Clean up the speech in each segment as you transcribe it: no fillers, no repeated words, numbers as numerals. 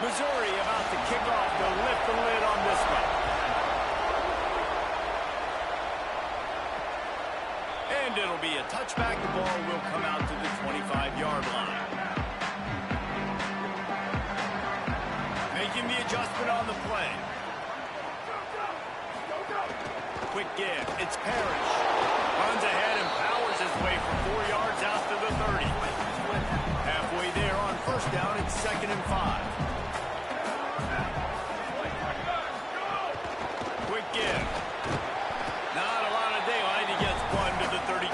Missouri about to kick off to lift the lid on this one. And it'll be a touchback. The ball will come out to the 25-yard line. Making the adjustment on the play. Quick give. It's Parrish. Runs ahead and powers his way for 4 yards out to the 30. Halfway there on first down. It's 2nd and 5. Quick give. Not a lot of daylight. He gets one to the 32.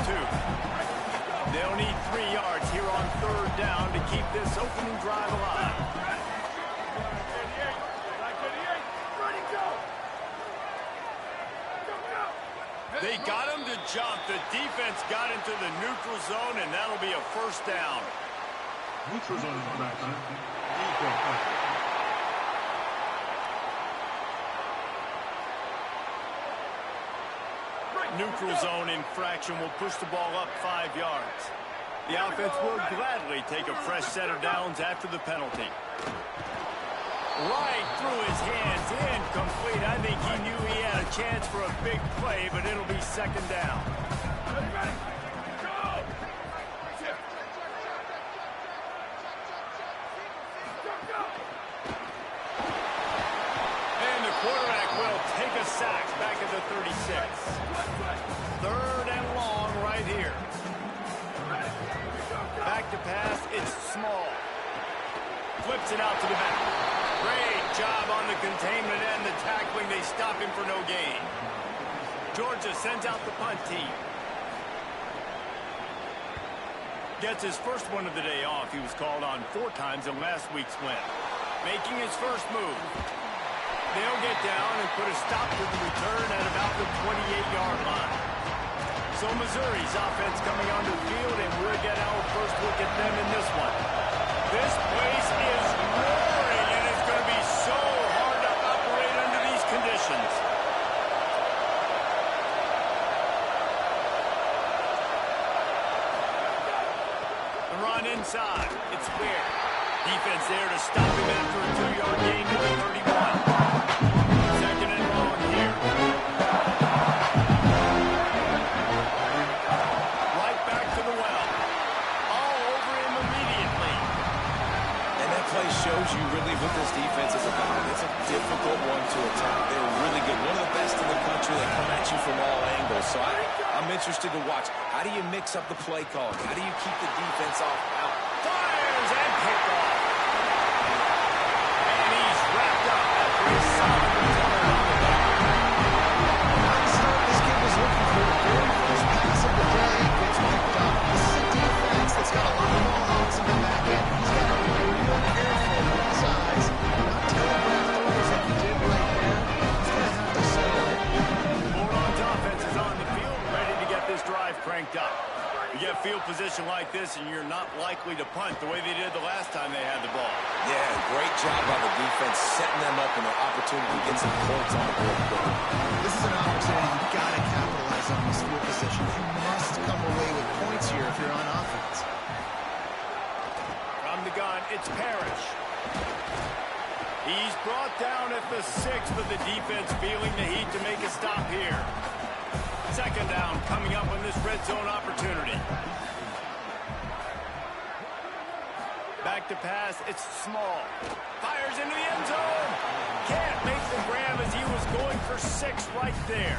They'll need 3 yards here on 3rd down to keep this opening drive alive. They got him to jump. The defense got into the neutral zone, and that'll be a 1st down. Neutral zone infraction. Neutral zone infraction will push the ball up 5 yards. The offense will gladly take a fresh set of downs after the penalty. Right through his hands, incomplete. I think he knew he had a chance for a big play, but it'll be 2nd down. And the quarterback will take a sack back at the 36. 3rd and long right here. Back to pass, it's Small. Flips it out to the back. Great job on the containment and the tackling. They stop him for no gain. Georgia sends out the punt team. Gets his first one of the day off. He was called on 4 times in last week's win. Making his first move. They'll get down and put a stop to the return at about the 28-yard line. So Missouri's offense coming onto the field, and we'll get our first look at them in this one. This place is roaring, and it's going to be so hard to operate under these conditions. The run inside. It's Ware. Defense there to stop him after a 2-yard gain to the 31. 2nd and long here. Right back to the well. All over him immediately. And that play shows you really what this defense is about. It's a difficult one to attack. They're really good. One of the best in the country. They come at you from all angles. So I'm interested to watch. How do you mix up the play calling? How do you keep the defense off out? Fires and picked off. And he's wrapped up after his solid return on the back. This kid was looking for the very first pass of the day. Gets picked up. This is a defense that's got a lot of ball in the back end. He's got to be real careful with his eyes. Not telegraph throws like he did right there. He's going to have to settle it. Bulldogs offense is on the field, ready to get this drive cranked up. You get field position like this, and you're not likely to punt the way they did the last time they had the ball. Yeah, great job by the defense setting them up in an opportunity to get some points on the board. This is an opportunity you've got to capitalize on this field position. You must come away with points here if you're on offense. From the gun, it's Parrish. He's brought down at the 6, but the defense feeling the heat to make a stop here. 2nd down coming up on this red zone opportunity. Back to pass, it's Small. Fires into the end zone. Can't make the grab as he was going for 6 right there.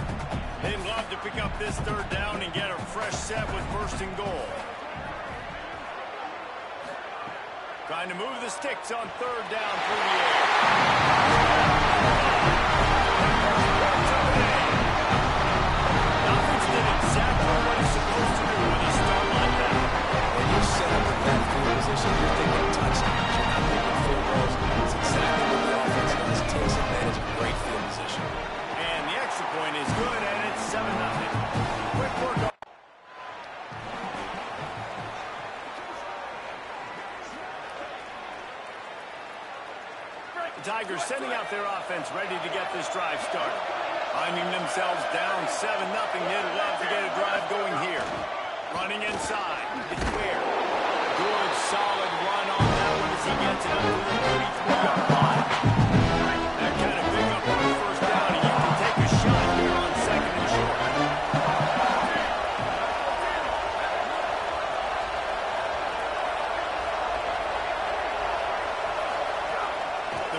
They'd love to pick up this 3rd down and get a fresh set with 1st and goal. Trying to move the sticks on 3rd down through the air. Offense did exactly what he's supposed to do when you start like that. When you set up in that field position, you're thinking touchdowns. You're not thinking field goals. It's exactly what the offense does. It takes advantage of great field position. And the extra point is good, and it's 7-0. Quick work on. The Tigers sending out their offense ready to get this drive started. Finding themselves down 7-0, they'd love to get a drive going here. Running inside, it's Ware. Good, solid run on that one as he gets it up to the 33-yard line.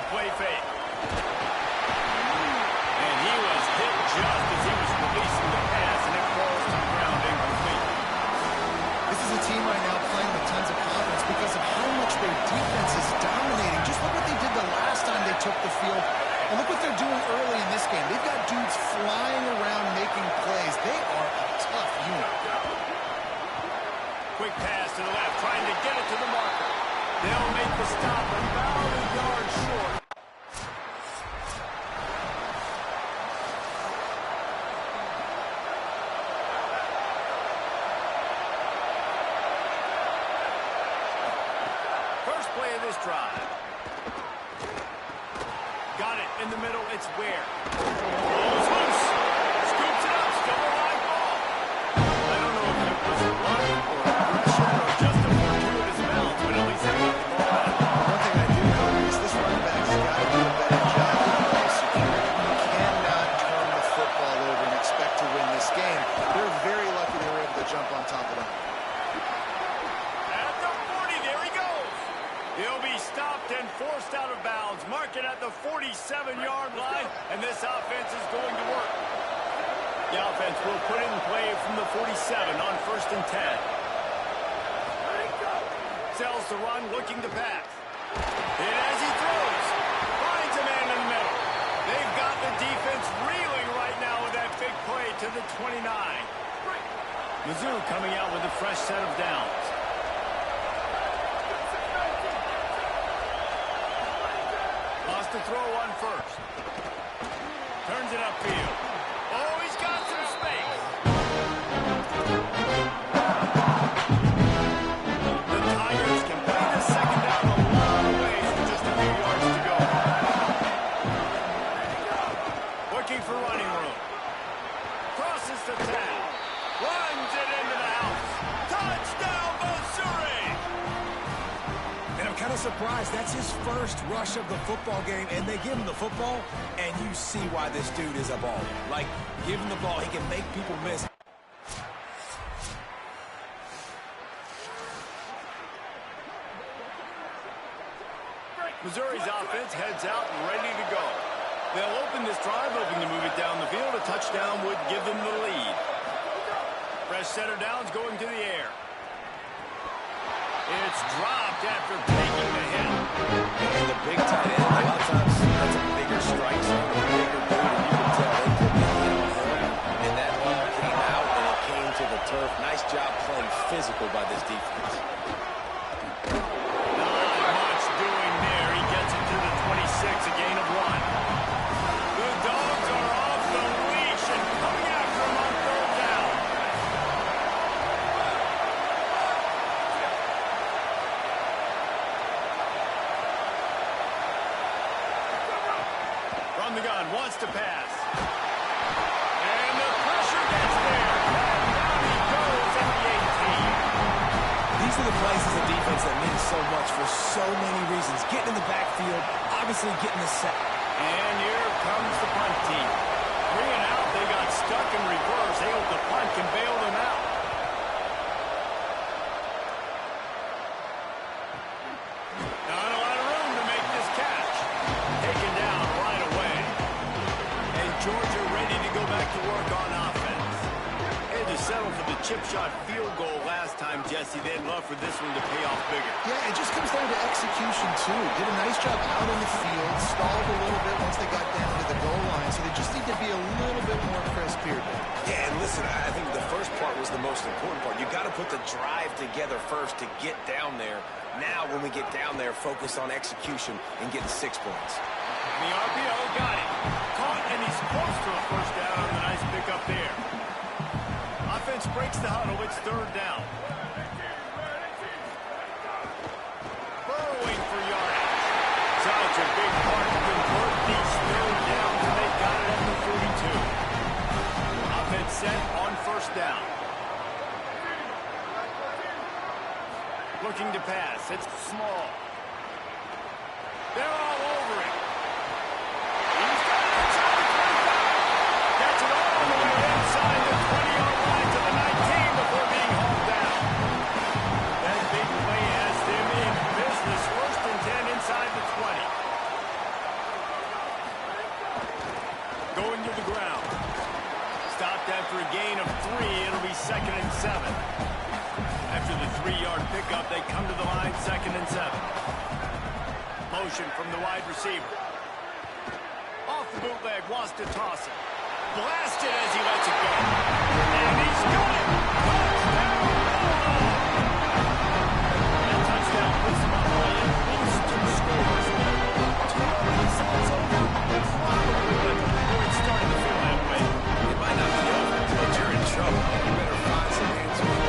play fake. And he was hit just as he was releasing the pass, and it falls to the ground incomplete. This is a team right now playing with tons of confidence because of how much their defense is dominating. Just look what they did the last time they took the field. And look what they're doing early in this game. They've got dudes flying around making plays. They are a tough unit. Quick pass to the left, trying to get it to the marker. They'll make the stop about a yard short. First play of this drive. Got it in the middle. It's Ware. Ball's loose. Scoops it up. Still a live ball. I don't know if it was a run or a pressure or just a fortuitous bounce, but at least they got the ball out. One thing I do know is this running back's got to do a better job of ball security. You cannot turn the football over and expect to win this game. They're very lucky they were able to jump on top of that. At the 40, there he goes. He'll be stopped and forced out of bounds. Mark it at the 47-yard line, and this offense is going to work. The offense will put it in play from the 47 on 1st and 10. Sells the run, looking to pass. And as he throws, finds a man in the middle. They've got the defense reeling right now with that big play to the 29. Mizzou coming out with a fresh set of downs. Lost the throw on 1st. Turns it upfield. Oh, he's got some space. The Tigers can play the second down a long ways with just a few yards to go. Looking for running room. Crosses the 10. Runs it into the house. Touchdown, Missouri! And I'm kind of surprised. That's his first rush of the football game, and they give him the football, and you see why this dude is a baller. Like, give him the ball, he can make people miss. Missouri's offense heads out and ready to go. They'll open this drive, hoping to move it down the field. A touchdown would give them the lead. Fresh set of downs going to the air. It's dropped after taking the hit. And the big tight end, a lot of times, that's a bigger strike zone, a bigger dude, and you can tell they took the hit on him. And that one came out, and it came to the turf. Nice job playing physical by this defense. Not much doing there. He gets it to the 26, a gain of 1. The Dogs are off the leash and coming after him on 3rd down. From the gun, wants to pass. And the pressure gets there. Down he goes at the 18. These are the plays as a defense that mean so much for so many reasons. Getting in the backfield, obviously getting the sack. And here comes the punt team. 3 and out, they got stuck in reverse. They hope the punt can bail them out. Not a lot of room to make this catch. Taken down right away. And Georgia ready to go back to work on offense. They had to settle for the chip shot field goal last time, Jesse. They'd love for this one to pay off bigger. Yeah, it just comes down to execution, too. Did a nice job out in the field, stalled a little bit once they got down to the goal line, so they just need to be a little bit more crisp here. Yeah, and listen, I think the first part was the most important part. You got to put the drive together first to get down there. Now, when we get down there, focus on execution and getting 6 points. And the RPO got it. Caught, and he's close to a first down on the nice pickup there. Offense breaks the huddle. It's 3rd down. Burrowing for yardage. Such a big part to convert these 3rd downs, and they got it at the 42. Offense set on 1st down. Looking to pass. It's small. They're all over it. He's got it inside the 25. Gets it all the way inside the 20-yard line to the 19 before being hauled down. That big play has them in business. 1st and 10 inside the 20. motion from the wide receiver. Off the bootleg, wants to toss it. Blasted as he lets it go. And he's got it! Touchdown! That touchdown puts him on by at least 2 scores. 2 results over. Probably, but boy, it's starting to feel that way. It might not be over, but you're in trouble. You better find some answers.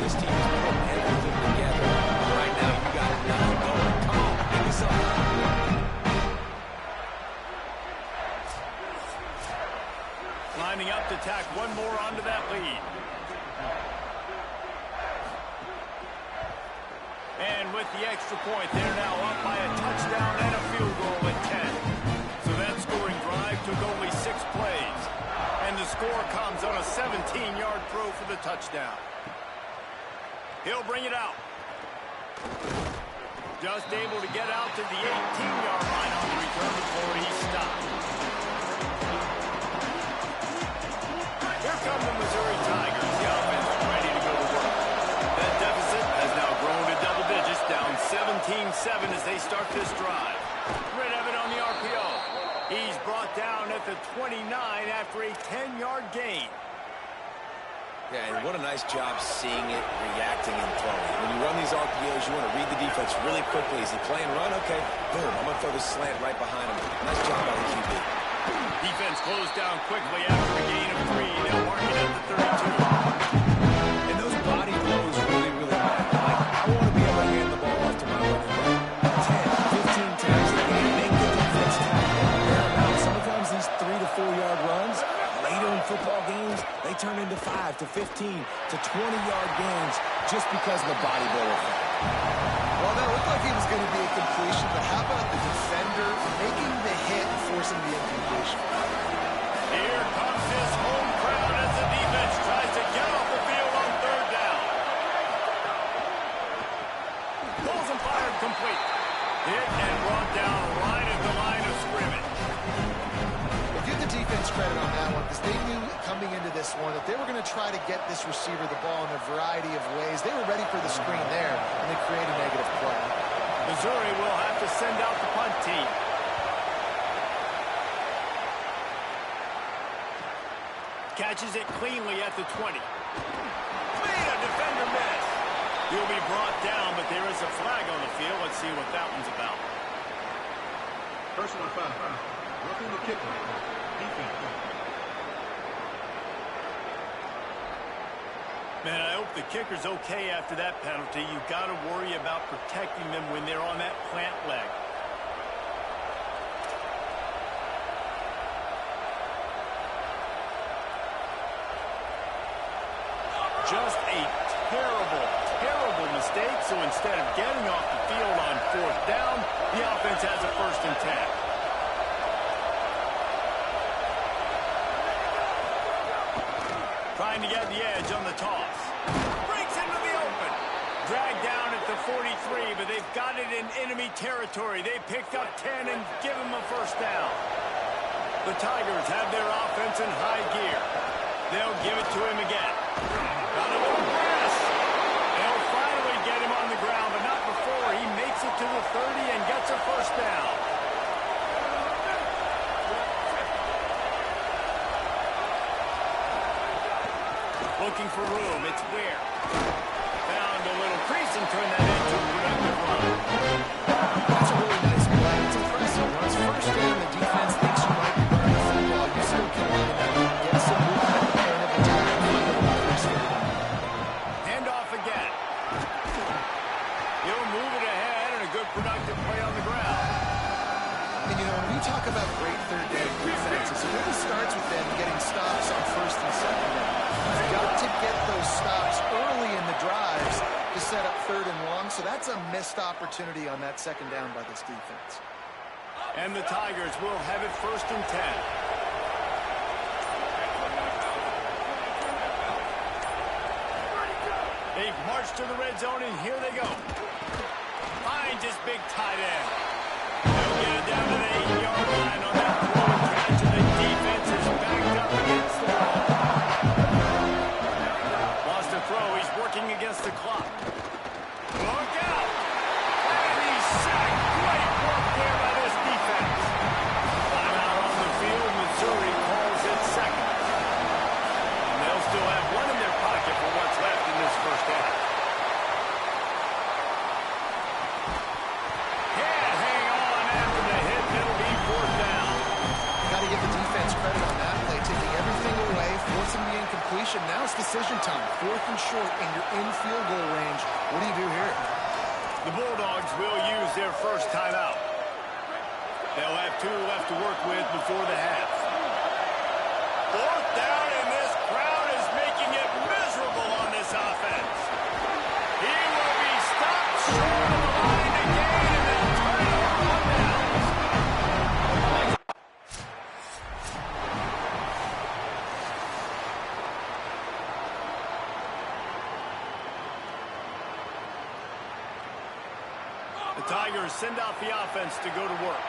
This team is putting everything together. Right now, you got nothing going. Come on, give me something. Lining up to tack one more onto that lead. And with the extra point, they're now up by a touchdown and a field goal at 10. So that scoring drive took only 6 plays. And the score comes on a 17-yard throw for the touchdown. He'll bring it out. Just able to get out to the 18-yard line on the return before he stopped. Here come the Missouri Tigers. The offense is ready to go to work. That deficit has now grown to double digits, down 17-7 as they start this drive. Red Evan on the RPO. He's brought down at the 29 after a 10-yard gain. Yeah, and what a nice job seeing it, reacting, and throwing. When you run these RPOs, you want to read the defense really quickly. Is he playing run? Okay, boom, I'm going to throw the slant right behind him. Nice job by the QB. Defense closed down quickly after a gain of 3. They'll mark it at the 32. And those body blows really, really matter. Like, I want to be able to hand the ball off to my running back 10, 15 times a game, make the defense tackle. Sometimes these 3 to 4 yard runs, later in football games, they turn into 5 to 15 to 20-yard gains just because of the body blow effect. Well, that looked like it was going to be a completion, but how about the defender making the hit and forcing the incompletion? Here comes this home crowd as the defense tries to get off the field on 3rd down. Pulls and fired complete. Hit and brought down right at the line of scrimmage. Well, give the defense credit on that one because they knew coming into this one that they were going to try to get this receiver the ball in a variety of ways. They were ready for the screen there, and they create a negative play. Missouri will have to send out the punt team. Catches it cleanly at the 20. Made a defender miss. He'll be brought down, but there is a flag on the field. Let's see what that one's about. Personal foul. Roughing the kicker. Defense. Man, I hope the kicker's okay after that penalty. You've got to worry about protecting them when they're on that plant leg. Just a terrible, terrible mistake. So instead of getting off the field on 4th down, the offense has a 1st and 10. Trying to get the edge on the toss. Breaks into the open. Dragged down at the 43, but they've got it in enemy territory. They picked up 10 and give him a 1st down. The Tigers have their offense in high gear. They'll give it to him again. Got a little press. They'll finally get him on the ground, but not before he makes it to the 30 and gets a 1st down. Looking for room. It's Ware. Found a little crease and turned that into a productive run. That's a really nice play. It's impressive. When it's 1st down, the defense thinks you might be running the football. You still can run it out. Get some movement at the point of attack and find a little first down. Hand off again. He'll move it ahead and a good productive play on the ground. And, you know, when we talk about great 3rd down defenses, it really starts with them getting stops on 1st and 2nd down. You've got to get those stops early in the drives to set up 3rd and long, so that's a missed opportunity on that 2nd down by this defense. And the Tigers will have it 1st and 10. They've marched to the red zone, and here they go. Finds his big tight end. They'll get it down to the 8-yard line on that throw catch, and the defense is backed up against the wall. Lost a throw. He's working against the clock. Look out! And he's sacked. Great started on that play, taking everything away, forcing the incompletion. Now it's decision time. 4th and short, and you're in field goal range. What do you do here? The Bulldogs will use their first timeout. They'll have 2 left to work with before the half. 4th down, and this crowd is making it miserable on this offense. He will be stopped short of the line to gain, and they'll turn it over on downs. The Tigers send out the offense to go to work.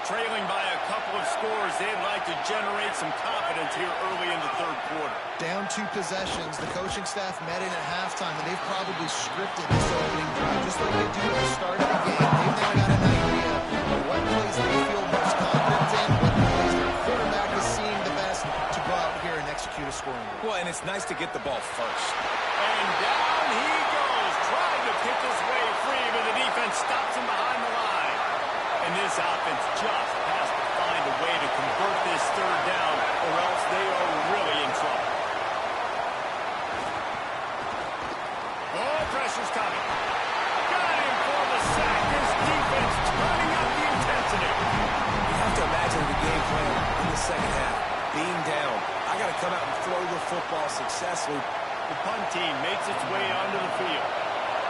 Trailing by a couple of scores, they'd like to generate some confidence here early in the 3rd quarter. Down 2 possessions, the coaching staff met in at halftime, and they've probably scripted this opening drive, just like they do at the start of the game. They've now got an idea of what plays they feel most confident in, what plays their quarterback is seeing the best to go out here and execute a scoring drive. Well, and it's nice to get the ball first. And down he goes, trying to kick his way free, but the defense stops him behind the line. And this offense just has to find a way to convert this 3rd down, or else they are really in trouble. Oh, pressure's coming. Got him for the sack. This defense turning up the intensity. You have to imagine the game plan in the 2nd half. Being down, I got to come out and throw the football successfully. The punt team makes its way onto the field.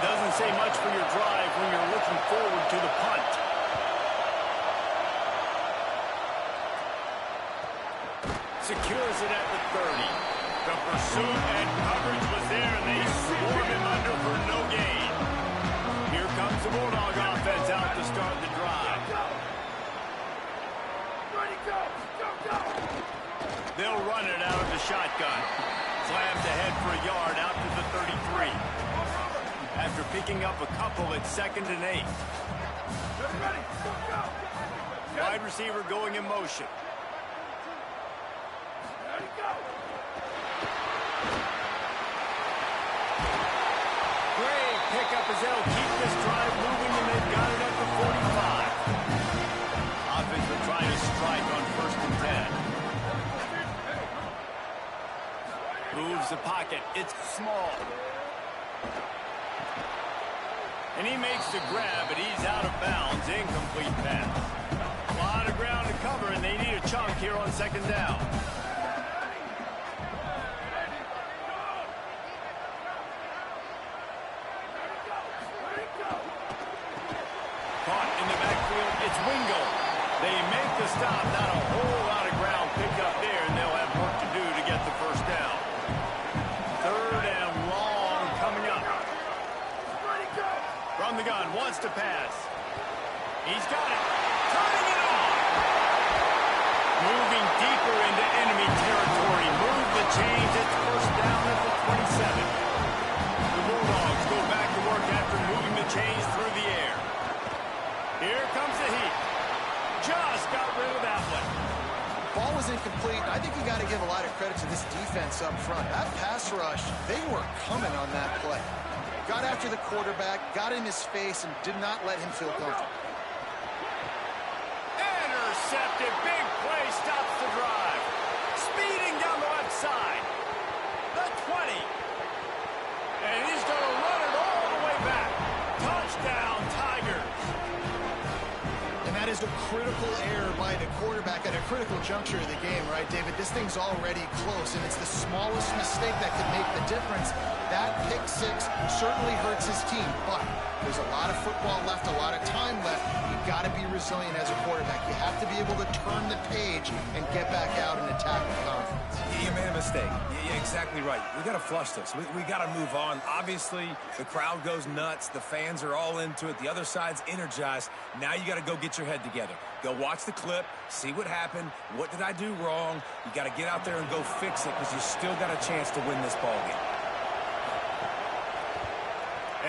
Doesn't say much for your drive when you're looking forward to the punt. Secures it at the 30. The pursuit and coverage was there, and they swarm him under for no gain. Here comes the Bulldog offense out to start the drive. They'll run it out of the shotgun. Slams ahead for a yard out to the 33. After picking up a couple, it's 2nd and 8. Wide receiver going in motion. Great pickup as they'll keep this drive moving, and they've got it at the 45. Offense will try to strike on 1st and 10. Moves the pocket. It's small. And he makes the grab, but he's out of bounds. Incomplete pass. A lot of ground to cover, and they need a chunk here on 2nd down. Caught in the backfield, it's Wingo. They make the stop, not a whole lot of ground picked up there, and they'll have work to do to get the 1st down. 3rd and long coming up. From the gun, wants to pass. He's got it. Turning it on. Moving deeper into enemy territory. Move the chains. It's 1st down at the 27. The Bulldogs go back to work after moving the chains through the air. Here comes the heat. Just got rid of that one. Ball was incomplete. I think you got to give a lot of credit to this defense up front. That pass rush, they were coming on that play. Got after the quarterback, got in his face, and did not let him feel comfortable. Intercepted. Big play stops the drive. Speeding down the left side. The 20. And he's going to run it all the way back. Touchdown, Tigers. And that is a critical error by the quarterback at a critical juncture of the game, right, David? This thing's already close, and it's the smallest mistake that could make the difference. That pick 6 certainly hurts his team, but there's a lot of football left, a lot of time left. You've got to be resilient as a quarterback. You have to be able to turn the page and get back out and attack with confidence. You made a mistake. Yeah, exactly right. We got to flush this. We got to move on. Obviously, the crowd goes nuts. The fans are all into it. The other side's energized. Now you got to go get your head together. Go watch the clip, see what happened. What did I do wrong? You got to get out there and go fix it because you still got a chance to win this ball game.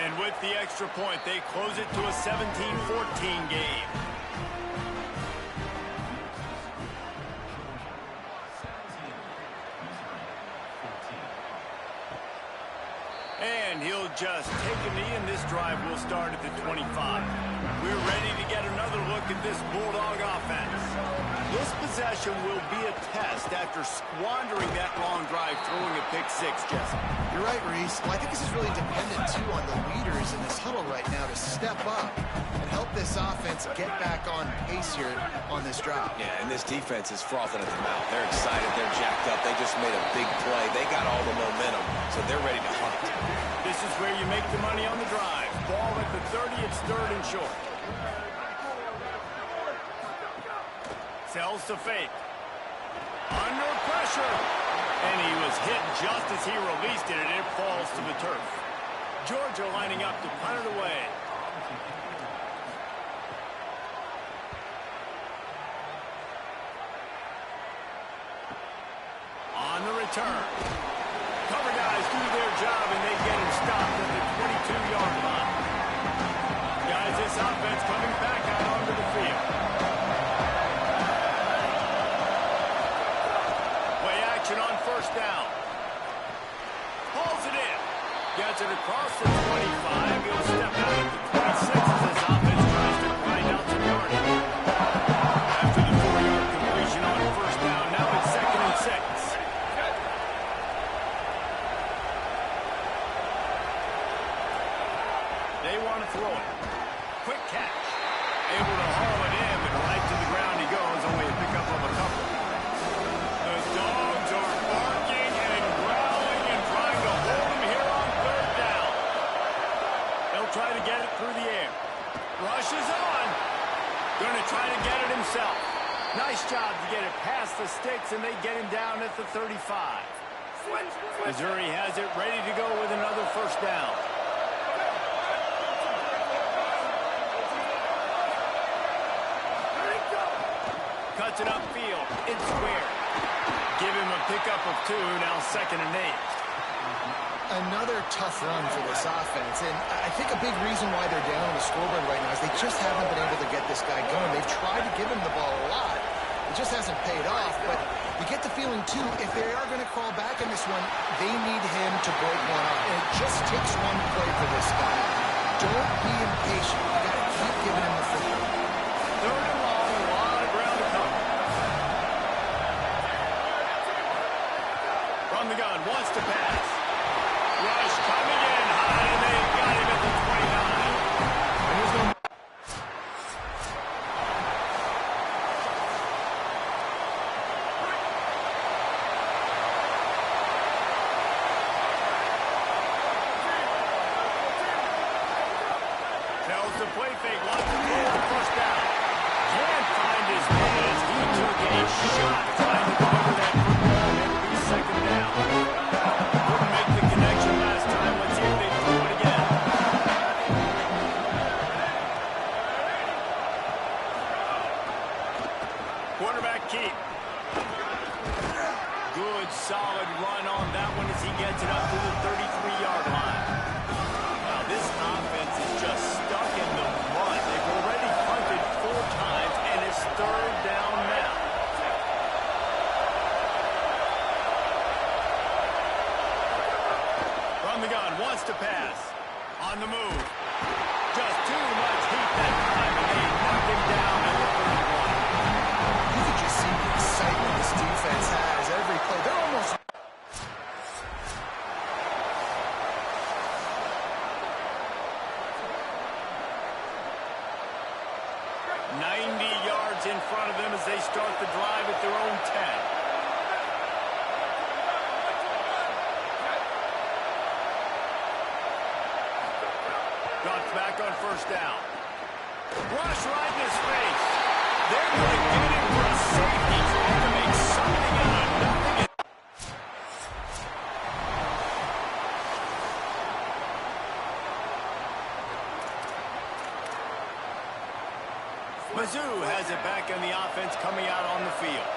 And with the extra point, they close it to a 17-14 game. And he'll just take a knee, and this drive will start at the 25. We're ready to get another look at this Bulldog offense. This possession will be a test after squandering that long drive, throwing a pick six, Jesse. You're right, Reese. Well, I think this is really dependent, too, on the leaders in this huddle right now to step up and help this offense get back on pace here on this drive. Yeah, and this defense is frothing at the mouth. They're excited. They're jacked up. They just made a big play. They got all the momentum, so they're ready to hunt. This is where you make the money on the drive. Ball at the 30. It's third and short. Sells to fake. Under pressure. And he was hit just as he released it, and it falls to the turf. Georgia lining up to punt it away. On the return. Cover guys do their job, and they get him stopped at the 22-yard line. Guys, this offense coming back out onto the field. On first down. Pulls it in. Gets it across the 25. He'll step out at the 26 as his offense tries to grind out some yardage. After the 4-yard completion on first down, now it's 2nd and 6. They want to throw it. Quick catch. Able to haul it in, but right to the ground he goes. Only a pickup of a couple. The Dogs are barking and growling and trying to hold him here on third down. They'll try to get it through the air. Rush is on. Going to try to get it himself. Nice job to get it past the sticks, and they get him down at the 35. Missouri has it ready to go with another first down. Cuts it upfield. It's square. Give him a pickup of 2, now 2nd and 8. Another tough run for this offense, and I think a big reason why they're down on the scoreboard right now is they just haven't been able to get this guy going. They've tried to give him the ball a lot. It just hasn't paid off, but you get the feeling, too, if they are going to crawl back in this one, they need him to break one up, and it just takes one play for this guy. Don't be impatient. You got to keep giving him the football. Third and long, a lot of ground to cover. From the gun, wants to pass. Rush coming in high, and they got him at the 29. And here's no... Tells the play fake, wants to throw the first down. Can't find his man as he took a shot trying to deliver that football, and it'll be 2nd down. Couldn't make the connection last time. Let's see if they throw it again. Quarterback keep. Good, solid run on that one as he gets it up to the 33-yard line. Now, this offense is just stuck in the mud. They've already punted 4 times, and it's 3rd down now. From the gun, wants to pass. On the move. Just too much heat that time, and they knock him down at the 31. You can just see the excitement this defense has every play. They're almost... 90 yards in front of them as they start the drive at their own 10. Drops back on first down. Rush right in his face. They're going to get him for a safety, trying to make something out of nothing. Mizzou has it back in the offense coming out on the field.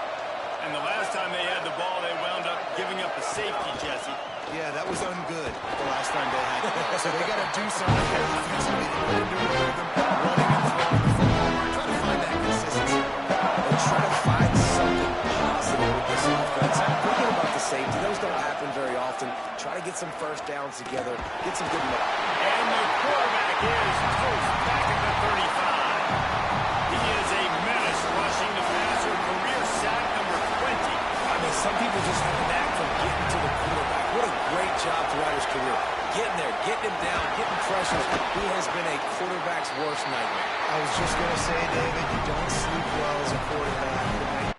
And the last time they had the ball, they wound up giving up a safety, Jesse. Yeah, that was ungood the last time they had the ball. So they got to do something here offensively to put into a rhythm, running and throwing the football. Try to find that consistency. And try to find something positive with this offense. Thinking about the safety, those don't happen very often. Try to get some first downs together, get some good luck. And the quarterback is toast back at the 35. He is a menace rushing the passer, career to say, David, you don't sleep well as a quarterback.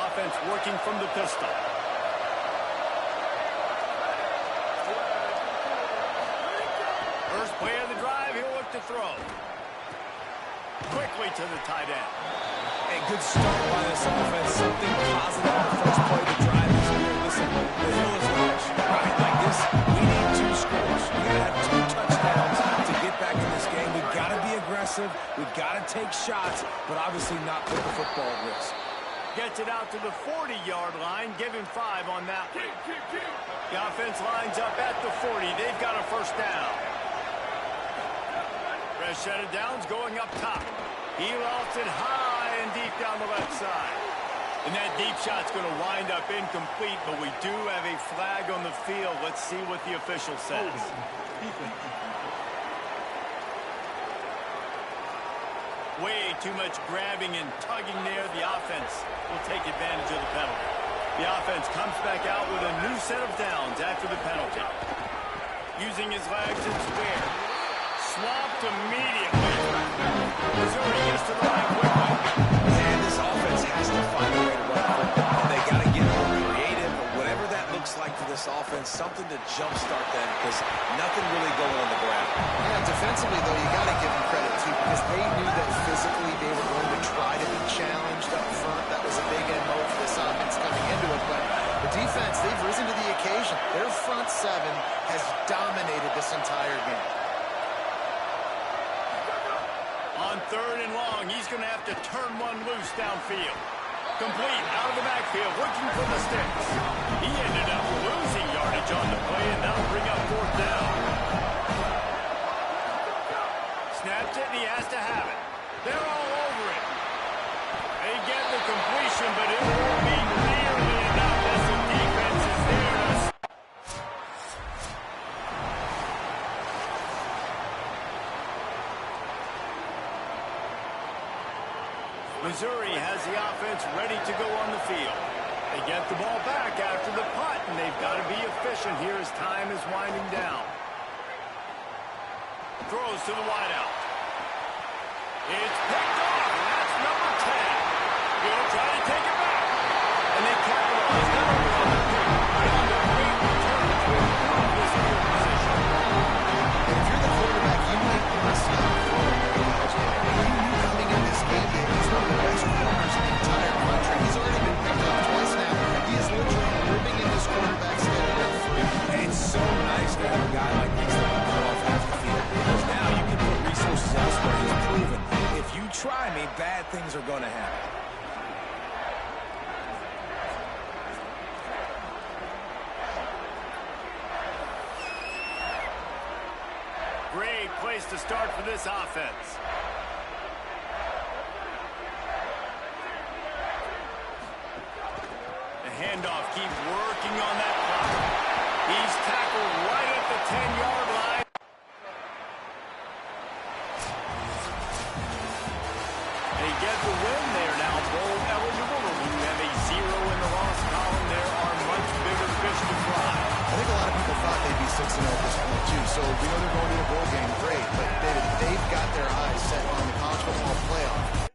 Offense working from the pistol. First play of the drive, he'll look to throw. Quickly to the tight end. A good start by this offense. Something positive on the first play of the drive is here. Listen, the hill is large. Right like this, we need 2 scores. We got to have 2 touchdowns to get back in this game. We've got to be aggressive. We've got to take shots, but obviously not put the football at risk. Gets it out to the 40-yard line. Give him 5 on that one. The offense lines up at the 40. They've got a first down. Fresh set of downs going up top. He lofts it high and deep down the left side. And that deep shot's going to wind up incomplete, but we do have a flag on the field. Let's see what the official says. Way too much grabbing and tugging there. The offense will take advantage of the penalty. The offense comes back out with a new set of downs after the penalty. Using his legs and square. Swamped immediately. Missouri gets to the line quickly. And this offense has to find a way to run the football. And they got to get more creative, or whatever that looks like for this offense, something to jumpstart them, because nothing really going on the ground. Yeah, defensively, though, you got to give them credit, too, because they knew that physically they were going to try to be challenged up front. That was a big MO for this offense coming into it, but the defense, they've risen to the occasion. Their front 7 has dominated this entire game. On 3rd and long, he's going to have to turn one loose downfield. Complete out of the backfield, looking for the sticks. He ended up losing yardage on the play, and that'll bring up 4th down. Snaps it, and he has to have it. They're all over it. They get the completion, but it won't be nearly enough as the defense is there to... Missouri has the offense ready to go on the field. They get the ball back after the punt, and they've got to be efficient here as time is winding down. Throws to the wideout. It's picked off, and that's number 10. He'll try to take it back. And they capitalize not only on the pick, but on the great return to improve this field position. And if you're the quarterback, you might want to see him throw it. You knew coming in this game that he's one of the best corners in the entire country. He's already been picked off twice now. He is literally ripping in this quarterback standing up free. It's so nice to have a guy like this that can come off half the field, because now you can put resources elsewhere. He's proven, if you try me, bad things are going to happen. Great place to start for this offense. The handoff keeps working on that clock. He's tackled right at the 10-yard line. They get the win. They are now bowl eligible. But when you have a 0 in the loss column, there are much bigger fish to fry. I think a lot of people thought they'd be 6-0 at this point, too. So we know they're going to a bowl game, great. But they've got their eyes set on the college football playoff.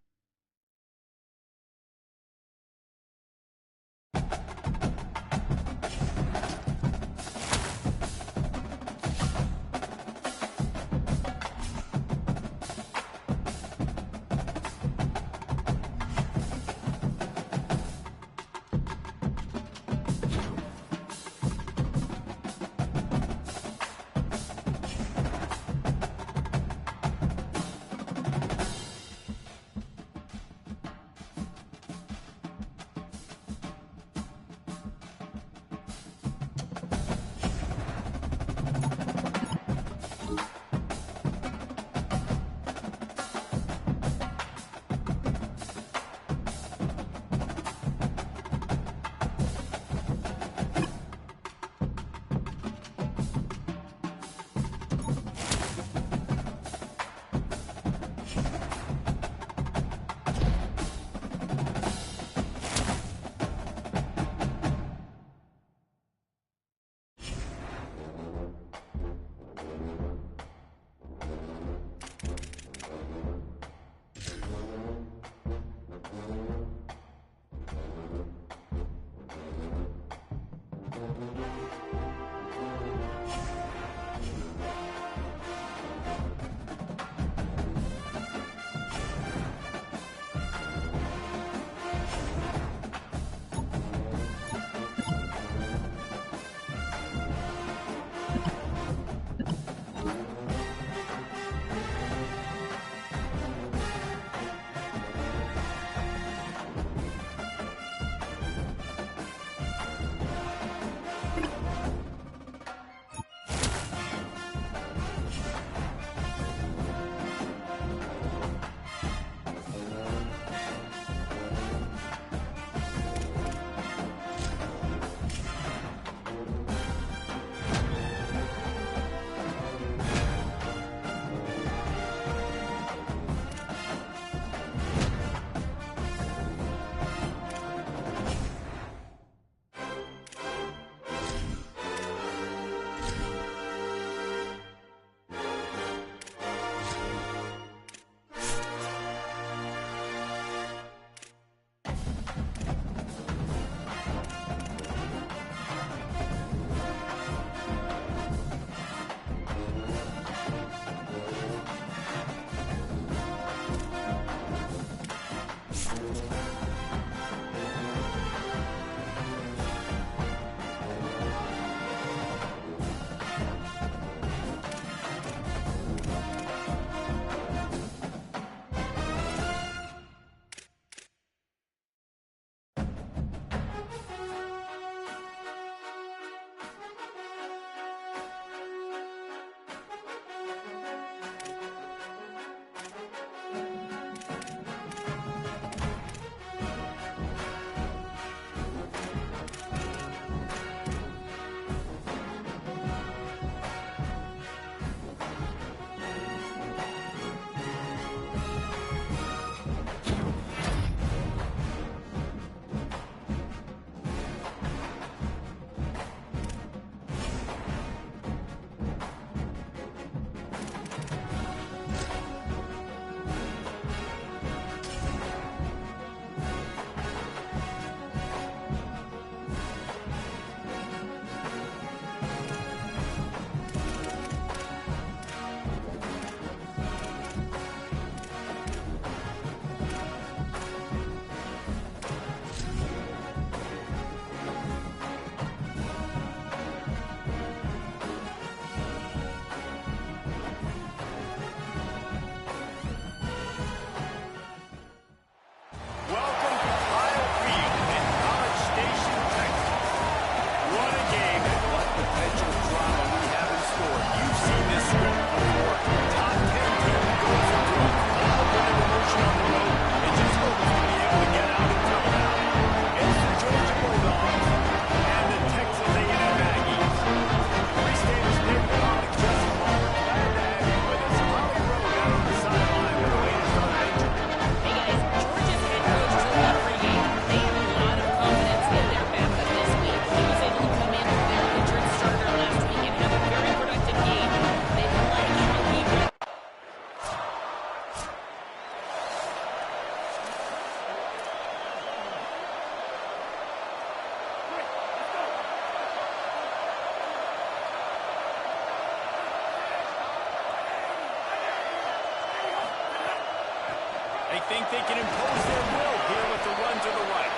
They think they can impose their will here with the run to the right.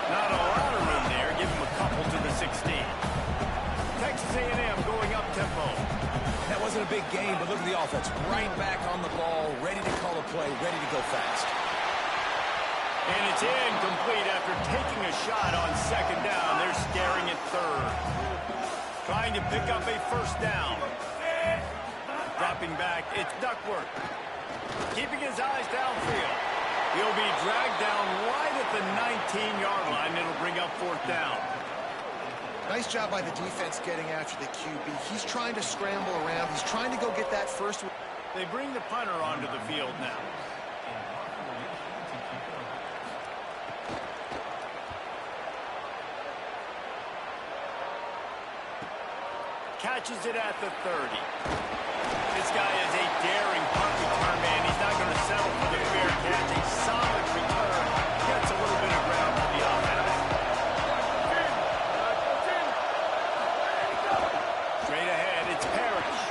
Not a lot of room there. Give them a couple to the 16. Texas A&M going up tempo. That wasn't a big game, but look at the offense. Right back on the ball, ready to call a play, ready to go fast. And it's incomplete after taking a shot on second down. They're staring at third. Trying to pick up a first down. Dropping back, it's Duckworth. Keeping his eyes downfield. He'll be dragged down right at the 19-yard line. It'll bring up fourth down. Nice job by the defense getting after the QB. He's trying to scramble around. He's trying to go get that first. They bring the punter onto the field now. Catches it at the 30. This guy is a daring punt return man. He's not going to settle for the fair catch. A solid return. Gets a little bit of ground for the offense. Straight ahead, it's Parrish.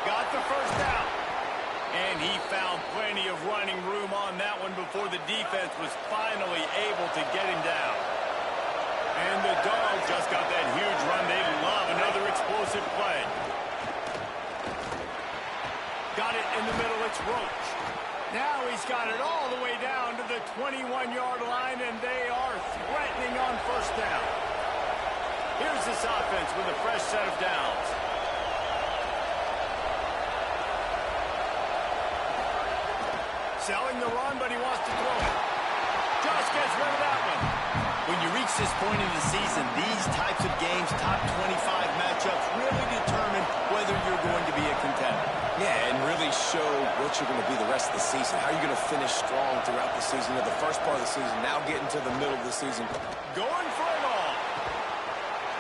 Got the first down. And he found plenty of running room on that one before the defense was finally able to get him down. And the Dogs just got that huge run. They love another explosive play. Got it in the middle. It's Roach. Now he's got it all the way down to the 21-yard line, and they are threatening on first down. Here's this offense with a fresh set of downs. Selling the run, but he wants to throw it. Just gets rid of that one. When you reach this point in the season, these types of games, top 25 matchups, really determine whether you're going to be a contender. Yeah, and really show what you're going to be the rest of the season. How are you going to finish strong throughout the season, or the first part of the season, now getting to the middle of the season. Going for it all.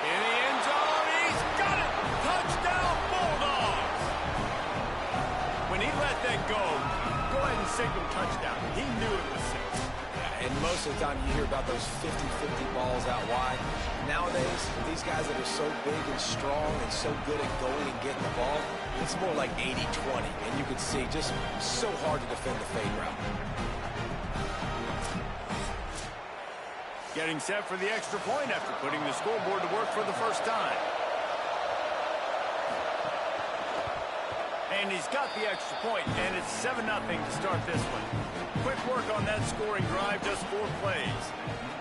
In the end zone, he's got it. Touchdown, Bulldogs. When he let that go ahead and signal touchdown. He knew it was six. And most of the time you hear about those 50-50 balls out wide. Nowadays, these guys that are so big and strong and so good at going and getting the ball, it's more like 80-20. And you can see just so hard to defend the fade route. Getting set for the extra point after putting the scoreboard to work for the first time. And he's got the extra point, and it's 7-0 to start this one. Quick work on that scoring drive, just 4 plays.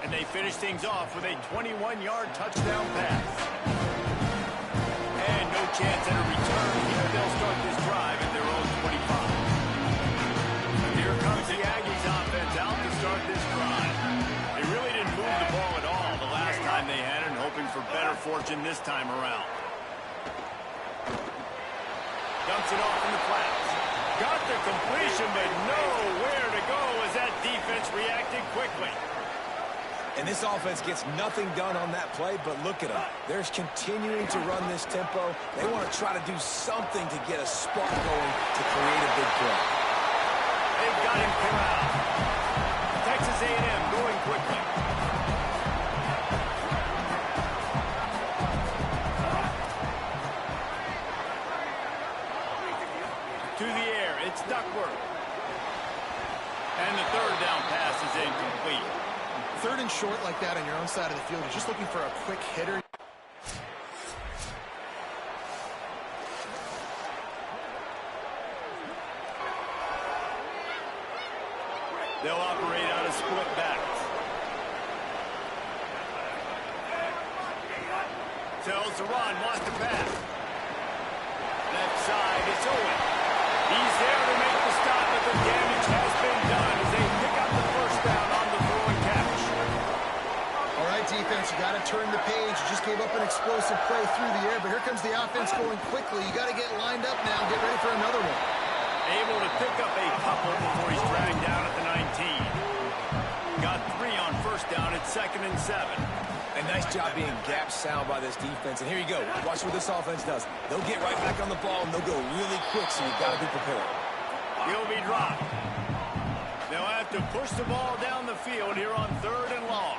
And they finish things off with a 21-yard touchdown pass. And no chance at a return here. They'll start this drive at their own 25. And here comes the Aggies offense out to start this drive. They really didn't move the ball at all the last time they had it, hoping for better fortune this time around. Dumps it off in the flats. Got the completion, but nowhere to go as that defense reacted quickly. And this offense gets nothing done on that play, but look at them. They're continuing to run this tempo. They want to try to do something to get a spark going to create a big play. They've got him corralled. Texas A&M going quickly. To the air, it's Duckworth. And the third down pass is incomplete. Third and short like that on your own side of the field, you're just looking for a quick hitter. They'll operate out of split backs. Tells the run, wants to pass. Left side, it's Owen. He's there to make the stop, but the damage has been done as they pick up the first down on the throw and catch. All right, defense, you got to turn the page. You just gave up an explosive play through the air, but here comes the offense going quickly. You got to get lined up now and get ready for another one. Able to pick up a couple before he's dragged down at the 19. Got 3 on first down at 2nd and 7. A nice job being gap sound by this defense. And here you go. Watch what this offense does. They'll get right back on the ball, and they'll go really quick, so you've got to be prepared. He'll be dropped. They'll have to push the ball down the field here on 3rd and long.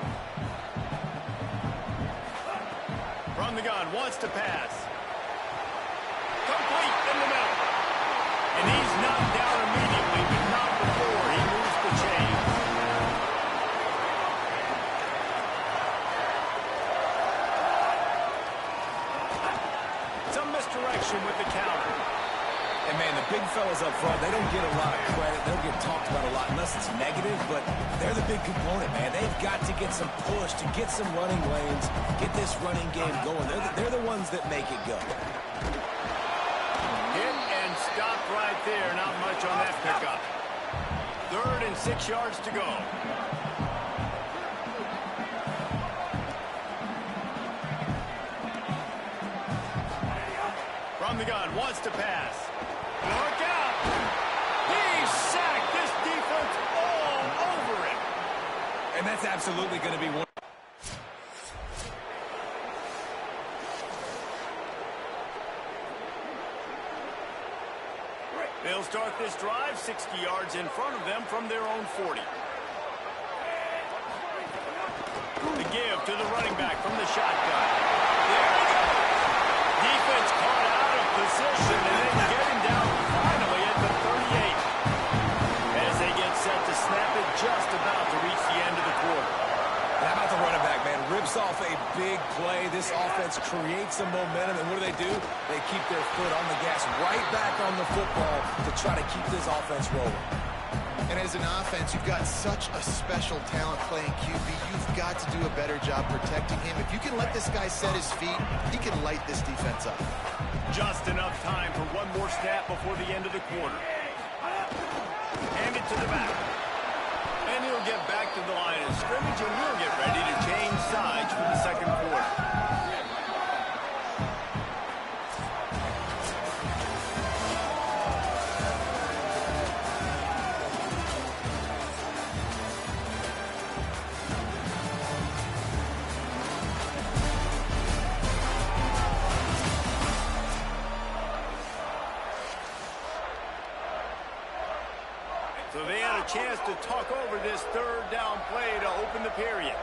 From the gun, wants to pass. Complete in the middle. And he's knocked down immediately, but not before he moves And, man, the big fellas up front, they don't get a lot of credit. They'll get talked about a lot unless it's negative, but they're the big component, man. They've got to get some push, to get some running lanes, get this running game going. They're the ones that make it go. Hit and stop right there. Not much on that pickup. 3rd and 6 yards to go. From the gun, wants to pass. Look out! He's sacked. This defense all over it. And that's absolutely going to be one. They'll start this drive 60 yards in front of them from their own 40. The give to the running back from the shotgun. There he goes. Defense caught out of position and then get him down finally at the 38. As they get set to snap it just about to reach the end of the quarter. And how about the running back, man? Rips off a big play. This offense creates some momentum, and what do? They keep their foot on the gas, right back on the football to try to keep this offense rolling. And as an offense, you've got such a special talent playing QB. You've got to do a better job protecting him. If you can let this guy set his feet, he can light this defense up. Just enough time for one more snap before the end of the quarter. Hand it to the back. And he'll get back to the line of scrimmage, and we'll get ready to change sides for the second quarter. So they had a chance to talk over this 3rd down play to open the period.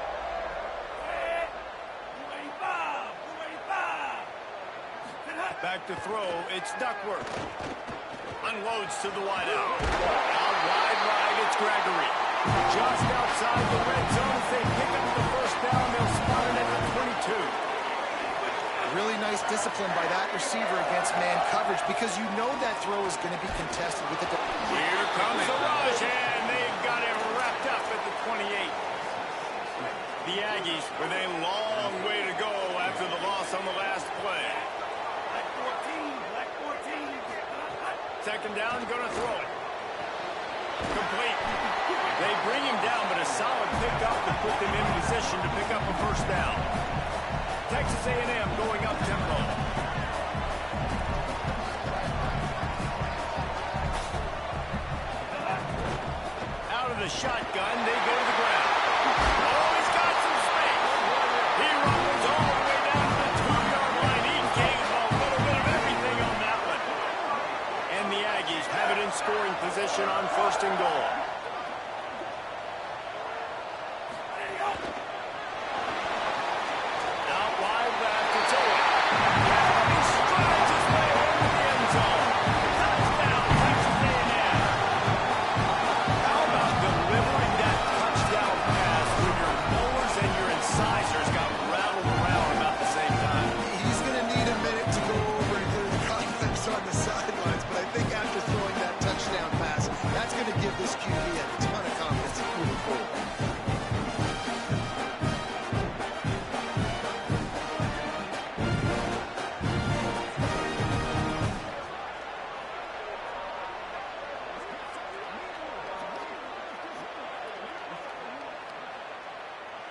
Back to throw, it's Duckworth. Unloads to the wideout. Out wide right, it's Gregory. Just outside the red zone, if they pick up the first down, they'll spot it at the 22. Really nice discipline by that receiver against man coverage because you know that throw is going to be contested with the... Here comes the rush, and they've got it wrapped up at the 28. The Aggies with a long way to go after the loss on the last play. Black 14. Second down, going to throw it. Complete. They bring him down, but a solid pickup to put them in position to pick up a first down. Texas A&M going up tempo. Out of the shotgun, they go to the ground. Oh, he's got some space. He runs all the way down to the 2-yard line. He gave a little bit of everything on that one. And the Aggies have it in scoring position on 1st and goal. This QB a ton of confidence moving forward.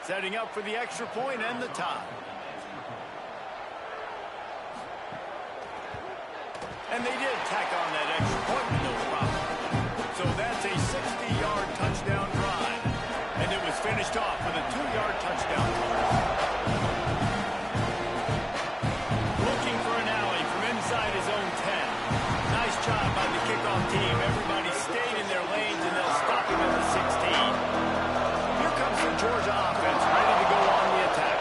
Setting up for the extra point and the tie. And they did tack on that extra point with no problem. So that's a 60-yard touchdown drive. And it was finished off with a 2-yard touchdown. Looking for an alley from inside his own 10. Nice job by the kickoff team. Everybody stayed in their lanes, and they'll stop him at the 16. Here comes the Georgia offense, ready to go on the attack.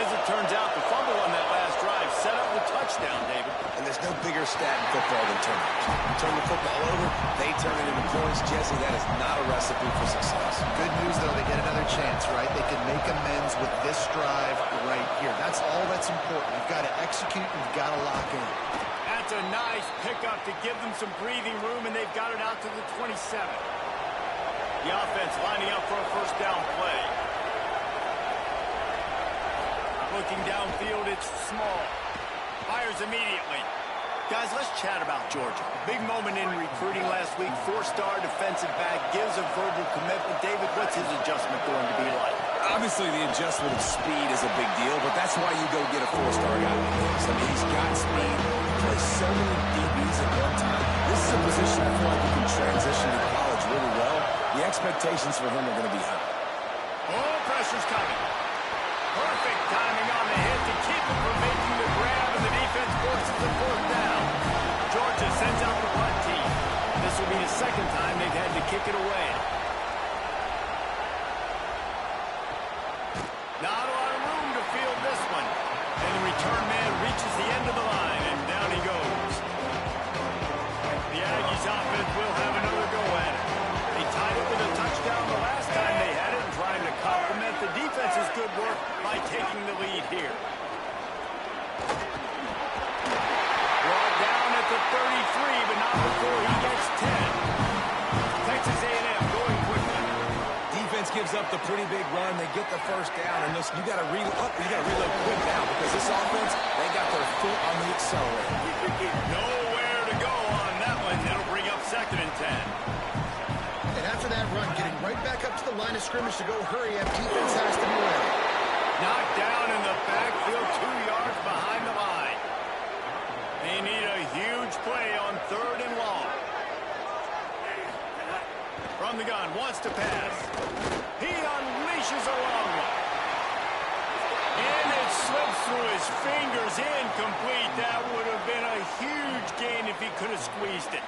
As it turns out, the fumble on that last drive set up the touchdown, David. And there's no bigger stat in football than turnovers. Turn the football over, they turn it into points. Jesse, that is not a recipe for success. Good news, though, they get another chance, right? They can make amends with this drive right here. That's all that's important. You've got to execute, you've got to lock in. That's That's a nice pickup to give them some breathing room, and they've got it out to the 27. The offense lining up for a first down play. Looking downfield, it's small. Fires immediately. Guys, let's chat about Georgia. Big moment in recruiting last week. 4-star defensive back gives a verbal commitment. David, what's his adjustment going to be like? Obviously, the adjustment of speed is a big deal, but that's why you go get a 4-star guy like this. I mean, he's got speed. He plays so many DBs at one time. This is a position I feel like he can transition to college really well. The expectations for him are going to be high. Oh, pressure's coming. Perfect timing on the hit to keep him from making the grab, and the defense forces a fourth down. Georgia sends out the punt team. This will be the second time they've had to kick it away. Not a lot of room to field this one. And the return man reaches the end of the line, and down he goes. The Aggies offense will have another go at it. They tied it with a touchdown the last time they had it, and trying to complement the defense's good work by taking the lead here. Brought down at the 33, but not before he gets 10. Texas A&M going quickly. Defense gives up the pretty big run. They get the first down, and listen, you got to reload quick now because this offense, they got their foot on the accelerator. Nowhere to go on that one. It'll bring up 2nd and 10. And after that run, getting right back up to the line of scrimmage to go hurry up, defense has to be ready. Knocked down in the backfield, 2 yards behind the line. They need a huge play on 3rd and long. From the gun, wants to pass. He unleashes a long one. And it slips through his fingers, incomplete. That would have been a huge gain if he could have squeezed it.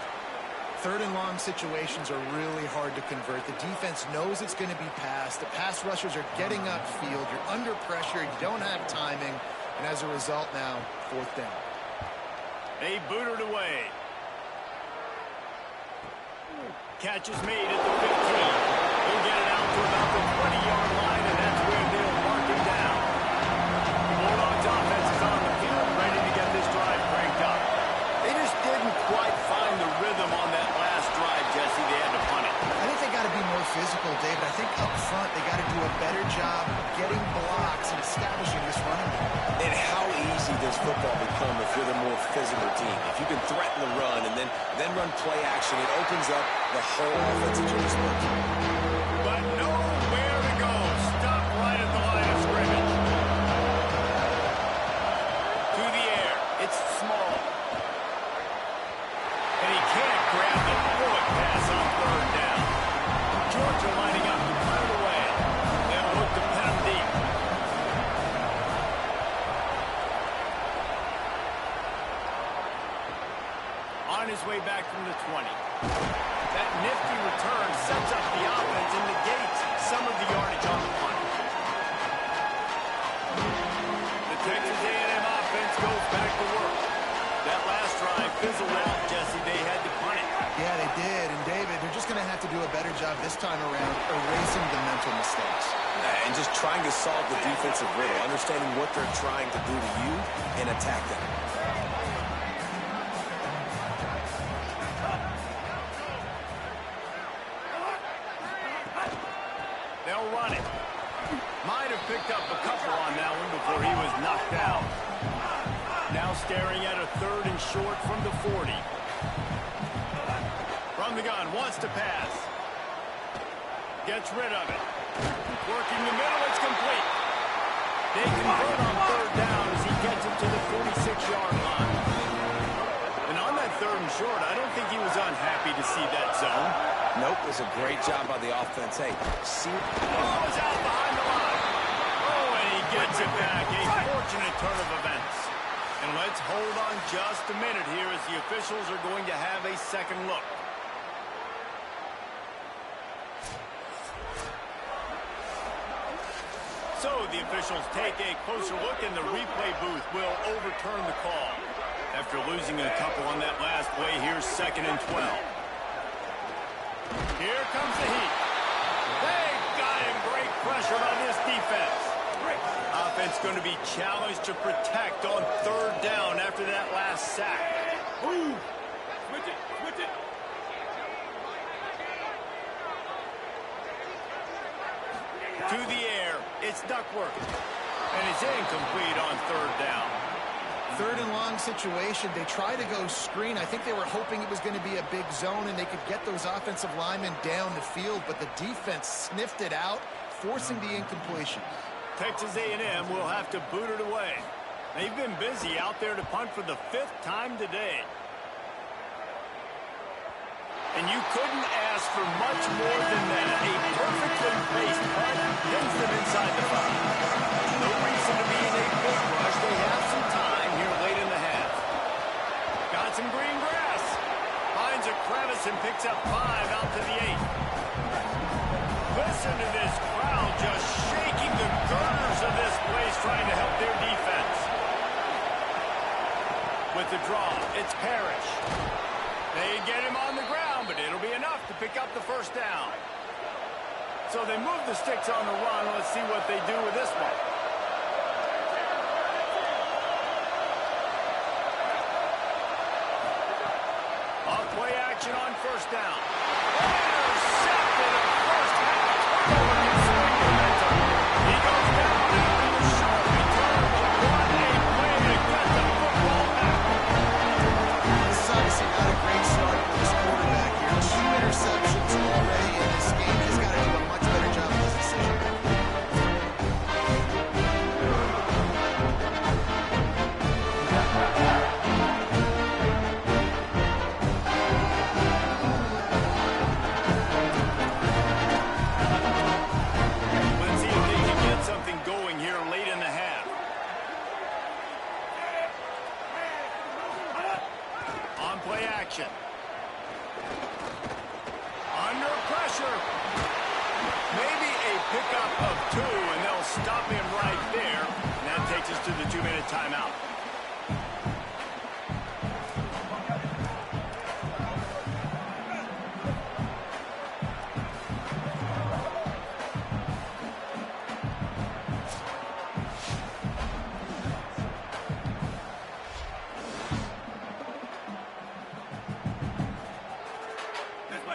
3rd and long situations are really hard to convert. The defense knows it's going to be passed. The pass rushers are getting upfield. You're under pressure. You don't have timing. And as a result now, 4th down. They booted away. Catch is made at the 15. He'll get it out to about the 20-yard line, and that's where they'll mark him down. The Bulldogs offense is on the field, ready to get this drive cranked up. They just didn't quite find the rhythm on that last drive, Jesse. They had to punt it. I think they got to be more physical, David. I think up front they got to do a better job getting blocks and establishing this running game. And how easy does football become if you're the more physical team? If you can threaten the run and then run play action, it opens up the whole offensive display. But nowhere to go. Stop right at the line of scrimmage. To the air. It's small. And he can't grab the bullet pass on 3rd down. Georgia lining up to punt it away. They'll look to pin him deep. On his way back from the 20. That nifty return sets up the offense and negates some of the yardage on the punt. The Texas A&M offense goes back to work. That last drive fizzled out, Jesse. They had to punt it. Yeah, they did. And, David, they're just going to have to do a better job this time around erasing the mental mistakes. And just trying to solve the defensive riddle, understanding what they're trying to do to you and attack them. They'll run it. Might have picked up a couple on that one before he was knocked out. Now staring at a 3rd and short from the 40. From the gun, wants to pass. Gets rid of it. Working the middle, it's complete. They convert on 3rd down as he gets it to the 46-yard line. And on that 3rd and short, I don't think he was unhappy to see that zone. Nope, it was a great job by the offense. Hey, see... Ball's out behind the line. Oh, and he gets it back. A fortunate turn of events. And let's hold on just a minute here as the officials are going to have a second look. So the officials take a closer look, and the replay booth will overturn the call. After losing a couple on that last play, here's 2nd and 12. Here comes the heat. They got him. Great pressure on this defense. Offense going to be challenged to protect on 3rd down after that last sack. Move. Switch it. Switch it. To the air. It's Duckworth. And it's incomplete on third down. Third and long situation. They try to go screen. I think they were hoping it was going to be a big zone and they could get those offensive linemen down the field, but the defense sniffed it out, forcing the incompletion. Texas A&M will have to boot it away. They've been busy out there to punt for the 5th time today. And you couldn't ask for much more than that. A perfectly placed punt hits them inside the 5. No reason to be in a big rush. They have some time here late in the half. Got some green grass. Finds a crevice and picks up 5 out to the 8. Listen to this crowd just shaking the girders of this place trying to help their defense. With the draw, it's Parrish. They get him on the ground, but it'll be enough to pick up the first down. So they move the sticks on the run. Let's see what they do with this one. Off play action on first down. Intercepted at first half. Turnover can swing momentum. He goes down after the short return, but what a play to get the football back. This is obviously not a great start for this quarterback here. 2 interceptions already in this game. He's got to do a much better job of his decision. Let's see if they can get something going here late in the half. On play action. Under pressure. Maybe a pickup of 2, and they'll stop him right there. And that takes us to the 2-minute timeout.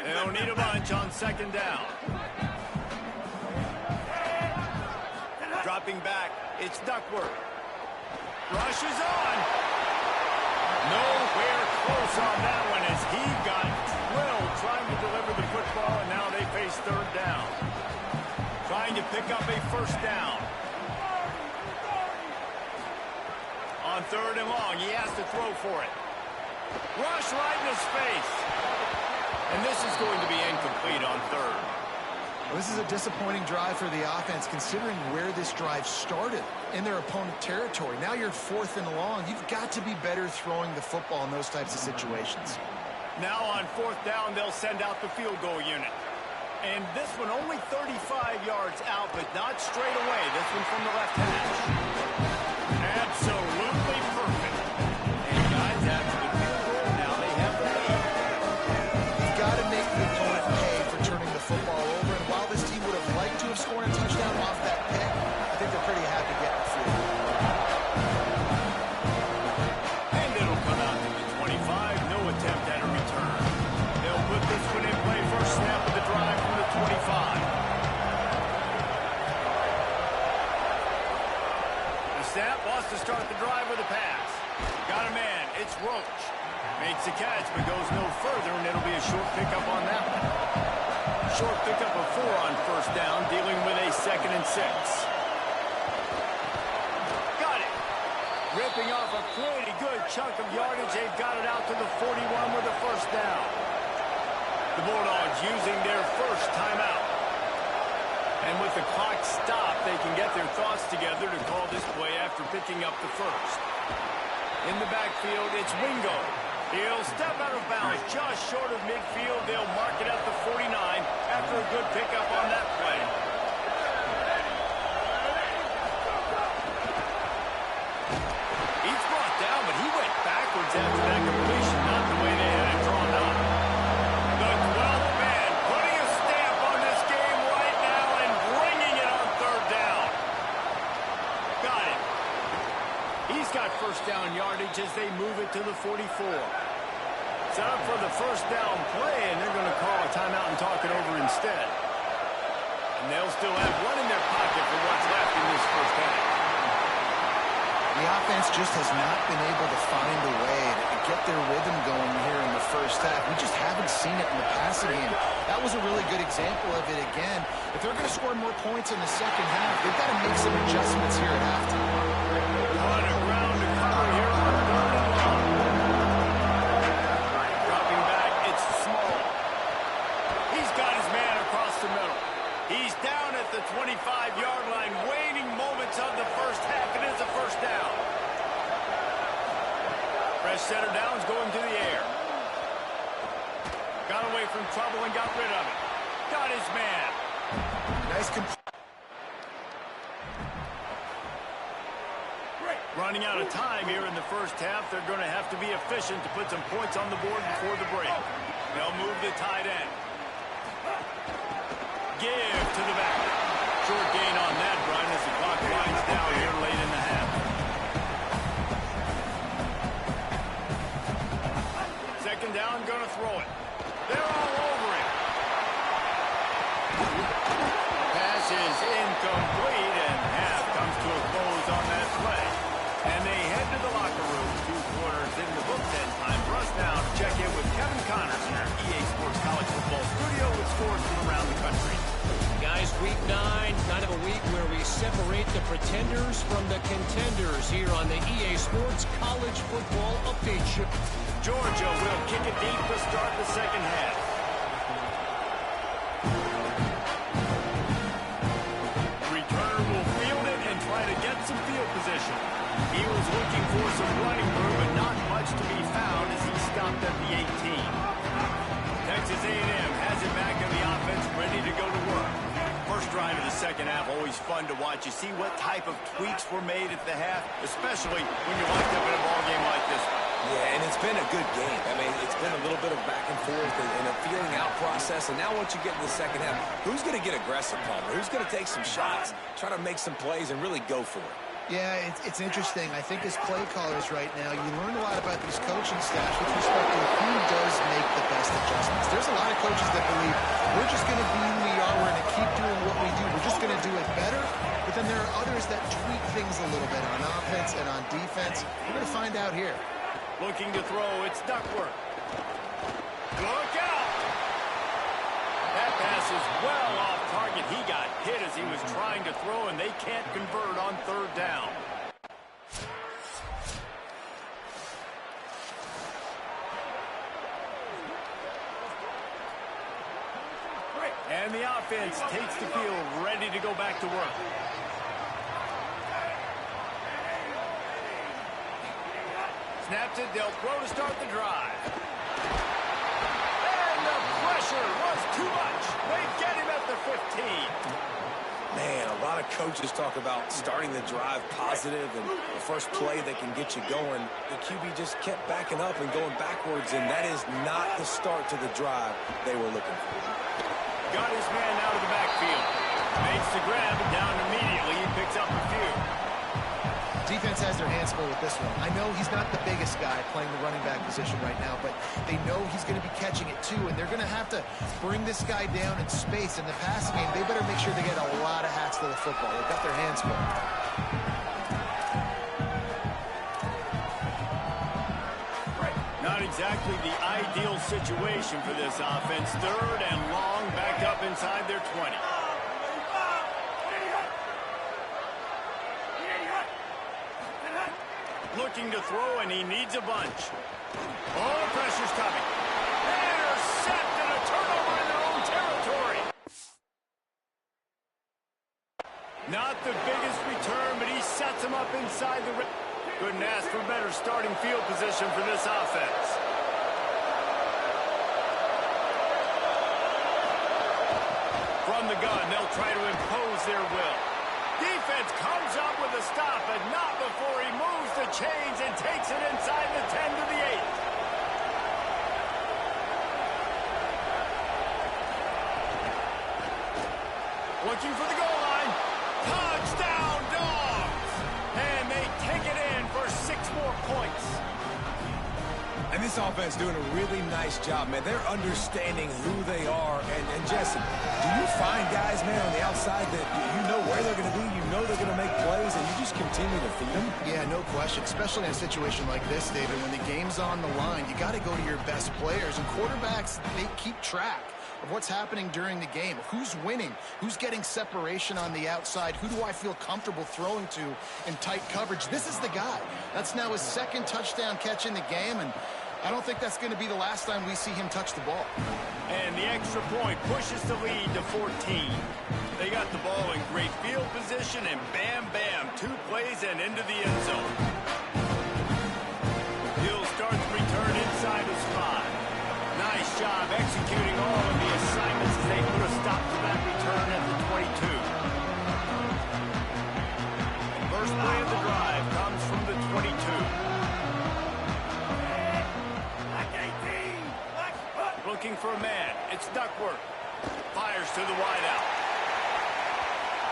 They'll need a bunch on second down. Dropping back, it's Duckworth. Rushes on. Nowhere close on that one as he got drilled trying to deliver the football, and now they face third down. Trying to pick up a first down. On third and long, he has to throw for it. Rush right in his face. And this is going to be incomplete on third. Well, this is a disappointing drive for the offense, considering where this drive started in their opponent territory. Now you're 4th and long. You've got to be better throwing the football in those types of situations. Now on 4th down, they'll send out the field goal unit. And this one only 35 yards out, but not straight away. This one from the left hash. Absolutely perfect. And guys, after the field goal, now they have the lead. You've got to make the opponent pay for turning the football over. And while this team would have liked to have scored a touchdown off that pick, I think they're pretty happy getting the field. And it'll come out to the 25. No attempt at a return. They'll put this one in play. First snap of the drive from the 25. The snap wants to start the drive with a pass. Got a man. It's Roach. Makes the catch, but goes no further, and it'll be a short pickup on that one. Short pickup of 4 on first down, dealing with a 2nd and 6. Got it. Ripping off a pretty good chunk of yardage. They've got it out to the 41 with a first down. The Bulldogs using their first timeout. And with the clock stopped, they can get their thoughts together to call this play after picking up the first. In the backfield, it's Wingo. He'll step out of bounds just short of midfield. They'll mark it at the 49 after a good pickup on that play. He's brought down, but he went backwards after that completion, not the way they had it drawn up. The 12th man putting a stamp on this game right now and bringing it on third down. Got it. He's got first down yardage as they move it to the 44. Set up for the first down play, and they're going to call a timeout and talk it over instead. And they'll still have one in their pocket for what's left in this first half. The offense just has not been able to find a way to get their rhythm going here in the first half. We just haven't seen it in the passing game. That was a really good example of it again. If they're going to score more points in the second half, they've got to make some adjustments here at halftime. On a ground to cover here on 3rd and long. Dropping back, it's Small. He's got his man across the middle. He's down at the 25-yard line, waning moments of the first half. It is a first down. Fresh center down's going to the air. Got away from trouble and got rid of it. Got his man. Nice Running out of time here in the first half. They're going to have to be efficient to put some points on the board before the break. They'll move the tight end. Give to the back. Short gain on that run as the clock winds down here late in the half. Second down, going to throw it. They're all over it. Pass is incomplete, and half comes to a close on that play. And they head to the locker room. 2 quarters in the books, and time for us now to check in with Kevin Connors in our EA Sports College Football Studio with scores from around the country. Guys, week 9, kind of a week where we separate the pretenders from the contenders here on the EA Sports College Football Update Show. Georgia will kick it deep to start the second half. Returner will field it and try to get some field position. He was looking for some running room, but not much to be found as he stopped at the 18. Texas A&M has it back in the offense, ready to go to work. First drive of the second half, always fun to watch. You see what type of tweaks were made at the half, especially when you're locked up in a ball game like this one. Yeah, and it's been a good game. I mean, it's been a little bit of back and forth and a feeling out process. And now once you get in the second half, who's going to get aggressive, Palmer? Who's going to take some shots, try to make some plays, and really go for it? Yeah, it's interesting. I think as play callers right now, you learn a lot about these coaching staffs with respect to who does make the best adjustments. There's a lot of coaches that believe we're just going to be who we are. We're going to keep doing what we do. We're just going to do it better. But then there are others that tweak things a little bit on offense and on defense. We're going to find out here. Looking to throw, it's Duckworth. Look out! That pass is well off target. He got hit as he was trying to throw, and they can't convert on 3rd down. And the offense takes the field, ready to go back to work. Snaps it, they'll throw to start the drive. And the pressure was too much. They get him at the 15. Man, a lot of coaches talk about starting the drive positive and the first play that can get you going. The QB just kept backing up and going backwards, and that is not the start to the drive they were looking for. Got his man out of the backfield. Makes the grab and down immediately. He picks up a few. Defense has their hands full with this one. I know he's not the biggest guy playing the running back position right now, but they know he's going to be catching it too, and they're going to have to bring this guy down in space. In the passing game, they better make sure they get a lot of hats to the football. They've got their hands full. Not exactly the ideal situation for this offense. 3rd and long, back up inside their 20. Looking to throw, and he needs a bunch. Oh, pressure's coming. Intercept and a turnover in their own territory. Not the biggest return, but he sets him up inside the rim. Couldn't ask for better starting field position for this offense. From the gun, they'll try to impose their will. Defense comes up with a stop, but not before he moves the chains and takes it inside the 10 to the 8. Looking for the goal line. Touchdown, Dogs! And they take it in for 6 more points. And this offense doing a really nice job, man. They're understanding who they are. And Jesse, do you find guys, man, on the outside that you know where they're going to be, you know they're going to make plays, and you just continue to feed them? Yeah, no question, especially in a situation like this, David, when the game's on the line, you got to go to your best players. And quarterbacks, they keep track of what's happening during the game. Who's winning? Who's getting separation on the outside? Who do I feel comfortable throwing to in tight coverage? This is the guy. That's now his second touchdown catch in the game, and I don't think that's going to be the last time we see him touch the ball. And the extra point pushes the lead to 14. They got the ball in great field position, and bam, bam, 2 plays and into the end zone. Hill starts to return inside his 5. Nice job executing all of the assignments as they put a stop to that return at the 22. First play of the drive comes from the 22. Looking for a man. It's Duckworth. Fires to the wideout.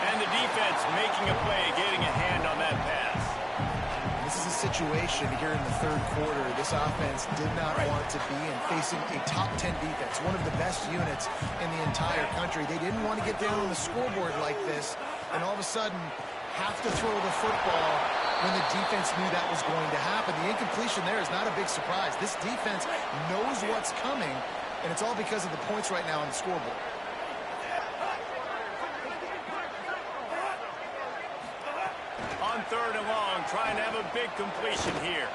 And the defense making a play, getting a hand on that pass. This is a situation here in the third quarter this offense did not want to be in, facing a top 10 defense, one of the best units in the entire country. They didn't want to get down on the scoreboard like this and all of a sudden have to throw the football when the defense knew that was going to happen. The incompletion there is not a big surprise. This defense knows what's coming, and it's all because of the points right now on the scoreboard. On 3rd and long, trying to have a big completion here.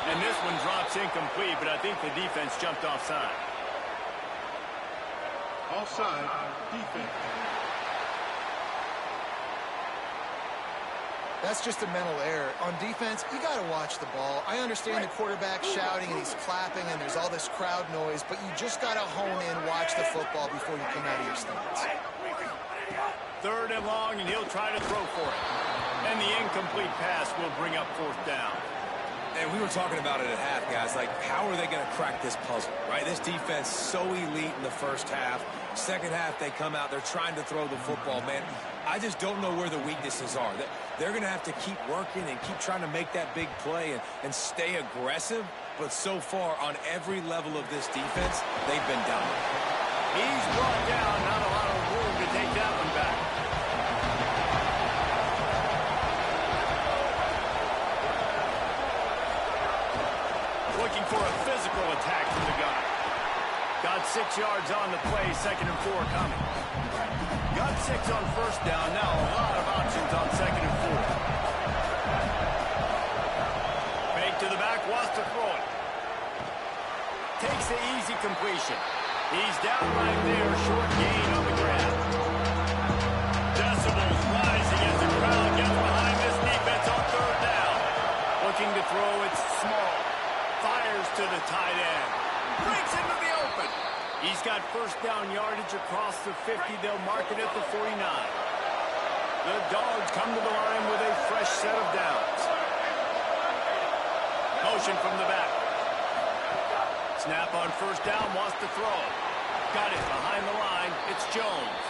And this one drops incomplete, but I think the defense jumped offside. Offside, defense. That's just a mental error. On defense, you got to watch the ball. I understand the quarterback shouting and he's clapping and there's all this crowd noise, but you just got to hone in, watch the football before you come out of your stance. 3rd and long, and he'll try to throw for it. And the incomplete pass will bring up 4th down. And we were talking about it at half, guys. Like, how are they going to crack this puzzle, right? This defense so elite in the first half. Second half, they come out. They're trying to throw the football, man. I just don't know where the weaknesses are. They're going to have to keep working and keep trying to make that big play and stay aggressive. But so far, on every level of this defense, they've been dominant. He's brought down. Not a lot of room to take that one back. Looking for a physical attack from the gun. Got 6 yards on the play, 2nd and 4 coming. Got 6 on 1st down, now a lot of options on 2nd and 4. Fake to the back, wants to throw it. Takes the easy completion. He's down right there, short gain on the grab. Decibels rising as the crowd gets behind this defense on 3rd down. Looking to throw, it's small. Fires to the tight end. Breaks into the open. He's got 1st down yardage across the 50. They'll mark it at the 49. The Dogs come to the line with a fresh set of downs. Motion from the back. Snap on 1st down, wants to throw. Got it behind the line. It's Jones.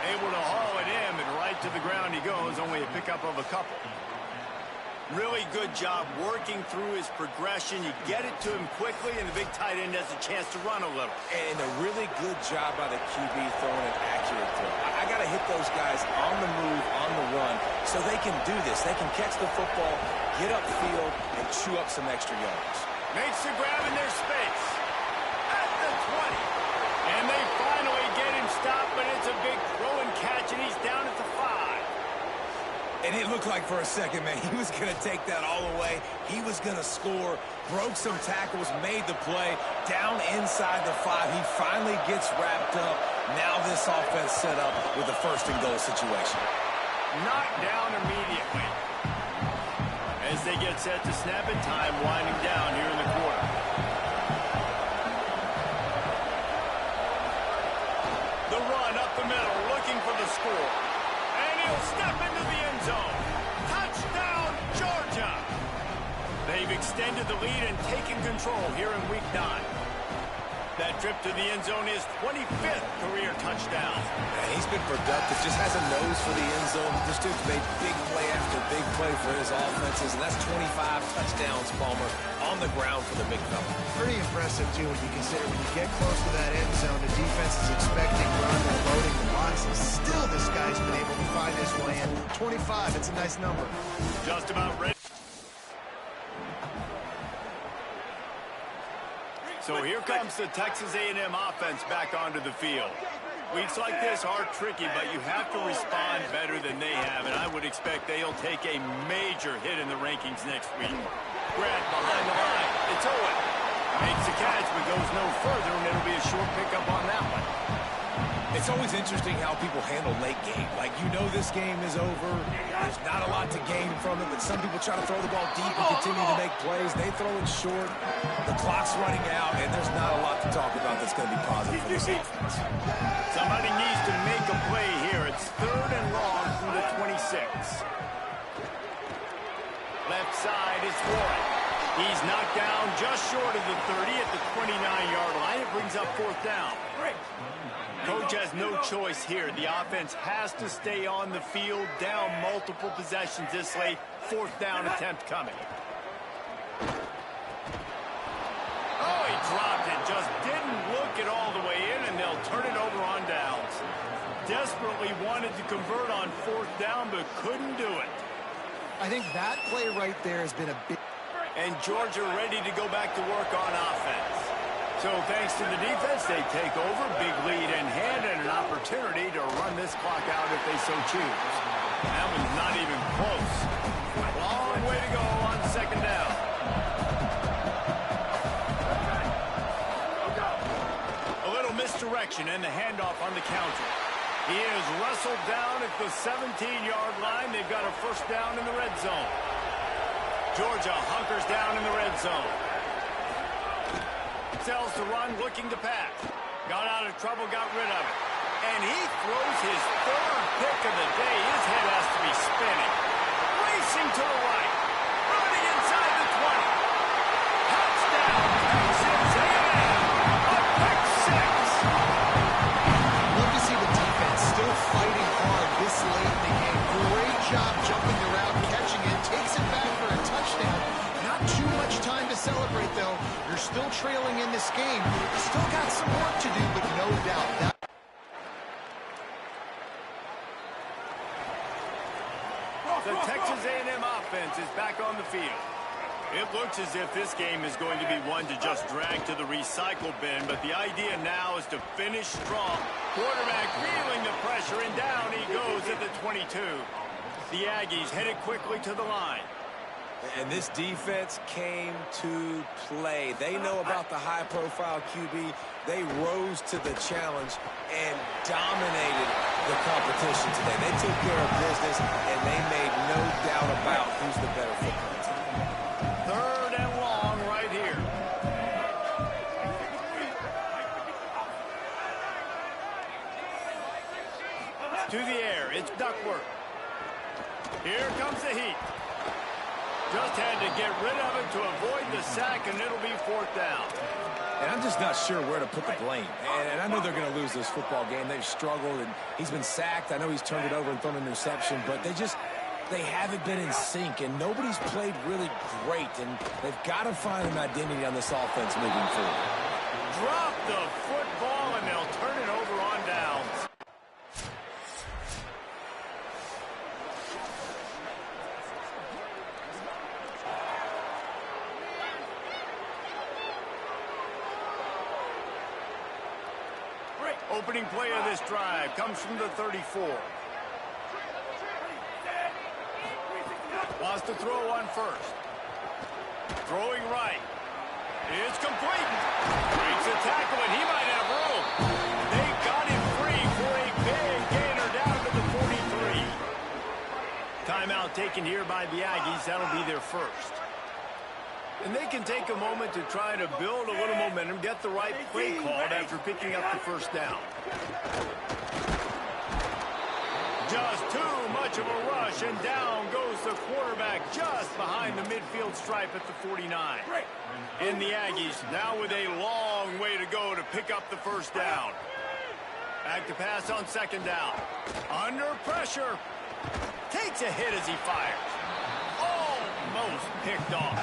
Able to haul it in, and right to the ground he goes. Only a pickup of a couple. Really good job working through his progression. You get it to him quickly, and the big tight end has a chance to run a little. And a really good job by the QB throwing an accurate throw. I got to hit those guys on the move, on the run, so they can do this. They can catch the football, get upfield, and chew up some extra yards. Makes the grab in their space. At the 20. And they finally get him stopped, but it's a big throw and catch, and he's down at the 5. And it looked like for a second, man, he was going to take that all away. He was going to score, broke some tackles, made the play, down inside the 5. He finally gets wrapped up. Now this offense set up with a 1st and goal situation. Knocked down immediately. As they get set to snap it, time winding down here in the quarter. The run up the middle, looking for the score. And he'll step into the end zone. Touchdown, Georgia! They've extended the lead and taken control here in Week 9. That trip to the end zone is 25th career touchdown. And he's been productive, just has a nose for the end zone. This dude's made big play after big play for his offenses, and that's 25 touchdowns, Palmer, on the ground for the big fella. Pretty impressive, too, when you consider when you get close to that end zone, the defense is expecting run and loading the boxes. Still, this guy's been able to find his way in. 25, it's a nice number. Just about ready. So here comes the Texas A&M offense back onto the field. Weeks like this are tricky, but you have to respond better than they have, and I would expect they'll take a major hit in the rankings next week. Grant behind the line. It's Owen. Makes the catch, but goes no further, and it'll be a short pickup on that one. It's always interesting how people handle late game. Like, you know this game is over. There's not a lot to gain from it, but some people try to throw the ball deep and continue to make plays. They throw it short. The clock's running out, and there's not a lot to talk about that's going to be positive for this offense. Somebody needs to make a play here. It's 3rd and long from the 26. Left side is Warren. He's knocked down just short of the 30 at the 29-yard line. It brings up 4th down. Coach has no choice here. The offense has to stay on the field, down multiple possessions this late. 4th down attempt coming. Oh, he dropped it. Just didn't look it all the way in, and they'll turn it over on downs. Desperately wanted to convert on 4th down, but couldn't do it. I think that play right there has been a big... And Georgia ready to go back to work on offense. So thanks to the defense, they take over, big lead in hand, and an opportunity to run this clock out if they so choose. That one's not even close. Long way to go on 2nd down. A little misdirection and the handoff on the counter. He is wrestled down at the 17-yard line. They've got a 1st down in the red zone. Georgia hunkers down in the red zone. Sells the run, looking to pass. Got out of trouble, got rid of it. And he throws his 3rd pick of the day. His head has to be spinning. Racing to the right. Running inside the 20. Touchdown, Texas A&M. A pick 6. Love to see the defense still fighting hard this late in the game. Great job jumping the route, catching it, takes it back for a touchdown. Not too much time to celebrate, though. You're still trailing in this game. Still got some work to do, but no doubt that... The Texas A&M offense is back on the field. It looks as if this game is going to be one to just drag to the recycle bin, but the idea now is to finish strong. Quarterback feeling the pressure, and down he goes at the 22. The Aggies headed quickly to the line. And this defense came to play. They know about the high-profile QB. They rose to the challenge and dominated the competition today. They took care of business, and they made no doubt about who's the better football team. 3rd and long right here. To the air, it's Duckworth. Here comes the heat. Just had to get rid of it to avoid the sack, and it'll be 4th down. And I'm just not sure where to put the blame. And I know they're going to lose this football game. They've struggled, and he's been sacked. I know he's turned it over and thrown an interception, but they haven't been in sync, and nobody's played really great, and they've got to find an identity on this offense moving forward. Drop the football, and they'll turn it over on downs. Opening play of this drive comes from the 34. Wants to throw on 1st. Throwing right. It's complete. Breaks a tackle, and he might have room. They got him free for a big gainer down to the 43. Timeout taken here by the Aggies. That'll be their 1st. And they can take a moment to try to build a little momentum, get the right play called after picking up the 1st down. Just too much of a rush, and down goes the quarterback just behind the midfield stripe at the 49. And the Aggies now with a long way to go to pick up the first down. Back to pass on second down. Under pressure. Takes a hit as he fires. Almost picked off.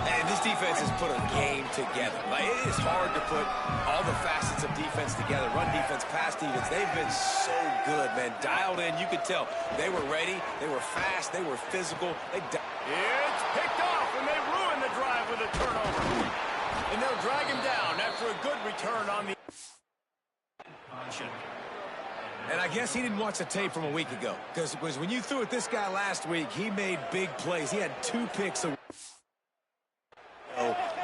And this defense has put a game together. Like, it is hard to put all the facets of defense together. Run defense, pass defense. They've been so good, man. Dialed in. You could tell they were ready. They were fast. They were physical. It's picked off, and they ruin the drive with a turnover. And they'll drag him down after a good return on the... And I guess he didn't watch the tape from a week ago. Because when you threw at this guy last week, he made big plays. He had 2 picks.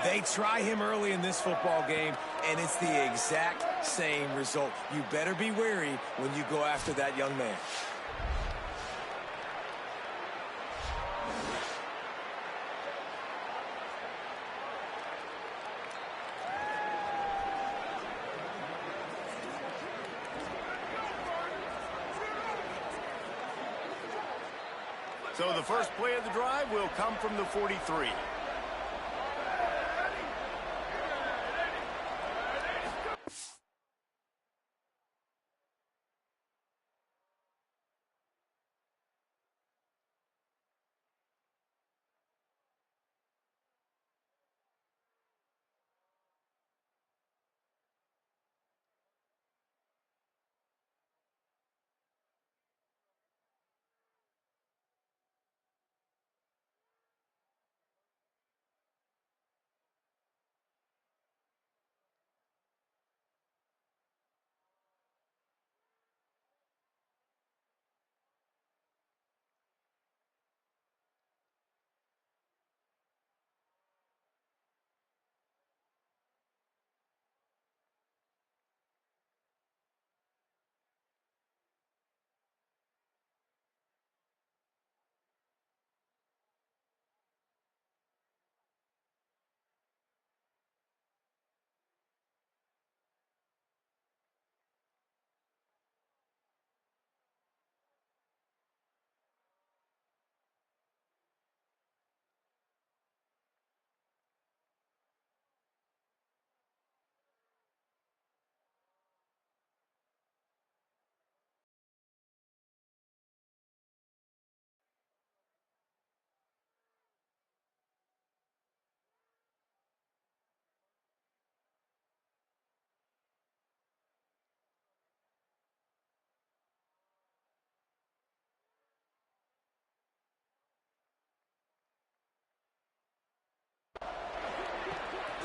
They try him early in this football game, and it's the exact same result. You better be wary when you go after that young man. So the first play of the drive will come from the 43.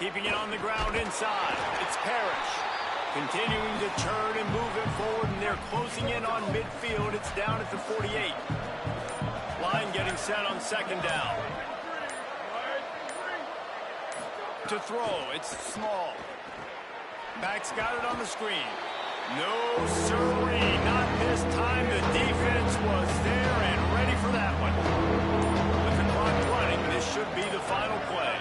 Keeping it on the ground inside. It's Parrish. Continuing to turn and move it forward, and they're closing in on midfield. It's down at the 48. Line getting set on second down. To throw, it's Small. Back's got it on the screen. No, sirree, not this time. The defense was there and ready for that one. With the clock running, this should be the final play.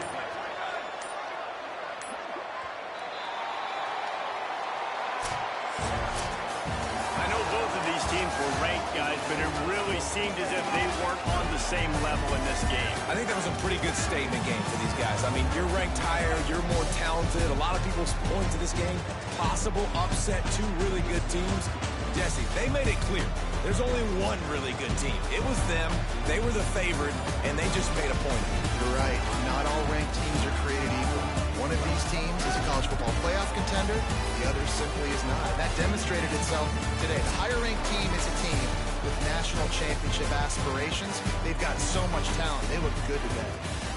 Teams were ranked, guys, but it really seemed as if they weren't on the same level in this game. I think that was a pretty good statement game for these guys. I mean, you're ranked higher, you're more talented. A lot of people point to this game. Possible upset, 2 really good teams. Jesse, they made it clear. There's only one really good team. It was them. They were the favorite, and they just made a point. You're right. Not all ranked teams are created equal. One of these teams is a college football playoff contender. The other simply is not. That demonstrated itself today. The higher-ranked team is a team with national championship aspirations. They've got so much talent. They look good today.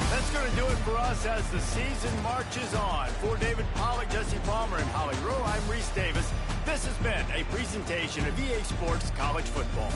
That's going to do it for us as the season marches on. For David Pollack, Jesse Palmer, and Holly Rowe, I'm Reese Davis. This has been a presentation of EA Sports College Football.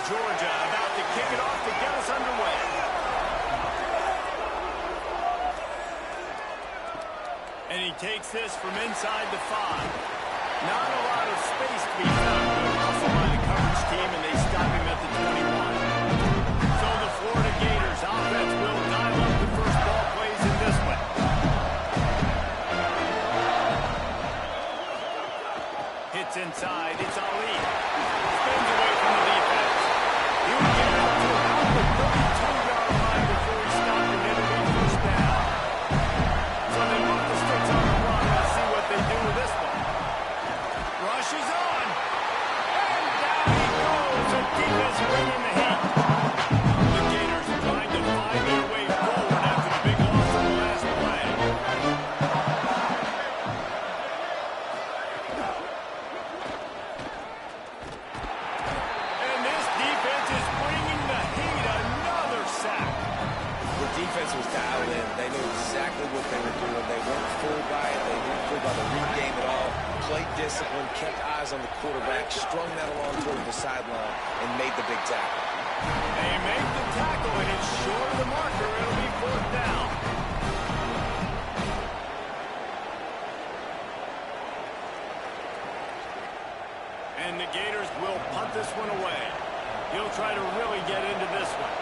Georgia, about to kick it off to get us underway. And he takes this from inside the 5. Not a lot of space to be found. Good hustle by the coverage team, and they stop him at the 21. So the Florida Gators offense will dial up the first ball plays in this one. Hits inside. It's Ali. Spins away from the defense. He would get up to about the 32-yard line before he stopped and it'll be first down. So they move the sticks on the run. Let's see what they do with this one. Rushes on. And down he goes. The defense bringing the heat. The Gators trying to find their way forward after the big loss on the last play. And this defense is bringing the heat. Another sack. The defense was dialed in. They knew exactly what they were doing. They weren't fooled by it. They weren't fooled by the read game at all. Played discipline, kept eyes on the quarterback, strung that along toward the sideline, and made the big tackle. They make the tackle, and it's short of the marker. It'll be fourth down. And the Gators will punt this one away. He'll try to really get into this one.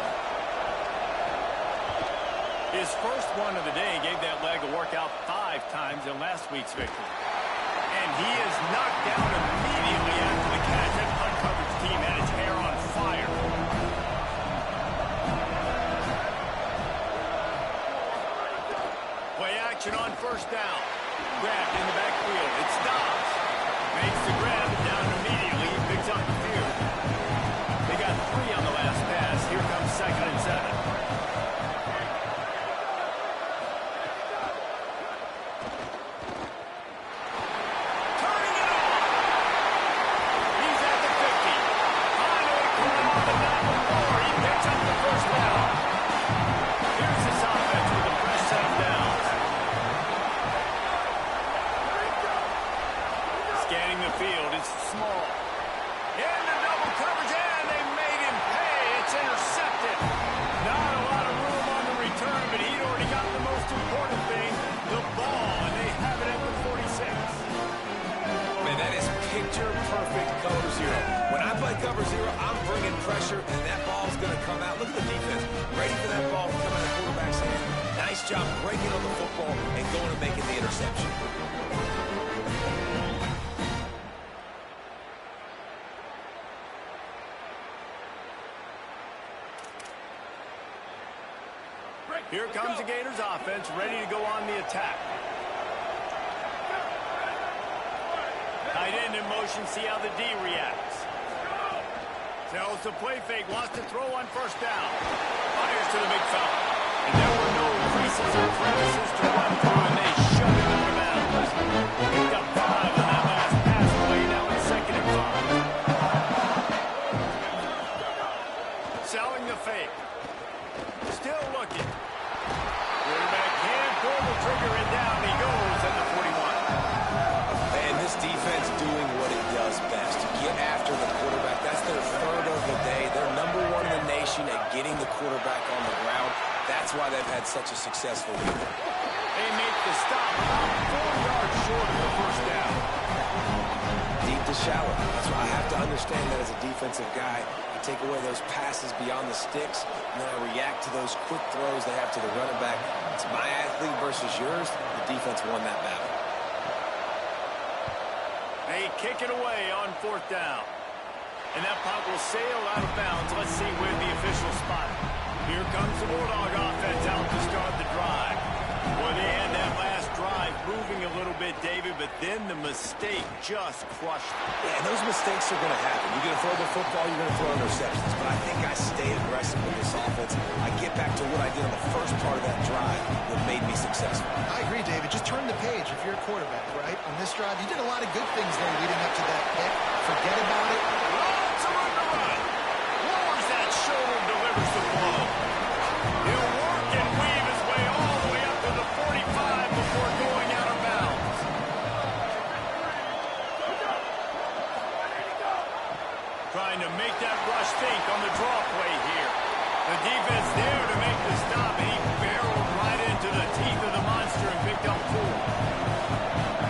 His first one of the day gave that leg a workout 5 times in last week's victory. And he is knocked down immediately after the catch. That punt coverage team had its hair on fire. Play action on first down. Grabbed in the backfield. It stops. Makes the grab down immediately. Picks up the field. They got 3 on the last pass. Here comes 2nd and 7. Scanning the field, it's small. Into double coverage, and they made him pay. It's intercepted. Not a lot of room on the return, but he'd already got the most important thing, the ball, and they have it at the 46. Man, that is picture-perfect cover zero. When I play cover zero, I'm bringing pressure, and that ball's going to come out. Look at the defense, ready for that ball to come out of the quarterback's hand. Nice job breaking on the football and going and making the interception. Here comes the Gators offense, ready to go on the attack. Tight end in motion, see how the D reacts. Tells the play fake, lost to throw on first down. Fires to the big fella. And there were no creases or crevices to run through, and they shut him into bounds. Picked up 5 on that last pass play, now it's 2nd and 5. Selling the fake. Still looking. Quarterback can't pull the trigger, and down he goes at the 41. And this defense doing what it does best. Get after the quarterback. That's their 3rd of the day. They're number 1 in the nation at getting the quarterback on the ground. That's why they've had such a successful week. They make the stop about 4 yards short of the first down. Deep to shallow. That's why I have to understand that as a defensive guy. I take away those passes beyond the sticks, and then I react to those quick throws they have to the running back. It's my athlete versus yours. The defense won that battle. They kick it away on 4th down. And that puck will sail out of bounds. Let's see where the official spot it. Here comes the Bulldog offense out to start the drive. Well, they had that last drive moving a little bit, David, but then the mistake just crushed them. Yeah, and those mistakes are going to happen. You're going to throw the football, you're going to throw interceptions. But I think I stay aggressive with this offense. I get back to what I did on the first part of that drive that made me successful. I agree, David. Just turn the page if you're a quarterback, right? On this drive, you did a lot of good things there leading up to that pick. Forget about it. Lots of room to run. Lowers that shoulder, delivers the blow. He'll work and weave his way all the way up to the 45 before going out of bounds. Trying to make that rush think on the draw play here. The defense there to make the stop, and he barreled right into the teeth of the monster and picked up 4.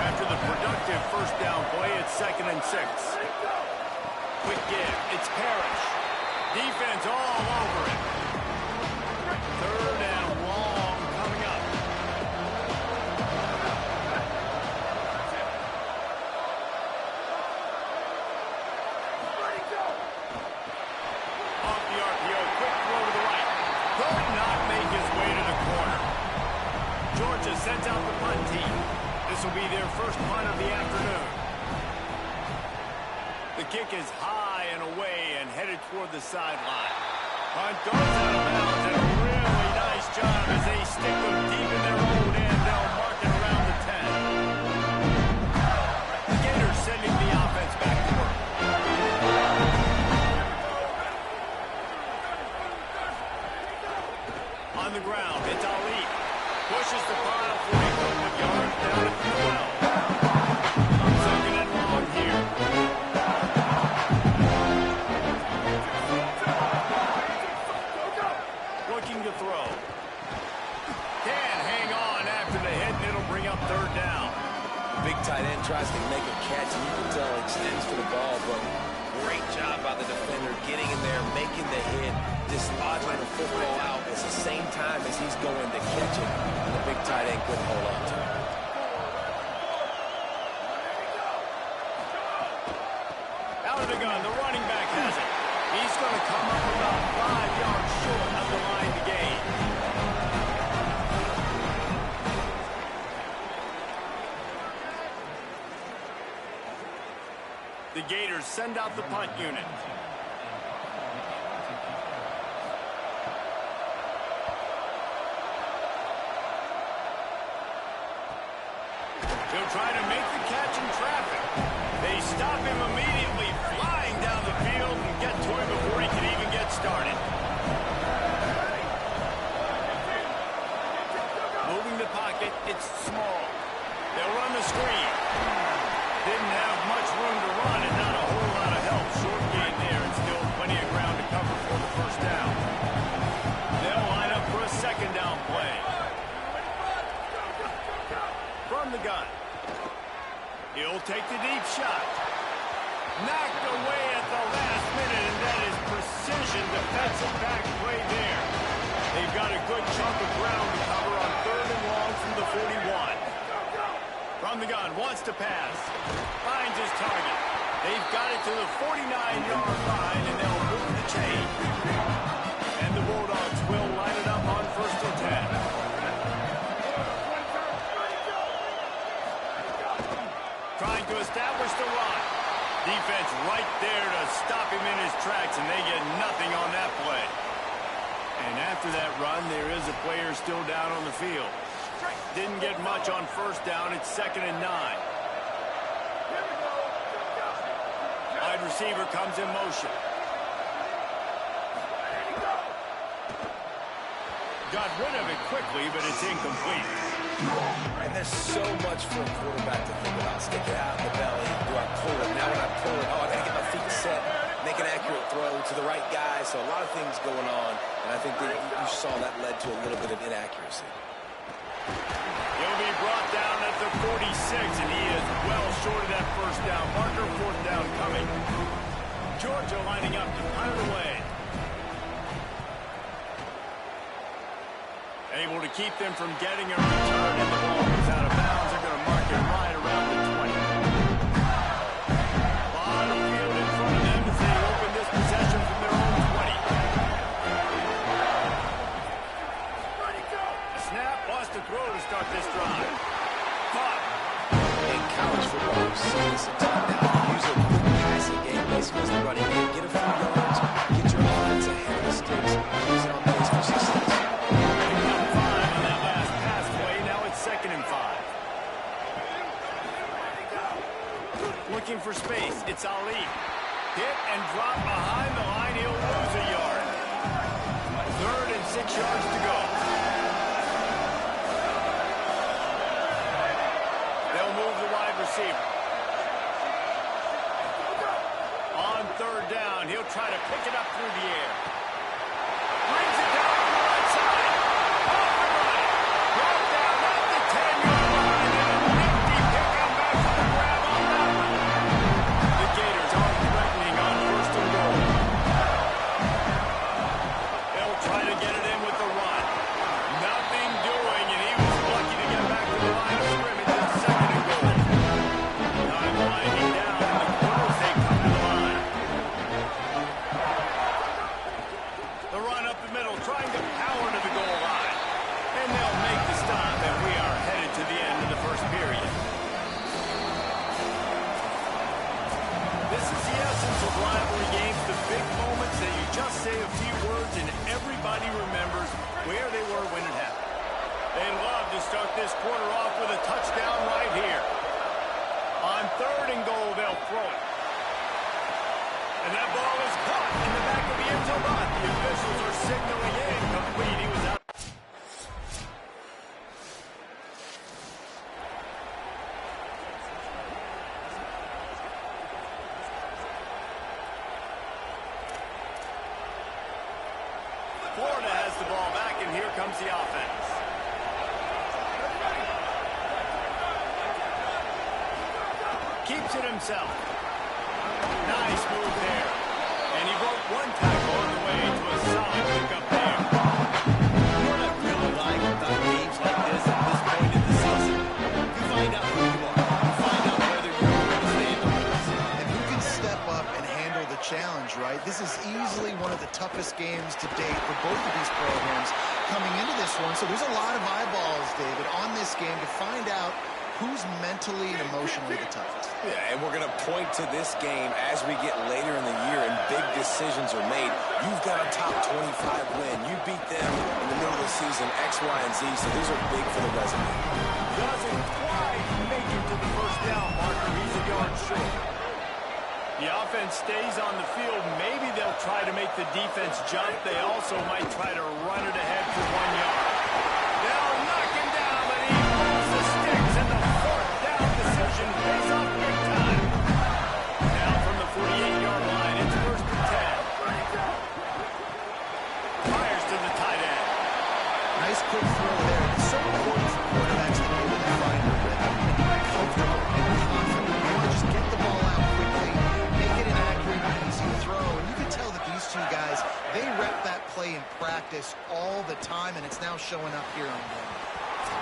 After the productive first down play, it's 2nd and 6. Quick give. It's Parrish. Defense all over it. 3rd and long coming up. Off the RPO, quick throw to the right. Could not make his way to the corner. Georgia sends out the punt team. This will be their first punt of the afternoon. The kick is high and away and headed toward the sideline. Punt goes out of bounds, and a really nice job as they stick them deep in their own end. They'll mark it around the 10. The Gators sending the offense back to work. On the ground, it's Ali. Pushes the pile for a couple of yards down at the 12. 2nd and long here. Looking to throw. Can't hang on after the hit, and it'll bring up 3rd down. Big tight end tries to make a catch, and you can tell he extends for the ball, but great job by the defender getting in there, making the hit, dislodging the football out at the same time as he's going to catch it. The big tight end couldn't hold on to it. Out of the gun, the running back has it. He's going to come up about 5 yards short of the line to gain. The Gators send out the punt unit. He'll try to make the catch in traffic. They stop him immediately, flying down the field, and get to him before he can even get started. Moving the pocket, it's small. They'll run the screen. Didn't have much room to run and not a whole lot of help. Short gain there and still plenty of ground to cover for the first down. They'll line up for a 2nd down play. From the gun. He'll take the deep shot. Knocked away at the last minute, and that is precision defensive back play there. They've got a good chunk of ground to cover on 3rd and long from the 41. From the gun, wants to pass. Finds his target. They've got it to the 49-yard line, and they'll move the chain. And the Bulldogs will line it up on 1st and 10. Trying to establish the run. Defense right there to stop him in his tracks, and they get nothing on that play. And after that run, there is a player still down on the field. Didn't get much on 1st down. It's 2nd and 9. Wide receiver comes in motion. Got rid of it quickly, but it's incomplete. And there's so much for a quarterback to think about. Stick it out in the belly. Do I pull it? Now when I pull it, I got to get my feet set. Make an accurate throw to the right guy. So a lot of things going on. And I think that you saw that led to a little bit of inaccuracy. He'll be brought down at the 46, and he is well short of that 1st down marker. 4th down coming. Georgia lining up to punt it away. Able to keep them from getting a return, and the ball goes out of bounds. They're going to mark it right around the 20. Lot of field in front of them as they open this possession from their own 20. A snap, lost a throw to start this drive. Caught. In college football, you see this a ton now. You use a quick passing game, basically as the running game. Get a few yards, get your offense ahead of the sticks, use it on base for success. Looking for space. It's Ali. Hit and drop behind the line. He'll lose a yard. 3rd and 6 yards to go. They'll move the wide receiver. On 3rd down, one. He'll try to pick it up through the air. Brings it down on the right side. Off the right. Brought down at the 10-yard line. And a nifty pickup back for the grab on that one. The Gators aren't threatening on 1st and goal. They'll try to get it in with the run. Nothing doing, and he was lucky to get back to the line of scrimmage in 2nd and goal. Time winding down, and the Colonels, they come to the line. The run up the middle, trying to power to the goal line. And they'll make the stop, and we are headed to the end of the 1st period. This is the essence of rivalry games, the big moments that you just say a few words and everybody remembers where they were when it happened. They love to start this quarter off with a touchdown right here. On 3rd and goal, they'll throw it. And that ball is caught in the back of the end zone. The officials are signaling incomplete. He was out. Florida has the ball back, and here comes the offense. Keeps it himself. Nice move there. And he broke one tackle on the way to a solid pickup there. What I really like about games like this at this point in the season, you find out who you are. You find out whether you're going to stay in the race. And who can step up and handle the challenge, right? This is easily one of the toughest games to date for both of these programs coming into this one. So there's a lot of eyeballs, David, on this game to find out who's mentally and emotionally the toughest. Yeah, and we're going to point to this game as we get later in the year and big decisions are made. You've got a top 25 win. You beat them in the middle of the season, X, Y, and Z, so these are big for the resume. Doesn't quite make it to the 1st down marker. He's a yard short. The offense stays on the field. Maybe they'll try to make the defense jump. They also might try to run it ahead for 1 yard. They'll knock him down, but he pulls the sticks, and the 4th down decision pays off big time. Now from the 48-yard line, it's 1st and 10. Fires to the tight end. Nice quick throw there. It's so important for quarterbacks to be able to find a rhythm and be comfortable and confident. You want to just get the ball out quickly, make it an accurate, easy throw. And you can tell that these two guys, they rep that play in practice all the time, and it's now showing up here on game.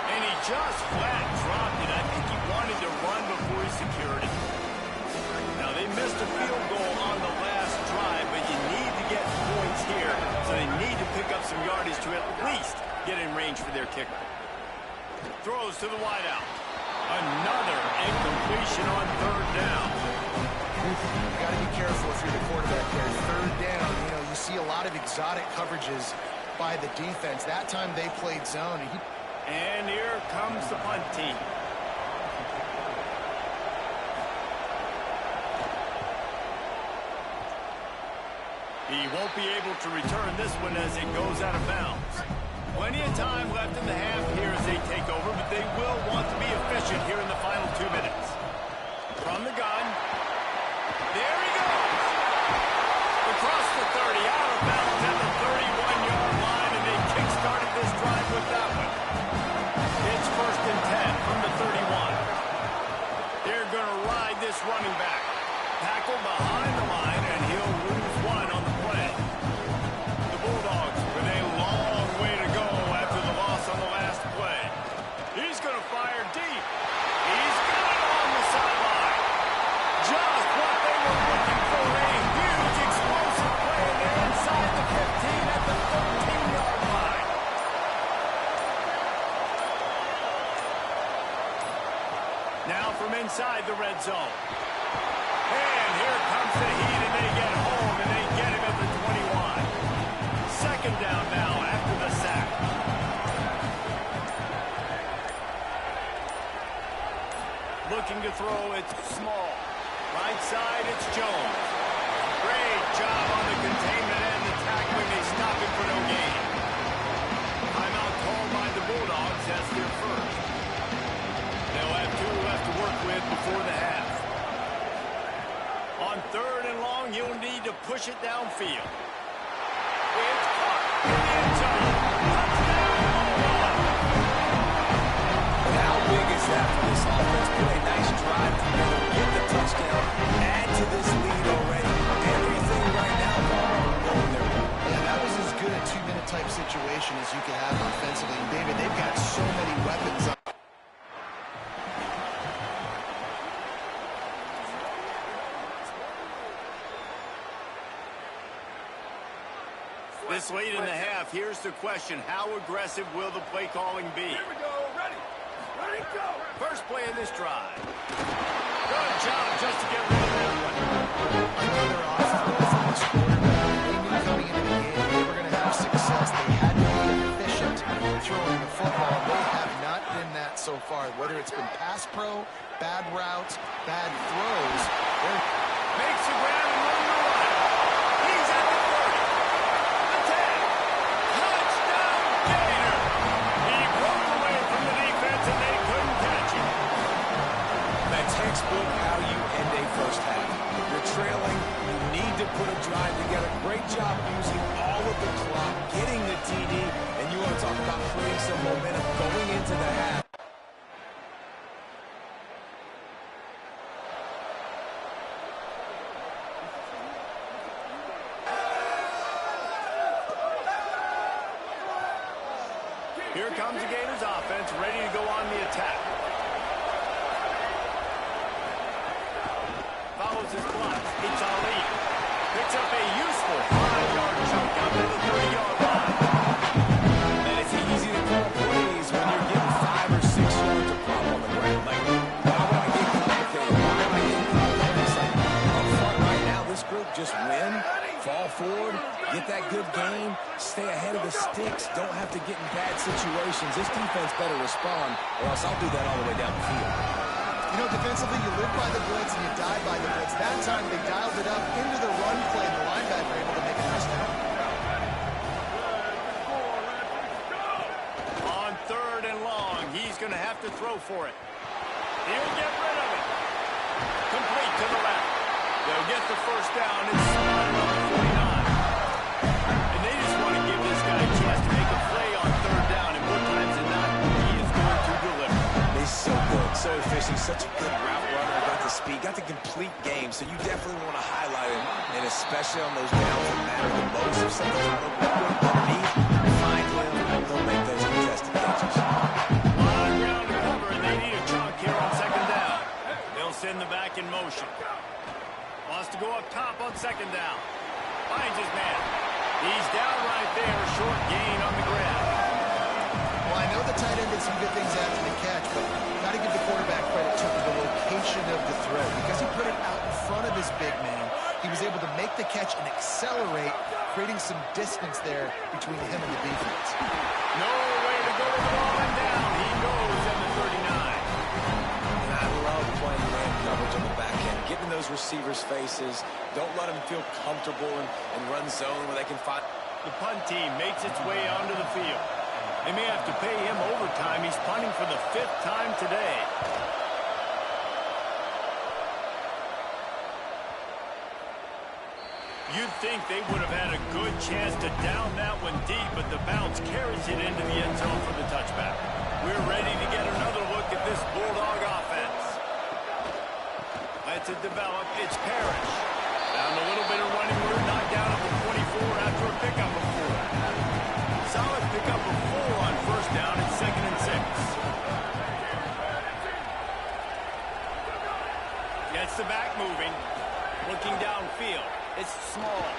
And he just flat dropped it. I think he wanted to run before he secured it. Now, they missed a field goal on the last drive, but you need to get points here, so they need to pick up some yardage to at least get in range for their kicker. Throws to the wideout. Another incompletion on 3rd down. You got to be careful if you're the quarterback there. 3rd down, you see a lot of exotic coverages by the defense. That time they played zone. And here comes the punt team. He won't be able to return this one as it goes out of bounds. Plenty of time left in the half here as they take over, but they will want to be efficient here in the final 2 minutes. From the gun. There he goes. Across the 30, out of bounds at the 31-yard line, and they kick-started this drive with that one. It's 1st and 10 from the 31. They're going to ride this running back. Tackle behind the line, and he'll lose 1 on the play. The Bulldogs with a long way to go after the loss on the last play. He's going to fire deep. He's got it on the sideline. Just what they were looking for, a huge explosive play, and they're inside the 15 at the 13-yard line. Now from inside the red zone. And here comes the heat, and they get home, and they get him at the 21. 2nd down now after the sack. Looking to throw, it's small. Right side, it's Jones. Great job on the containment and the tackling. They stop him for no gain. Timeout called by the Bulldogs. That's their first. They'll have 2 left to work with before the half. On On 3rd and long, you'll need to push it downfield. It's caught in the end zone. And how big is that for this offense? Put a nice drive together, get the touchdown, add to this lead already. Everything right now, going their way. Yeah, that was as good a 2-minute type situation as you could have offensively. And David, they've got so many weapons up. This late in the half, here's the question. How aggressive will the play calling be? Here we go. Ready. Ready, go. First play of this drive. Good job just to get rid of that one. Another offense quarterback. They knew coming into the game they were going to have success. They had to be efficient throwing the football. They have not been that so far. Whether it's been pass pro, bad routes, bad throws. Makes the grab and run the right. He's at the 30. The 10. Touchdown, Gator. He broke away from the defense and they couldn't catch him. That textbook how you end a first half. You're trailing, you need to put a drive together. Great job using all of the clock, getting the TD, and you want to talk about creating some momentum going into the half. Here comes the Gators offense, ready to go on the attack. Follows his blocks. It's Ali. Picks up a useful 5-yard chunk out to the 30-yard line. And it's easy to call plays when you're getting 5 or 6 yards of prop on the ground. Like, why would I get complicated? Why am I getting complicated? Like, up front right now, this group just win, fall forward, get that good game, stay ahead of the sticks, don't have to get in bad situations. This defense better respond, or else I'll do that all the way down the field. You know, defensively, you live by the blitz and you die by the blitz. That time, they dialed it up into the run play, and the linebacker able to make a touchdown. On 3rd and long, he's going to have to throw for it. He'll get rid of it. Complete to the left. They'll get the first down. It's spotted on the 49. And they just want to give this guy a chance to make a play on 3rd down, and more times than not, he is going to deliver. He's so good, so efficient, such a good route runner, got the speed, got the complete game, so you definitely want to highlight him, and especially on those downs that matter the most. If something's not open underneath, find him, he'll make those contested catches. On ground to cover, and they need a chunk here on 2nd down. They'll send the back in motion. Wants to go up top on 2nd down. Finds his man. He's down right there, short gain on the grab. Well, I know the tight end did some good things after the catch, but got to give the quarterback credit too for the location of the throw. Because he put it out in front of his big man, he was able to make the catch and accelerate, creating some distance there between him and the defense. No way to go with the ball and down. He goes at the 39. And I love playing man coverage on the back end, getting those receivers' faces. Don't let them feel comfortable and run zone where they can find. The punt team makes its way onto the field. They may have to pay him overtime. He's punting for the 5th time today. You'd think they would have had a good chance to down that one deep, but the bounce carries it into the end zone for the touchback. We're ready to get another look at this Bulldog offense. Lets it develop. It's Parrish. Found a little bit of running room, knocked down at the 24 after a pickup of 4. Solid pickup of 4 on 1st down and 2nd and 6. Gets the back moving. Looking downfield. It's small.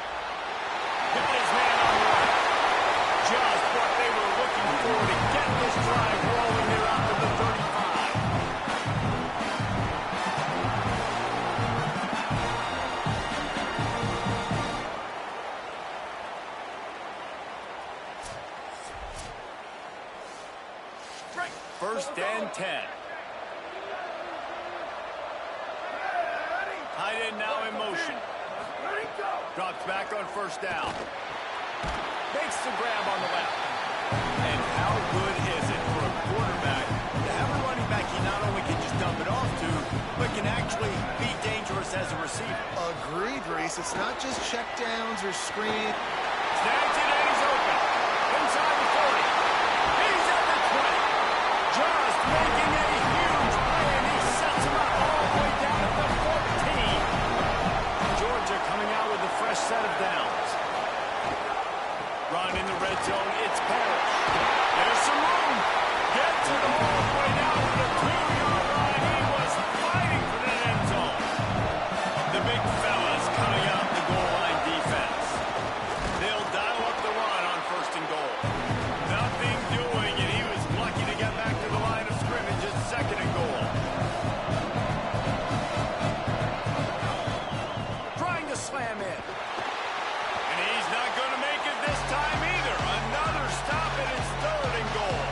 Got his man on the right. Just what they were looking for to get this drive rolling there out to the 35. First and 10. Tight end now in motion. Drops back on 1st down. Makes the grab on the left. And how good is it for a quarterback to have a running back he not only can just dump it off to, but can actually be dangerous as a receiver? Agreed, Reese. It's not just checkdowns or screen. Snags it and he's open. Inside the 40. He's at the 20. Just making a huge play, and he sets him up all the way down at the 14. Georgia coming out with a fresh set of downs. Run in the red zone. It's Parrish. There's some room. Gets it all the way down to the 2-yard line. He was fighting for the end zone. The big fellas coming out the goal line defense. They'll dial up the run on 1st and goal. Nothing doing, and he was lucky to get back to the line of scrimmage at 2nd and goal. Trying to slam in. And he's not going to make it this time either. Another stop, and it's 3rd and goal.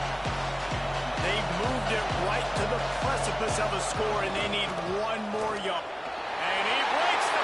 They've moved it right to the precipice of a score, and they need one more yard. And he breaks the...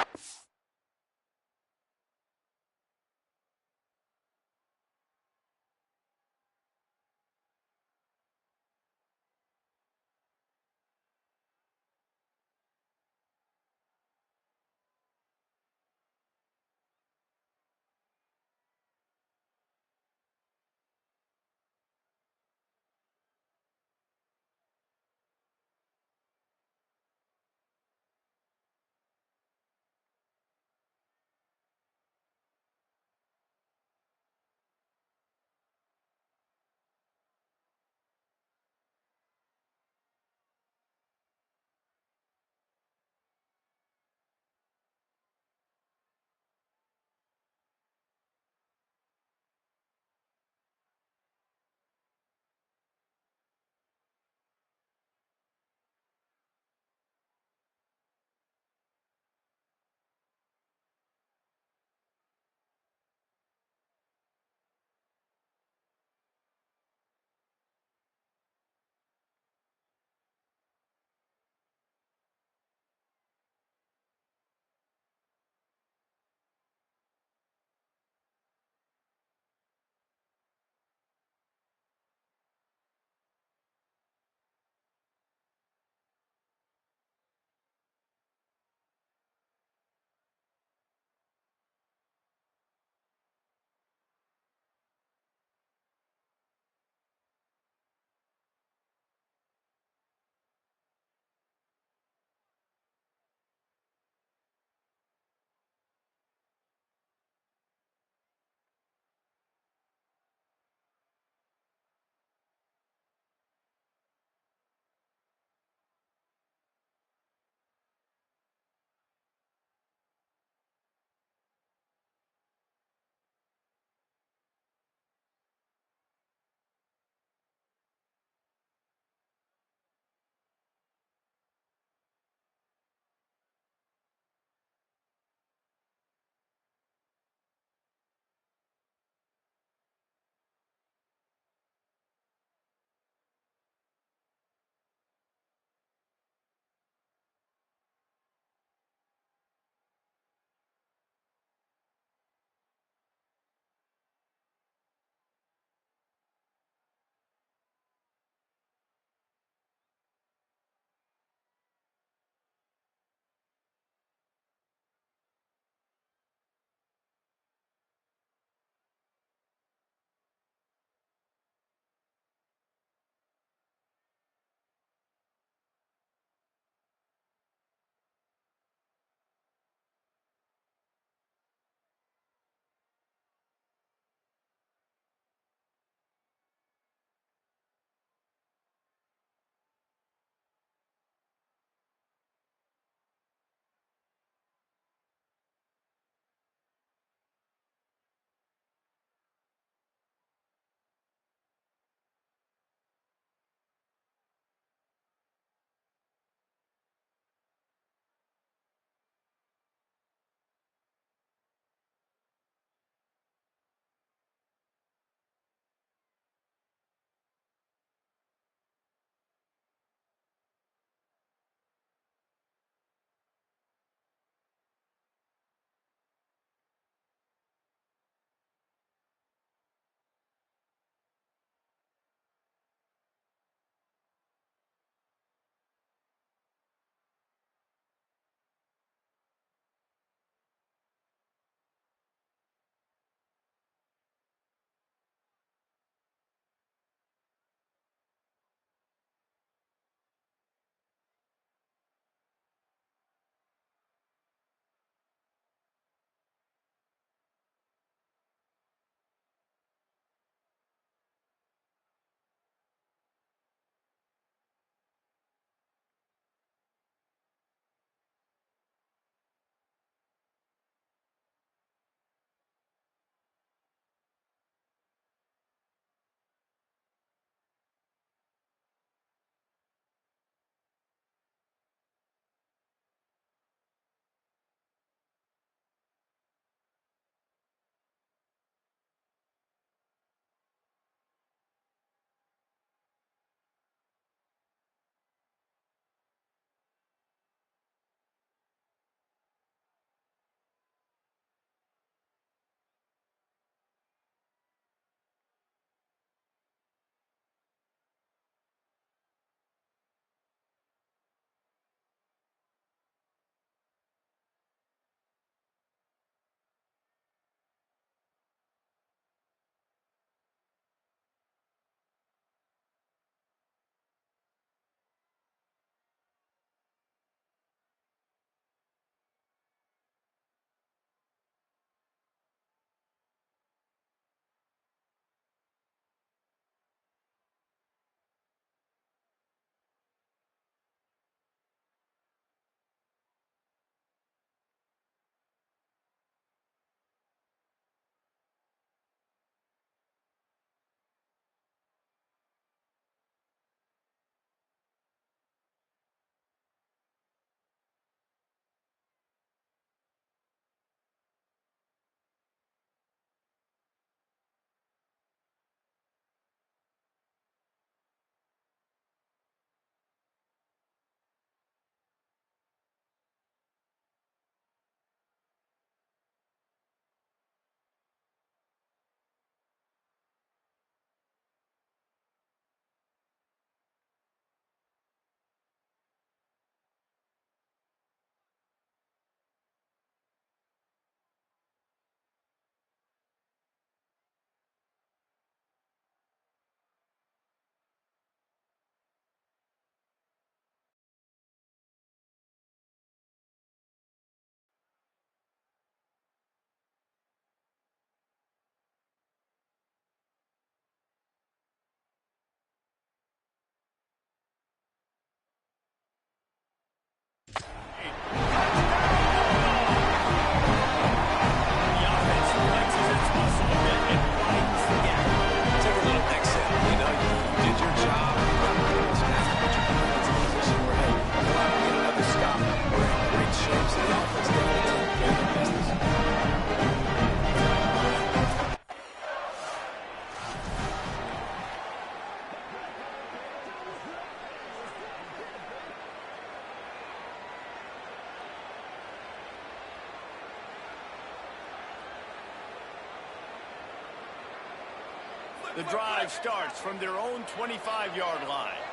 The drive starts from their own 25-yard line.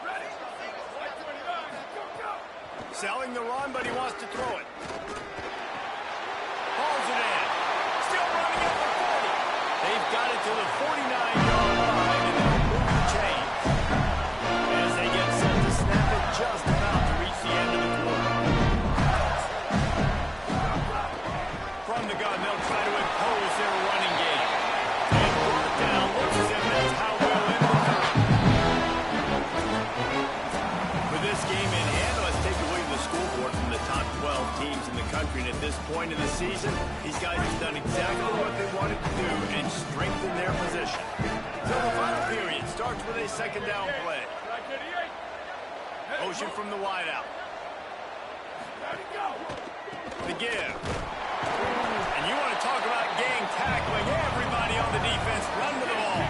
Ready? White 29. Go, go. Selling the run, but he wants to throw it. Hauls it in. Still running at the 40. They've got it to the 49-yard line, and they'll move the chains. As they get set to snap it, just about to reach the end of the quarter. From the gun, they'll try to impose their running game. And brought down, looks as if that's how we'll end the third. With this game in hand, let's take a look at the scoreboard from the top 12 teams in the country. And at this point in the season, these guys have done exactly what they wanted to do and strengthen their position. So the final period starts with a second down play. Motion from the wideout. The give. And you want to talk about gang tackling. Everybody on the defense run to the ball.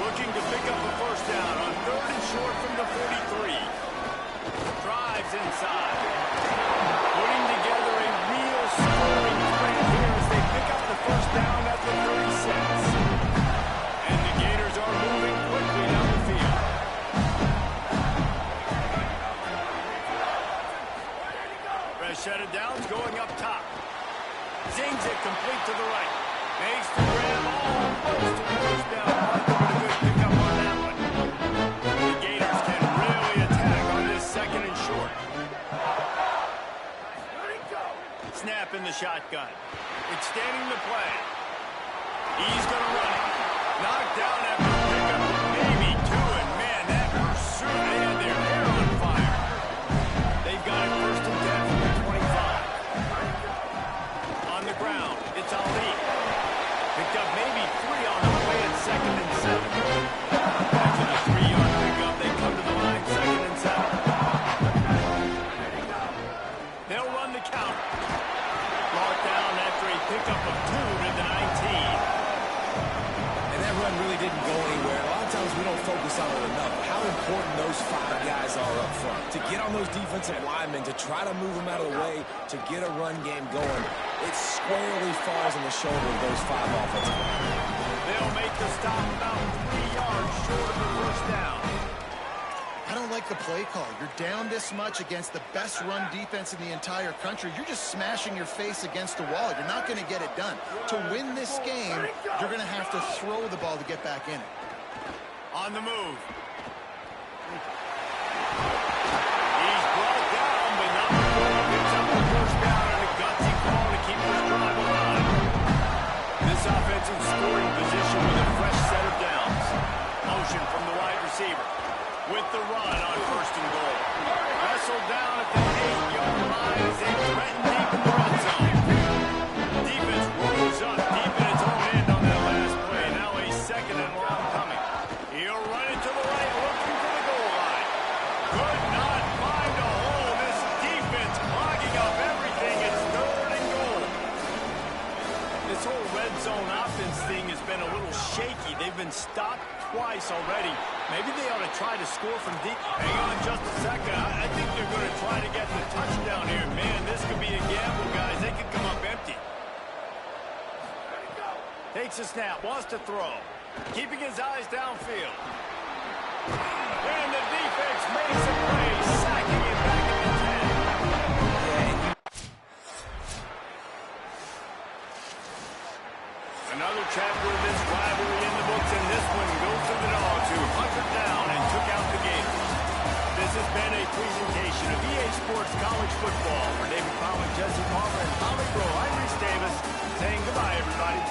Looking to pick up a first down on 3rd and short from the 43. Drives inside. Putting together a real scoring threat here as they pick up the first down at the 36. And the Gators are moving quickly down the field. Rashada Downs going up top. Zings it complete to the right. Makes the grab almost to the first down. But a good pickup on that one. The Gators can really attack on this 2nd and short. Snap in the shotgun. Extending the play. He's going to run it. Knocked down after pickup. Maybe 2, and man, that pursuit, they had their hair on fire. They've got it 1st and 10 from the 25. On the ground, it's Ali. Picked up maybe 3 on the play at 2nd and 7. After the 3-yard pickup, they come to the line 2nd and 7. They'll run the counter. Brought down after a pickup of 2 to the 19. And that run really didn't go anywhere. A lot of times we don't focus on it enough. How important those 5 guys are up front. To get on those defensive linemen, to try to move them out of the way, to get a run game going, it squarely falls on the shoulder of those 5 offensive linemen. They'll make the stop about 3 yards short of the first down. I don't like the play call. You're down this much against the best run defense in the entire country. You're just smashing your face against the wall. You're not going to get it done. To win this game, you're going to have to throw the ball to get back in it. On the move. He's brought down, but not before he picks up the first down and a gutsy call to keep this drive alive. This offensive scoring position with a fresh set of downs. Motion from the wide receiver. With the run on 1st and goal. Wrestled down at the 8-yard line as they threaten deep in the red zone. Defense rolls up deep in its own end on that last play. Now a 2nd and long coming. He'll run it to the right, looking for the goal line. Could not find a hole. This defense clogging up everything. It's 3rd and goal. This whole red zone offense thing has been a little shaky. They've been stopped twice already. Maybe they ought to try to score from deep. Hang on just a second. I think they're going to try to get the touchdown here. Man, this could be a gamble, guys. They could come up empty. Takes a snap, wants to throw. Keeping his eyes downfield. And the defense makes a play, sacking it back at the 10. Another chapter of this rivalry in the books, and this one goes to the Dogs, who hunted down and took out the Gators. This has been a presentation of EA Sports College Football. For David Collins, Jesse Palmer, and Holly Bro, I'm Reese Davis, saying goodbye, everybody.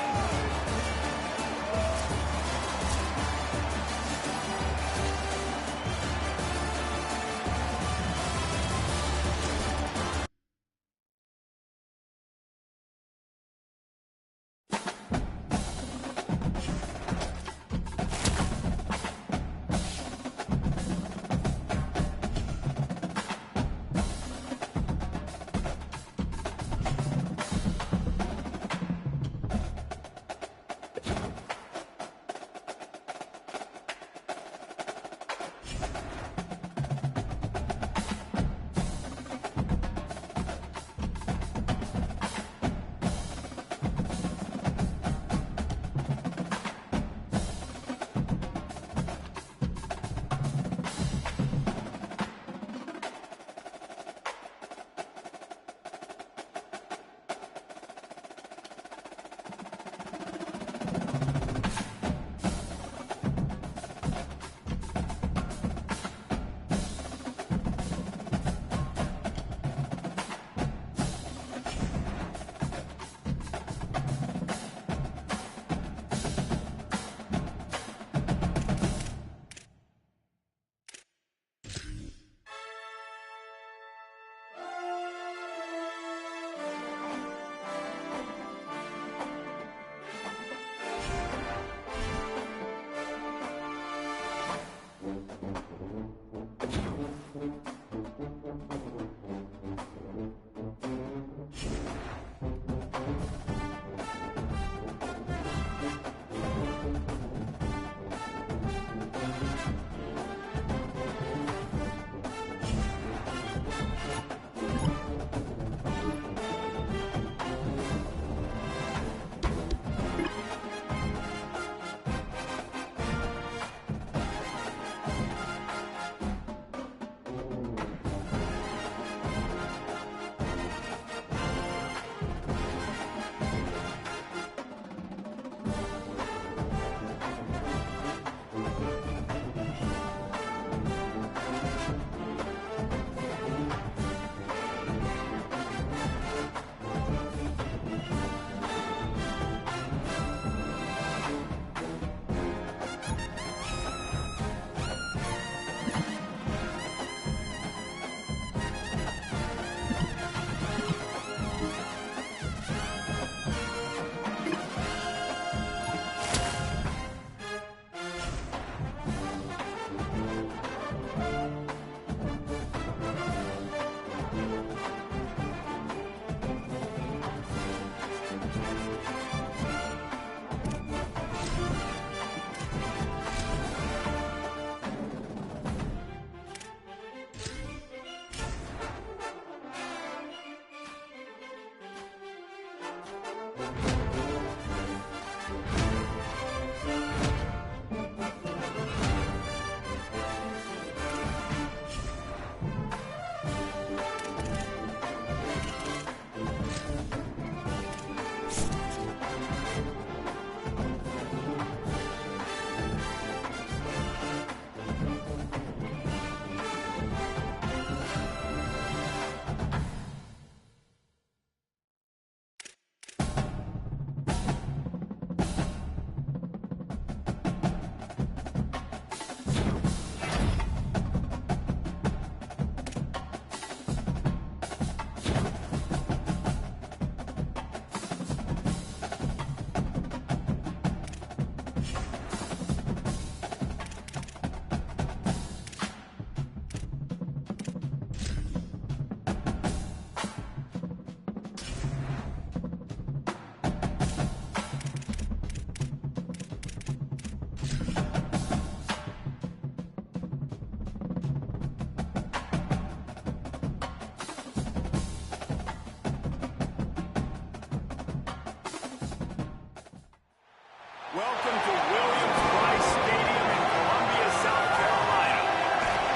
Welcome to Williams-Brice Stadium in Columbia, South Carolina.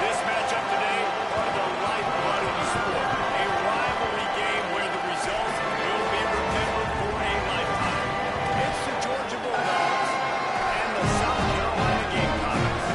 This matchup today are the lifeblood of the sport. A rivalry game where the results will be remembered for a lifetime. It's the Georgia Bulldogs and the South Carolina Gamecocks.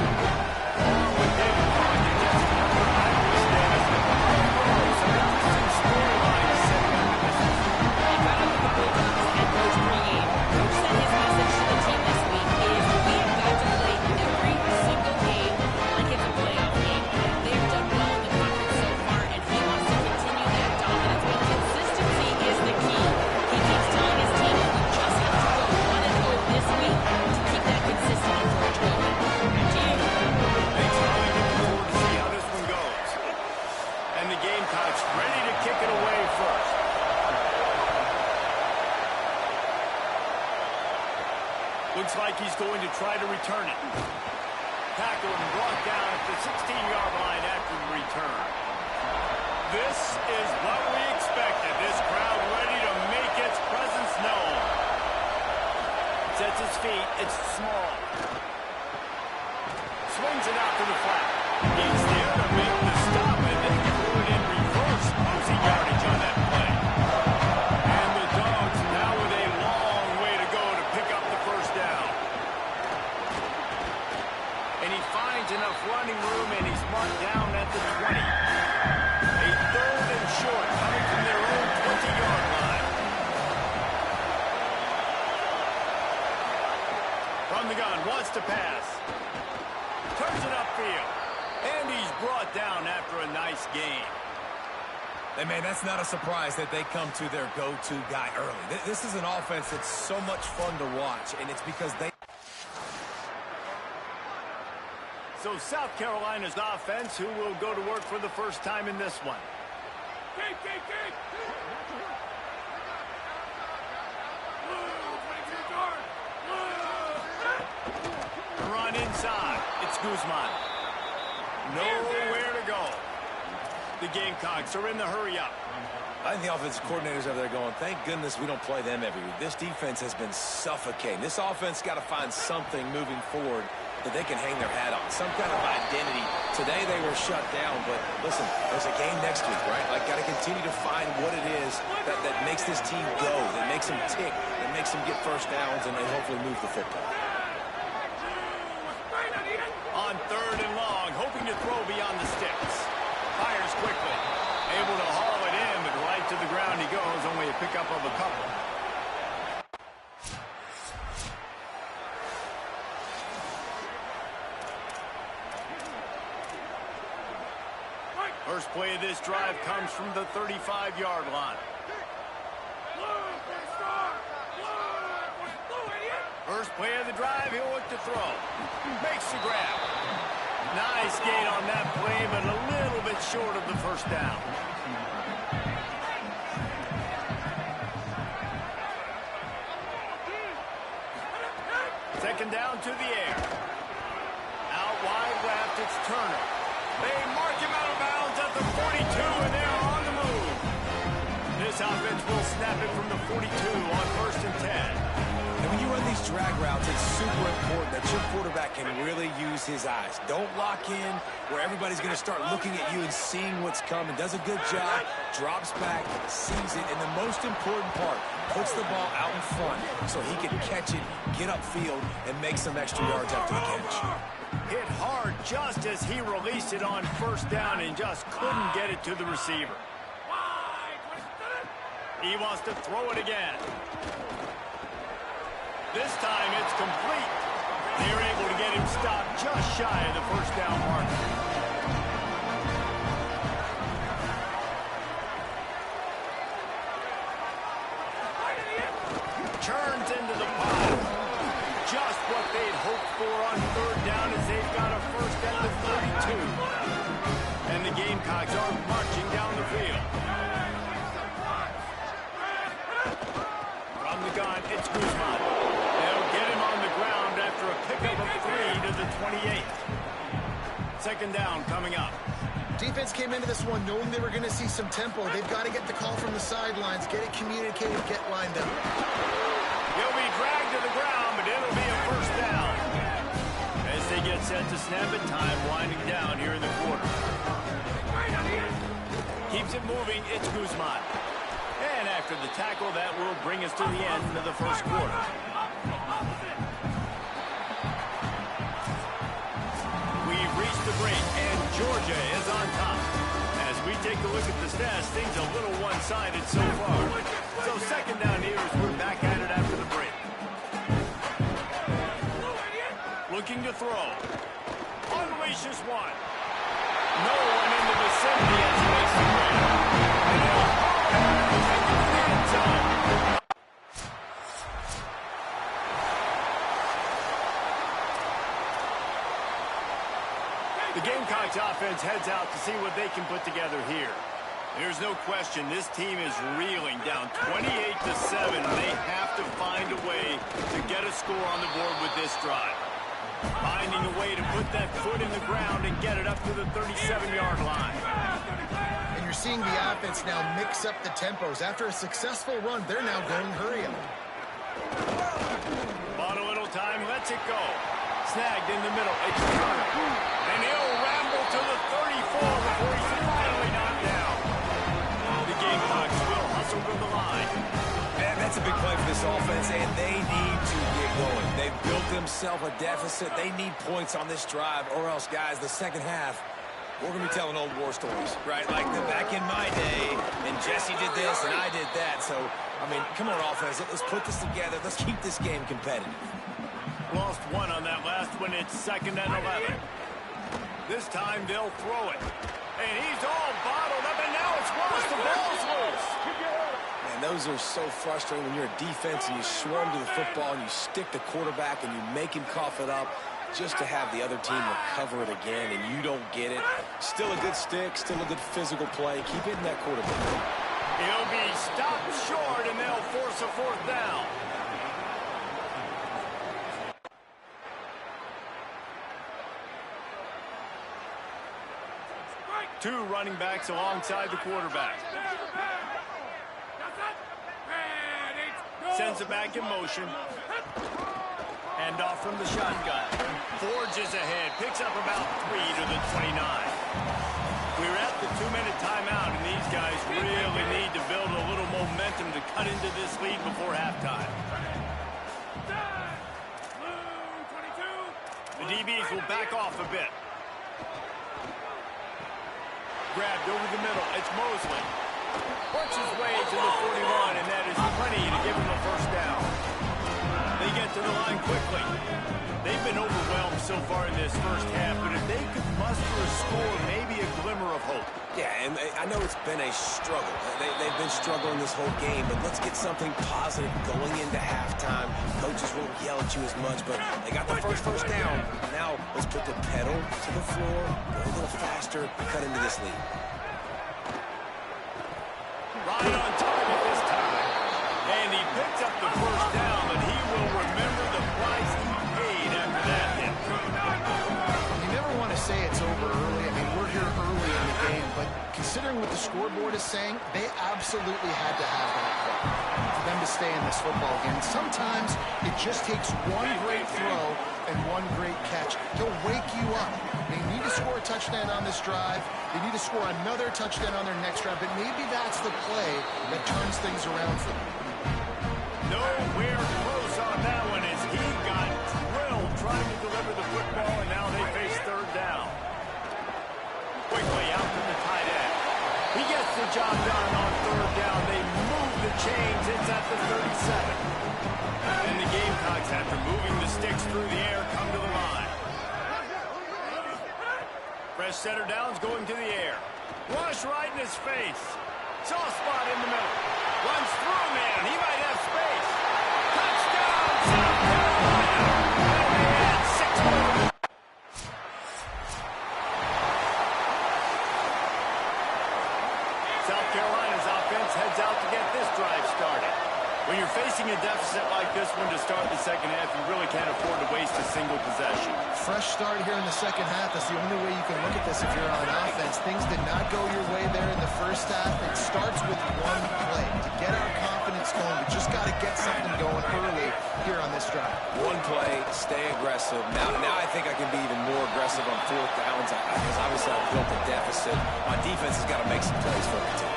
Along with David Bond and Jesse Parker, I'm Chris Davis. Some interesting storylines setting up this week. And right off the Bulldogs head coach pregame, Coach said his message to the team this week is we have got to play every single game like it's a playoff game. They have done well in the conference so far, and he wants to continue that dominance. But consistency is the key. He keeps telling his team we just have to go 1-0 this week to keep that consistent approach going. Back to you. Thanks, Holly. Looking forward to see how this one goes. And the Gamecocks ready to kick it away first. Looks like he's going to try to return it. Tackled and brought down at the 16-yard line after the return. This is what we expected. This crowd ready to make its presence known. Sets his feet. It's small. Swings it out to the flat. He's there to make the stop and then threw it in reverse. Losing yardage on that play. And the Dogs now with a long way to go to pick up the first down. And he finds enough running room, and he's marked down at the 20. A third and short coming from their own 20-yard line. From the gun, wants to pass. Turns it upfield. And he's brought down after a nice gain. And, man, that's not a surprise that they come to their go-to guy early. This is an offense that's so much fun to watch, and it's because they... So South Carolina's offense, who will go to work for the first time in this one. Run inside. It's Guzman. Nowhere to go. The Gamecocks are in the hurry-up. I think the offensive coordinators over there going, thank goodness we don't play them every week. This defense has been suffocating. This offense got to find something moving forward that they can hang their hat on, some kind of identity. Today they were shut down, but listen, there's a game next week, right? Like, got to continue to find what it is that makes this team go, that makes them tick, that makes them get first downs, and hopefully move the football. On third and long, hoping to throw beyond the sticks. Fires quickly. Able to haul it in, but right to the ground he goes, only a pickup of a couple. First play of this drive comes from the 35-yard line. First play of the drive, he'll look to throw. Makes the grab. Nice gain on that play, but a little bit short of the first down. Second down to the air. Out wide left, it's Turner. They mark him out of bounds at the 42, and they're on the move. This offense will snap it from the 42 on first and 10. And when you run these drag routes, it's super important that your quarterback can really use his eyes. Don't lock in where everybody's going to start looking at you and seeing what's coming. Does a good job, drops back, sees it, and the most important part, puts the ball out in front so he can catch it, get upfield, and make some extra yards after the catch. Hit hard just as he released it on first down and just couldn't get it to the receiver. He wants to throw it again. This time it's complete. They're able to get him stopped just shy of the first down mark. Turns into the pile. Just what they'd hoped for on third down as they've got a first at the 32. And the Gamecocks are marching down the field. From the gun, it's Guzman. They'll get him on the ground after a pickup of 3 to the 28. Second down coming up. Defense came into this one knowing they were going to see some tempo. They've got to get the call from the sidelines, get it communicated, get lined up. He'll be dragged to the ground, but it'll be a set to snap at time, winding down here in the quarter. Keeps it moving, it's Guzman. And after the tackle, that will bring us to the end of the first quarter. We've reached the break, and Georgia is on top. As we take a look at the stats, things a little one-sided so far. So second down here as we're back at it after the break. Looking to throw. Unleashes one. No one in the vicinity as he makes the grab. And he'll take it to the end zone. The Gamecocks offense heads out to see what they can put together here. There's no question this team is reeling down 28-7. They have to find a way to get a score on the board with this drive. Finding a way to put that foot in the ground and get it up to the 37-yard line. And you're seeing the offense now mix up the tempos. After a successful run, they're now going hurry up. Bought a little time, lets it go. Snagged in the middle. It's Turner. And he'll ramble to the 34 before he's finally knocked down. The Gamecocks will hustle to the line. Man, that's a big play for this offense, and they need to get going. They've built themselves a deficit. They need points on this drive, or else, guys, the second half, we're going to be telling old war stories, right? Like the back in my day, and Jesse did this, and I did that. So, I mean, come on, offense. Let's put this together. Let's keep this game competitive. Lost one on that last one. It's second and 11. This time they'll throw it. And he's all bottled up, and now it's Wallace. The ball's loose. Man, those are so frustrating when you're a defense and you swarm to the football and you stick the quarterback and you make him cough it up just to have the other team recover it again, and you don't get it. Still a good stick, still a good physical play. Keep hitting that quarterback. He'll be stopped short, and they'll force a fourth down. Two running backs alongside the quarterback. Sends it back in motion. Hand off from the shotgun. Forges ahead. Picks up about 3 to the 29. We're at the 2-minute timeout, and these guys really need to build a little momentum to cut into this lead before halftime. The DBs will back off a bit. Grabbed over the middle. It's Mosley. Works his way to the 41, and that is plenty to give him a first down. They get to the line quickly. They've been overwhelmed so far in this first half, but if they could muster a score, maybe a glimmer of hope. Yeah, and I know it's been a struggle. They've been struggling this whole game, but let's get something positive going into halftime. Coaches won't yell at you as much, but they got the first down. Now let's put the pedal to the floor, go a little faster, cut into this lead. Right on target this time. And he picks up the first down, but he will remember the price he paid after that hit. You never want to say it's over early. I mean, we're here early in the game, but considering what the scoreboard is saying, they absolutely had to have that play for them to stay in this football game. Sometimes it just takes one great throw and one great catch to wake you up. They need to score a touchdown on this drive. They need to score another touchdown on their next drive, but maybe that's the play that turns things around for them. Nowhere close on that one as he got drilled trying to deliver the football, and now they face third down. Quickly out to the tight end. He gets the job done on third down. They move the chains. It's at the 37. And the Gamecocks, after moving the sticks through the air, come to the line. Fresh center down's going to the air. Rush right in his face. Soft spot in the middle. Runs through a man. He might have space. Touchdown, South Carolina. And they add 6 more. South Carolina's offense heads out to get this drive started. When you're facing a deficit like this one to start the second half, you really can't afford to waste a single possession. Fresh start here in the second half. That's the only way you can look at this if you're on offense. Things did not go your way there in the first half. It starts with one play. To get our confidence going, we just got to get something going early here on this drive. One play, stay aggressive. Now I think I can be even more aggressive on fourth downs because obviously I've built a deficit. My defense has got to make some plays for me, too.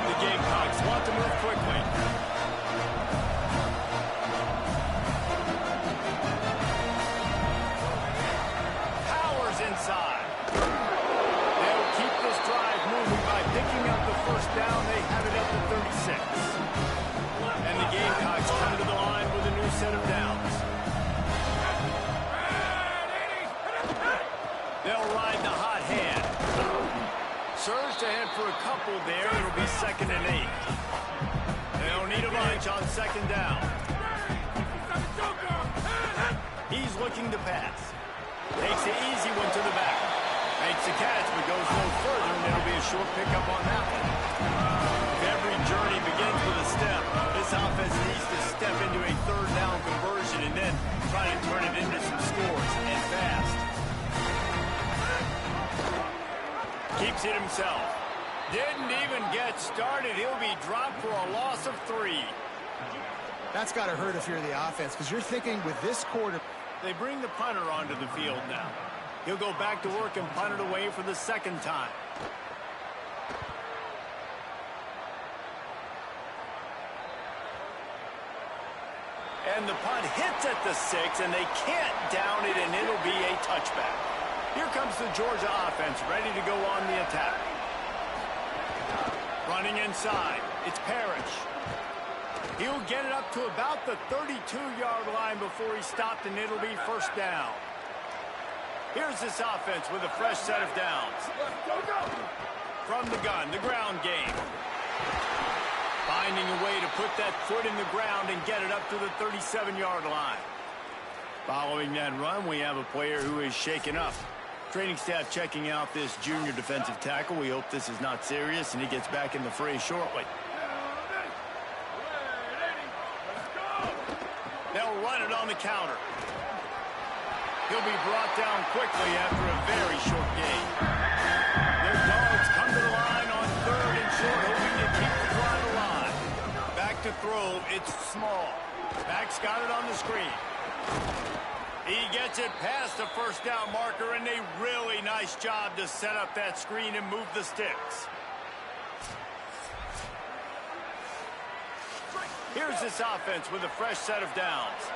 The Gamecocks want to move quickly. Powers inside. They'll keep this drive moving by picking up the first down. They have it at the 36. And the Gamecocks come to the line with a new set of downs. They'll ride the hot hand. Surged ahead for a couple there. It'll be 2nd and 8. They'll need a bunch on 2nd down. He's looking to pass. Takes the easy one to the back. Makes the catch, but goes no further, and it'll be a short pickup on that one. If every journey begins with a step, this offense needs to step into a 3rd down conversion and then try to turn it into some scores, and fast. Keeps it himself. Didn't even get started. He'll be dropped for a loss of 3. That's got to hurt if you're the offense, because you're thinking with this quarter. They bring the punter onto the field now. He'll go back to work and punt it away for the 2nd time. And the punt hits at the 6, and they can't down it, and it'll be a touchback. Here comes the Georgia offense, ready to go on the attack. Running inside, it's Parrish. He'll get it up to about the 32-yard line before he stopped, and it'll be 1st down. Here's this offense with a fresh set of downs. From the gun, the ground game. Finding a way to put that foot in the ground and get it up to the 37-yard line. Following that run, we have a player who is shaken up. Training staff checking out this junior defensive tackle. We hope this is not serious, and he gets back in the fray shortly. They'll run it on the counter. He'll be brought down quickly after a very short gain. Their dogs come to the line on 3rd and short, hoping to keep the drive alive. Back to throw, it's Small. Max got it on the screen. He gets it past the 1st down marker, and a really nice job to set up that screen and move the sticks. Here's this offense with a fresh set of downs.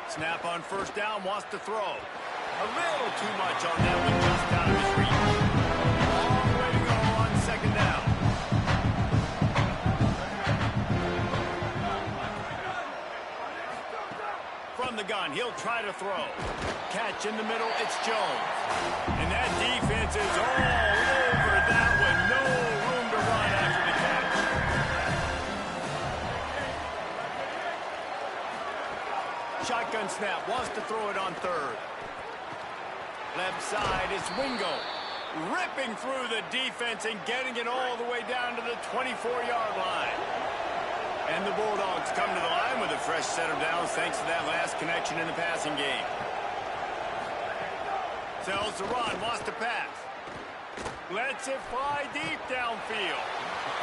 Snap on 1st down, wants to throw. A little too much on that one, just out of his reach. Long way to go on 2nd down. From the gun, he'll try to throw. Catch in the middle, it's Jones. And that defense is all over that one. No room to run after the catch. Shotgun snap, wants to throw it on 3rd. Left side is Wingo. Ripping through the defense and getting it all the way down to the 24-yard line. And the Bulldogs come to the line with a fresh set of downs thanks to that last connection in the passing game. Sells the run, wants to pass. Lets it fly deep downfield.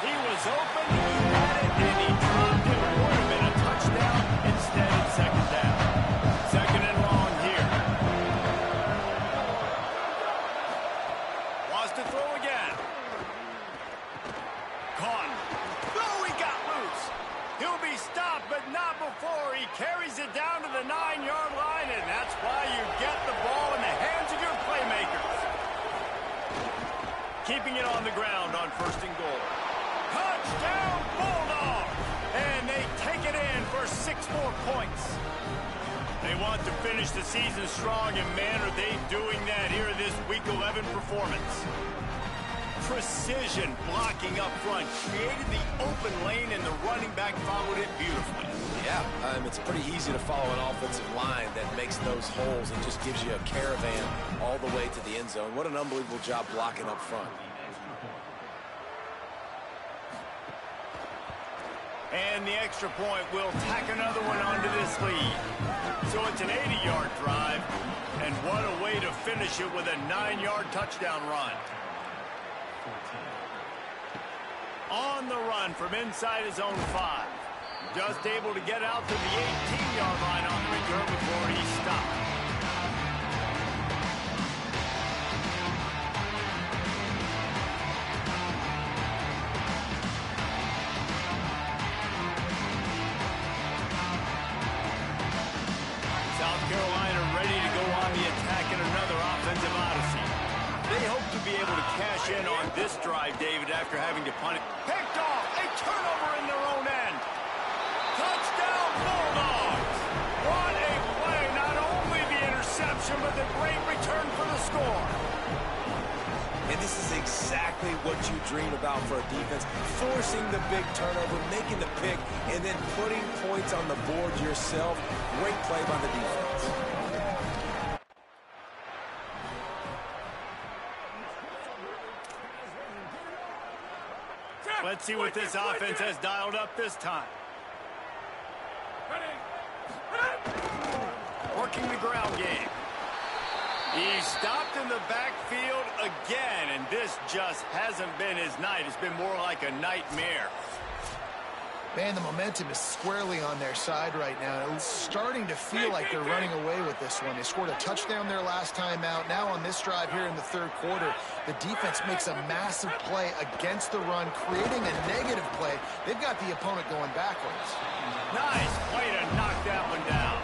He was open, he had it, and he dropped it. Would have been a touchdown. Instead, it's 2nd down. 2nd and long here. Wants to throw again. Caught. Oh, he got loose. He'll be stopped, but not before he carries it down to the 9-yard line, and that's why you get the ball in the hands of your playmakers. Keeping it on the ground on 1st and goal. Touchdown, Bulldogs! And they take it in for 6 more points. They want to finish the season strong, and man, are they doing that here in this Week 11 performance. Precision blocking up front, created the open lane, and the running back followed it beautifully. Yeah, it's pretty easy to follow an offensive line that makes those holes and just gives you a caravan all the way to the end zone. What an unbelievable job blocking up front. And the extra point will tack another one onto this lead. So it's an 80-yard drive, and what a way to finish it with a 9-yard touchdown run. On the run from inside his own 5. Just able to get out to the 18-yard line on the return before he stopped. South Carolina ready to go on the attack in another offensive odyssey. They hope to be able to cash in on this drive, David, after having to punt it. Picked off, a turnover in their own end. Touchdown, Bulldogs! What a play, not only the interception, but the great return for the score. And this is exactly what you dream about for a defense. Forcing the big turnover, making the pick, and then putting points on the board yourself. Great play by the defense. Let's see what this offense has dialed up this time. Working the ground game. He's stopped in the backfield again, and this just hasn't been his night. It's been more like a nightmare. Man, the momentum is squarely on their side right now. It's starting to feel like they're running away with this one. They scored a touchdown their last time out. Now on this drive here in the third quarter, the defense makes a massive play against the run, creating a negative play. They've got the opponent going backwards. Nice play to knock that one down.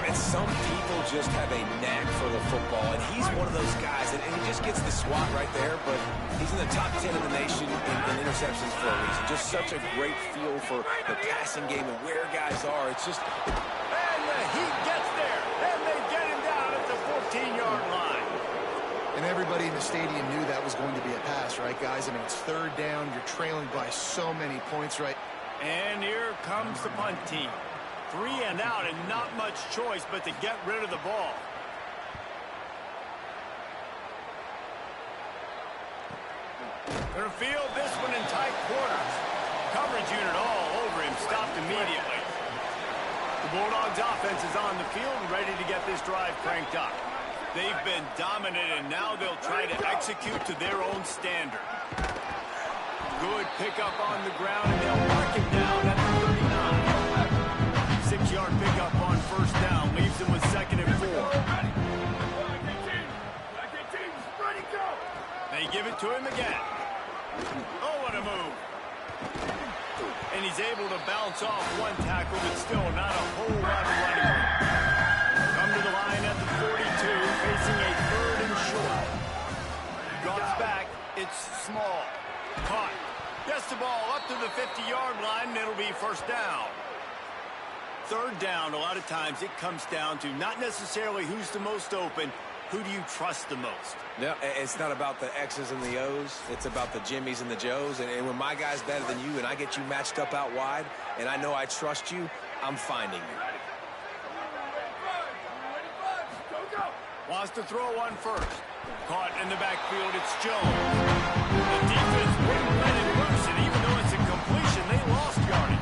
And some people just have a knack for the football, and he's one of those guys, and he just gets the swat right there, but he's in the top 10 of the nation in interceptions for a reason. Just such a great feel for the passing game and where guys are. It's just... And the Heat gets there, and they get him down at the 14-yard line. And everybody in the stadium knew that was going to be a pass, right, guys? I mean, it's third down. You're trailing by so many points, right? And here comes the punt team. 3 and out, and not much choice but to get rid of the ball. Gonna field this one in tight quarters. Coverage unit all over him, stopped immediately. The Bulldogs offense is on the field and ready to get this drive cranked up. They've been dominant, and now they'll try to execute to their own standard. Good pickup on the ground, and they'll mark him down at the 39. 6-yard pickup on first down, leaves them with 2nd and 4. They give it to him again. Oh, what a move. And he's able to bounce off one tackle, but still not a whole lot of running room. Come to the line at the 42, facing a 3rd and short. Drops back, it's small. Caught. Gets the ball up to the 50-yard line, and it'll be first down. 3rd down, a lot of times it comes down to not necessarily who's the most open, who do you trust the most? No, it's not about the X's and the O's. It's about the Jimmies and the Joes. And when my guy's better than you and I get you matched up out wide and I know I trust you, I'm finding you. Wants to throw one first. Caught in the backfield, it's Jones. The defense wouldn't let him loose, and even though it's a completion, they lost yardage.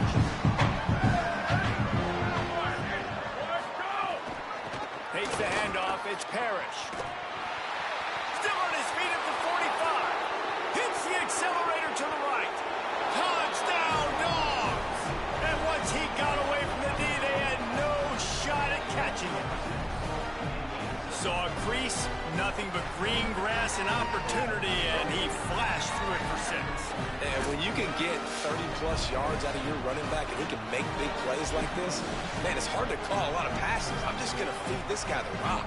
Takes the handoff, it's Parrish. Still on his feet at the 45. Hits the accelerator to the right. Touchdown, Dogs! And once he got away from the D, they had no shot at catching him. Saw a crease, nothing but green grass and opportunity, and he flashed through it for 6. And when you can get 30-plus yards out of your running back and he can make big plays like this, man, it's hard to call a lot of passes. I'm just going to feed this guy the rock.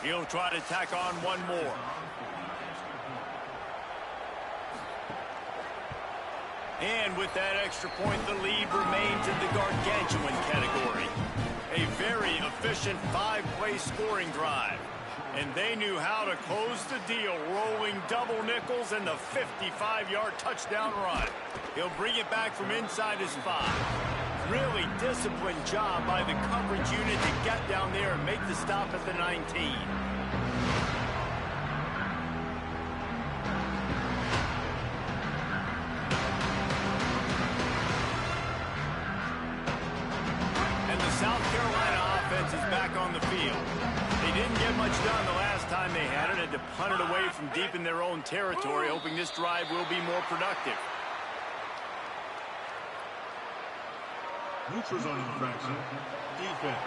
He'll try to tack on one more. And with that extra point, the lead remains in the gargantuan category. A very efficient 5-play scoring drive. And they knew how to close the deal, rolling double nickels and the 55-yard touchdown run. He'll bring it back from inside his 5. Really disciplined job by the coverage unit to get down there and make the stop at the 19. South Carolina offense is back on the field. They didn't get much done the last time time they had to punt it away from deep in their own territory, hoping this drive will be more productive. Neutral zone infraction. Defense.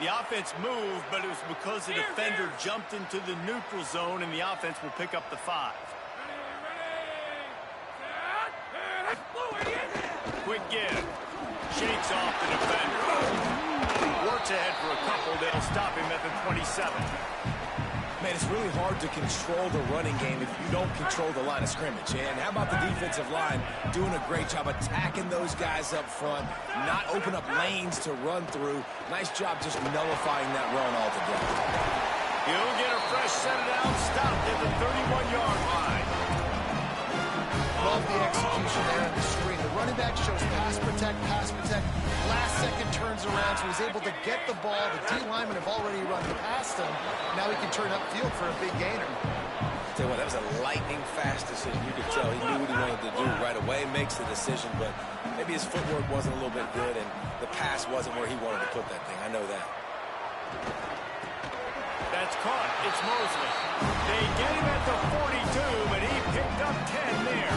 The offense moved, but it was because the defender jumped into the neutral zone, and the offense will pick up the 5. Quick give. Shakes off the defender. Works ahead for a couple. They'll stop him at the 27. Man, it's really hard to control the running game if you don't control the line of scrimmage. And how about the defensive line doing a great job attacking those guys up front, not open up lanes to run through. Nice job just nullifying that run altogether. He'll get a fresh set of downs, stopped at the 31-yard line. Love the execution there in the screen. The running back shows pass protect, pass protect. Last second turns around, so he's able to get the ball. The D linemen have already run past him. Now he can turn upfield for a big gainer. Tell you what, that was a lightning fast decision. You could tell he knew what he wanted to do right away. Makes the decision, but maybe his footwork wasn't a little bit good, and the pass wasn't where he wanted to put that thing. I know that. That's caught. It's Mosley. They get him at the 42, but he picked up 10 there.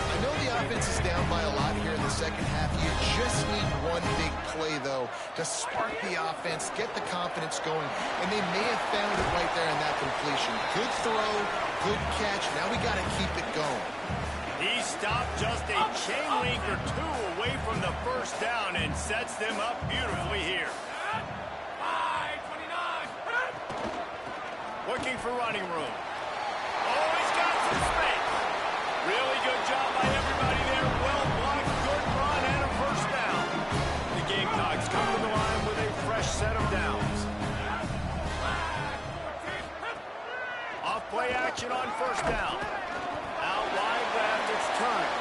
I know the offense is down by a lot here in the second half. You just need one big play, though, to spark the offense, get the confidence going, and they may have found it right there in that completion. Good throw, good catch. Now we got to keep it going. He stopped just a chain link or two away from the first down and sets them up beautifully here. Looking for running room. Oh, he's got some space. Really good job by everybody there. Well blocked, good run, and a first down. The Gamecocks come to the line with a fresh set of downs. Off play action on first down. Out wide left, it's Turner.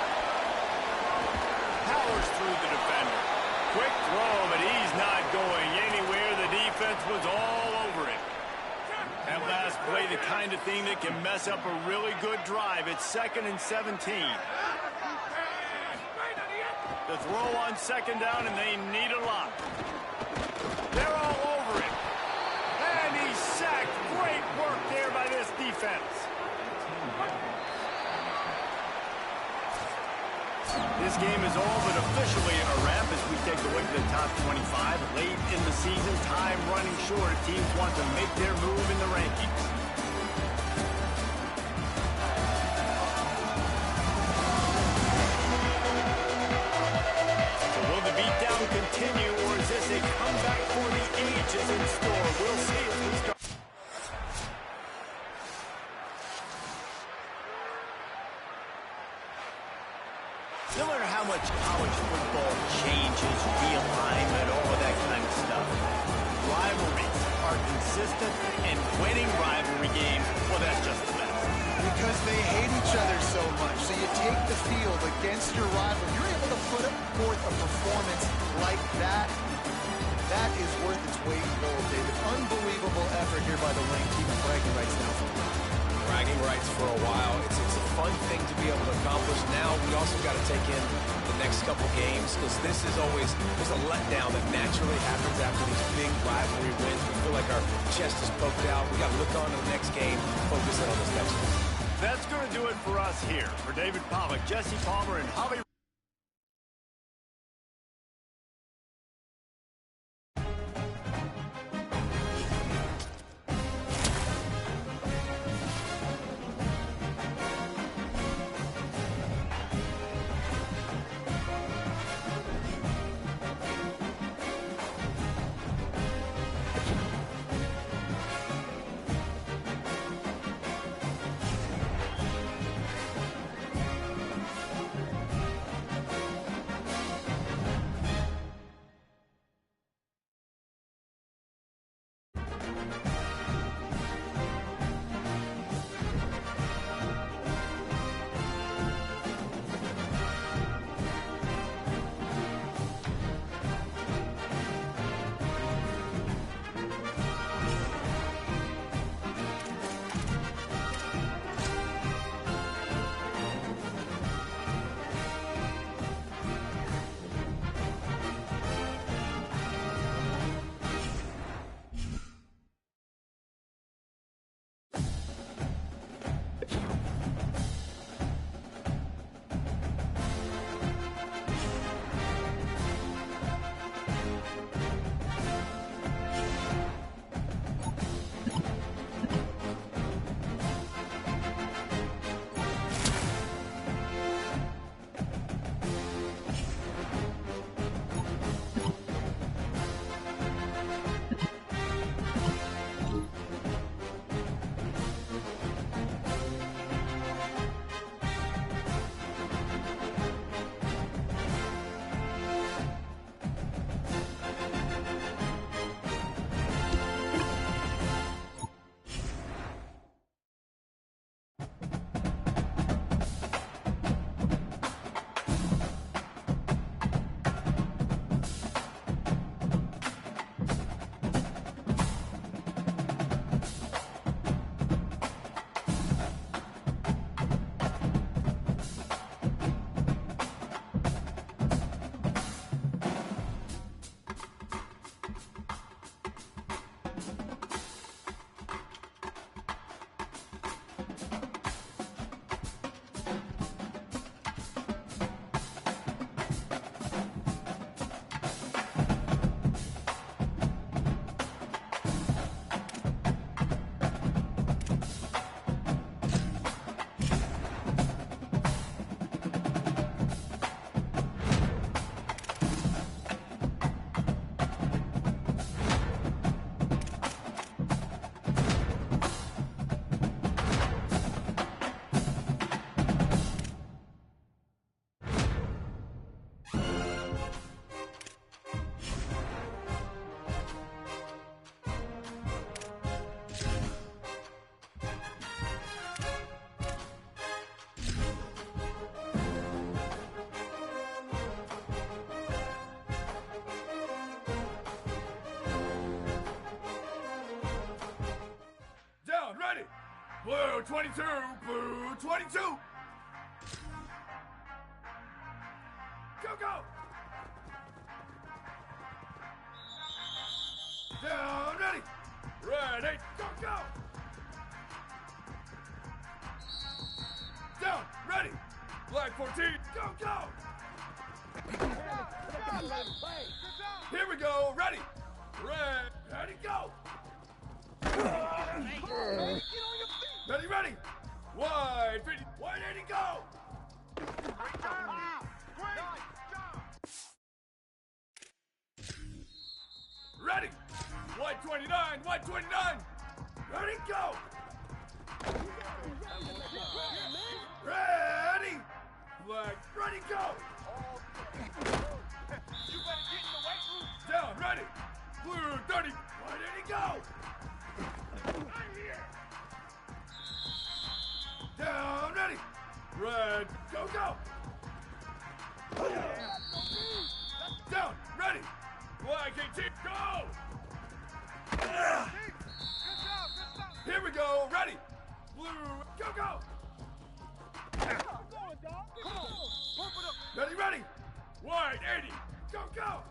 Powers through the defender. Quick throw, but he's not going anywhere. The defense was all over it. That last play, the kind of thing that can mess up a really good drive. It's 2nd and 17. The throw on second down, and they need a lot. They're all over it. And he's sacked. Great work there by this defense. This game is all but officially a wrap as we take a look at the top 25. Late in the season, time running short. Teams want to make their move in the rankings. So will the beatdown continue, or is this a comeback for the ages in store? We'll see as we start. No matter how much college football changes, realignment, all of that kind of stuff, rivalries are consistent, and winning rivalry games, well, that's just the best. Because they hate each other so much. So you take the field against your rival. You're able to put forth a performance like that. That is worth its weight in gold, David. Unbelievable effort here by the Lane team. Bragging rights now for them. Bragging rights for a while. It's a fun thing to be able to accomplish. Now we also got to take in the next couple games because this is always there's a letdown that naturally happens after these big rivalry wins. We feel like our chest is poked out. We got to look on to the next game, focus in on this next one. That's going to do it for us here. For David Pollack, Jesse Palmer, and Holly. Go 22, blue 22. Go, go. Down, ready. Ready, go, go. Down, ready. Black 14, go, go. Here we go, ready. Ready, go. Ready, ready. Wide 50, wide 80, go. Ready. Wide 29, wide 29. Ready, go. Ready. Black, ready, go. You better get in the weight room. Down, ready. Blue 30, wide 80, go. I'm here. Down, ready. Red, go, go. Down, ready. Black 18, go. Here we go, ready. Blue, go, go. Ready, ready. Wide 80, go, go.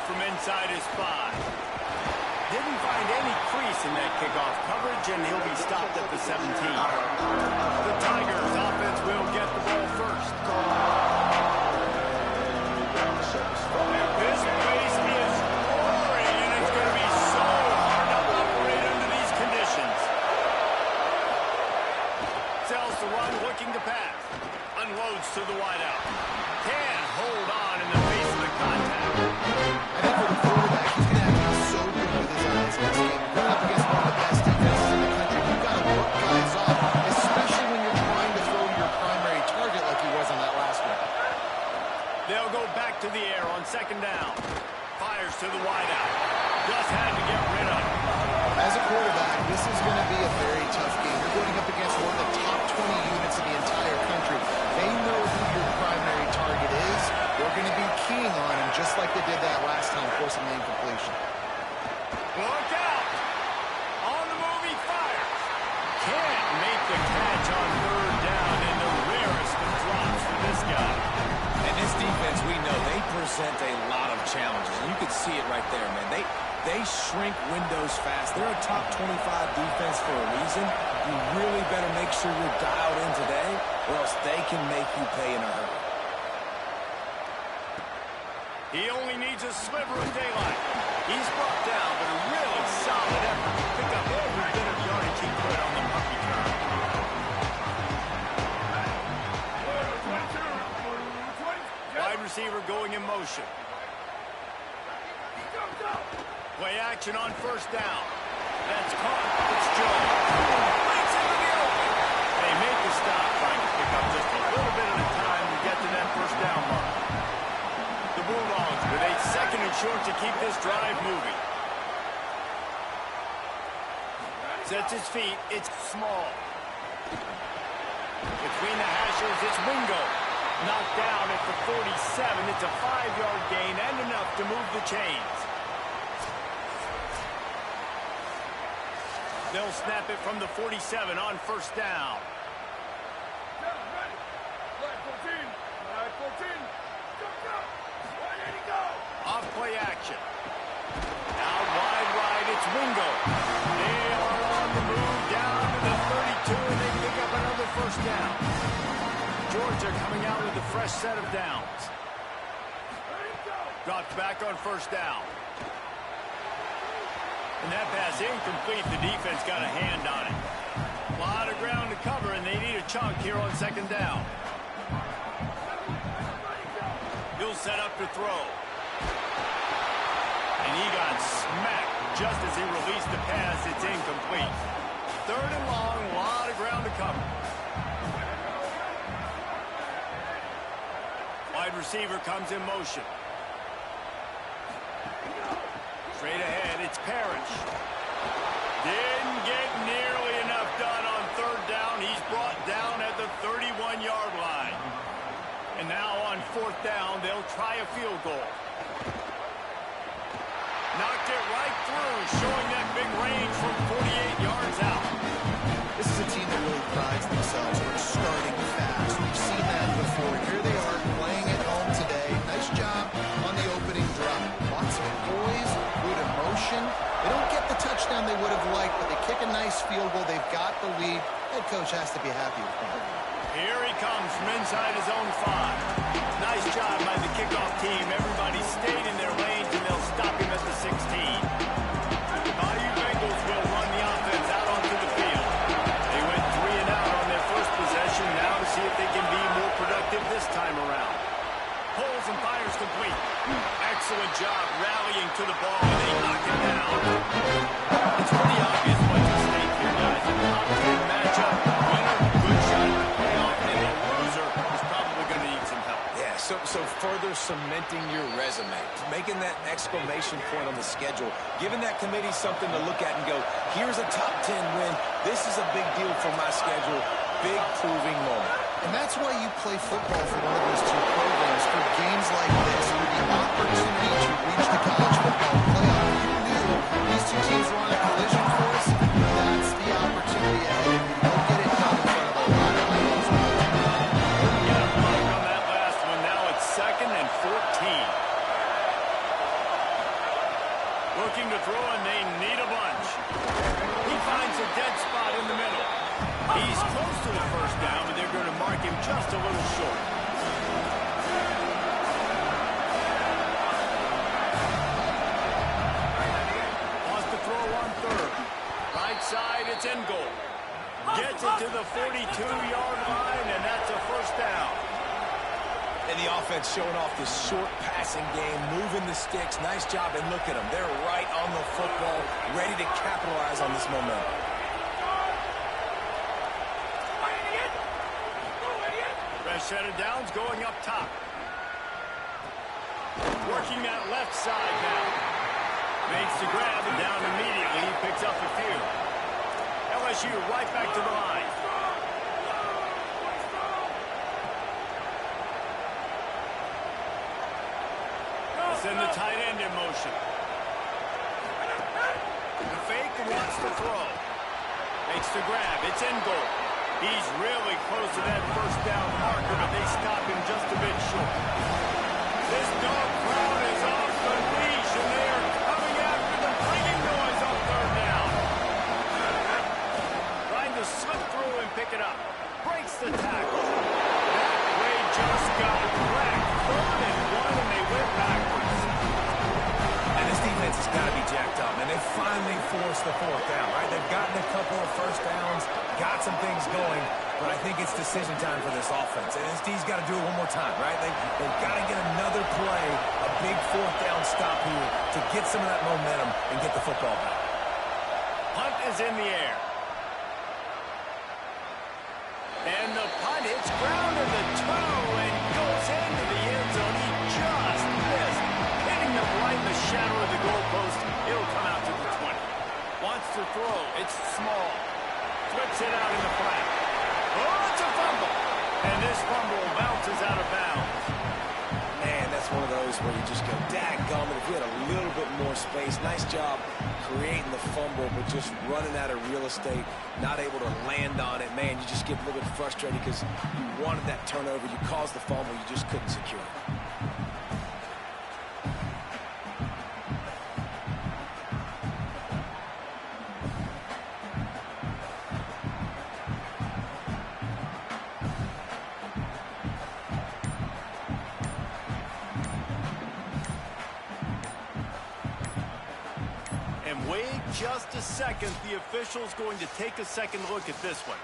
from inside his 5. Didn't find any crease in that kickoff coverage, and he'll be stopped at the 17. The Tigers offense will get the ball first. This place is roaring, and it's going to be so hard to operate under these conditions. Sells the run, looking to pass. Unloads to the wideout. Can't hold on in the face of the contact. I think for the quarterback, he's going to have to be so good with his eyes in this game. Going up against one of the best defenses in the country, you've got to work guys off, especially when you're trying to throw your primary target like he was on that last one. They'll go back to the air on second down. Fires to the wideout. Just had to get rid of it. As a quarterback, this is going to be a very tough game. You're going up against one of the top 20 units in the entire country. They know who your primary target is. They're going to be keying on him just like they did that last time, forcing the incompletion. Look out! On the move, he fires. Can't make the catch on third down in the rarest of drops for this guy. And this defense, we know, they present a lot of challenges. And you can see it right there, man. They shrink windows fast. They're a top 25 defense for a reason. You really better make sure you're dialed in today, or else they can make you pay in a hurry. He only needs a sliver of daylight. He's brought down, but a really solid effort to pick up every bit of yardage he could on the puck return. 22, Wide receiver going in motion. Play action on first down. That's caught. It's Jones. Leads into the open. They make the stop, trying to pick up just a little bit at a time to get to that first down mark. The Bulldogs with a second and short to keep this drive moving. Sets his feet. It's small. Between the hashers, it's Wingo. Knocked down at the 47. It's a 5-yard gain and enough to move the chains. They'll snap it from the 47 on first down. down, ready. Flag 14, flag 14. Go. Why did he go? Off play action. Out wide, it's Wingo. They are on the move down to the 32, and they pick up another first down. Georgia coming out with a fresh set of downs. Ready, go. Dropped back on first down. And that pass incomplete. The defense got a hand on it. A lot of ground to cover, and they need a chunk here on second down. He'll set up to throw. And he got smacked just as he released the pass. It's incomplete. Third and long, a lot of ground to cover. Wide receiver comes in motion. Straight ahead, it's Parrish. Didn't get nearly enough done on third down. He's brought down at the 31-yard line. And now on fourth down, they'll try a field goal. Knocked it right through, showing that big range from 48 yards out. This is a team that really prides themselves on starting fast. We've seen that before. Here they are playing at home today. Nice job on the opening drop. Lots of poise, good emotion. They don't get the touchdown they would have liked, but they kick a nice field goal. They've got the lead. Head coach has to be happy with that. Here he comes from inside his own 5. Nice job by the kickoff team. Everybody stayed in their lanes, and they'll stop him at the 16. The Bayou Bengals will run the offense out onto the field. They went 3 and out on their first possession. Now to see if they can be more productive this time around. Pulls and fires complete. Excellent job rallying to the ball, and they knock it down. It's pretty obvious what's at stake here, guys. A top 10 matchup. Winner, good shot at the playoff, and the loser is probably going to need some help. Yeah, so further cementing your resume, making that exclamation point on the schedule, giving that committee something to look at and go, here's a top 10 win. This is a big deal for my schedule. Big proving moment. And that's why you play football for one of those two programs, for games like this, for the opportunity to reach the college football playoff. You knew these two teams were on a collision course. That's the opportunity ahead. You don't get it done in front of a lot of eyeballs. Got a block on that last one. Now it's 2nd and 14. Looking to throw, and they need a bunch. He finds a dead spot in the middle. He's close to the first down, but they're going to mark him just a little short. Wants to throw on third. Right side, it's in goal. Gets it to the 42-yard line, and that's a first down. And the offense showing off this short passing game, moving the sticks. Nice job, and look at them. They're right on the football, ready to capitalize on this momentum. Fresh set of downs going up top. Working that left side now. Makes the grab, and down immediately. He picks up a few. LSU right back to the line. Send the tight end in motion. The fake wants to throw. Makes the grab. It's in goal. He's really close to that first down marker, but they stop him just a bit short. This dog crowd is off the leash, and they are coming after them, bringing noise on third down. Trying to slip through and pick it up. Breaks the tackle. That play just got wrecked. 3rd and 1, and they went backwards. Defense has got to be jacked up, and they finally forced the 4th down, right? They've gotten a couple of first downs, got some things going, but I think it's decision time for this offense. And D's got to do it one more time, right? They've got to get another play, a big 4th down stop here to get some of that momentum and get the football back. Punt is in the air. And the punt hits ground in the 2 and goes into the end zone. He just missed. Hitting them right in the shadow of the goalpost. It'll come out to the 20. Wants to throw. It's small. Flips it out in the flat. Oh, it's a fumble. And this fumble bounces out of bounds. Man, that's one of those where you just go, dadgummit, if we had a little bit more space. Nice job creating the fumble, but just running out of real estate, not able to land on it. Man, you just get a little bit frustrated because you wanted that turnover. You caused the fumble. You just couldn't secure it. Wait just a second. The official's going to take a second look at this one.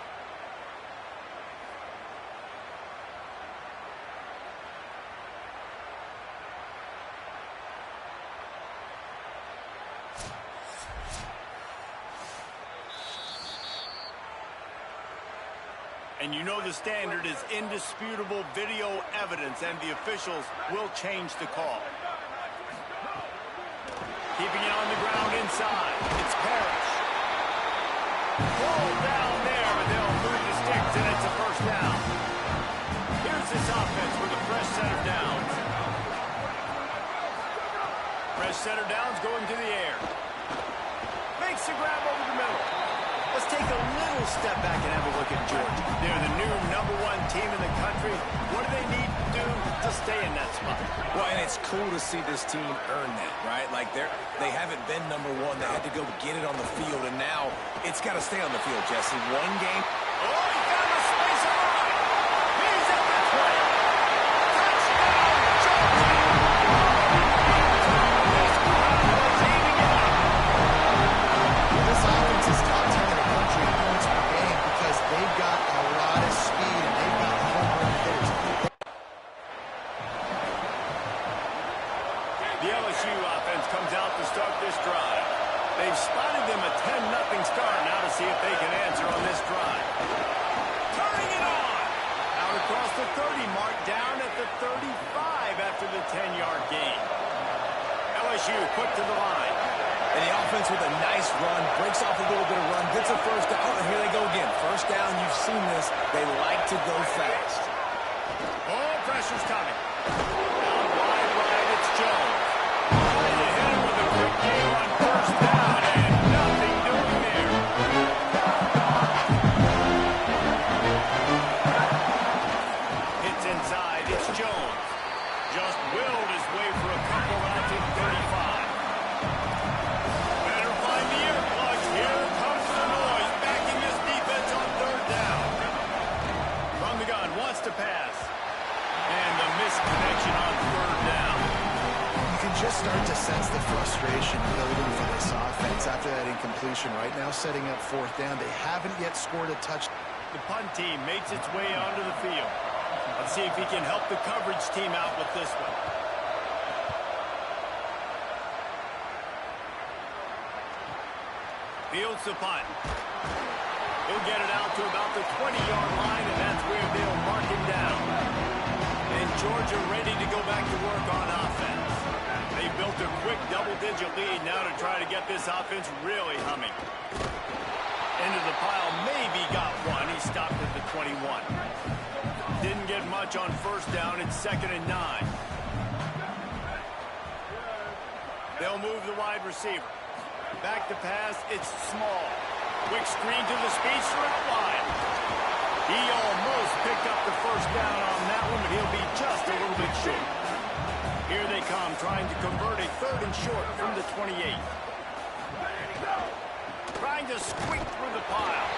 And you know the standard is indisputable video evidence, and the officials will change the call. Keeping it on the ground inside. It's Parrish. Pulled down there, but they'll move the sticks, and it's a first down. Here's this offense with a fresh set of downs. Fresh set of downs going to the air. Makes the grab over the middle. Let's take a little step back and have a look at Georgia. They're the new #1 team in the country. What do they need to do to stay in that spot? Well, and it's cool to see this team earn that, right? Like they haven't been #1. They had to go get it on the field, and now it's got to stay on the field, Jesse. One game. Oh, he found a space on the right. He's at the 20. Touchdown, Georgia! This crowd is eating it up. This offense is top 10 in the country in points per game because they've got a lot of speed and they've got home run hitters. The LSU offense comes out to start this drive. They've spotted them a 10-0 start. Now to see if they can answer on this drive. Turning it on. Out across the 30 mark, down at the 35 after the 10-yard gain. LSU quick to the line. And the offense with a nice run, breaks off a little bit of run, gets a first down. Oh, here they go again. First down, you've seen this. They like to go fast. Oh, pressure's coming. Down wide right, it's Jones. Trying to hit him with a quick game on first down, and nothing doing there. Hits inside, it's Jones. Just willed his way for a couple out to 35. just start to sense the frustration building for this offense after that incompletion right now, setting up fourth down. They haven't yet scored a touchdown. The punt team makes its way onto the field. Let's see if he can help the coverage team out with this one. Fields the punt. He'll get it out to about the 20-yard line, and that's where they'll mark him down. And Georgia ready to go back to work on offense. They built a quick double-digit lead now to try to get this offense really humming. Into the pile, maybe got one. He stopped at the 21. Didn't get much on first down. It's 2nd and 9. They'll move the wide receiver. Back to pass, it's Small. Quick screen to the speedster out wide. He almost picked up the first down on that one, but he'll be just a little bit short. Here they come, trying to convert a 3rd and short from the 28. Trying to squeak through the pile.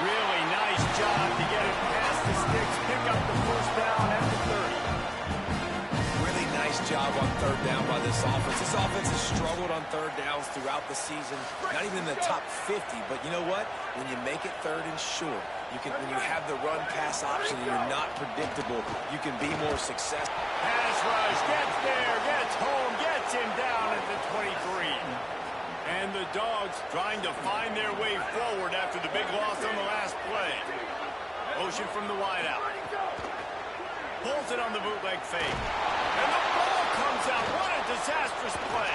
Really nice job to get it past the sticks, pick up the first down at the 30. Really nice job on 3rd down by this offense. This offense has struggled on 3rd downs throughout the season. Not even in the top 50, but you know what? When you make it 3rd and short, when you have the run-pass option and you're not predictable, you can be more successful. Pass rush, gets there, gets home, gets him down at the 23. And the Dogs trying to find their way forward after the big loss on the last play. Motion from the wideout. Pulls it on the bootleg fake. And the ball comes out. What a disastrous play.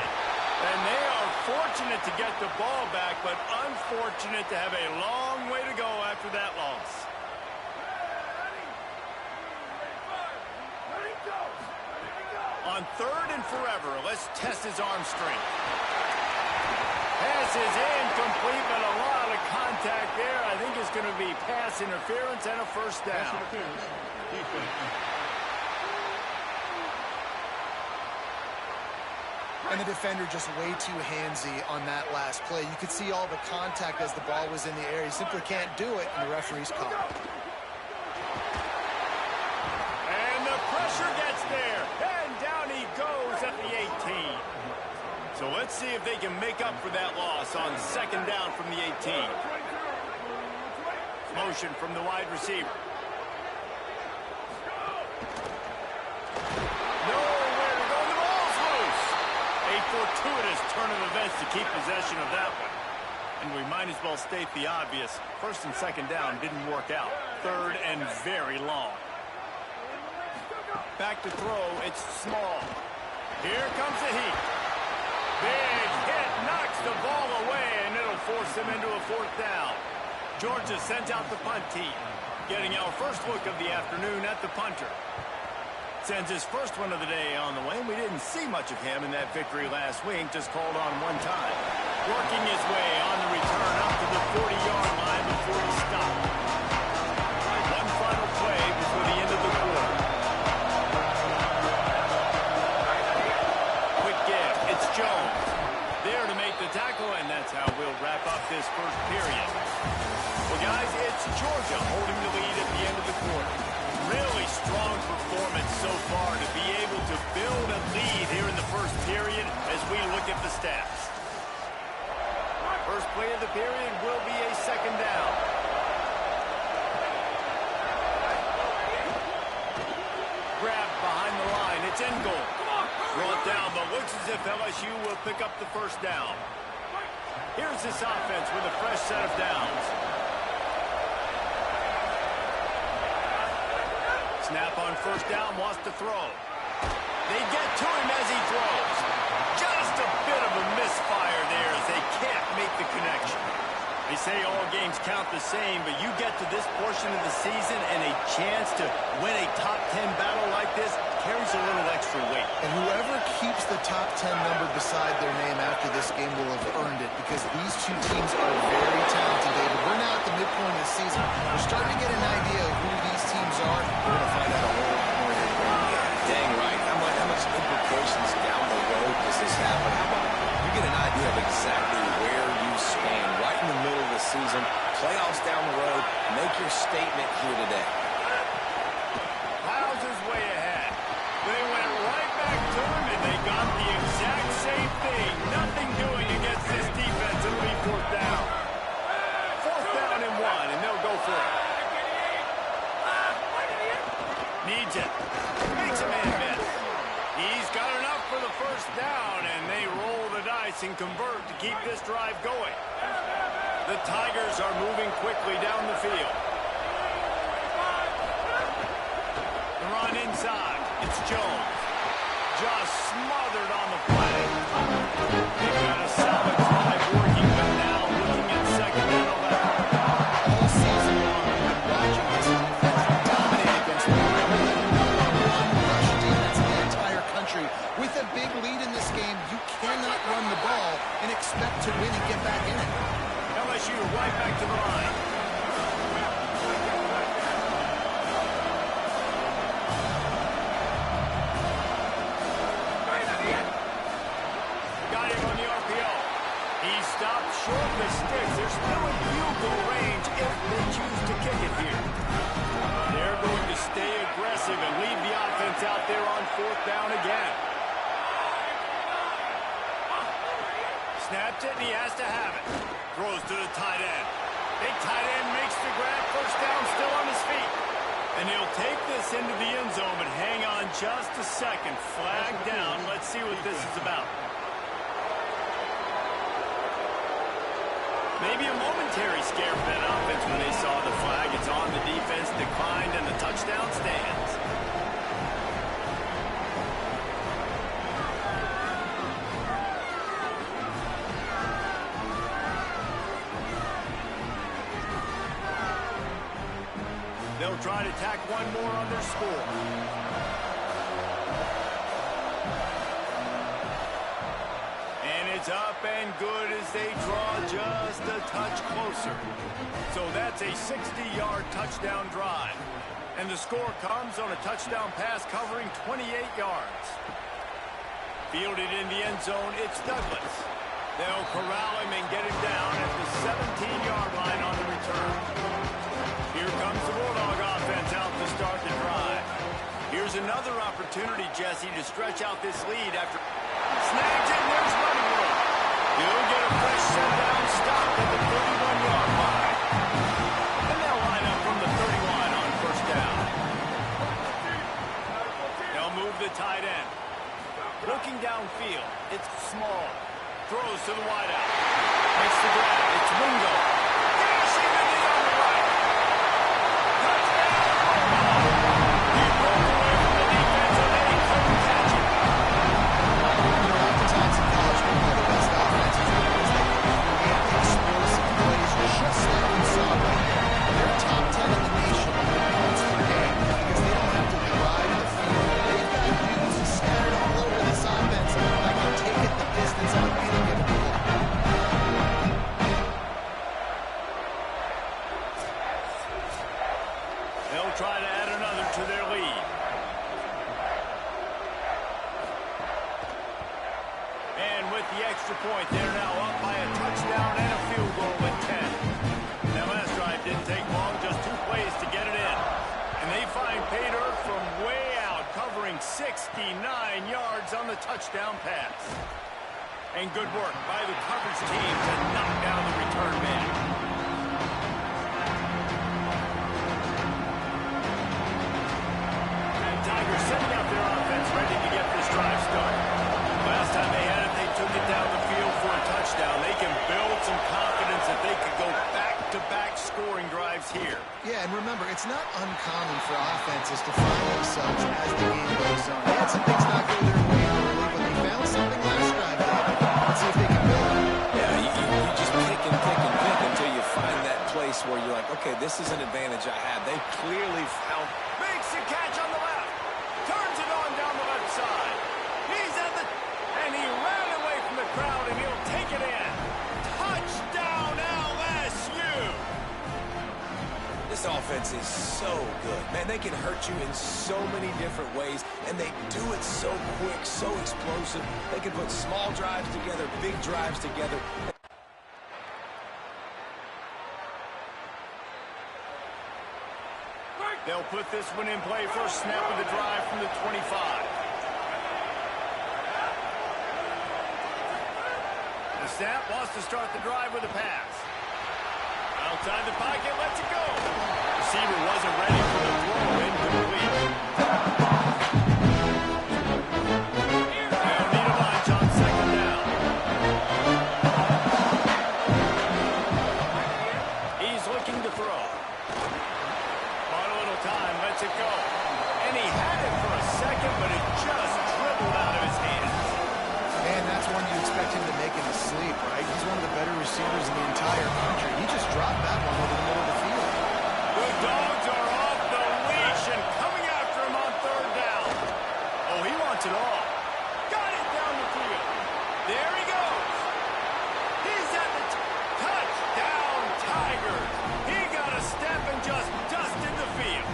And they are fortunate to get the ball back, but unfortunate to have a long way to go after that loss. On 3rd and forever, let's test his arm strength. Pass is incomplete, but a lot of contact there. I think it's going to be pass interference and a first down. And the defender just way too handsy on that last play. You could see all the contact as the ball was in the air. He simply can't do it, and the referee's caught. And the pressure gets there. And down he goes at the 18. So let's see if they can make up for that loss on 2nd down from the 18. Motion from the wide receiver. Nowhere to go. The ball's loose. A fortuitous turn of events to keep possession of that one. And we might as well state the obvious. 1st and 2nd down didn't work out. 3rd and very long. Back to throw. It's Small. Here comes the heat. Big hit, knocks the ball away, and it'll force them into a 4th down. Georgia sent out the punt team, getting our first look of the afternoon at the punter. Sends his first one of the day on the way, and we didn't see much of him in that victory last week, just called on one time. Working his way on the return up to the 40-yard line before he stopped. One final play before the end of the quarter. Jones there to make the tackle, and that's how we'll wrap up this first period. Well, guys, it's Georgia holding the lead at the end of the quarter. Really strong performance so far to be able to build a lead here in the first period as we look at the stats. First play of the period will be a 2nd down. Grabbed behind the line. It's in goal. Brought down, but looks as if LSU will pick up the first down. Here's this offense with a fresh set of downs. Snap on first down, wants to throw. They get to him as he throws. Just a bit of a misfire there as they can't make the connection. They say all games count the same, but you get to this portion of the season and a chance to win a top 10 battle like this carries a little extra weight. And whoever keeps the top 10 number beside their name after this game will have earned it, because these two teams are very talented, David. We're now at the midpoint of the season. We're starting to get an idea of who these teams are. We're going to find out a whole lot more here. Yeah, dang right. How much implications down the road does this happen? How about you get an idea of exactly where you stand right in the middle of the season, playoffs down the road, make your statement here today. How's his way ahead? They went right back to him, and they got the exact first down, and they roll the dice and convert to keep this drive going. The Tigers are moving quickly down the field. The run inside. It's Jones. Just smothered on the play. They've got a solid drive working, but now looking at second and 11. All season long, we've been watching this defense dominate against the #1 rush defense in the entire country. With a big lead in this game, you cannot run the ball and expect to win and get back in it. LSU right back to the line. Got him on the RPO. He stopped short of the sticks. They're still in field goal range if they choose to kick it here. They're going to stay aggressive and leave the offense out there on fourth down again. Snaps it, and he has to have it. Throws to the tight end. Big tight end makes the grab. First down, still on his feet. And he'll take this into the end zone, but hang on just a second. Flag down. Let's see what this is about. Maybe a momentary scare for that offense when they saw the flag. It's on, the defense declined, and the touchdown stands. They'll try to tack one more on their score. And it's up and good as they draw just a touch closer. So that's a 60-yard touchdown drive. And the score comes on a touchdown pass covering 28 yards. Fielded in the end zone, it's Douglas. They'll corral him and get him down at the 17-yard line on the return. Here comes the Bulldog offense out to start the drive. Here's another opportunity, Jesse, to stretch out this lead after snags it, and there's running room. He'll get a fresh set down stop at the 31-yard line. And they'll line up from the 31 on first down. They'll move the tight end. Looking downfield, it's Small. Throws to the wideout. Makes the grab. It's Wingo. Dashing the knee on the right. Oftentimes in college football, the best offenses are those that can create explosive plays just like we saw right there. They're top 10 in the nation in points per game because they don't have to drive the field. They've got dudes scattered all over this offense that can take it the distance on any given play. They'll try to add another to their lead. And with the extra point, they're now up by a touchdown and a field goal at 10. That last drive didn't take long, just 2 plays to get it in. And they find pay dirt from way out, covering 69 yards on the touchdown pass. And good work by the coverage team to knock down the return man. Tigers setting up their offense, ready to get this drive started. Last time they had it, they took it down the field for a touchdown. They can build some confidence that they could go back-to-back scoring drives here. Yeah, and remember, it's not uncommon for offenses to find themselves as the game goes on. They had some things not go their way early, but they found something last drive. Let's see if they can build it. Yeah, you just pick and pick and pick until you find that place where you're like, okay, this is an advantage I have. They clearly found. Makes the catch on the left. Turns it on down the left side. He's at the... And he ran away from the crowd, and he'll take it in. Touchdown, LSU! This offense is so good. Man, they can hurt you in so many different ways, and they do it so quick, so explosive. They can put small drives together, big drives together. They'll put this one in play. First snap of the drive from the 25. The snap wants to start the drive with a pass. Outside the pocket, lets it go. Receiver wasn't ready for the throw. Incomplete. They'll need a line dropped that one over the middle of the field. The Dogs are off the leash and coming after him on third down. Oh, he wants it all. Got it down the field. There he goes. He's at the touchdown, Tigers. He got a step and just dusted the field.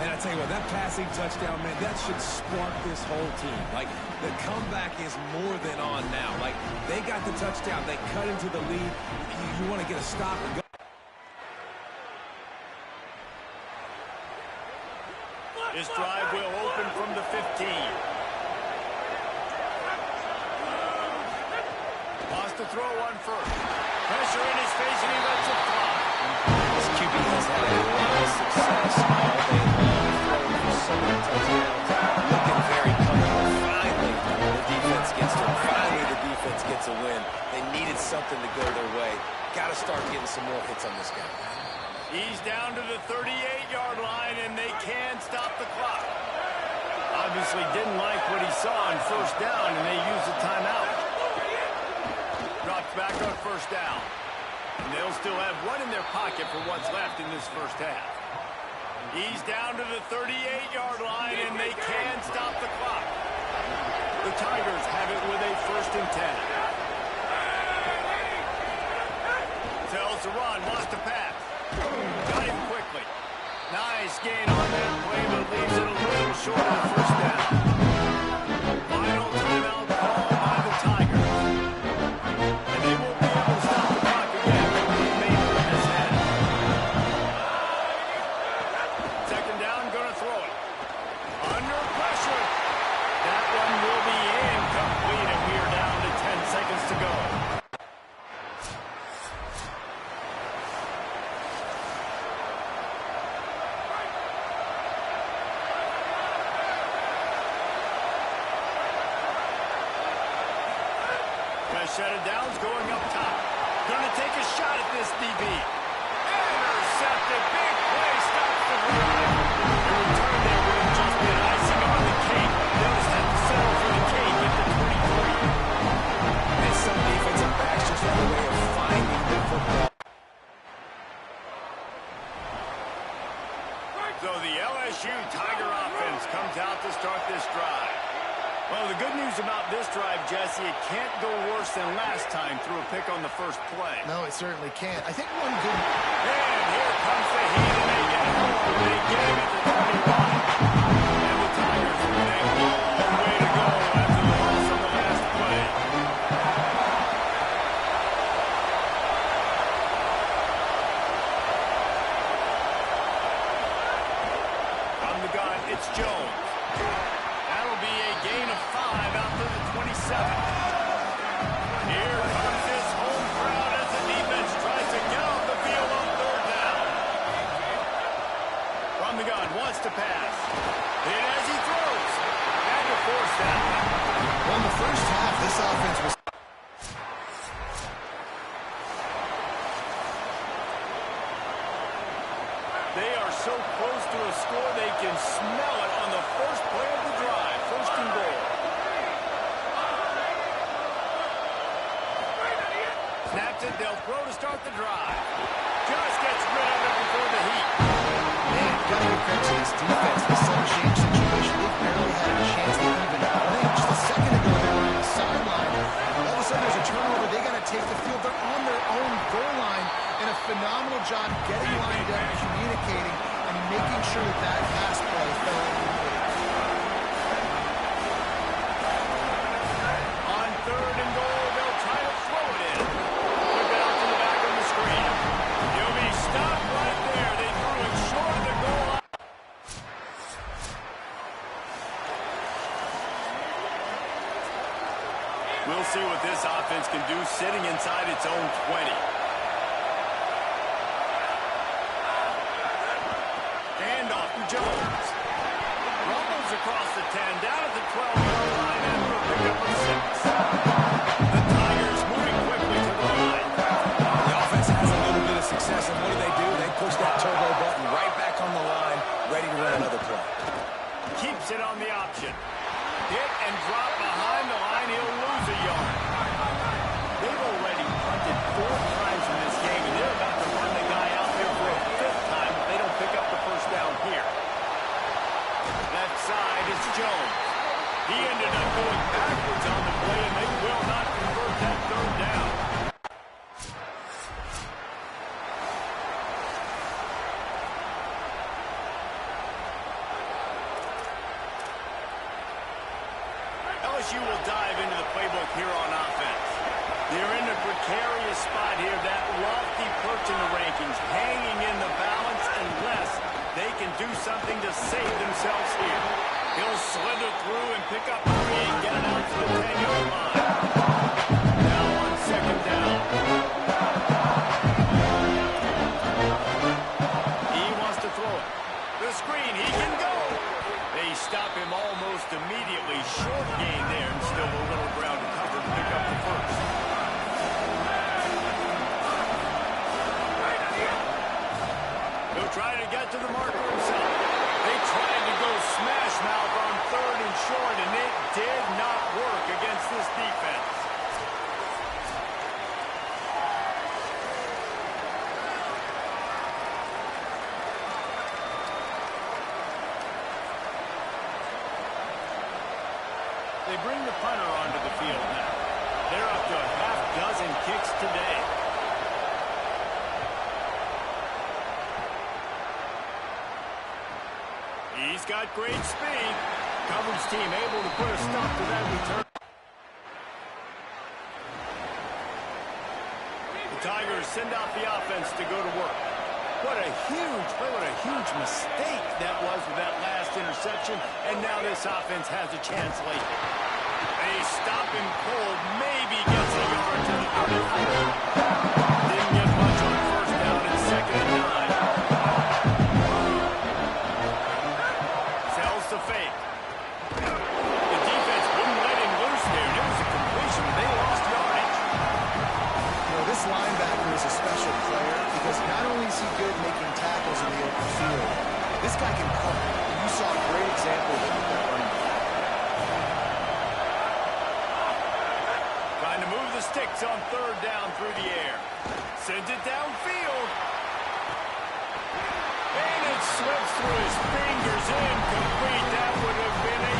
And I tell you what, that passing touchdown, man, that should spark this whole team. Like, the comeback is more than on now. Like, they got the touchdown. They cut into the lead. You want to get a stop and go. This drive will open from the 15. Wants to throw one first. Pressure in his face, and he lets it fly. This QB has had a lot of success all day long, throwing for so many touchdowns, looking very comfortable. Finally, the defense gets to him. Finally, the defense gets a win. They needed something to go their way. Got to start getting some more hits on this guy. He's down to the 38-yard line, and they can't stop the clock. Obviously didn't like what he saw on first down, and they used the timeout. Drops back on first down. And they'll still have one in their pocket for what's left in this first half. He's down to the 38-yard line, and they can't stop the clock. The Tigers have it with a 1st and 10. Tells to run, wants to pass. Got him quickly. Nice gain on that play, but leaves it a little short of first down. Final timeout call by the Tigers. And they won't be able to stop the clock again with the remainder in this half. 2nd down, gonna throw it. Under pressure. That one will be incomplete, and we are down to 10 seconds to go. Set of downs going up top. Gonna take a shot at this DB. Intercepted. Big play. Stops the drive. The return there would have just been icing on the cake. They'll just have to settle for the cake at the 23. And some defensive backs just have a way of finding the football. So the LSU Tiger offense comes out to start this drive. Well, the good news about this drive, Jesse, it can't go worse than last time through a pick on the first play. No, it certainly can't. I think one good... And here comes the heat, and they get home. They get him at the 21. And the Tigers with a long way to go after the loss on the last play. From the gun, it's Jones. That'll be a gain of 5 out to the 27. Here comes this home crowd as the defense tries to get off the field on 3rd down. From the gun, wants to pass. Hit as he throws. Had to force that. Well, in the first half, this offense was... They are so close to a score they can smell it on the first play of the drive. 1st and goal. Snaps it, they'll throw to start the drive. Just gets rid of it before the heat. Man, got to give credit to this defense. The sun change situation, they barely had a chance to even play. Just a second ago, they were on the sideline. All of a sudden, there's a turnover. They got to take the field. They're on their own goal line. And a phenomenal job getting lined up, communicating, and making sure that that pass play fell incomplete. On 3rd and goal, they'll try to throw it in. Whip it out to the back of the screen. He'll be stopped right there. They threw it short of the goal line. We'll see what this offense can do sitting inside its own 20. Handoff to Jones. Rumbles across the 10, down at the 12-yard line, and we'll pick up a 6. The Tigers moving quickly to the line. The offense has a little bit of success, and what do? They push that turbo button right back on the line, ready to run another play. Keeps it on the option. Hit and drop behind the line. He'll lose a yard. They've already punted 4 times He ended up going backwards on the play, and they will not convert that third down. LSU will dive into the playbook here on offense. They're in a precarious spot here, that lofty perch in the rankings, hanging in the balance unless they can do something to save themselves here. He'll slither through and pick up 3 and get it out to the 10-yard line. Now on second down. He wants to throw it. The screen, he can go. They stop him almost immediately. Short gain there and still a little ground to cover to pick up the first. He'll try to get to the marker himself. They tried to go smash mouth on third and short, and it did not work against this defense. They bring the punter onto the field now. They're up to a half dozen kicks today. He's got great speed. Coverage team able to put a stop to that return. The Tigers send out the offense to go to work. What a huge play, what a huge mistake that was with that last interception. And now this offense has a chance late. They stop him cold, maybe gets a yard to the 34. Didn't get much on first down and second and 9. Sells the fake. The defense wouldn't let him loose there, and it was a completion. They lost yardage. You know, this linebacker is a special player because not only is he good making tackles in the open field, this guy can cover. You saw a great example of it with that running back. Trying to move the sticks on third down through the air. Sends it downfield. And it slips through his fingers. Incomplete. That would have been a...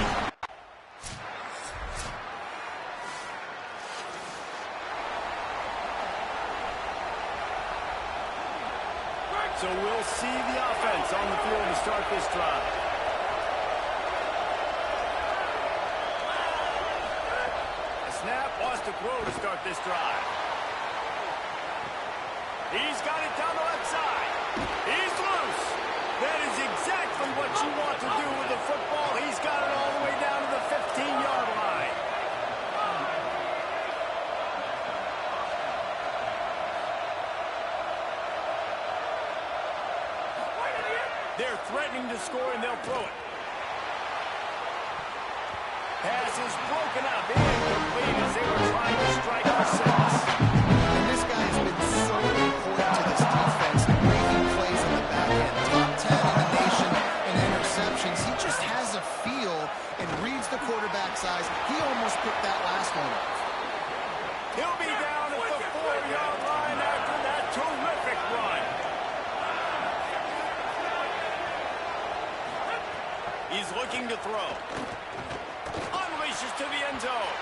So we'll see the offense on the field to start this drive. The snap wants to throw to start this drive. He's got it down the left side. He's loose. That is exactly what you want to do with the football. He's got it all the way down to the 15-yard line. They're threatening to score, and they'll throw it. Pass is broken up, incomplete as they were trying to strike for 6. And this guy has been so important to this defense, making plays on the back end. Top 10 in the nation in interceptions. He just has a feel and reads the quarterback's eyes. He almost picked that last one up. He'll be down at the 4-yard line after that terrific run. He's looking to throw. Unleashes to the end zone.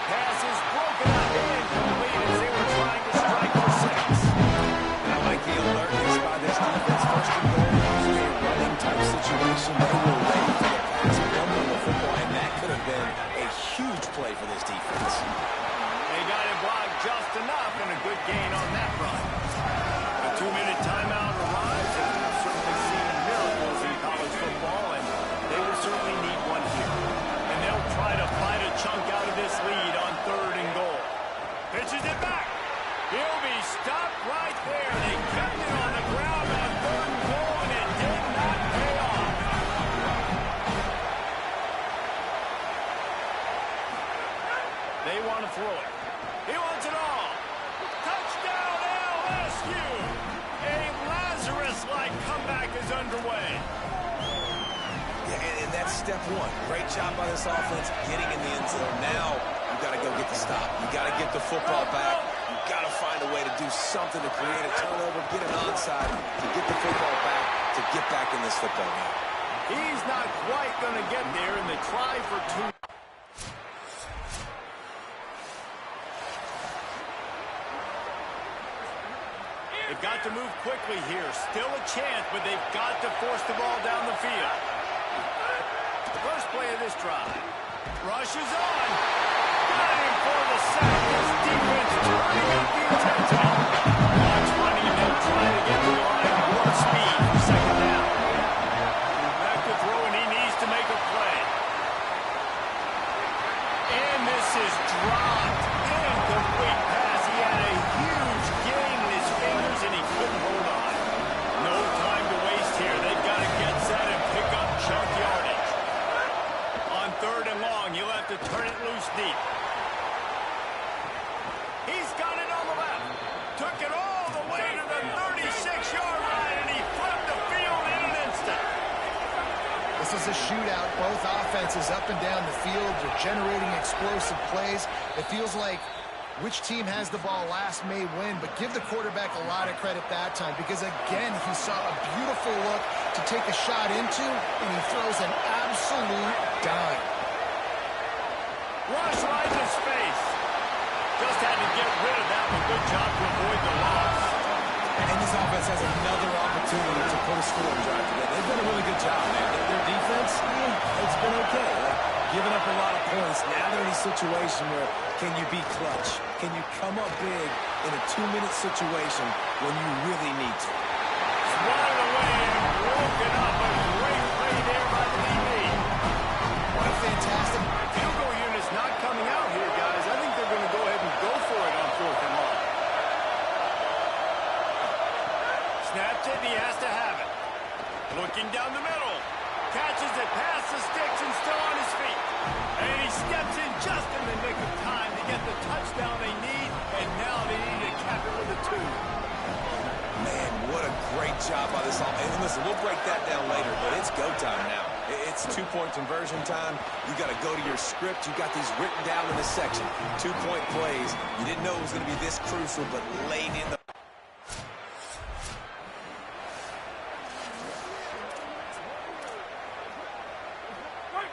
Pass is broken up, incomplete as they were trying to strike for 6. I like the alertness by this defense. First and goal, usually a running type situation. They were ready for the pass, fumbling the football, and that could have been a huge play for this defense. They got it blocked just enough, and a good gain on that run. A 2-minute timeout arrives, and we've certainly seen miracles in college football, and they will certainly need one here. And they'll try to fight a chunk out of this lead on third and goal. Pitches it back. He'll be stopped right there. They kept it on the ground on third and goal, and it did not pay off. They want to throw it. He wants it all. Touchdown, LSU. A Lazarus-like comeback is underway. Yeah, and that's step one. Great job by this offense getting in the end zone. Now you got to go get the stop. You got to get the football back. You got to find a way to do something to create a turnover, get an onside, to get the football back, to get back in this football game. He's not quite going to get there in the try for 2. They've got to move quickly here. Still a chance, but they've got to force the ball down the field. First play of this drive. Rushes on. Got him for the sack. This defense turning up the intensity. Watch running them trying to get the line. More speed for second down. Back to throw, and he needs to make a play. And this is dropped. Incomplete pass. He had a huge gain in his fingers, and he couldn't hold on. No time to waste here. They've got to get set and pick up chunk yardage. On third and long, he'll have to turn it loose deep. He's got it on the left. Took it all the way to the 36-yard line, and he flipped the field in an instant. This is a shootout. Both offenses up and down the field. They're generating explosive plays. It feels like which team has the ball last may win, but give the quarterback a lot of credit that time because, again, he saw a beautiful look to take a shot into, and he throws an absolute dime. Rush right in his face. Just had to get rid of that one. Good job to avoid the loss. And this offense has another opportunity to put a scoring drive together. They've done a really good job, man. Their defense, it's been okay. Giving up a lot of points. Now they're in a situation where can you be clutch? Can you come up big in a 2-minute situation when you really need to? Swatted away and broken up. A great play there by the DB. What a fantastic... Field goal unit's not coming out here, guys. I think they're going to go ahead and go for it on fourth and long. Snaps it, and he has to have it. Looking down the middle. Catches it past the sticks and still on his feet. And he steps in just in the nick of time to get the touchdown they need, and now they need to cap it with a 2. Man, what a great job by this offense. And listen, we'll break that down later, but it's go time now. It's 2-point conversion time. You got to go to your script. You got these written down in this section. 2-point plays. You didn't know it was going to be this crucial, but late in the...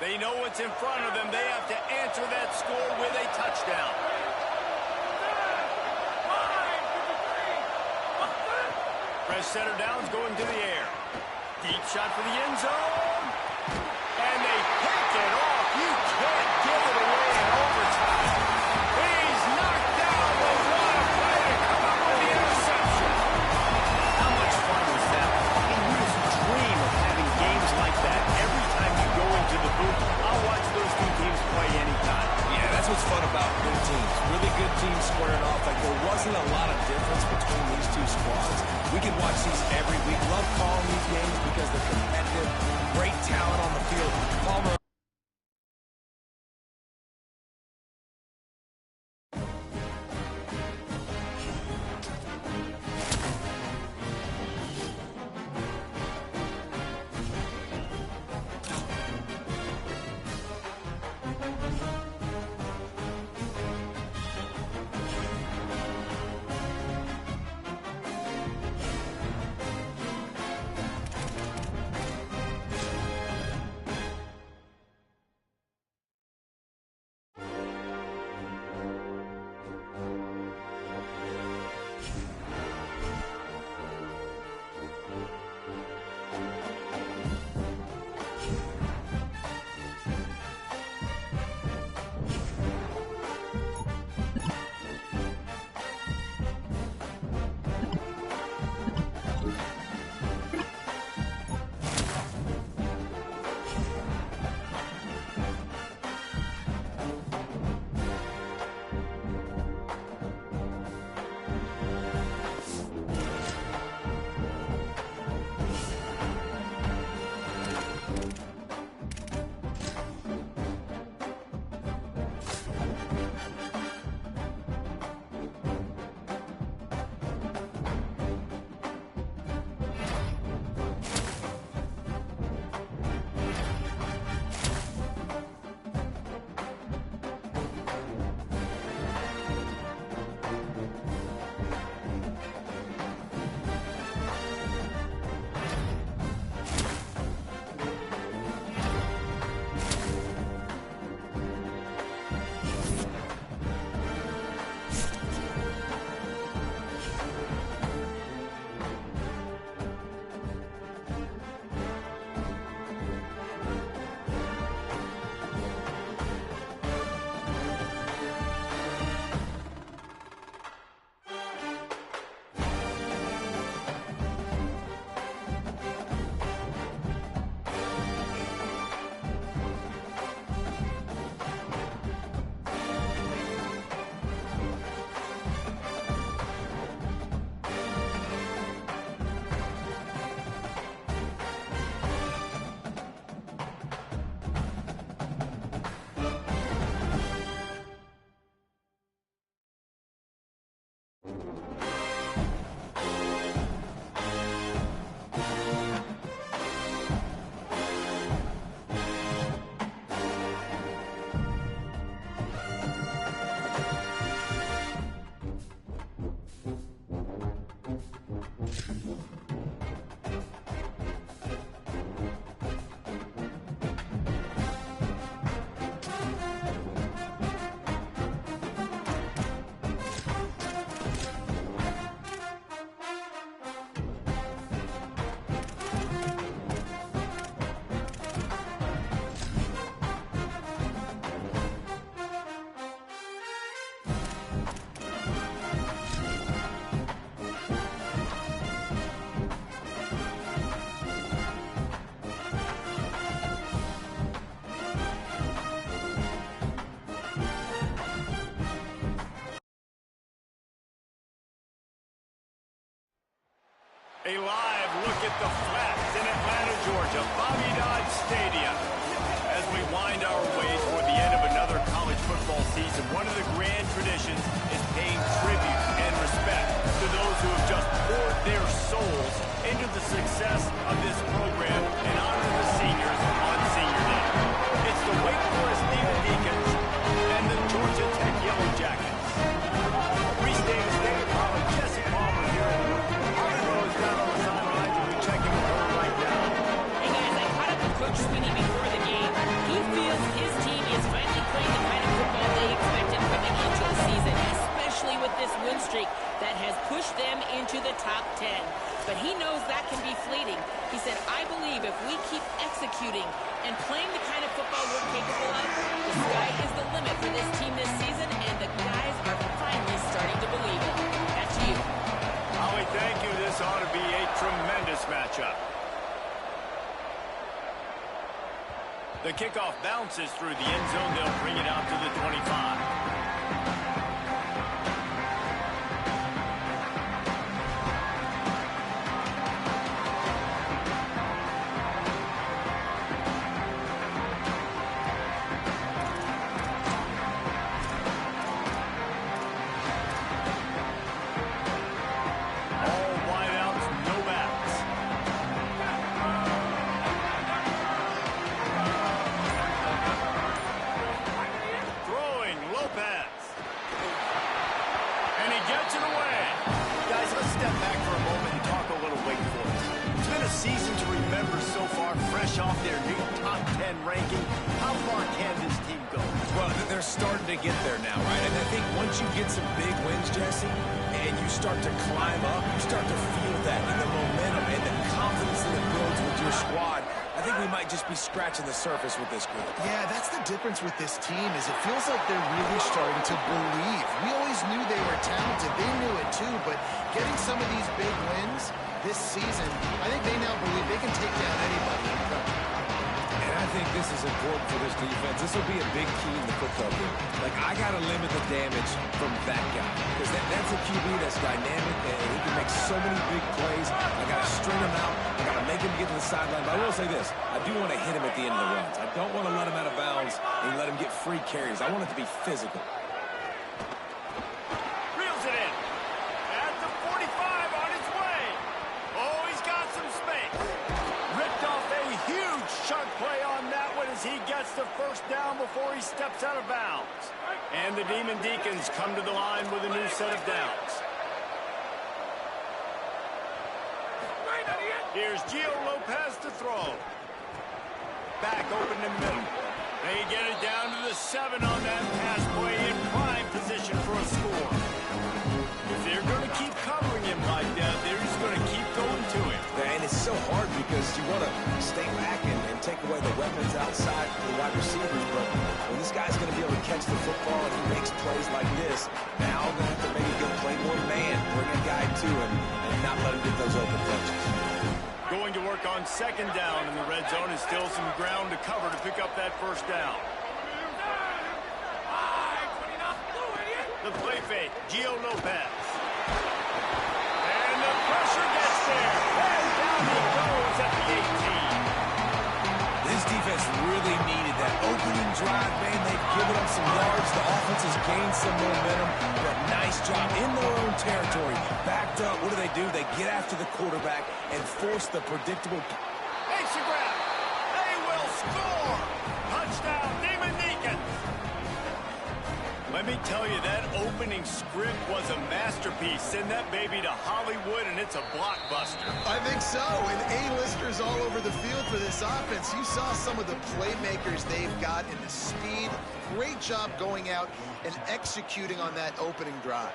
They know what's in front of them. They have to answer that score with a touchdown. Fresh center downs going to the air. Deep shot for the end zone. And they pick it off. You can't give it away in overtime. He's knocked down, but what a play to come up with the interception. How much fun was that? I mean, you just dream of having games like that every time you go into the booth. I'll watch those two teams play anytime. Yeah, that's what's fun about good teams. Really good teams squaring off. Like, there wasn't a lot of difference between these two squads. We can watch these every week. Love calling these games because they're competitive. Great talent on the field. Palmer. A live look at the Flats in Atlanta, Georgia, Bobby Dodd Stadium. As we wind our way toward the end of another college football season, one of the grand traditions is paying tribute and respect to those who have just poured their souls into the success of this program and honor the seniors on Senior Day. It's the Wake Forest Demon Deacons and the Georgia Tech Yellow Jackets. Restate the state of college. Jesse Palmer here in the room. Rose down on the sidelines, and we check in with her right now. Hey guys, I caught up with Coach Sweeney before the game. He feels his team is finally playing the kind of football they expected coming into the season, especially with this win streak that has pushed them into the top 10. But he knows that can be fleeting. He said, I believe if we keep executing and playing the kind of football we're capable of, the sky is the limit for this team this season, and the guys are finally starting to believe it. Back to you. Holly, thank you. This ought to be a tremendous matchup. The kickoff bounces through the end zone. They'll bring it out to the 25. Season to remember so far, fresh off their new top 10 ranking. How far can this team go? Well, they're starting to get there now, right? And I think once you get some big wins, Jesse, and you start to climb up, you start to feel that in the momentum and the confidence that it builds with your squad. I think we might just be scratching the surface with this group. Yeah, that's the difference with this team is it feels like they're really starting to believe. We always knew they were talented. They knew it too, but getting some of these big wins this season, I think they now believe they can take down anybody in front. And I think this is important for this defense. This will be a big key in the football game. Like, I got to limit the damage from that guy. Because that's a QB that's dynamic, and he can make so many big plays. I got to string him out. I got to make him get to the sideline. But I will say this. I do want to hit him at the end of the runs. I don't want to let him out of bounds and let him get free carries. I want it to be physical. Reels it in. At the 45 on his way. Oh, he's got some space. Ripped off a huge chunk play on that one as he gets the first down before he steps out of bounds. And the Demon Deacons come to the line with a new set of downs. Here's Gio Lopez to throw. Back open in the middle. They get it down to the 7 on that pass play in prime position for a score. If they're going to keep covering him like that, they're just going to keep going to him. And it's so hard because you want to stay back and take away the weapons outside the wide receivers. But when this guy's going to be able to catch the football and he makes plays like this, now I'm going to have to maybe go play more man, bring a guy to him, and not let him get those open touches. Going to work on second down in the red zone is still some ground to cover to pick up that first down. The play fake, Gio Lopez. And the pressure gets there. And down he goes at the 18. This defense really needed that opening drive, man. They've given up some yards. The offense has gained some momentum. But nice job in their own territory. Backed up. What do? They get after the quarterback and force the predictable. Makes a grab. They will score. Touchdown, Demon Deacons. Let me tell you, that opening script was a masterpiece. Send that baby to Hollywood, and it's a blockbuster. I think so, and A-listers all over the field for this offense. You saw some of the playmakers they've got in the speed. Great job going out and executing on that opening drive.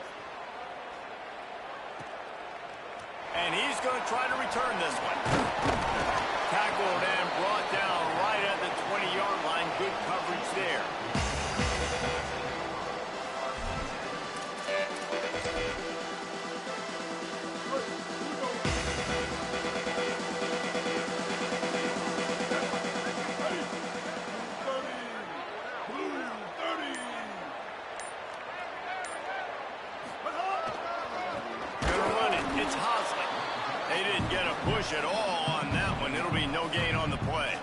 And he's going to try to return this one. Tackled and brought down right at the 20-yard line. Good coverage there. It's Hosley. They didn't get a push at all on that one. It'll be no gain on the play.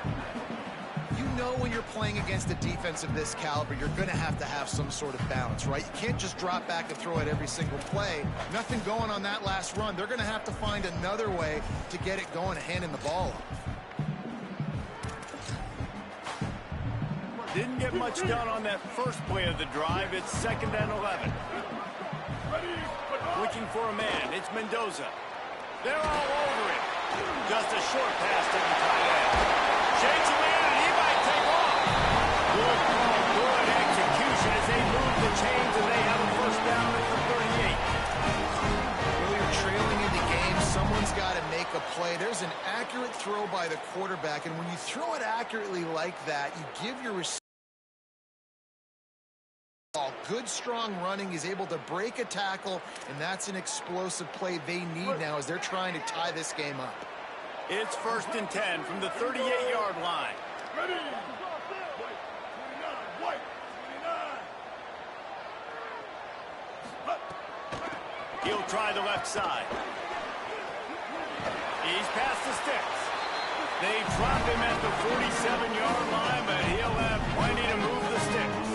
You know when you're playing against a defense of this caliber, you're going to have some sort of balance, right? You can't just drop back and throw it every single play. Nothing going on that last run. They're going to have to find another way to get it going, handing the ball off. Didn't get much done on that first play of the drive. It's 2nd and 11. Looking for a man. It's Mendoza. They're all over it. Just a short pass to the tight end. Shakes him in, and he might take off. Good call, good execution as they move the chains, and they have a first down at the 38. Well, you're trailing in the game. Someone's got to make a play. There's an accurate throw by the quarterback, and when you throw it accurately like that, you give your receiver good, strong running. He's able to break a tackle, and that's an explosive play they need now as they're trying to tie this game up. It's 1st and 10 from the 38-yard line. Ready. White. 29. He'll try the left side. He's past the sticks. They drop him at the 47-yard line, but he'll have plenty to move the sticks.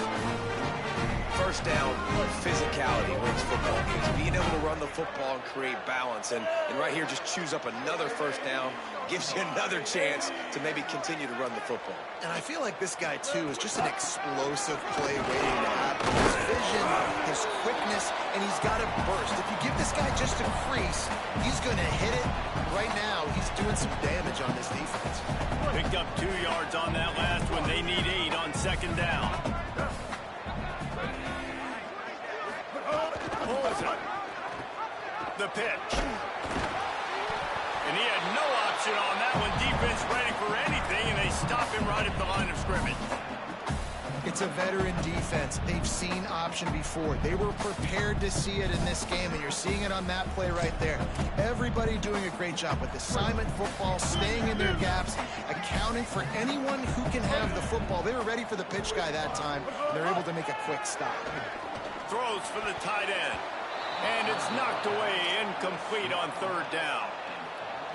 First down, physicality wins football games. Being able to run the football and create balance. And right here, just choose up another first down. Gives you another chance to maybe continue to run the football. And I feel like this guy, too, is just an explosive play waiting to happen. His vision, his quickness, and he's got a burst. If you give this guy just a crease, he's going to hit it. Right now, he's doing some damage on this defense. Picked up 2 yards on that last one. They need 8 on 2nd down. Pulls it. The pitch. And he had no option on that one. Defense ready for anything, and they stop him right at the line of scrimmage. It's a veteran defense. They've seen option before. They were prepared to see it in this game, and you're seeing it on that play right there. Everybody doing a great job with assignment football, staying in their gaps, accounting for anyone who can have the football. They were ready for the pitch guy that time, and they're able to make a quick stop. Throws for the tight end. And it's knocked away, incomplete on 3rd down.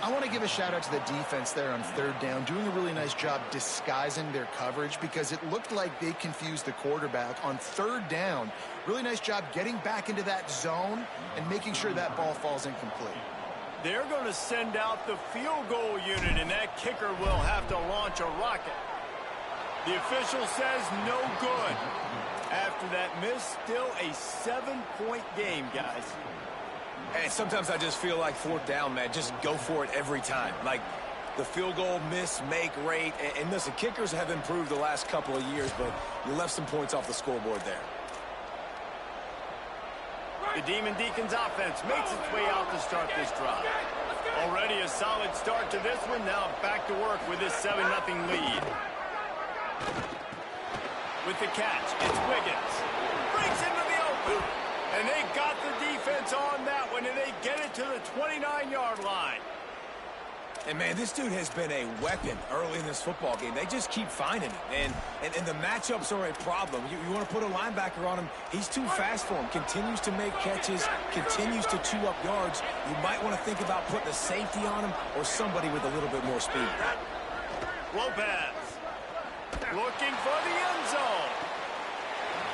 I want to give a shout out to the defense there on 3rd down, doing a really nice job disguising their coverage because it looked like they confused the quarterback on 3rd down. Really nice job getting back into that zone and making sure that ball falls incomplete. They're going to send out the field goal unit, and that kicker will have to launch a rocket. The official says no good. After that miss, still a 7-point game, guys. And sometimes I just feel like 4th down, man, just go for it every time. Like the field goal miss, make rate. And listen, kickers have improved the last couple of years, but you left some points off the scoreboard there. The Demon Deacons offense makes its way out to start this drive. Already a solid start to this one. Now back to work with this 7-0 lead. With the catch, it's Wiggins. Breaks into the open. And they got the defense on that one, and they get it to the 29-yard line. And, man, this dude has been a weapon early in this football game. They just keep finding it. And the matchups are a problem. You want to put a linebacker on him, he's too fast for him. Continues to make catches, continues to chew up yards. You might want to think about putting a safety on him or somebody with a little bit more speed. Lopez looking for the end zone.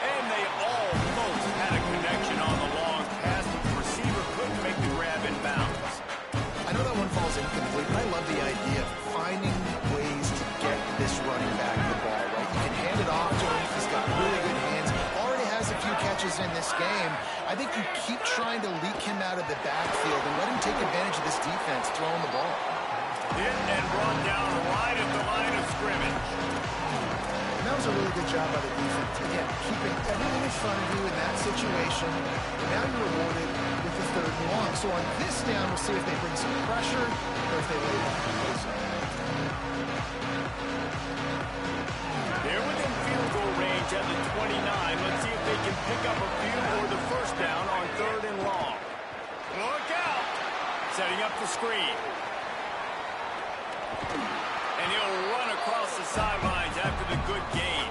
And they almost had a connection on the long pass, but the receiver couldn't make the grab in bounds. I know that one falls incomplete, but I love the idea of finding ways to get this running back the ball, right? You can hand it off to him. He's got really good hands. Already has a few catches in this game. I think you keep trying to leak him out of the backfield and let him take advantage of this defense throwing the ball. Hit and brought down right at the line of scrimmage. And that was a really good job by the defense. Again, keeping everything in front of you in that situation. And now you're rewarded with the 3rd and long. So on this down, we'll see if they bring some pressure or if they lay down. They're within field goal range at the 29. Let's see if they can pick up a few or the first down on 3rd and long. Look out! Setting up the screen. And he'll run across the sidelines after the good gain.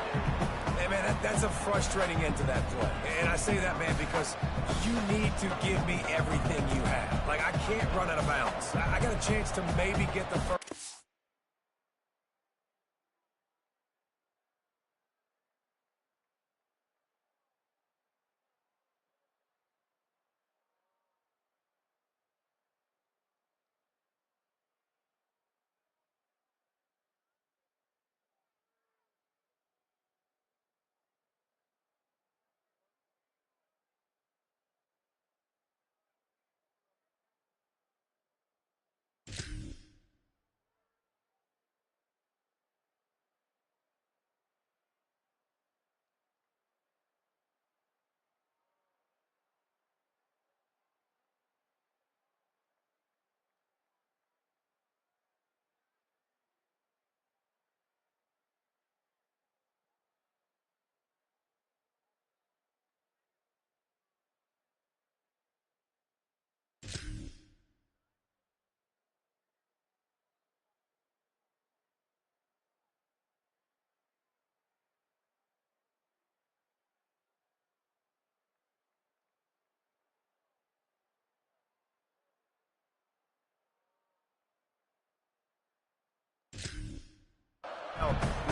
Yeah, man, that's a frustrating end to that play. And I say that, man, because you need to give me everything you have. Like, I can't run out of bounds. I got a chance to maybe get the first.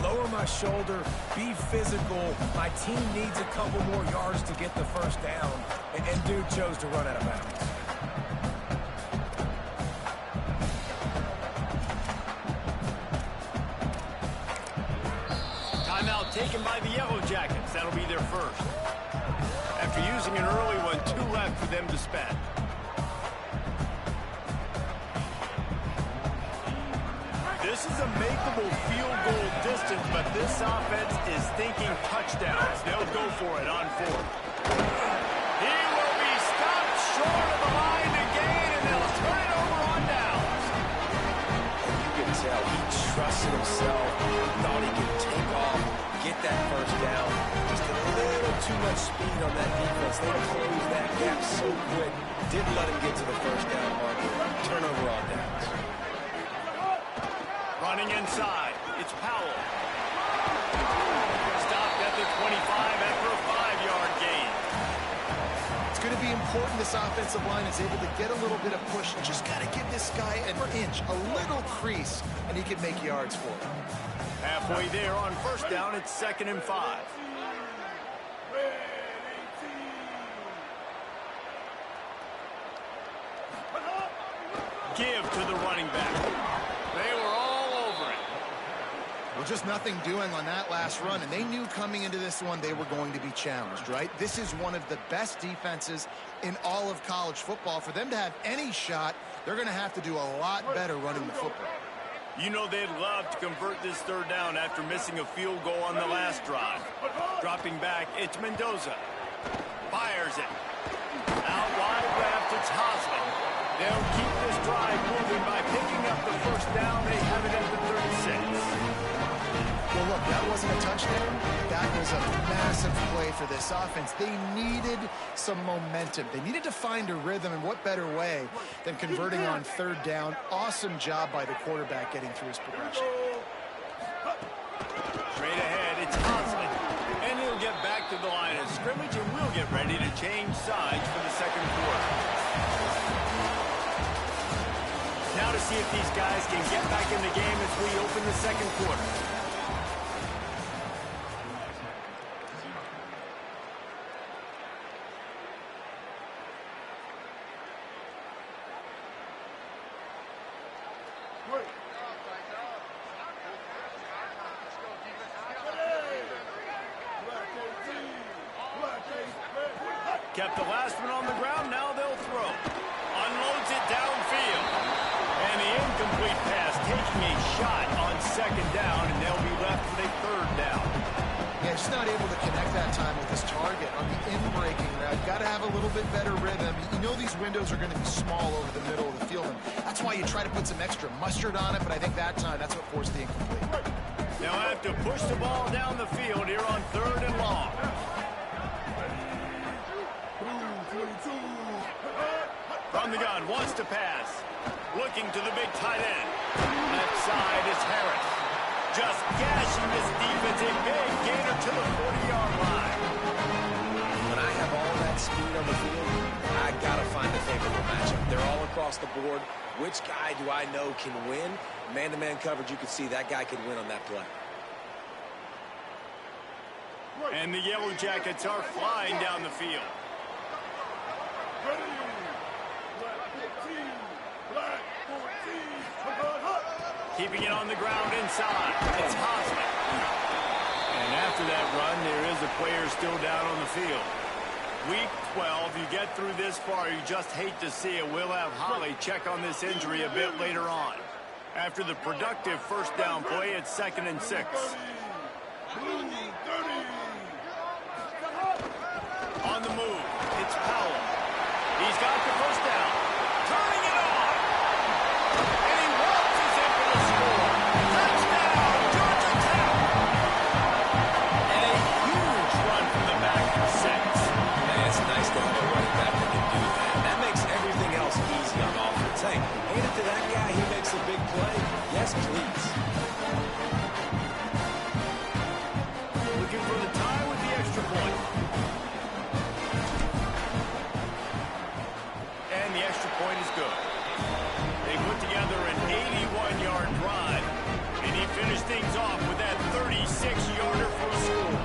Lower my shoulder, be physical. My team needs a couple more yards to get the first down. And dude chose to run out of bounds. Timeout taken by the Yellow Jackets. That'll be their first. After using an early one, 2 left for them to spend. This is a makeable field goal distance, but this offense is thinking touchdowns. They'll go for it on 4th. He will be stopped short of the line to gain, and they'll turn it over on downs. You can tell he trusted himself, thought he could take off, get that first down. Just a little too much speed on that defense. They closed that gap so quick. Didn't let him get to the first down marker. Turnover on downs. Running inside, it's Powell. Stopped at the 25 after a 5-yard gain. It's going to be important this offensive line is able to get a little bit of push. Just got to give this guy an inch, a little crease, and he can make yards for it. Halfway there on first down, it's 2nd and 5. Give to the running back. They were all over it. Well, just nothing doing on that last run, and they knew coming into this one they were going to be challenged, right? This is one of the best defenses in all of college football. For them to have any shot, they're going to have to do a lot better running the football. You know they'd love to convert this 3rd down after missing a field goal on the last drive. Dropping back, it's Mendoza. Fires it. Out wide left, it's Hosman. They'll keep this drive moving by picking up the first down. They have it at the 36. Well, look, that wasn't a touchdown. That was a massive play for this offense. They needed some momentum. They needed to find a rhythm, and what better way than converting on 3rd down. Awesome job by the quarterback getting through his progression. Straight ahead, it's Hosman. And he'll get back to the line of scrimmage, and we'll get ready to change sides for the 2nd quarter. Now to see if these guys can get back in the game as we open the 2nd quarter. Kept the last one on the ground, now they'll throw. Unloads it downfield. And the incomplete pass taking a shot on 2nd down, and they'll be left with a 3rd down. Yeah, just not able to connect that time with his target on the in-breaking route. Got to have a little bit better rhythm. You know these windows are going to be small over the middle of the field, and that's why you try to put some extra mustard on it, but I think that time that's what forced the incomplete. They'll have to push the ball down the field here on 3rd and long. From the gun, wants to pass. Looking to the big tight end. Left side is Harris. Just gashing this defense, a big gainer to the 40-yard line. When I have all that speed on the field, I got to find a favorable matchup. They're all across the board. Which guy do I know can win? Man-to-man coverage, you can see that guy can win on that play. And the Yellow Jackets are flying down the field. Ready. Black 15. Black 14. Keeping it on the ground inside. It's Hosman. And after that run, there is a player still down on the field. Week 12, you get through this far, you just hate to see it. We'll have Holly check on this injury a bit later on. After the productive first down play, it's 2nd and 6. On the move, it's Powell. He's got the first down. Turning it on. And he launches it for the score. Touchdown, Georgia Tech. And a huge run from the back for 6. It's nice to have a running back that can do that. That makes everything else easy on offense. Hey, hand it to that guy. He makes a big play. Yes, please. Looking for the tie with the extra point. And the extra point is good. They put together an 81-yard drive, and he finished things off with that 36-yarder for a score.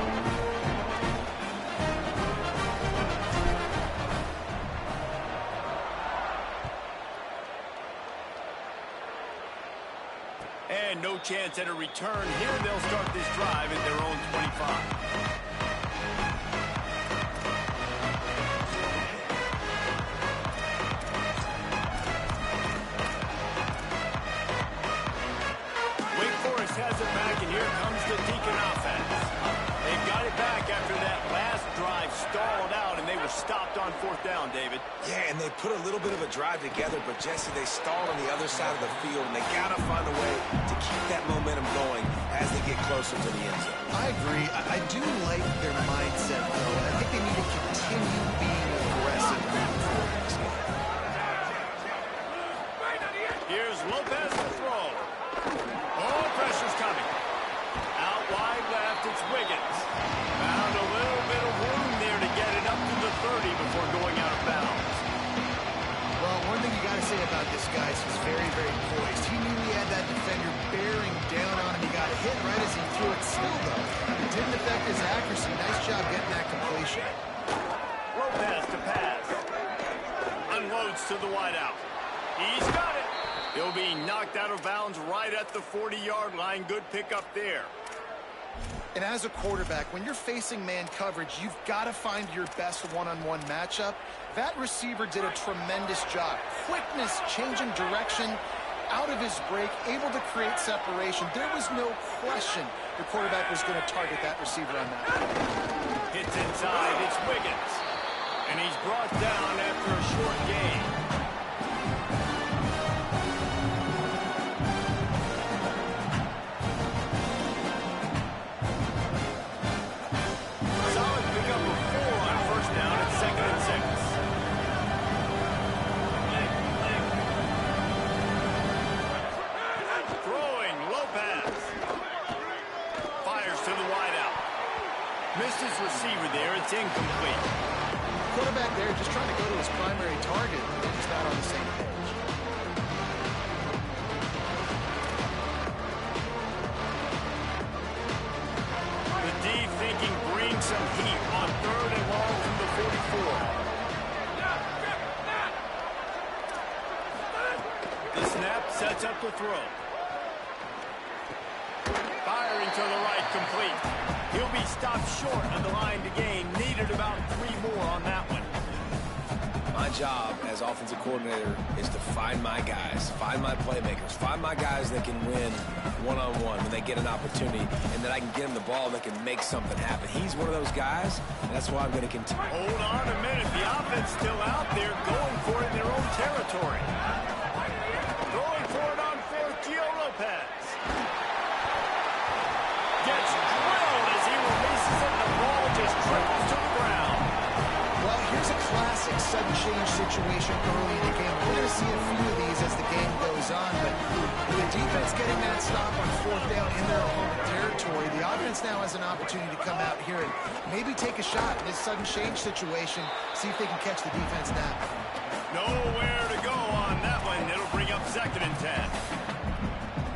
And no chance at a return here. They'll start this drive at their own 25. Wake Forest has it back, and here comes the Deacon offense. They got it back after that last drive stalled out, and they were stopped on 4th down, David. Yeah, and they put a little bit of a drive together, but Jesse, they stalled on the other side of the field, and they got to find a way to keep that momentum going as they get closer to the end zone. I agree. I do like their mindset, though. I think they need to continue being aggressive moving forward next game. Here's Lopez to throw. Oh, pressure's coming. Out wide left, it's Wiggins. Found a little bit of room there to get it up to the 30 before going out of bounds. Well, one thing you got to say about this guy is he's very, very poised. He knew he had that defender bearing down on him. He got hit right as he threw it. Still, though, it didn't affect his accuracy. Nice job getting that completion. Lopez to pass. Unloads to the wideout. He's got it. He'll be knocked out of bounds right at the 40-yard line. Good pickup there. And as a quarterback, when you're facing man coverage, you've got to find your best one-on-one matchup. That receiver did a tremendous job. Quickness, changing direction, out of his break, able to create separation. There was no question the quarterback was going to target that receiver on that. Hits inside, it's Wiggins. And he's brought down after a short gain. Solid pickup of 4 on first down at 2nd and 6. Throwing, Lopez. Fires to the wideout. Missed his receiver there. It's incomplete. Quarterback there just trying to go to his primary target. They're just not on the same page. The D thinking bring some heat on 3rd and long from the 44. The snap sets up the throw. Firing to the right, complete. He'll be stopped short on the line to gain. Needed about 3 more on that one. My job as offensive coordinator is to find my guys, find my playmakers, find my guys that can win one-on-one when they get an opportunity, and that I can get them the ball and they can make something happen. He's one of those guys, and that's why I'm going to continue. Hold on a minute. The offense still out there going for it in their own territory. Throwing for it on 4th, Gio Lopez. Gets drilled as he releases it, and the ball just trickles to the ground. Well, here's Here's a classic sudden change situation early in the game. We're going to see a few of these as the game goes on, but with the defense getting that stop on 4th down in their home territory, the offense now has an opportunity to come out here and maybe take a shot in this sudden change situation, see if they can catch the defense now. Nowhere to go on that one. It'll bring up 2nd and 10.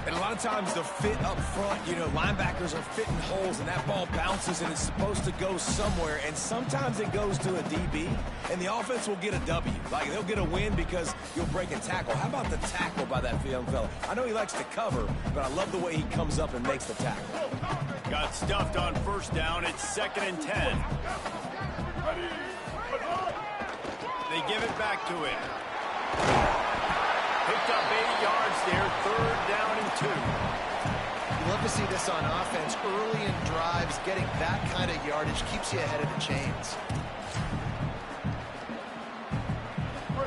And a lot of times the fit up front, you know, linebackers are fitting holes and that ball bounces and it's supposed to go somewhere. And sometimes it goes to a DB and the offense will get a W. Like they'll get a win because you'll break a tackle. How about the tackle by that young fella? I know he likes to cover, but I love the way he comes up and makes the tackle. Got stuffed on 1st down. It's 2nd and 10. They give it back to him. Picked up 8 yards there, 3rd down and 2. You love to see this on offense. Early in drives, getting that kind of yardage keeps you ahead of the chains.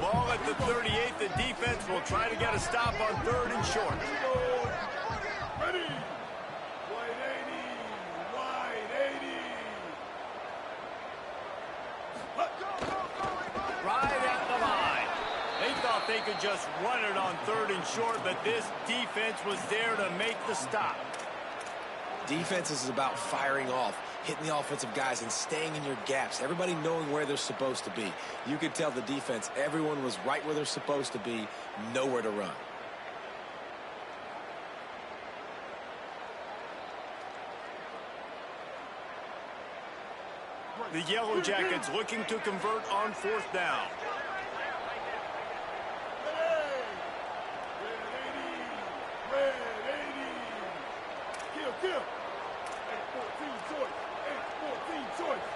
Ball at the 38. The defense will try to get a stop on 3rd and short. Ready. Wide 80. Wide 80. Right at the line. They thought they could just run it on 3rd and short, but this defense was there to make the stop. Defense is about firing off, hitting the offensive guys and staying in your gaps. Everybody knowing where they're supposed to be. You could tell the defense, everyone was right where they're supposed to be, nowhere to run. The Yellow Jackets looking to convert on 4th down. Red 80. Kill. 8-14 choice. 8-14 choice.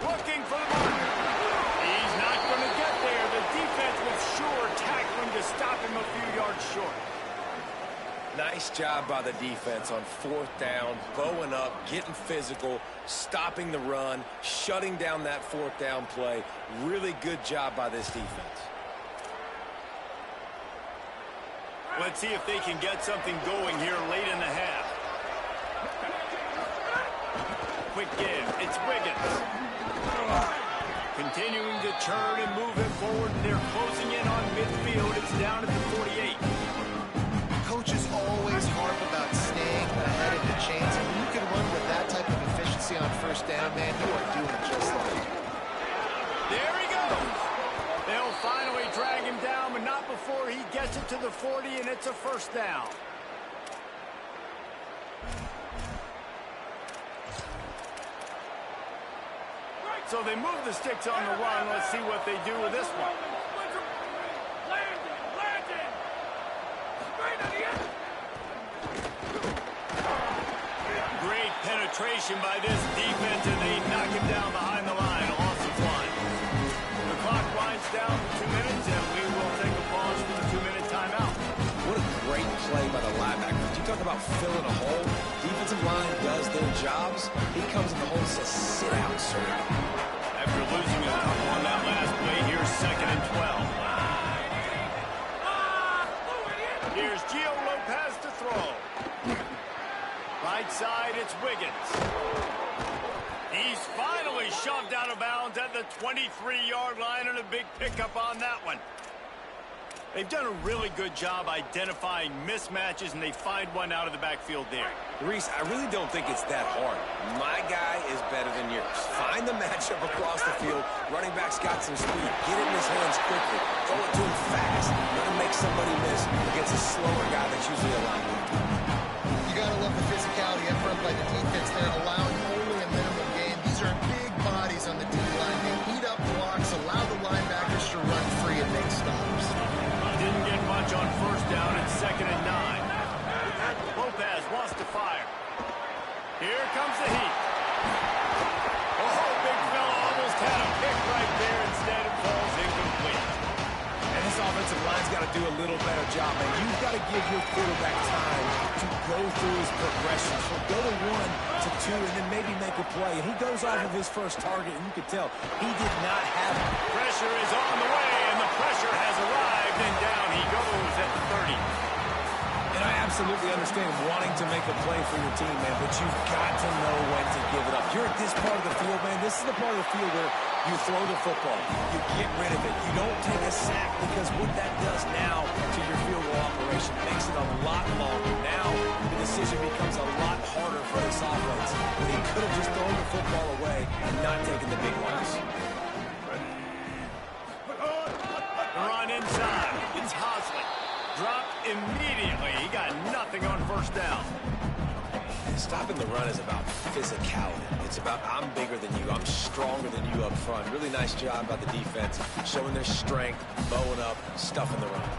Looking for the marker. He's not going to get there. The defense was sure tackling to stop him a few yards short. Nice job by the defense on 4th down, bowing up, getting physical, stopping the run, shutting down that 4th down play. Really good job by this defense. Let's see if they can get something going here late in the half. Quick give. It's Wiggins. Continuing to churn and move it forward. They're closing in on midfield. It's down at the 48. Coaches always harp about staying ahead of the chains, and when you can run with that type of efficiency on 1st down, man, you are doing just that. There he goes. They'll finally drag him down, but not before he gets it to the 40, and it's a 1st down. So they move the sticks on the run. Let's see what they do with this one. Great penetration by this defense, and they knock him down behind the line. A loss of 1. The clock winds down to 2 minutes, and we will take a pause for the 2-minute timeout. What a great play by the linebacker. You talk about filling a hole. Defensive line does their jobs. He comes in the hole and says, sit out, sir. After losing a couple on that last play, here's 2nd and 12. Here's Gio Lopez to throw. Right side, it's Wiggins. He's finally shoved out of bounds at the 23-yard line, and a big pickup on that one. They've done a really good job identifying mismatches, and they find one out of the backfield there. Reese, I really don't think it's that hard. My guy is better than yours. Find the matchup across the field. Running back's got some speed. Get it in his hands quickly. Throw it to him fast. Let him make somebody miss against a slower guy that's usually a linebacker. You got to love the physicality up front by the defense there, allowing only a minimum gain. These are big bodies on the D-line. They eat up blocks, allow the linebackers to run free and make stops. Didn't get much on 1st down. It's 2nd and 9. Lopez wants to fire. Here comes the heat. Oh, big fella almost had a pick right there. Instead, it falls incomplete. And this offensive line's got to do a little better job, man. You've got to give your quarterback time to go through his progression. So go to 1 to 2 and then maybe make a play. And he goes off of his first target, and you can tell he did not have it. Pressure is on the way, and the pressure has arrived, and down he goes at the 30. And And I absolutely understand wanting to make a play for your team, man, but you've got to know when to give it up. You're at this part of the field, man. This is the part of the field where you throw the football. You get rid of it. You don't take a sack, because what that does now to your field goal operation makes it a lot longer. Now the decision becomes a lot harder for this offense when he could have just thrown the football away and not taken the big loss. Run inside. It's Hosley. Dropped immediately. He got nothing on first down. Stopping the run is about physicality. It's about I'm bigger than you. I'm stronger than you up front. Really nice job by the defense, showing their strength, bowing up, stuffing the run.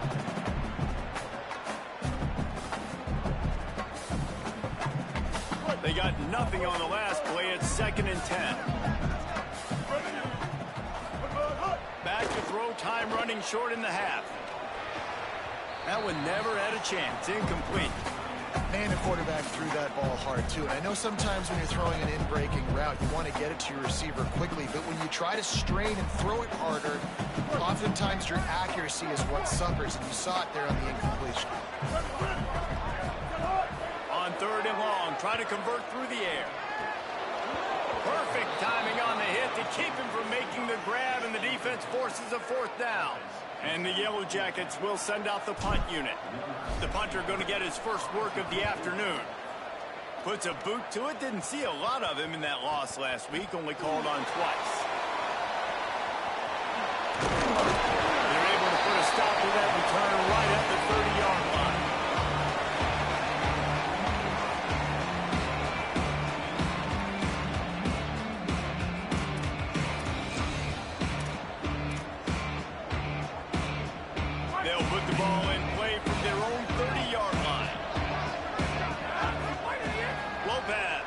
They got nothing on the last play. It's 2nd and 10. Back to throw, time running short in the half. That one never had a chance. Incomplete. Man, the quarterback threw that ball hard, too. And I know sometimes when you're throwing an in-breaking route, you want to get it to your receiver quickly. But when you try to strain and throw it harder, oftentimes your accuracy is what suffers. And you saw it there on the incompletion. On 3rd and long, try to convert through the air. Perfect timing on the hit to keep him from making the grab, and the defense forces a 4th down. And the Yellow Jackets will send out the punt unit. The punter going to get his first work of the afternoon. Puts a boot to it. Didn't see a lot of him in that loss last week. Only called on twice. They're able to put a stop to that return right at the 30-yard line. They'll put the ball in play from their own 30-yard line. Lopez.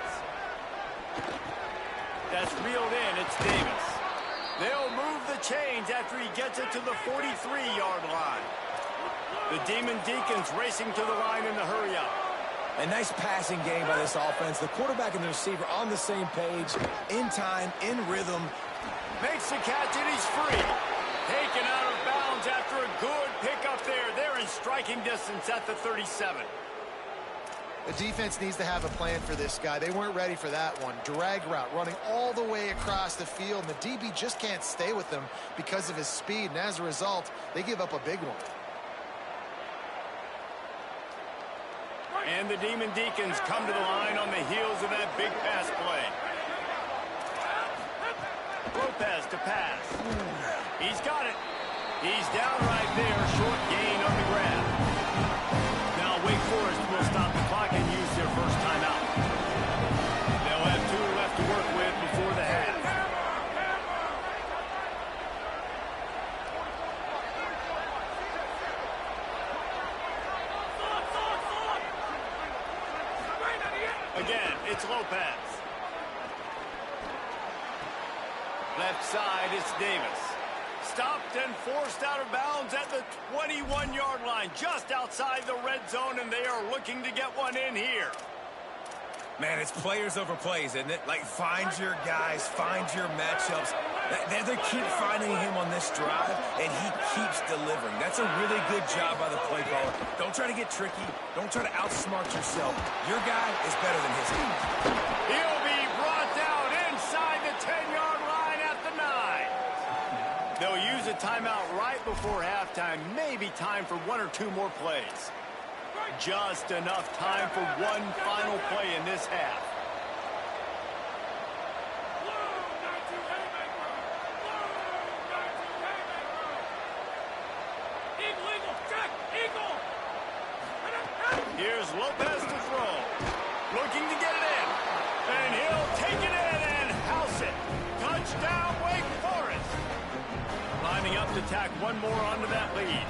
That's reeled in. It's Davis. They'll move the chains after he gets it to the 43-yard line. The Demon Deacons racing to the line in the hurry-up. A nice passing game by this offense. The quarterback and the receiver on the same page, in time, in rhythm. Makes the catch, and he's free. Taken out of bounds after a good pickup there. They're in striking distance at the 37. The defense needs to have a plan for this guy. They weren't ready for that one. Drag route, running all the way across the field, and the DB just can't stay with him because of his speed, and as a result, they give up a big one. And the Demon Deacons come to the line on the heels of that big pass play. Lopez to pass. He's got it. He's down right there. Short gain on the grab. Now Wake Forest will stop the clock and use their first timeout. They'll have 2 left to work with before the half. Again, it's Lopez. Left side, it's Davis. Stopped and forced out of bounds at the 21-yard line, just outside the red zone, and they are looking to get one in here. Man, it's players over plays, isn't it? Like, find your guys, find your matchups. They keep finding him on this drive, and he keeps delivering. That's a really good job by the play caller. Don't try to get tricky. Don't try to outsmart yourself. Your guy is better than his team. He'll be brought down inside the 10-yard line at the 9. They'll use a timeout right before halftime. Maybe time for 1 or 2 more plays. Just enough time for one final play in this half. Here's Lopez to throw. Looking to get it in. And he'll take it in and house it. Touchdown, Wake Forest. Lining up to tack one more onto that lead.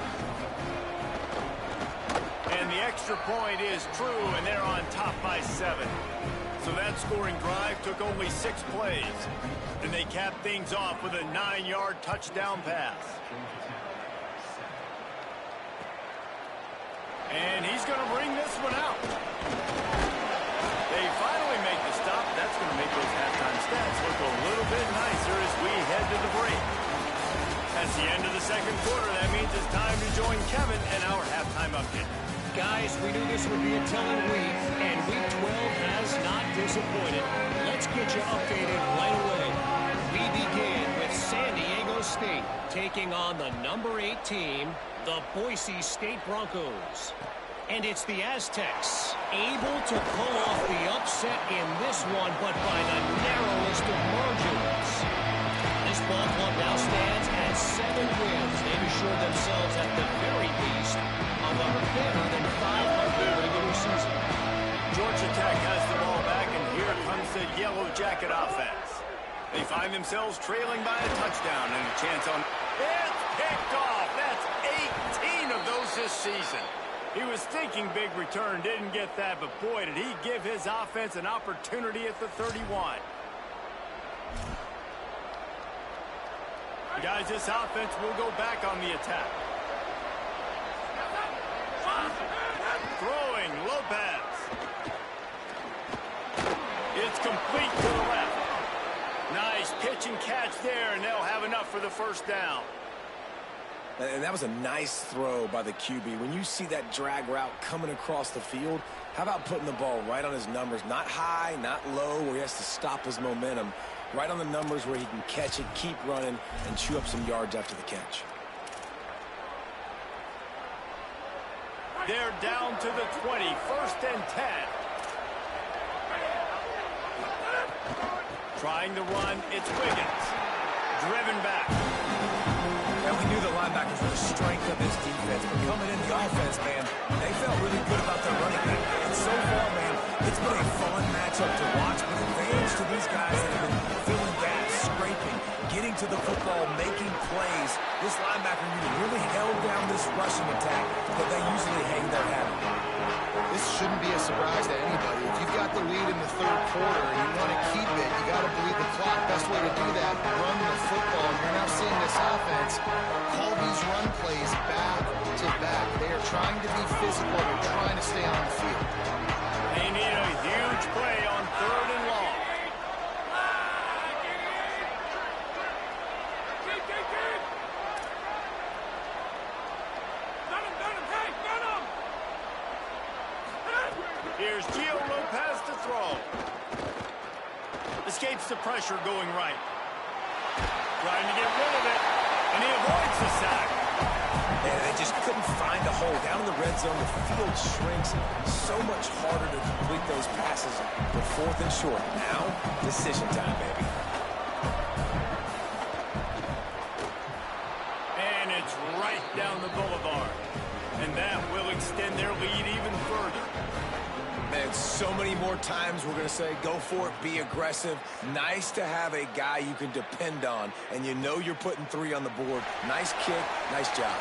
And the extra point is true, and they're on top by 7. So that scoring drive took only 6 plays. And they capped things off with a 9-yard touchdown pass. And he's going to bring this one out. They finally make the stop. That's going to make those halftime stats look a little bit nicer as we head to the break. That's the end of the second quarter. That means it's time to join Kevin and our halftime update. Guys, we knew this would be a telling week, and Week 12 has not disappointed. Let's get you updated right away. We begin with San Diego State taking on the number 8 team, the Boise State Broncos. And it's the Aztecs able to pull off the upset in this one, but by the narrowest of margins. This ball club now stands at 7 wins. They've assured themselves at the very least of a better than 500 regular season. Georgia Tech has the ball back, and here comes the Yellow Jacket offense. They find themselves trailing by a touchdown and a chance on... It's picked off! That's 18 of those this season. He was thinking big return, didn't get that, but boy, did he give his offense an opportunity at the 31. Guys, this offense will go back on the attack. Throwing, Lopez. It's complete to the left. Nice pitch and catch there, and they'll have enough for the first down. And that was a nice throw by the QB. When you see that drag route coming across the field, how about putting the ball right on his numbers? Not high, not low, where he has to stop his momentum. Right on the numbers where he can catch it, keep running, and chew up some yards after the catch. They're down to the 20, 1st and 10. Trying to run, it's Wiggins. Driven back. And we knew the linebackers were the strength of this defense, but coming in the offense, man, they felt really good about their running back. And so far, man, it's been a fun matchup to watch, with advantage to these guys that have been filling gaps, scraping, getting to the football, making plays. This linebacker unit really held down this rushing attack that they usually hang their hat on. This shouldn't be a surprise to anybody. If you've got the lead in the third quarter and you want to keep it, you got to bleed the clock. Best way to do that, run the football. You're now seeing this offense call these run plays back to back. They are trying to be physical. They're trying to stay on the field. They need a huge play on 3rd and long. Here's Gio Lopez to throw. Escapes the pressure going right. Trying to get rid of it, and he avoids the sack. And they just couldn't find a hole. Down in the red zone, the field shrinks. So much harder to complete those passes. But 4th and short. Now, decision time, baby. And it's right down the boulevard. And that will extend their lead even further. Man, so many more times we're going to say, go for it, be aggressive. Nice to have a guy you can depend on, and you know you're putting 3 on the board. Nice kick, nice job.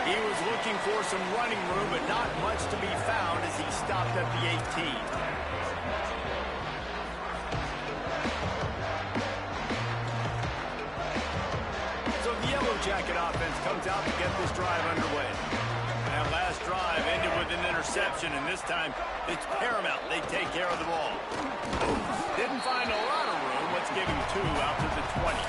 He was looking for some running room, but not much to be found as he stopped at the 18. So the Yellow Jacket offense comes out to get this drive underway. That last drive ended with an interception, and this time it's paramount they take care of the ball. Didn't find a lot of room. Let's give him 2 out to the 20.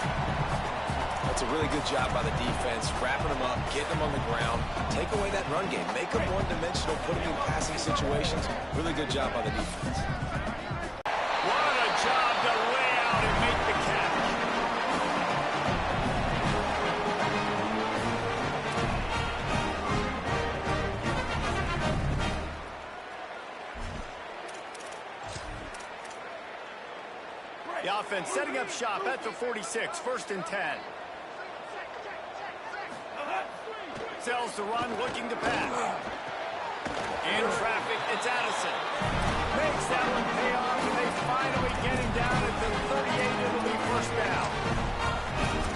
That's a really good job by the defense, wrapping them up, getting them on the ground, take away that run game, make them one-dimensional, put them in passing situations. Really good job by the defense. What a job to lay out and make the catch. The offense setting up shop at the 46, 1st and 10. Sells the run, looking to pass. In traffic, it's Addison. Makes that one pay off, and they finally get him down at the 38. It'll be 1st down.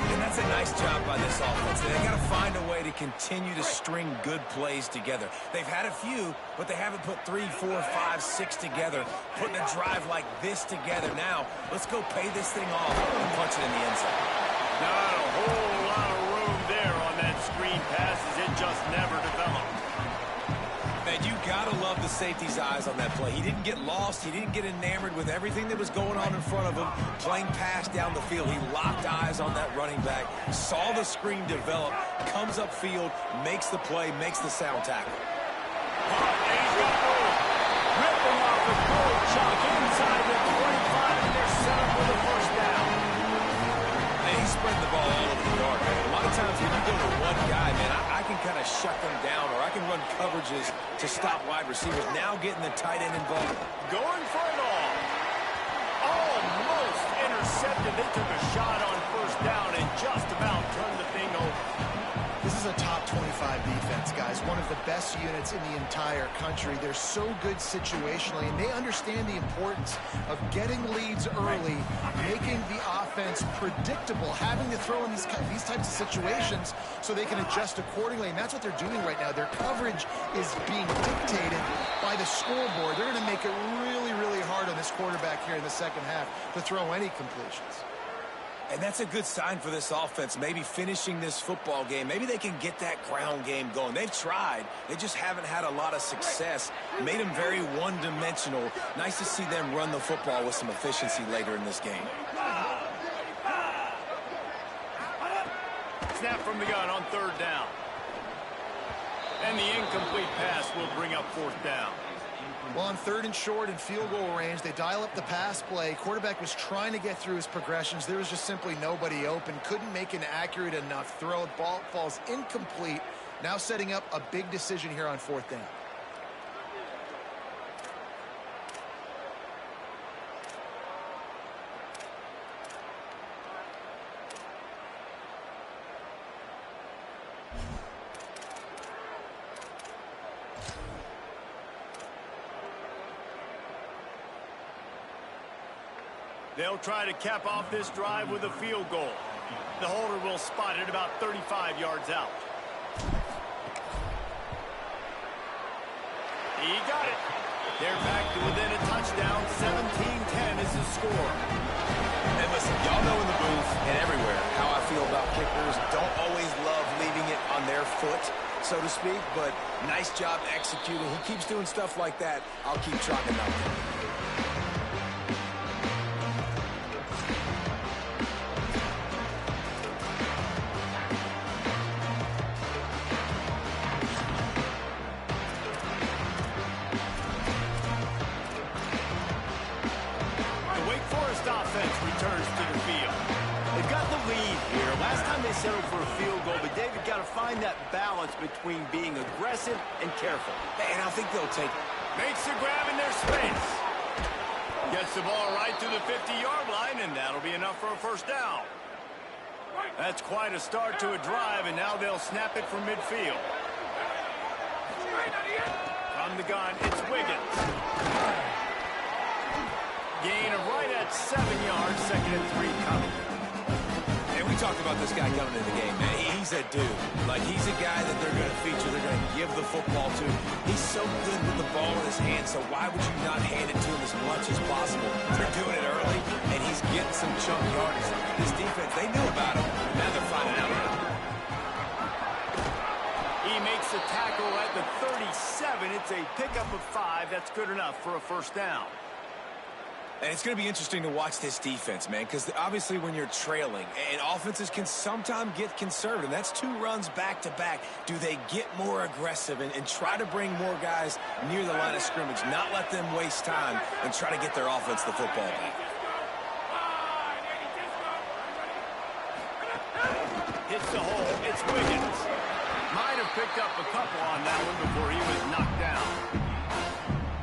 And that's a nice job by this offense. They got to find a way to continue to string good plays together. They've had a few, but they haven't put 3, 4, 5, 6 together, putting a drive like this together. Now, let's go pay this thing off and punch it in the end zone. Not a whole lot of room there on that screen pass, as it just never developed. Man, And you got to love the safety's eyes on that play. He didn't get lost. He didn't get enamored with everything that was going on in front of him, playing pass down the field. He locked eyes on that running back, saw the screen develop, comes upfield, makes the play, makes the sound tackle. Ripping off the goal chunk inside the 25, and they're set up with a first down. And he spread the ball all over the yard, man. A lot of times when you go to one guy, man, I can kind of shut them down, or I can run coverages to stop wide receivers. Now getting the tight end involved. Going for it all. Almost intercepted. They took a shot on first down and just about turned the thing over. This is a top 25 defense, guys. One of the best units in the entire country. They're so good situationally, and they understand the importance of getting leads early, making the offense predictable, having to throw in these types of situations so they can adjust accordingly. And that's what they're doing right now. Their coverage is being dictated by the scoreboard. They're going to make it really, really hard on this quarterback here in the second half to throw any completions. And that's a good sign for this offense, maybe finishing this football game. Maybe they can get that ground game going. They've tried. They just haven't had a lot of success. Made them very one-dimensional. Nice to see them run the football with some efficiency later in this game. Snap from the gun on third down. And the incomplete pass will bring up fourth down. Well, on third and short and field goal range, they dial up the pass play. Quarterback was trying to get through his progressions. There was just simply nobody open. Couldn't make an accurate enough throw. Ball falls incomplete. Now setting up a big decision here on fourth down. They'll try to cap off this drive with a field goal. The holder will spot it about 35 yards out. He got it. They're back to within a touchdown. 17-10 is the score. And listen, y'all know in the booth and everywhere how I feel about kickers. Don't always love leaving it on their foot, so to speak, but nice job executing. He keeps doing stuff like that. I'll keep trotting him out there. Offense returns to the field. They've got the lead here. Last time they settled for a field goal, but David got to find that balance between being aggressive and careful. And I think they'll take it. Makes the grab in their space. Gets the ball right to the 50-yard line, and that'll be enough for a first down. That's quite a start to a drive, and now they'll snap it from midfield. From the gun, it's Wiggins. Gain of right at 7 yards, 2nd and 3 coming. And we talked about this guy coming into the game, man. He's a dude. Like, he's a guy that they're going to feature, they're going to give the football to. He's so good with the ball in his hand, so why would you not hand it to him as much as possible? They're doing it early, and he's getting some chunk yards. This defense, they knew about him. Now they're finding out about him. He makes the tackle at the 37. It's a pickup of 5. That's good enough for a first down. And it's going to be interesting to watch this defense, man, because obviously when you're trailing, and offenses can sometimes get conservative. That's 2 runs back-to-back. Do they get more aggressive and try to bring more guys near the line of scrimmage, not let them waste time, and try to get their offense the football back? Hits the hole. It's Wiggins. Might have picked up a couple on that one before he was knocked down.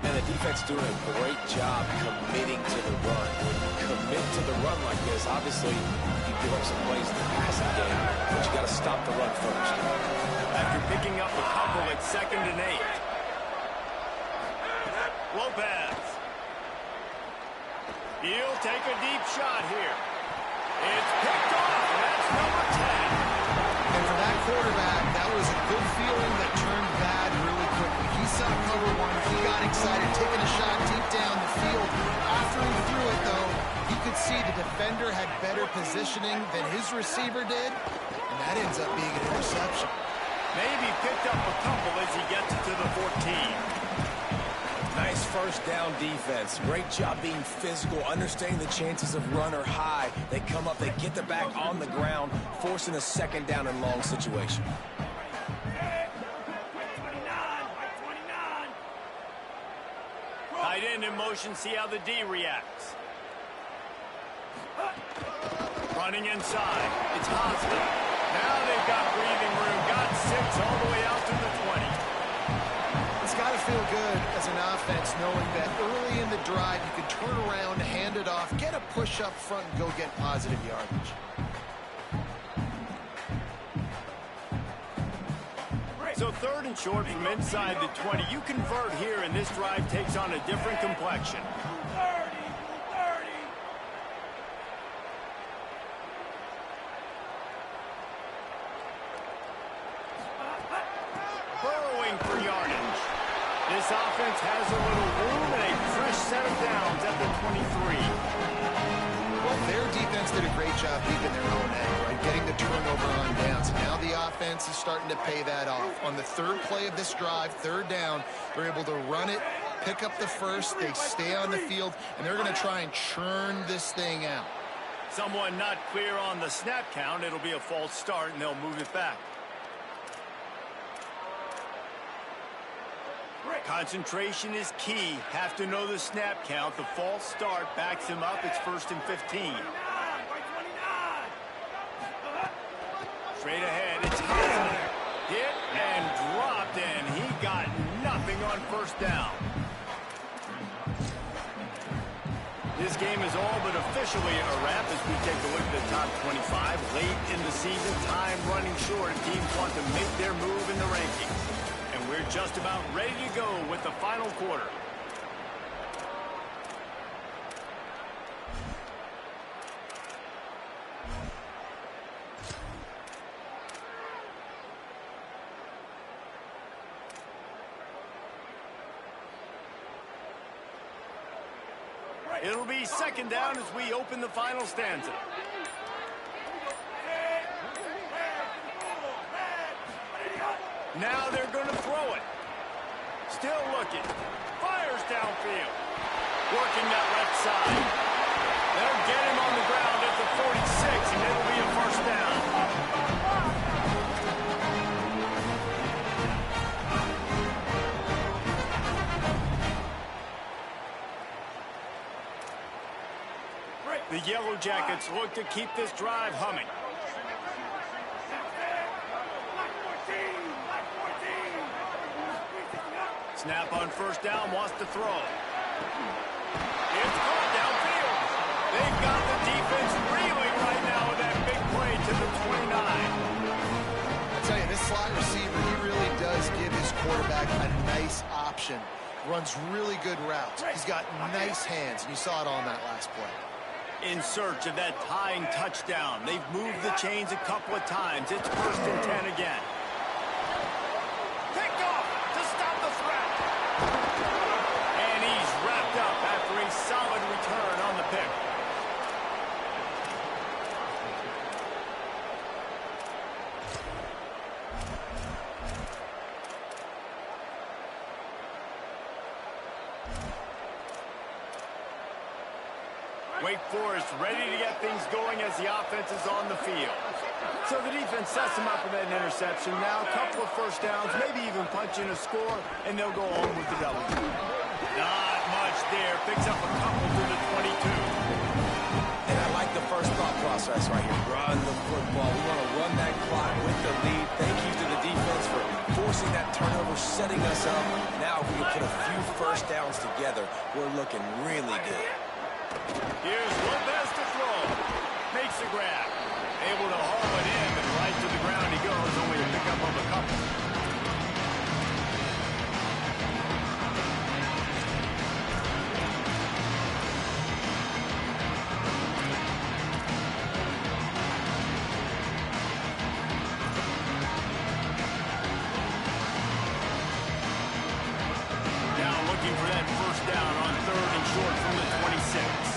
And the defense doing a great job committing to the run. When you commit to the run like this, obviously you give up some plays in the passing game, but you got to stop the run first. After picking up a couple at 2nd and 8. Lopez. He'll take a deep shot here. It's picked off, and that's number 10. And for that quarterback, that was a good feeling that turned bad really quickly. He saw cover 1. He got excited, taking a shot deep down the field. After he threw it, though, he could see the defender had better positioning than his receiver did, and that ends up being an interception. Maybe picked up a couple as he gets it to the 14. Nice first down defense. Great job being physical, understanding the chances of run are high. They come up, they get the back on the ground, forcing a second down and long situation. Tight end in motion, see how the D reacts. Running inside. It's Hosler. Now they've got breathing room. Got 6 all the way out to the 20. It's got to feel good as an offense knowing that early in the drive you can turn around, hand it off, get a push up front, and go get positive yardage. So 3rd and short from inside the 20. You convert here, and this drive takes on a different complexion. Burrowing for yardage. This offense has a little room and a fresh set of downs at the 23. Well, their defense did a great job keeping their own end, right? Getting the turnover on downs. Now the offense is starting to pay that off. On the 3rd play of this drive, 3rd down, they're able to run it, pick up the first, they stay on the field, and they're going to try and churn this thing out. Someone not clear on the snap count. It'll be a false start, and they'll move it back. Concentration is key. Have to know the snap count. The false start backs him up. It's 1st and 15. Straight ahead. It's Hosler. Hit and dropped, and he got nothing on 1st down. This game is all but officially a wrap as we take a look at the top 25. Late in the season, time running short, and teams want to make their move in the rankings. And we're just about ready to go with the final quarter. It'll be 2nd down as we open the final stanza. Now they're going to throw it. Still looking. Fires downfield. Working that left side. They'll get him on the ground at the 46, and it'll be a 1st down. The Yellow Jackets look to keep this drive humming. Snap on 1st down, wants to throw. It's caught downfield. They've got the defense reeling right now with that big play to the 29. I tell you, this slot receiver, he really does give his quarterback a nice option. Runs really good routes. He's got nice hands, and you saw it on that last play. In search of that tying touchdown. They've moved the chains a couple of times. It's 1st and 10 again. Picked off to stop the threat. And he's wrapped up after a solid return on the pick. Wake Forest ready to get things going as the offense is on the field. So the defense sets them up with that interception. Now a couple of 1st downs, maybe even punch in a score, and they'll go home with the W. Not much there. Picks up a couple to the 22. And I like the first thought process right here. Run the football. We want to run that clock with the lead. Thank you to the defense for forcing that turnover, setting us up. Now if we can put a few 1st downs together, we're looking really good. Here's Lopez to throw. Makes the grab. Able to haul it in, and right to the ground he goes, only a pickup of a couple. Now looking for that 1st down on 3rd and short from the 26.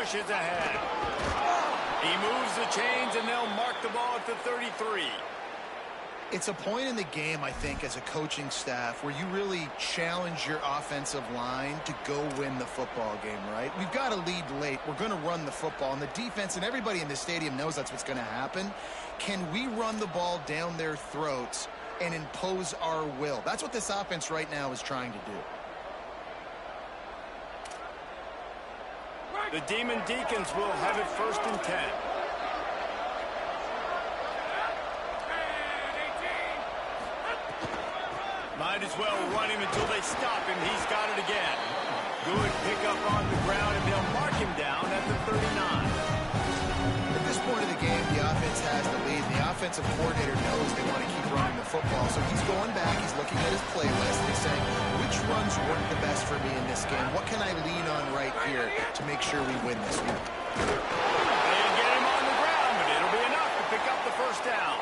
pushes ahead. He moves the chains, and they'll mark the ball at the 33. It's a point in the game, I think, as a coaching staff where you really challenge your offensive line to go win the football game, right? We've got to lead late. We're going to run the football, and the defense and everybody in the stadium knows that's what's going to happen. Can we run the ball down their throats and impose our will? That's what this offense right now is trying to do. The Demon Deacons will have it 1st and 10. Might as well run him until they stop him. He's got it again. Good pickup on the ground, and they'll mark him down at the 39. At this point of the game, the offense has the lead. The offensive coordinator knows they want to keep running the football, so he's going back. He's looking at his playlist, and he's saying, which runs work the best for me in this game? What can I lean on right here to make sure we win this one? They didn't get him on the ground, but it'll be enough to pick up the 1st down.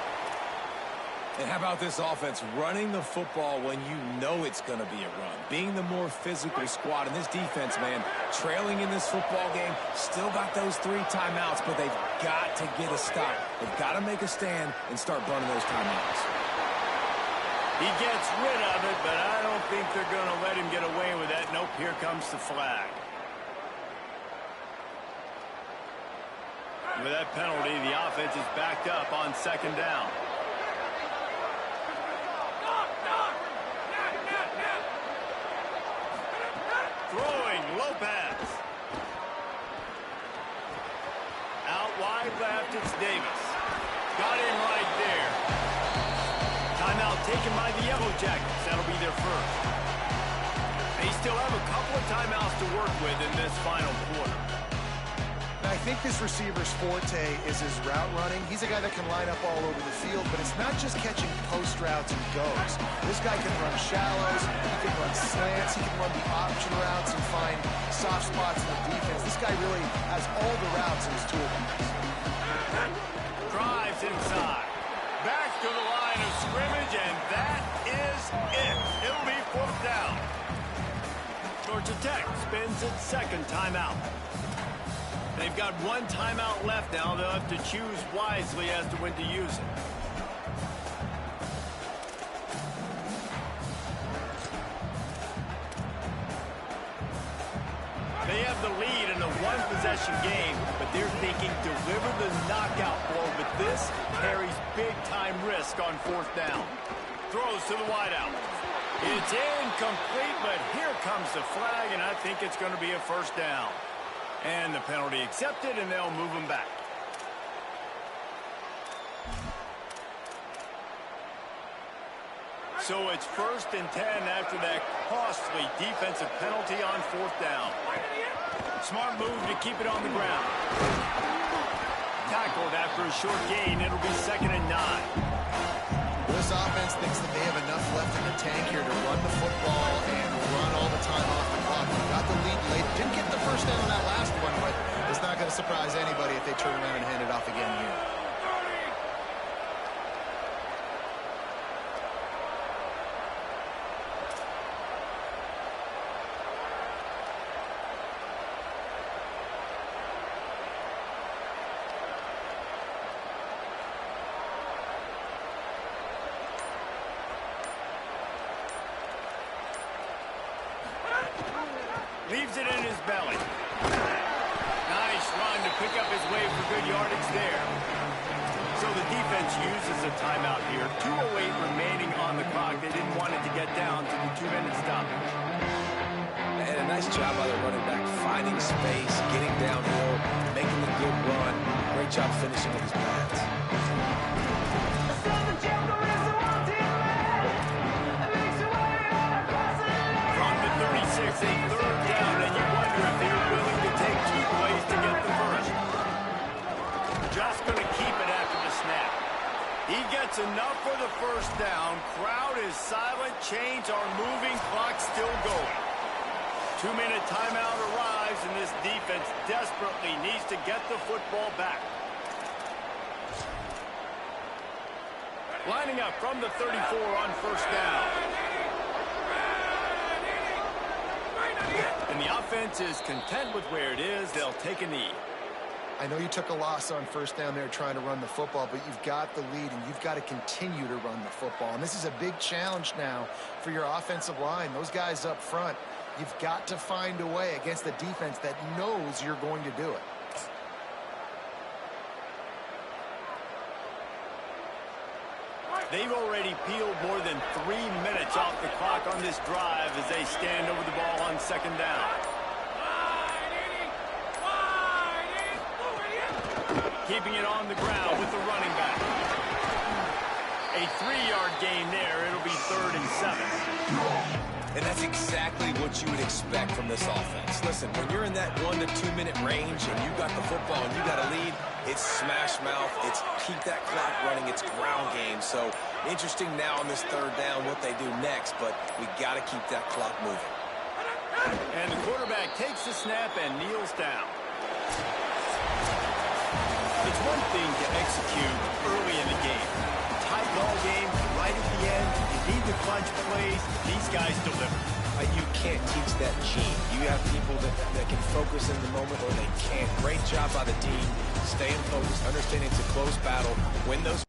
And how about this offense running the football when you know it's going to be a run? Being the more physical squad. And this defense, man, trailing in this football game, still got those 3 timeouts, but they've got to get a stop. They've got to make a stand and start burning those timeouts. He gets rid of it, but I don't think they're going to let him get away with that. Nope, here comes the flag. With that penalty, the offense is backed up on 2nd down. Throwing, Lopez. Out wide left, it's Davis. Got him right there. Timeout taken by the Yellow Jackets. That'll be their 1st. They still have a couple of timeouts to work with in this final quarter. I think this receiver's forte is his route running. He's a guy that can line up all over the field, but it's not just catching post routes and goes. This guy can run shallows, he can run slants, he can run the option routes and find soft spots in the defense. This guy really has all the routes in his toolbox. Drives inside. Back to the line of scrimmage, and that is it. It'll be 4th down. Georgia Tech spends its 2nd timeout. They've got 1 timeout left now. They'll have to choose wisely as to when to use it. They have the lead in a 1-possession game, but they're thinking deliver the knockout blow. But this carries big-time risk on 4th down. Throws to the wideout. It's incomplete, but here comes the flag, and I think it's going to be a 1st down. And the penalty accepted, and they'll move him back. So it's 1st and 10 after that costly defensive penalty on 4th down. Smart move to keep it on the ground. Tackled after a short gain. It'll be 2nd and 9. This offense thinks that they have enough left in the tank here to run the football and run all the time off the clock. Got the lead late. Didn't get the 1st down on that last one, but it's not going to surprise anybody if they turn around and hand it off again here. Leaves it in his belly. Nice run to pick up his way for good yardage there. So the defense uses a timeout here. 2:08 remaining on the clock. They didn't want it to get down to the 2-minute stoppage. And a nice job by the running back, finding space, getting downhill, making a good run. Great job finishing with his pads. From the 36, a 3rd down, and you wonder if they're willing to take 2 plays to get the 1st. Just going to keep it after the snap. He gets enough for the 1st down. Crowd is silent. Chains are moving. Clock still going. 2-minute timeout arrives, and this defense desperately needs to get the football back. Lining up from the 34 on 1st down. And the offense defense is content with where it is. They'll take a knee. I know you took a loss on first down there trying to run the football, but you've got the lead, and you've got to continue to run the football. And this is a big challenge now for your offensive line. Those guys up front, you've got to find a way against the defense that knows you're going to do it. They've already peeled more than 3 minutes off the clock on this drive as they stand over the ball on second down. Keeping it on the ground with the running back. A 3-yard gain there. It'll be 3rd and 7. And that's exactly what you would expect from this offense. Listen, when you're in that 1 to 2 minute range and you got the football and you got a lead, it's smash mouth, it's keep that clock running, it's ground game. So interesting now on this 3rd down what they do next, but we got to keep that clock moving. And the quarterback takes the snap and kneels down. It's one thing to execute early in the game. Tight ball game, right at the end, you need the clutch plays. These guys deliver. You can't teach that gene. You have people that can focus in the moment or they can't. Great job by the team, staying focused, understanding it's a close battle, win those.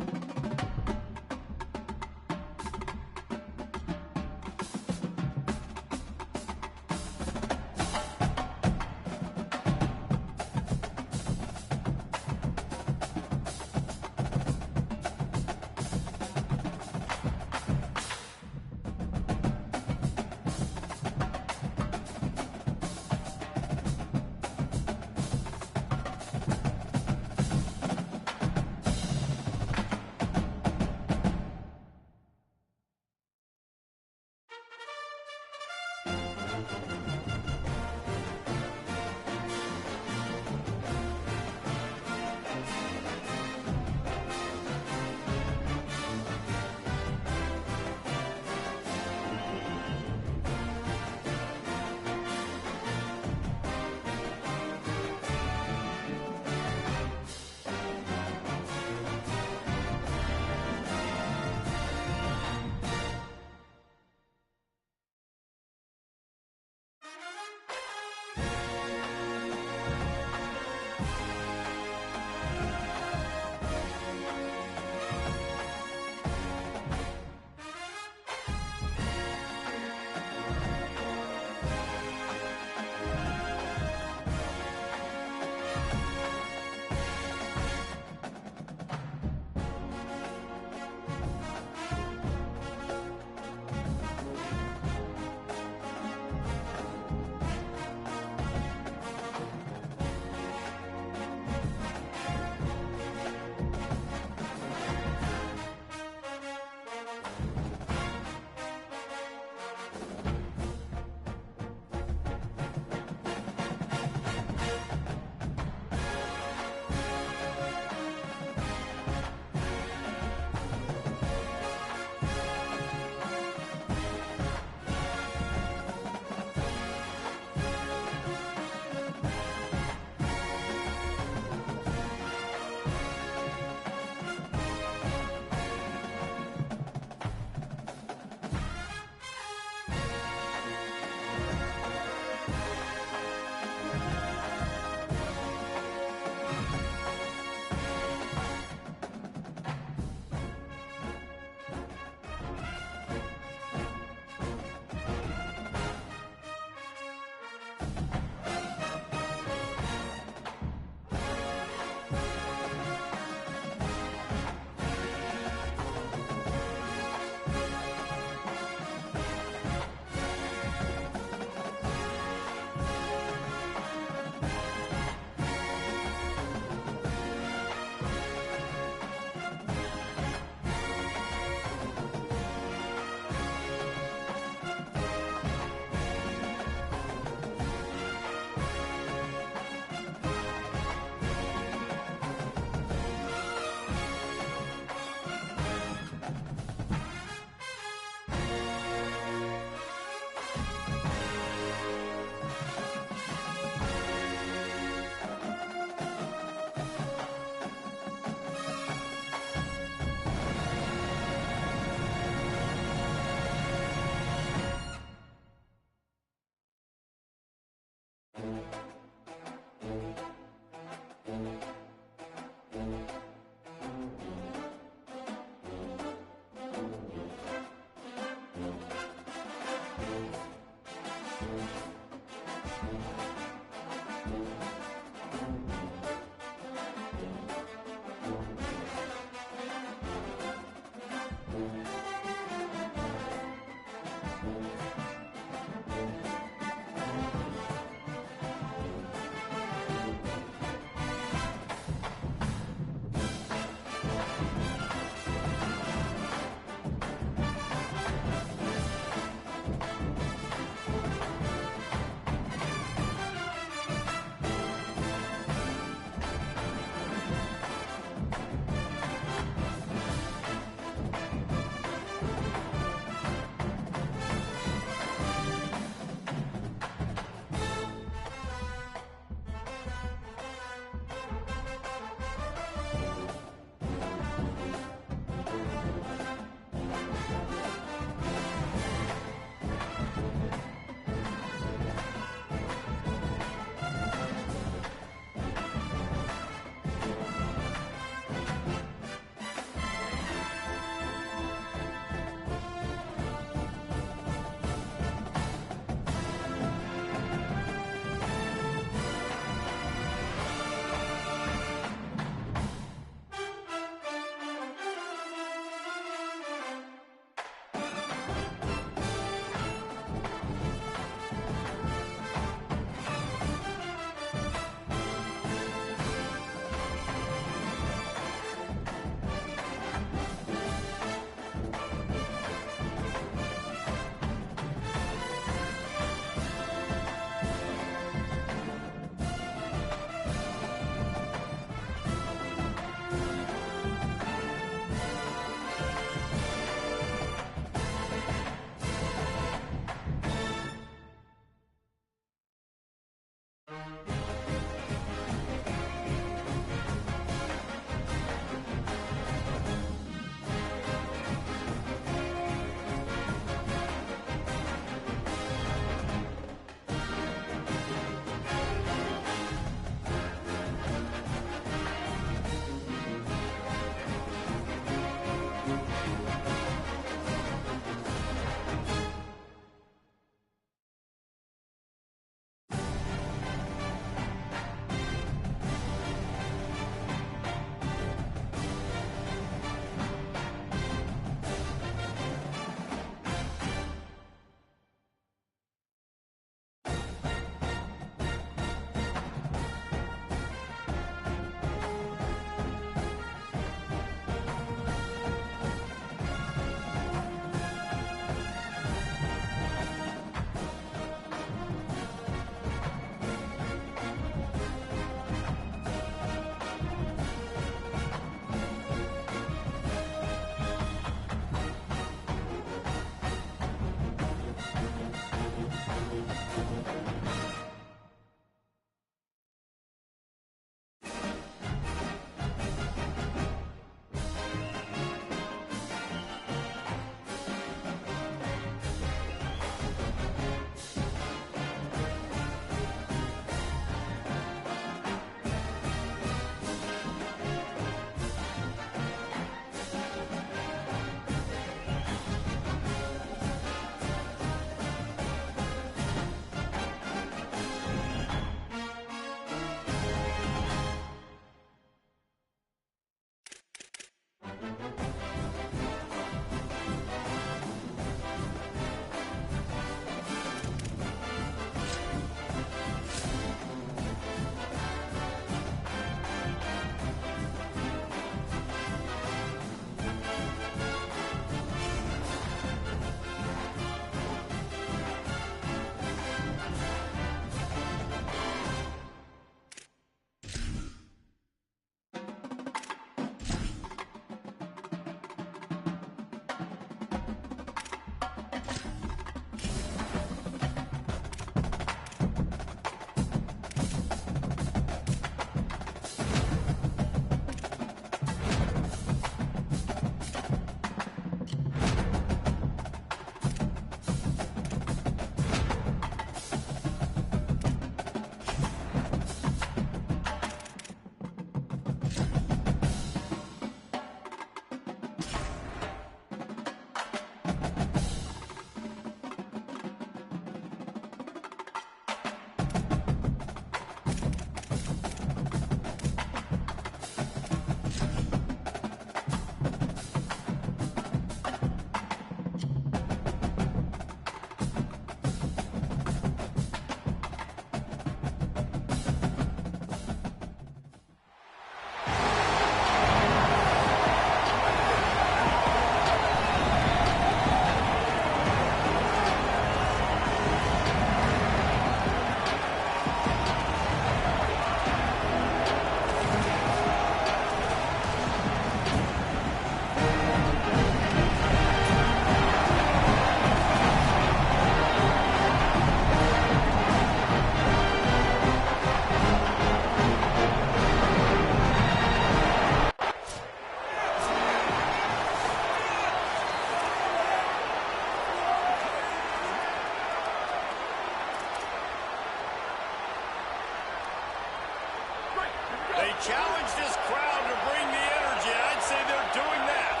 They challenge this crowd to bring the energy. I'd say they're doing that.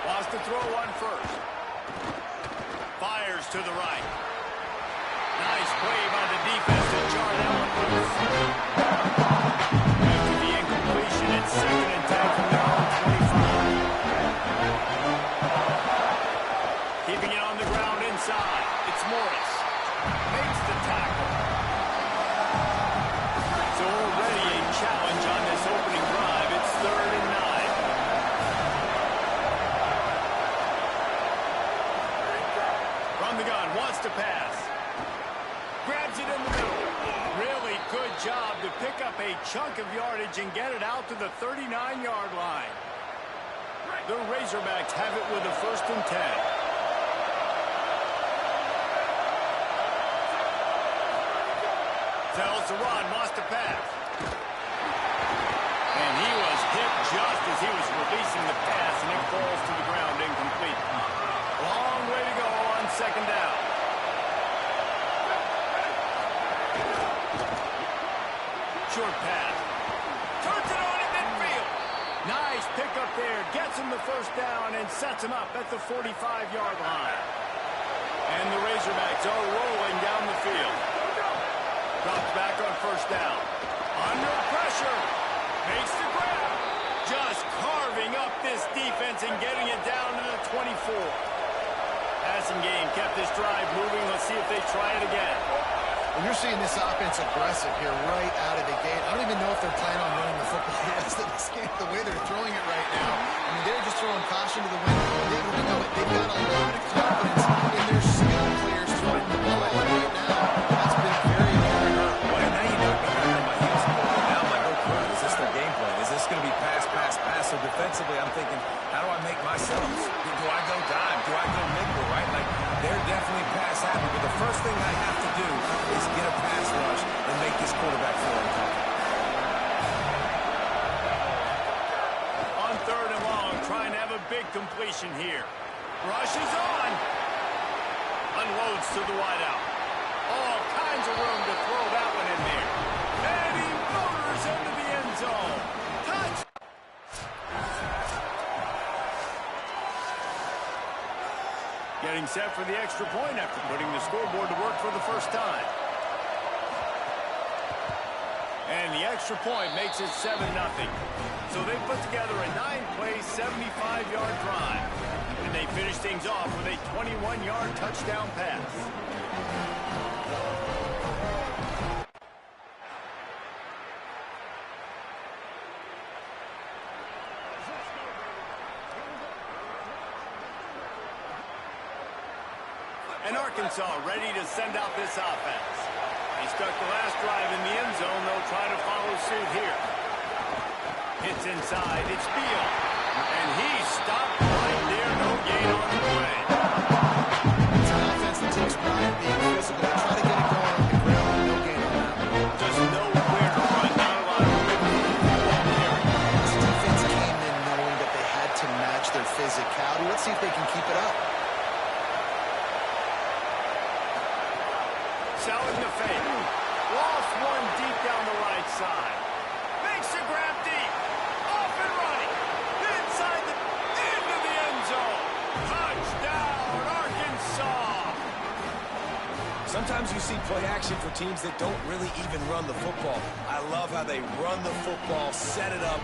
Wants to throw one first. Fires to the right. Nice play by the defense to jar that one loose. After the incompletion, it's 2nd and 10 from their own 25. Keeping it on the ground inside. It's Morris. Makes the tackle. So already a challenge on this opening drive. It's 3rd and 9. From the gun, wants to pass. Grabs it in the middle. Really good job to pick up a chunk of yardage and get it out to the 39-yard line. The Razorbacks have it with a 1st and 10. Tells to run, wants to pass. And he was hit just as he was releasing the pass, and it falls to the ground incomplete. Long way to go on 2nd down. Short pass. Turns it on in midfield. Nice pickup there. Gets him the 1st down and sets him up at the 45-yard line. And the Razorbacks are rolling down the field. Drops back on 1st down. Under pressure. Makes the grab. Just carving up this defense and getting it down to the 24. Passing game kept this drive moving. Let's see if they try it again. Well, you're seeing this offense aggressive here right out of the gate. I don't even know if they're planning on running the football the way they're throwing it right now. I mean, they're just throwing caution to the wind. We know it. They've got a lot of confidence in their skill players throwing the ball right now. That's been very hard. Well, now you know on my heels a little bit. Now I'm like, oh, crap, is this their game plan? Is this going to be pass, pass, pass? So defensively, I'm thinking, how do I make myself? Do I go dime? Do I go nickel, right? Like, they're definitely pass happy, but the first thing I have to do is get a pass rush and make this quarterback feel uncomfortable. On 3rd and long, trying to have a big completion here. Rush is on. Unloads to the wideout. All kinds of room to throw that one in there. And he motors into the end zone. Touch. Getting set for the extra point after putting the scoreboard to work for the 1st time. And the extra point makes it 7-0. So they put together a 9-play, 75-yard drive. And they finish things off with a 21-yard touchdown pass. And Arkansas ready to send out this offense. They stuck the last drive in the end zone. They'll try to follow suit here. Hits inside. It's Beal. And he stopped right there. No gain on the play. It's an offense that takes pride in being physical. They try to get it going on the ground. No gain on that one. Just nowhere to run. Not a lot of room for the football carry. This defense came in knowing that they had to match their physicality. Let's see if they can keep it up. Selling the fake. Lost one deep down the right side. Makes the grab deep. Off and running. Inside into the end zone. Touchdown, Arkansas. Sometimes you see play action for teams that don't really even run the football. I love how they run the football, set it up,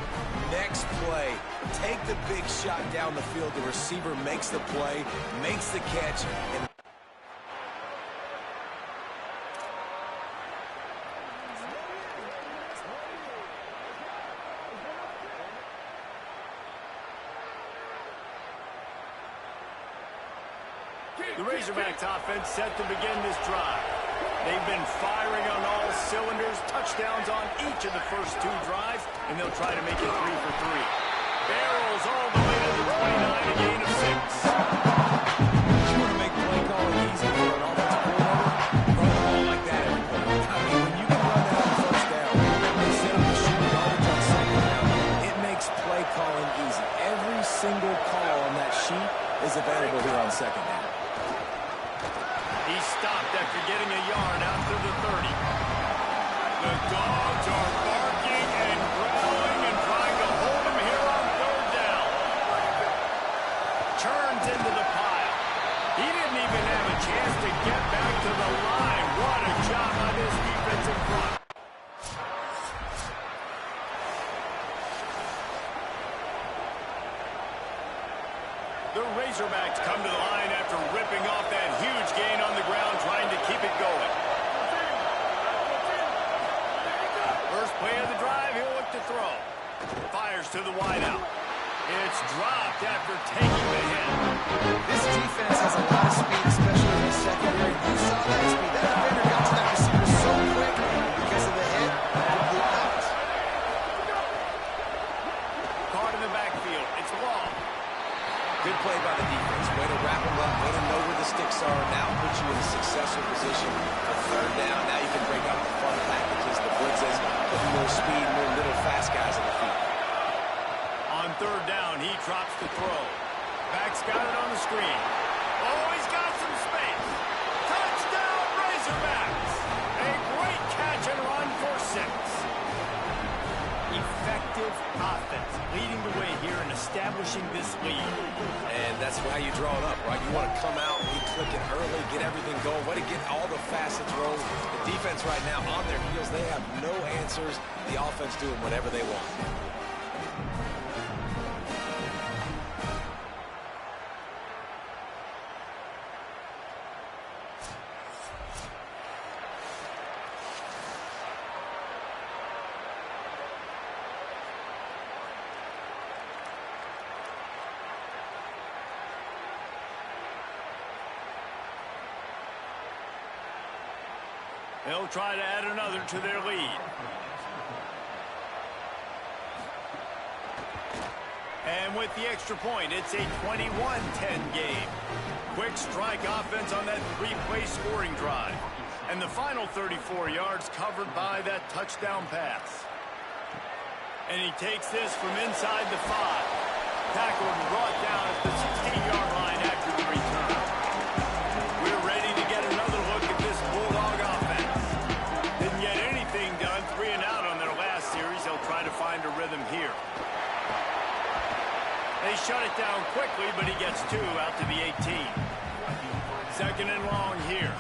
next play, take the big shot down the field. The receiver makes the play, makes the catch, and the Razorbacks offense set to begin this drive. They've been firing on all cylinders, touchdowns on each of the first 2 drives, and they'll try to make it 3 for 3. Barrels all the way to the 29, a gain of 6. you want to make play calling easy for an offensive coordinator, run the ball like that every play. I mean, when you can run that on 1st down, instead of shooting yardage on 2nd down, it makes play calling easy. Every single call on that sheet is available here on 2nd down. He stopped after getting a yard out to the 30. The Dogs are Razorbacks come to the line after ripping off that huge gain on the ground, trying to keep it going. First play of the drive, he'll look to throw. Fires to the wideout. It's dropped after taking the hit. This defense has a lot of speed, especially in the secondary. You saw that speed. That defender got to that receiver so quick because of the hit. Complete pass. Caught in the backfield. It's long. Good play by the defense. Way to wrap them up. Way to know where the sticks are. Now put you in a successful position for third down. Now you can break out the fun packages, the blitzes, putting more speed, more little fast guys in the field. On third down, he drops the throw. Back's got it on the screen. Oh, he's got some space. Touchdown, Razorbacks. A great catch and run for 6. Effective offense, leading the way here and establishing this lead. And that's how you draw it up, right? You want to come out, you click it early, get everything going. Way to get all the facets rolling. The defense right now on their heels, they have no answers. The offense doing whatever they want. They'll try to add another to their lead. And with the extra point, it's a 21-10 game. Quick strike offense on that 3-play scoring drive. And the final 34 yards covered by that touchdown pass. And he takes this from inside the 5. Tackled and brought down at the 16-yard line after the return. We're ready to get another look at this Bulldog offense. Didn't get anything done, 3 and out on their last series. They'll try to find a rhythm here. They shut it down quickly, but he gets 2 out to the 18. Second and long here.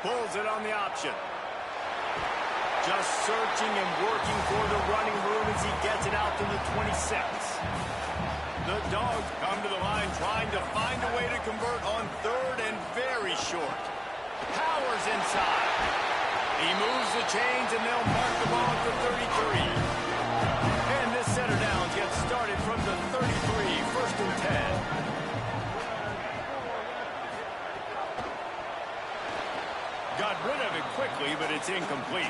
Pulls it on the option. Just searching and working for the running room as he gets it out to the 26. The Dogs come to the line trying to find a way to convert on third and very short. Powers inside. He moves the chains and they'll mark the ball at the 33. And this center down gets started from the 33, first and 10. Got rid of it quickly, but it's incomplete.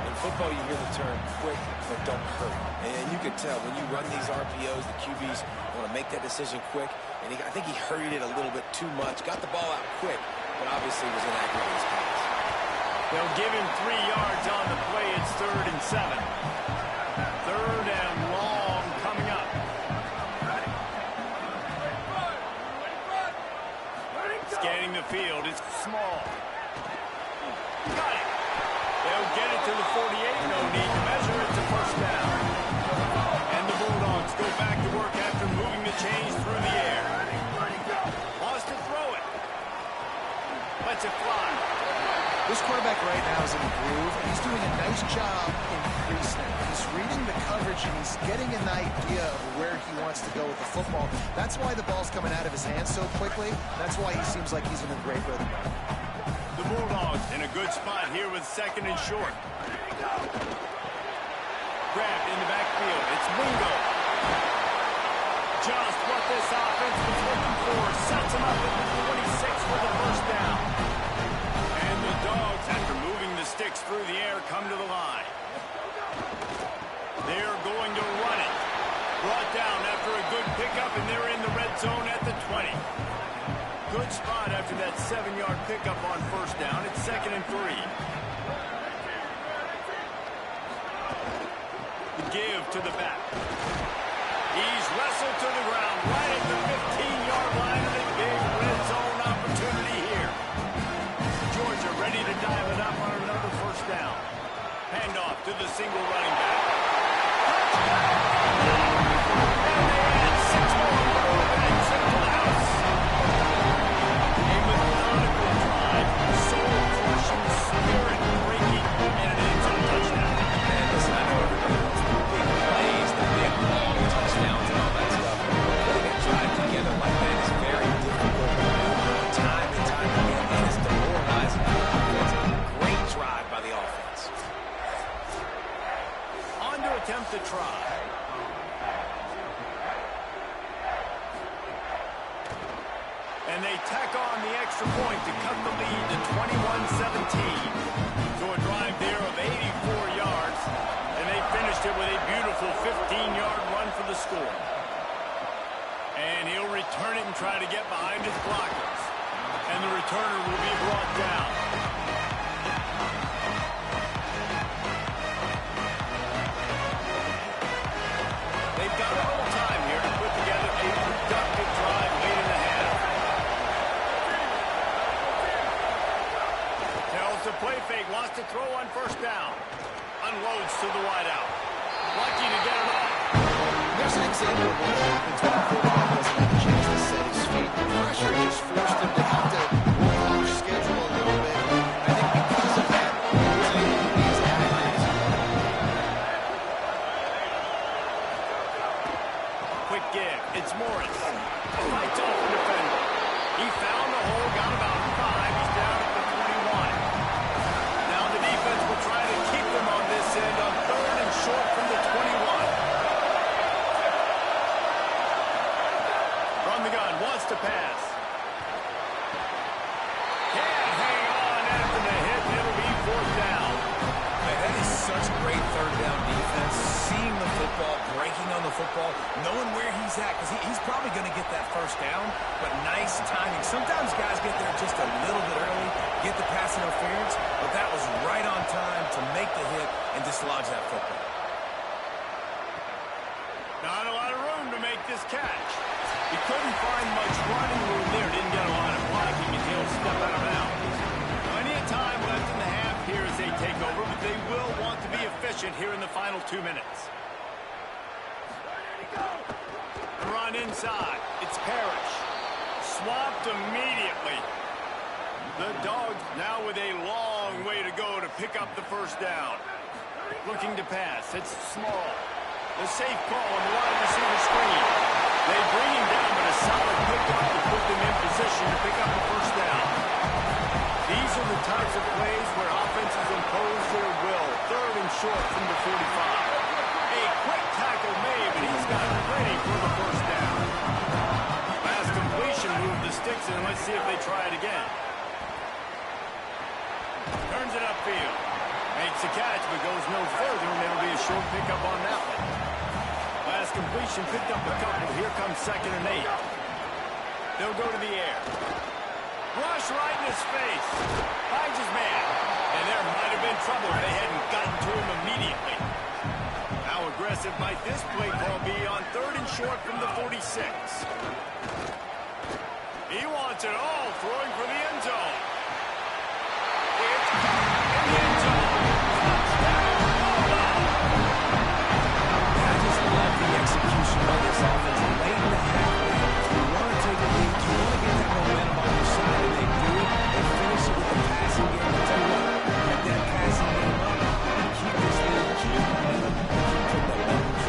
In football, you hear the term quick, but don't hurry. And you can tell when you run these RPOs, the QBs want to make that decision quick. And I think he hurried it a little bit too much. Got the ball out quick, but obviously was inaccurate in his pass. They'll give him 3 yards on the play. It's 3rd and 7. 3rd and long coming up. Scanning the field. It's small. Got it. They'll get it to the 48. No need to measure. It's a first down. And the Bulldogs go back to work after moving the chains through the air. Wants to throw it. Lets it fly. This quarterback right now is in a groove, and he's doing a nice job in pre-snap. He's reading the coverage, and he's getting an idea of where he wants to go with the football. That's why the ball's coming out of his hands so quickly. That's why he seems like he's in a great rhythm. The Bulldogs in a good spot here with 2nd and short. Grabbed in the backfield. It's Mingo. Just what this offense was looking for. Sets him up at the 26 for the first down. And the Dogs, after moving the sticks through the air, come to the line. They're going to run it. Brought down after a good pickup, and they're in the red zone at the 20. Good spot after that 7-yard pickup on first down. It's 2nd and 3. The give to the back. He's wrestled to the ground right at the 15-yard line of the big red zone opportunity here. Georgia ready to dial it up on another first down. Handoff to the single running back. And they add 6 more quarterbacks into the house. A methodical drive, soul-crushing, spirit-breaking, and an end zone touchdown. And listen, I know everybody And they tack on the extra point to cut the lead to 21-17. So a drive there of 84 yards. And they finished it with a beautiful 15-yard run for the score. And he'll return it and try to get behind his blockers. And the returner will be brought down. They've got a little time here to put together a productive drive late in the half. Tells the play fake, wants to throw on first down. Unloads to the wideout. Lucky to get it off. There's an example of what happens when the quarterback doesn't have a chance to set his feet. The pressure just forced him to have to roll off schedule a little bit. I think because of that, he wasn't able to be as accurate as he wanted. Quick give. It's Morris. Fights off the defender. He found the hole, got about 5. He's down at the 21. Now the defense will try to keep them on this end on 3rd and short from the 21. From the gun, wants to pass. Can't hang on after the hit. It'll be 4th down. Man, that is such great 3rd down defense. Seeing the football, breaking on the football, knowing where he's at, because he's probably going to get that 1st down, but nice timing. Sometimes guys get there just a little bit early, get the pass interference, but that was right on time to make the hit and dislodge that football. Not a lot of room to make this catch. He couldn't find much running room there. Didn't get a lot of blocking, and he'll step out of bounds. Plenty of time left in the half here as they take over, but they will want to be efficient here in the final 2 minutes. Run inside. It's Parrish. Swamped immediately. The Dogs now with a long way to go to pick up the 1st down. Looking to pass. It's Small. The safe call on the wide receiver screen. They bring him down, but a solid pickup to put them in position to pick up the 1st down. These are the types of plays where offenses impose their will. 3rd and short from the 45. A quick tackle made, but he's got ready for the 1st down. Last completion moved the sticks, and let's see if they try it again. Turns it upfield. Makes a catch, but goes no further, and it'll be a short pickup on that one. Last completion picked up a couple. Here comes 2nd and 8. They'll go to the air. Rush right in his face. Finds his man. And there might have been trouble if they hadn't gotten to him immediately. How aggressive might this play call be on 3rd and short from the 46? He wants it all, throwing for the end zone. It's in the end zone. I just love the execution of this offense. Late in the half, you want to take a lead, you want to get that momentum on your side, and they do it. They finish it with the passing game. But tell you what, get that passing game up, and keep this lead, keep the momentum, and keep putting up numbers.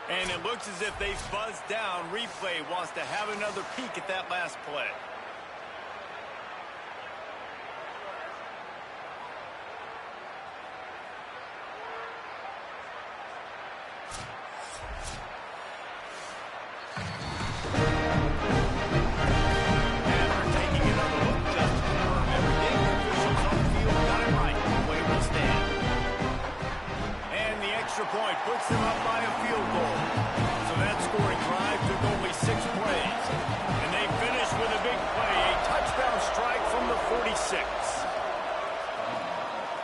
And it looks as if they've buzzed down. Replay wants to have another peek at that last play. And they're taking another look just to confirm everything. The officials on the field got it right. The play will stand. And the extra point puts them up by a field goal. So that scoring drive took only 6 plays. And they finished with a big play, a touchdown strike from the 46.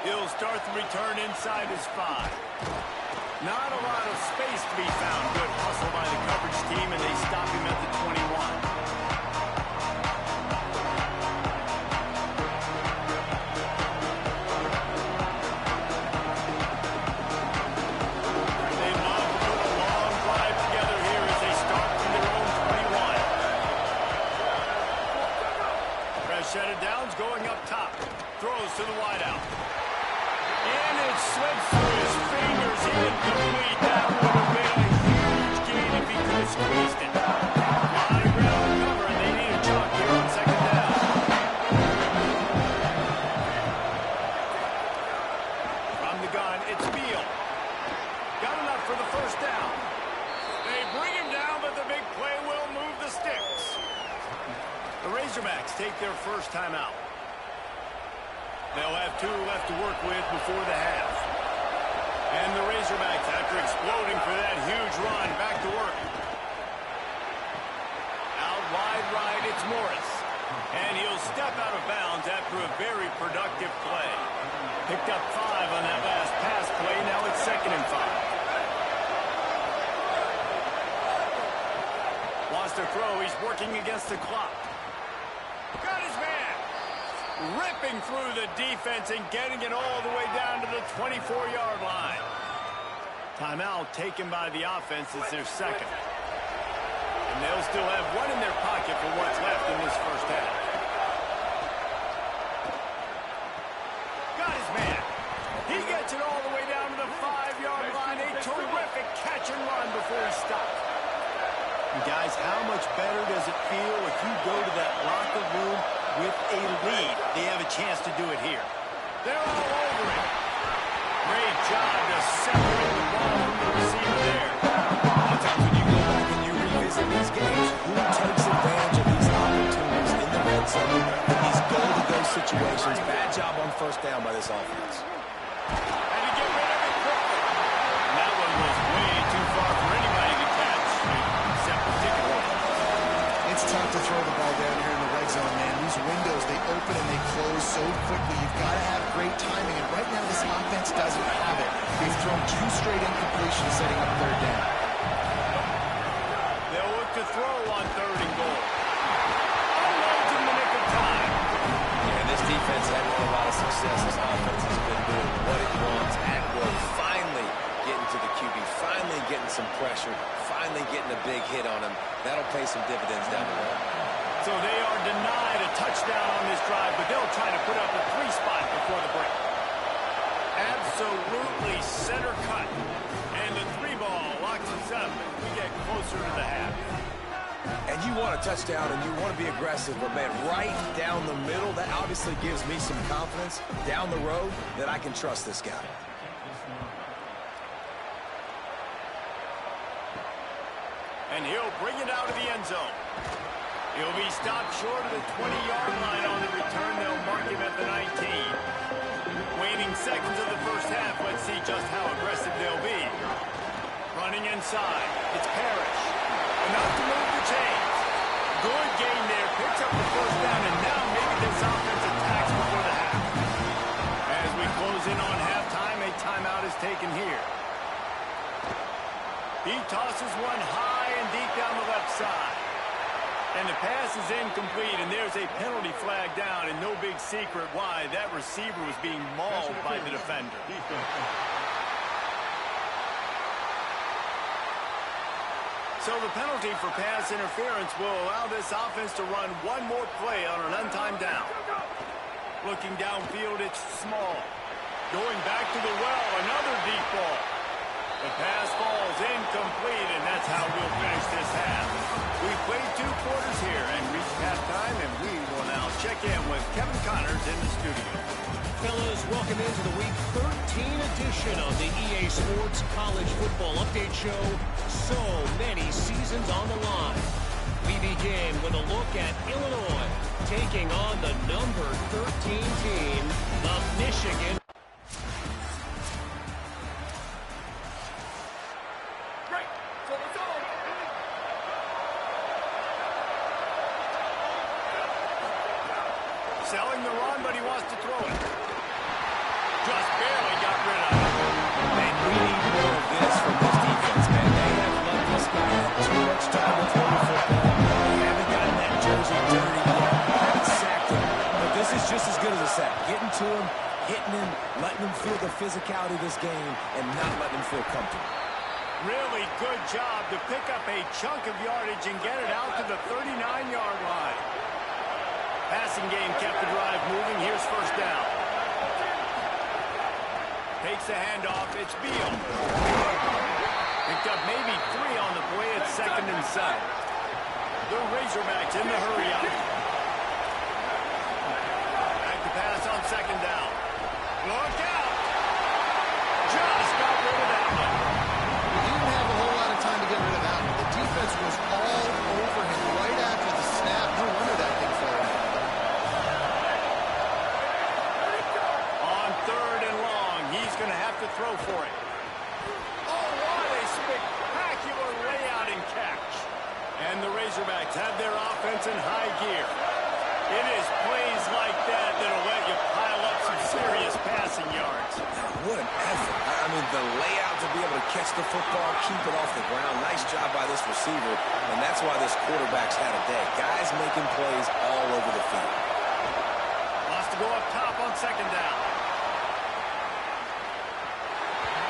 He'll start the return inside his 5. Not a lot of space to be found. Good hustle by the coverage team, and they stop him at the 21. It's Beal. Got enough for the first down. They bring him down, but the big play will move the sticks. The Razorbacks take their first timeout. They'll have 2 left to work with before the half. And the Razorbacks, after exploding for that huge run, back to work. Out wide right, it's Morris. And he'll step out of bounds after a very productive play. Picked up 5 on that last pass play. Now it's 2nd and 5. Wants to throw. He's working against the clock. Got his man. Ripping through the defense and getting it all the way down to the 24-yard line. Timeout taken by the offense. It's their second. And they'll still have 1 in their pocket for what's left in this first half. Got his man. He gets it all the way down to the 5-yard line. A terrific catch and run before he stops. And guys, how much better does it feel if you go to that locker room with a lead? They have a chance to do it here. They're all over it. Great job to separate the ball from the receiver there. Sometimes when you go back and you revisit these games, who takes advantage of these opportunities in the red zone, in these goal-to-go situations? Bad job on first down by this offense. And he get rid of it quickly. And that one was way too far for anybody to catch, except particularly. It's tough to throw the ball down here in the red zone, man. These windows, they open and they close so quickly. You've got to have great timing, and right now this offense doesn't have it. They've thrown 2 straight incompletions setting up 3rd down. They'll look to throw on 3rd and goal. Unloads in the nick of time. Yeah, this defense hadn't had a lot of success. This offense has been doing what it wants at will. Finally getting to the QB, finally getting some pressure, finally getting a big hit on him. That'll pay some dividends down the road. So they are denied a touchdown on this drive, but they'll try to put up a 3 spot before the break. Absolutely center cut. And the 3 ball locks us up as we get closer to the half. And you want a touchdown and you want to be aggressive, but man, right down the middle, that obviously gives me some confidence down the road that I can trust this guy. And he'll bring it out of the end zone. He'll be stopped short of the 20-yard line on the return. They'll mark him at the 19. Waning seconds of the first half. Let's see just how aggressive they'll be. Running inside. It's Parrish. Enough to move the chains. Good gain there. Picks up the first down, and now maybe this offense attacks before the half. As we close in on halftime, a timeout is taken here. He tosses one high and deep down the left side. And the pass is incomplete, and there's a penalty flag down, and no big secret why. That receiver was being mauled by the defender. So the penalty for pass interference will allow this offense to run one more play on an untimed down. Looking downfield, it's Small. Going back to the well, another deep ball. The pass falls incomplete, and that's how we'll finish this half. We've played 2 quarters here and reached halftime, and we will now check in with Kevin Connors in the studio. Fellas, welcome into the Week 13 edition of the EA Sports College Football Update Show. So many seasons on the line. We begin with a look at Illinois taking on the number 13 team, the Michigan. Selling the run, but he wants to throw it. Just barely got rid of it. Man, we need more of this from this defense, man. They have let this guy have too much time with the football. They haven't gotten that jersey dirty yet. Haven't sacked him. But this is just as good as a sack. Getting to him, hitting him, letting him feel the physicality of this game, and not letting him feel comfortable. Really good job to pick up a chunk of yardage and get it out to the 39-yard line. Passing game kept the drive moving. Here's first down. Takes the handoff. It's Beal. Picked up maybe 3 on the play at 2nd and 7. The Razorbacks in the hurry up. Back to pass on 2nd down. Look out! defense was all over him right after the snap. No wonder that thing fell out. On 3rd and long, he's going to have to throw for it. Oh, what a spectacular layout and catch. And the Razorbacks have their offense in high gear. It is plays like that that'll let you pile up some serious passing yards. Now, what an effort. I mean, the layout to be able to catch the football, keep it off the ground. Nice job by this receiver, and that's why this quarterback's had a day. Guys making plays all over the field. Wants to go up top on 2nd down.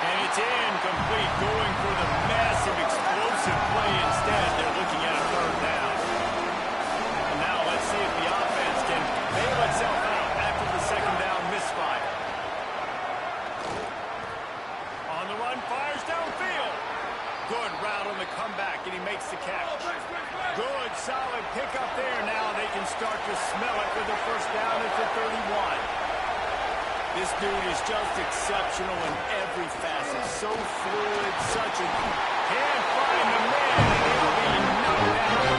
And it's incomplete, going for the massive, explosive play instead. They're looking at a 3rd down. And now let's see if the offense can bail itself out after the 2nd down misfire. On the run, fires downfield. Good route on the comeback, and he makes the catch. Good, solid pickup there. Now they can start to smell it for the 1st down at the 31. This dude is just exceptional in every facet. So fluid, such a... Can't find the man, and he'll be knocked down.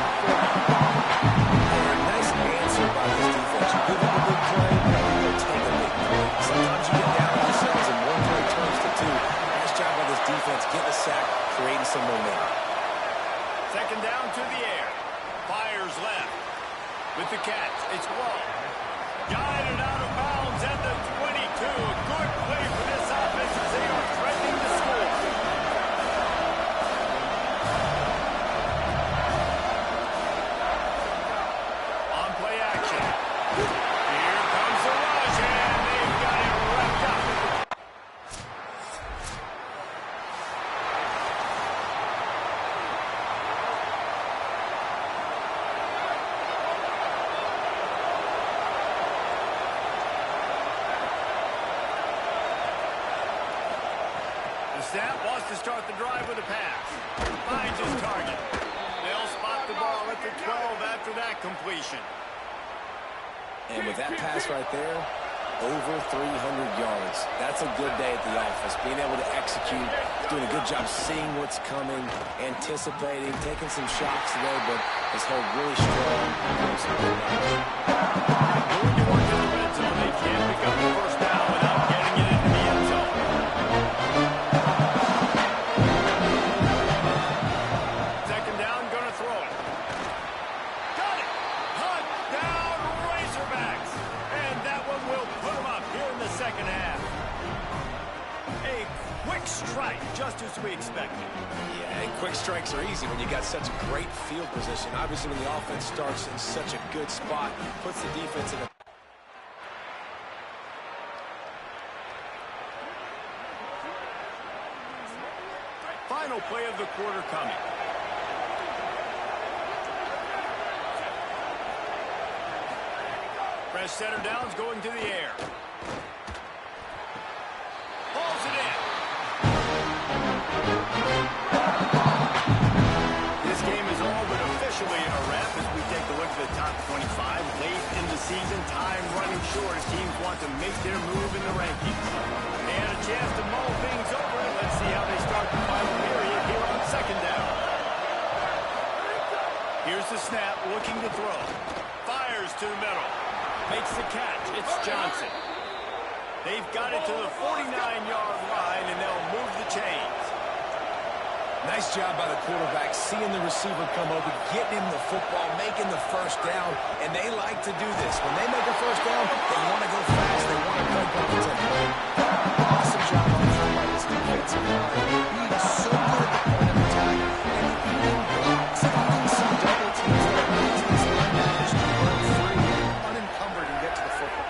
A nice answer by this defense. You give up a big play, you'll take a big play. Sometimes you get down on yourselves and one play turns to 2. Nice job by this defense, getting a sack, creating some momentum. 2nd down to the air. Fires left. With the catch, it's Wall. Guided out of bounds at the 22. A good play for this offense as they are threatening to score. On play action. Here comes the rush, and they've got it wrapped up. Snap wants to start the drive with a pass. Finds his target. They'll spot the ball at the 12 after that completion. And with that pass right there, over 300 yards. That's a good day at the office. Being able to execute, doing a good job seeing what's coming, anticipating, taking some shots today, but his hold really strong. Doing some good numbers. Going to work in the red zone. They can't pick up the 1st down without getting it into the end zone. 2nd down, gonna throw it. Got it! Touchdown, Razorbacks! And that one will put them up here in the 2nd half. A quick strike, just as we expected. Yeah, and quick strikes are easy when you got such a great field position. Obviously, when the offense starts in such a good spot, puts the defense in a... Final play of the quarter coming. Fresh center downs going to the air. Pulls it in. This game is all but officially a wrap as we take a look at the top 25. Late in the season, time running short as teams want to make their move in the rankings. They had a chance to mull things over. Let's see how they start the final period here on 2nd down. Here's the snap, looking to throw. Fires to the middle. Makes the catch. It's Johnson. They've got it to the 49-yard line, and they'll move the chains. Nice job by the quarterback, seeing the receiver come open, getting him the football, making the 1st down, and they like to do this. When they make a 1st down, they want to go fast. They want to play competition. Awesome job on the front by this defensive line. Being so good at the point of attack and eating blocks, eating some double teams that allows these linebackers to run free, unencumbered, and get to the football.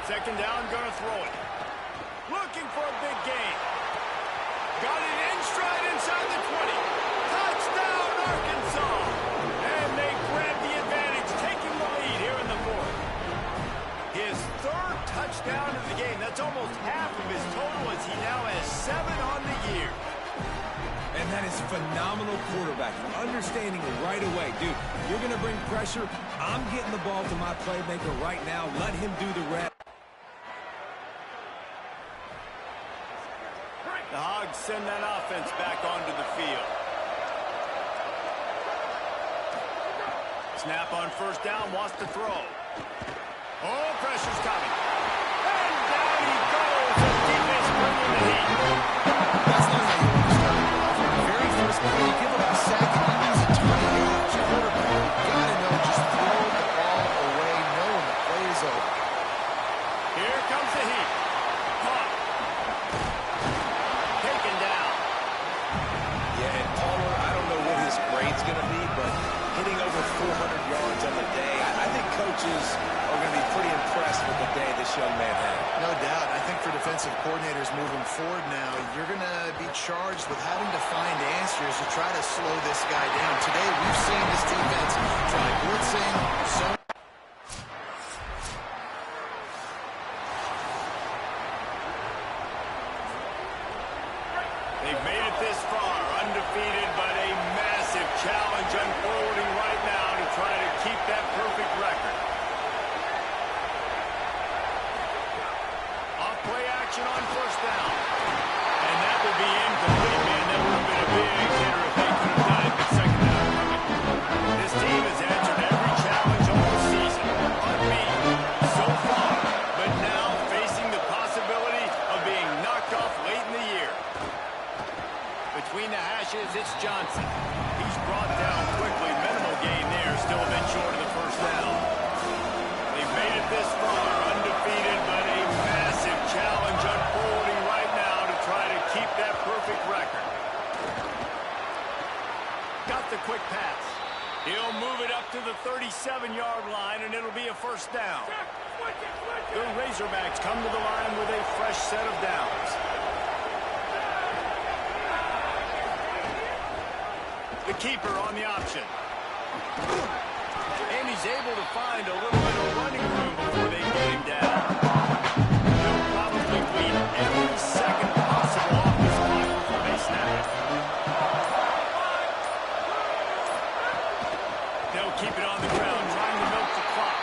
2nd down, gonna throw it. Looking for a big gain. Got it in stride inside the 20. Touchdown, Arkansas! And they grab the advantage, taking the lead here in the 4th. His 3rd touchdown of the game. That's almost half of his total as he now has 7 on the year. And that is phenomenal quarterbacking. Understanding right away. Dude, you're going to bring pressure. I'm getting the ball to my playmaker right now. Let him do the rest. The Hogs send that offense back onto the field. Snap on first down, wants to throw. Oh, pressure's coming. And down he goes. The defense bringing the heat. That's not how you want to start it off. On the very first play, you give up a sack and you lose a ton of yards. Quarterback, you got to know, just throw the ball away, knowing the play is over. Here comes the heat. Caught. Taken down. Yeah, and Palmer, I don't know what his grade's going to be, but hitting over 400 yards on the day, I think coaches are going to be pretty impressed with the day this young man had. No doubt. I think for defensive coordinators moving forward now, you're going to be charged with having to find answers to try to slow this guy down. Today, we've seen this defense try blitzing, zone. They've made it this far, undefeated, but a massive challenge unfolding right now to try to keep that perfect record. Off play action on first down. And that would be incomplete, man. That would have been a big hitter if they could have done it with second down coming. This team has answered every challenge all season. Unbeaten so far, but now facing the possibility of being knocked off late in the year. Between the hashes, it's Johnson. He's brought down quickly. Minimal gain there. Still a bit short of the first down. They've made it this far, undefeated, but a massive challenge unfolding right now to try to keep that perfect record. Got the quick pass. He'll move it up to the 37-yard line, and it'll be a first down. The Razorbacks come to the line with a fresh set of downs. The keeper on the option. And he's able to find a little bit of running room before they get him down. They'll probably bleed every second possible off this clock before they snap it. They'll keep it on the ground, trying to milk the clock.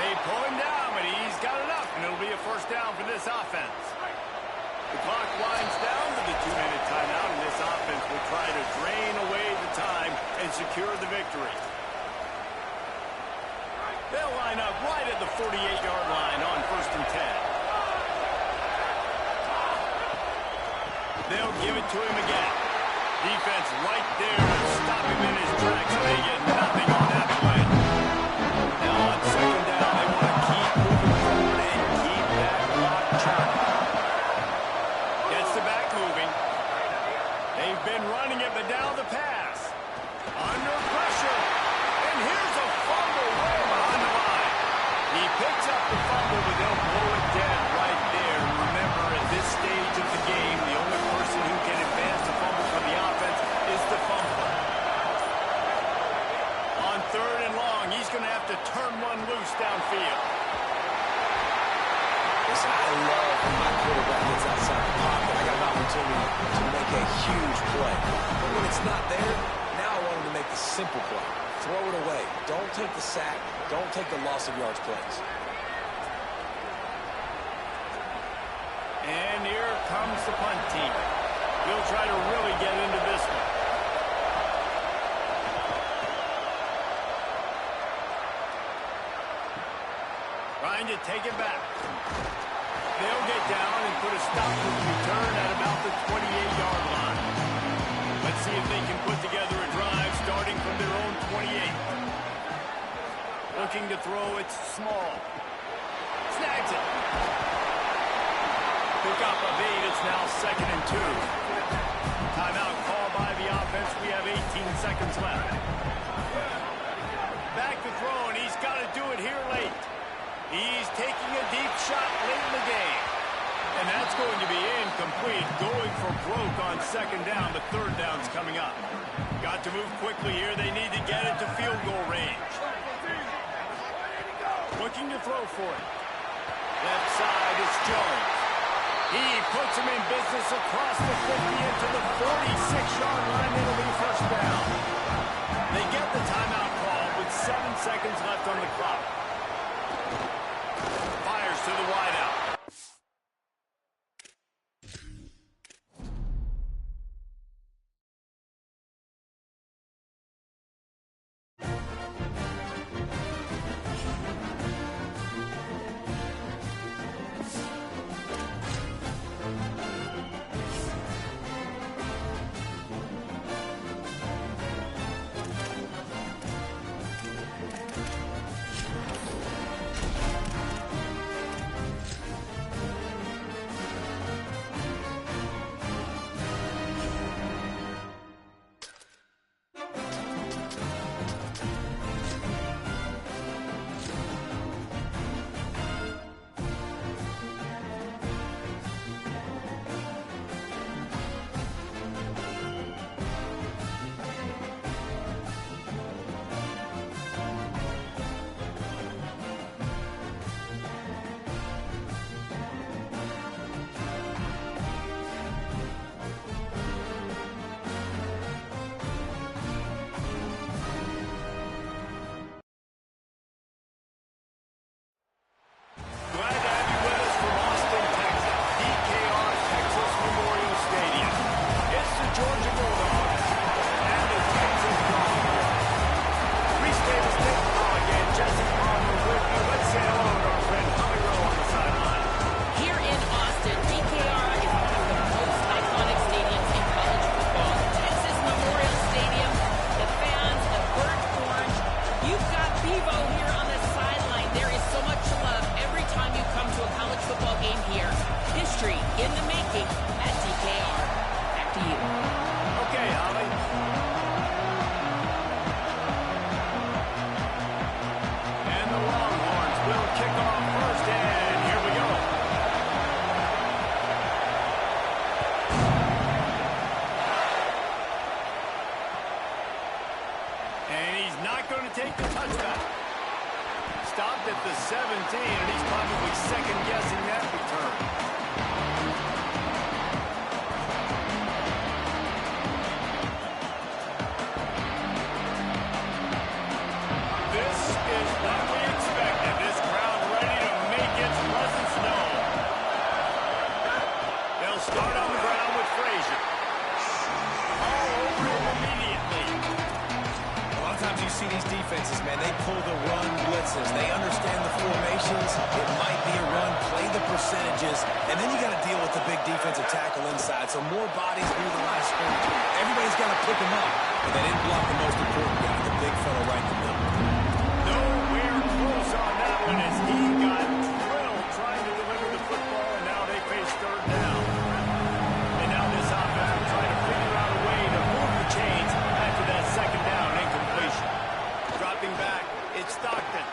They pull him down, but he's got enough, and it'll be a first down for this offense. The clock winds down to the 2-minute timeout, and this offense will try to drain away the time and secure the victory. They'll line up right at the 48-yard line on first and 10. They'll give it to him again. Defense right there to stop him in his tracks, and they get nothing on that play. Now on second down, they want to keep moving forward and keep that clock churning. Gets the back moving. They've been running it, but now the pass. Under pressure. And here's a fumble way behind the line. He picks up the fumble, but they'll blow it dead right there. Remember, at this stage of the game, the only person who can advance a fumble for the offense is the fumbler. On third and long, he's going to have to turn one loose downfield. Listen, I love when my quarterback gets outside the pocket. I got an opportunity to make a huge play. But when it's not there, now I want him to make the simple play. Throw it away. Don't take the sack. Don't take the loss of yards plays. And here comes the punt team. He'll try to really get into this one. Trying to take it back. They'll get down and put a stop to the return at about the 28-yard line. Let's see if they can put together a drive starting from their own 28. Looking to throw, it's small. Snags it. Pick up of 8, it's now 2nd and 2. Timeout called by the offense. We have 18 seconds left. Back to throw, and he's got to do it here late. He's taking a deep shot late in the game. And that's going to be incomplete. Going for broke on second down. The third down's coming up. Got to move quickly here. They need to get it to field goal range. Looking to throw for it. Left side is Jones. He puts him in business across the 50 into the 46-yard line. It'll be first down. They get the timeout call with 7 seconds left on the clock. Fires to the wideout. and he's probably second-guessing that return. This is what we expected. This crowd ready to make its presence known. They'll start on the ground with Frazier. All over him immediately. A lot of times you see these defenses, man, they pull the run blitzes. They understand the formations. It might be a run, play the percentages, and then you got to deal with the big defensive tackle inside. So more bodies near the last scrimmage. Everybody's got to pick them up, but they didn't block the most important guy, the big fellow right in the middle. Nowhere close on that one as he got drilled trying to deliver the football, and now they face third down. And now this offense will try to figure out a way to move the chains after that second down incompletion. Dropping back, it's Stockton.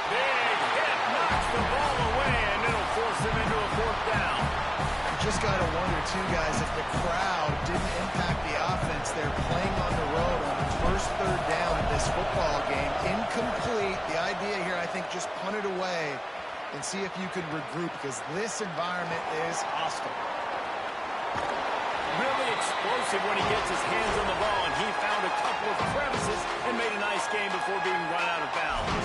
Big hit, knocks the ball away, and it'll force him into a fourth down. Just got to wonder, too, guys, if the crowd didn't impact the offense. They're playing on the road on the first third down of this football game. Incomplete. The idea here, I think, just punt it away and see if you can regroup, because this environment is hostile. Really explosive when he gets his hands on the ball, and he found a couple of crevices and made a nice game before being run out of bounds.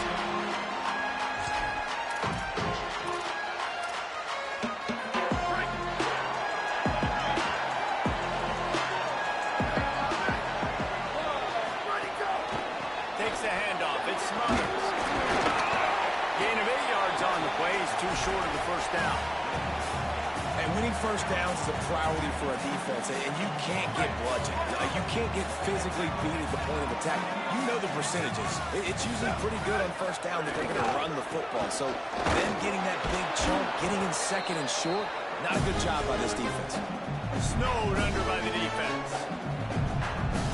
Too short of the first down. And winning first downs is a priority for a defense, and you can't get bludgeoned. You can't get physically beat at the point of attack. You know the percentages. It's usually pretty good on first down that they're going to run the football. So them getting that big chunk, getting in second and short, not a good job by this defense. Snowed under by the defense.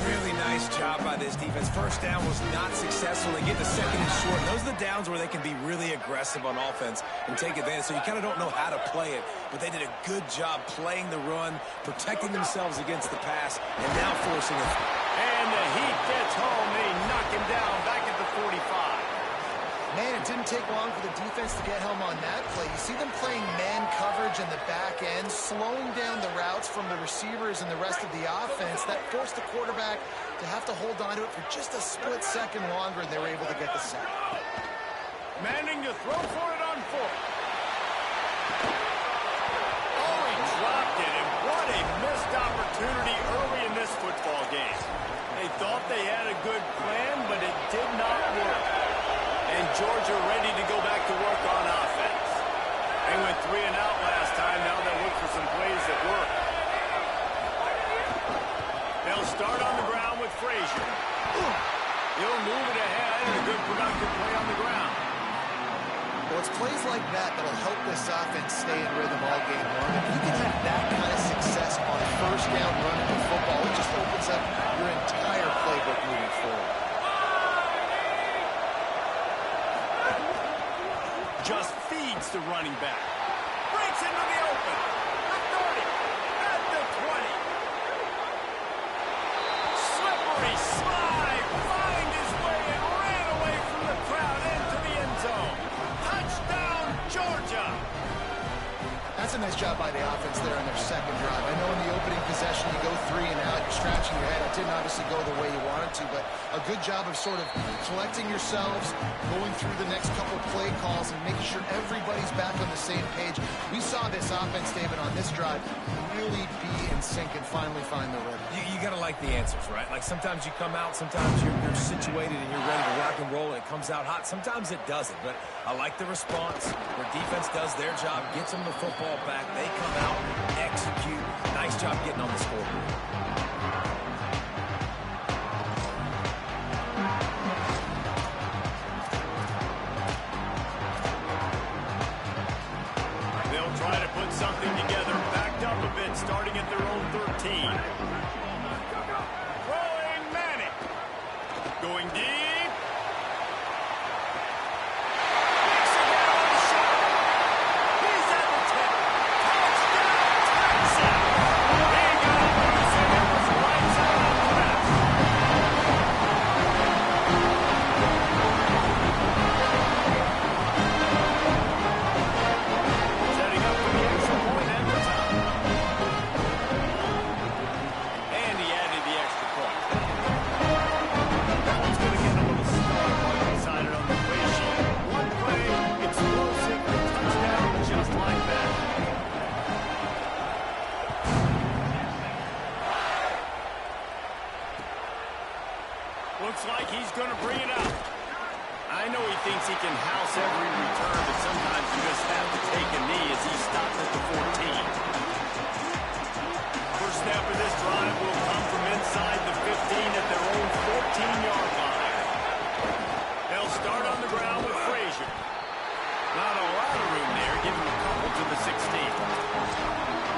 Really nice job by this defense. First down was not successful. They get to second and short. Those are the downs where they can be really aggressive on offense and take advantage. So you kind of don't know how to play it, but they did a good job playing the run, protecting themselves against the pass, and now forcing it. And the heat gets home. They knock him down back at the 45. Man, it didn't take long for the defense to get home on that play. You see them playing man coverage in the back end, slowing down the routes from the receivers and the rest of the offense. That forced the quarterback to have to hold on to it for just a split second longer, and they were able to get the sack. Manning to throw for it on fourth. Oh, he dropped it, and what a missed opportunity early in this football game. They thought they had a good plan, but it did not work. And Georgia ready to go back to work on offense. They went 3 and out last time. Now they'll look for some plays that work. They'll start on the ground with Frazier. He'll move it ahead, and a good productive play on the ground. Well, it's plays like that that'll help this offense stay in rhythm all game long. If you can have that kind of success on first down running the football, it just opens up your entire playbook moving forward. Just feeds the running back. Breaks into the open. The 30. At the 20. Slippery slide. Find his way and ran away from the crowd into the end zone. Touchdown, Georgia. That's a nice job by the offense there on their second drive. I know in the opening possession you go 3 and out, you're scratching your head. It didn't obviously go the way you wanted to, but a good job of sort of collecting yourselves, going through the next couple play calls, and making sure everybody's back on the same page. We saw this offense, David, on this drive really be in sync and finally find the rhythm. You got to like the answers, right? Like sometimes you come out, sometimes you're situated and you're ready to rock and roll and it comes out hot. Sometimes it doesn't, but I like the response. Their defense does their job, gets them the football back. They come out, execute. Nice job getting on the scoreboard. They'll try to put something together, backed up a bit, starting at their own 13. Throwing Manning. Going deep. Makes it down the shot. He's at the 10. Touchdown, Texas. They got it loose, and it was lights out on the rest. He's going to bring it out. I know he thinks he can house every return, but sometimes you just have to take a knee as he stops at the 14. First snap of this drive will come from inside the 15 at their own 14-yard line. They'll start on the ground with Frazier. Not a lot of room there. Give him a couple to the 16.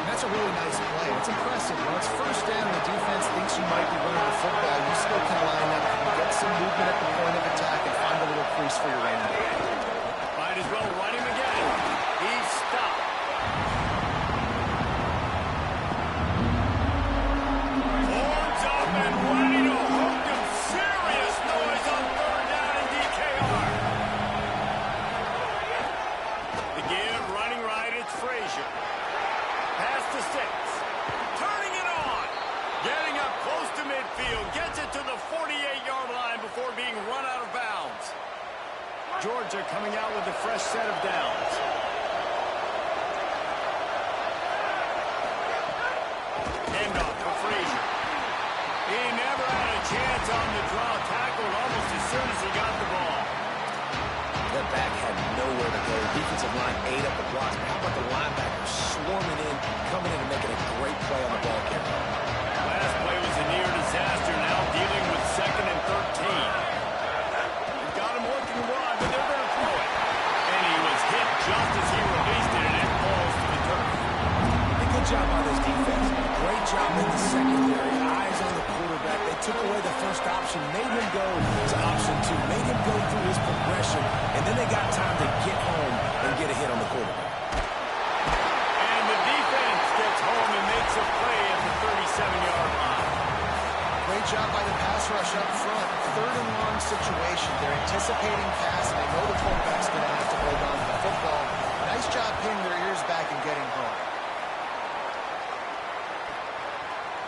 That's a really nice play. It's impressive. When it's first down and the defense thinks you might be running the football, you still can line up and get some movement at the point of attack and find a little crease for your running back. Might as well run him again. He's stopped. Horns up and ready to hook him. Serious noise on third down and DKR. The give, running right, it's Frazier. Pass to 6. Turning it on. Getting up close to midfield. Gets it to the 48-yard line before being run out of bounds. Georgia coming out with a fresh set of downs. Handoff for Frazier. He never had a chance on the draw. Tackled almost as soon as he got the ball. Their back had nowhere to go. Defensive line ate up the blocks. How about the linebackers swarming in, coming in and making a great play on the ball carrier? Last play was a near disaster. Now dealing with 2nd and 13. They've got him working wide, but they're going to throw it. And he was hit just as he released it, and it falls to the turf. A good job by this defense. Great job in the secondary. Eyes on the quarterback. They took away the first option, made him go to option 2, made him go through his progression, and then they got time to get home and get a hit on the quarterback. And the defense gets home and makes a play at the 37-yard line. Great job by the pass rush up front. 3rd and long situation. They're anticipating pass, and they know the quarterback's going to have to hold on to the football. Nice job pinning their ears back and getting home.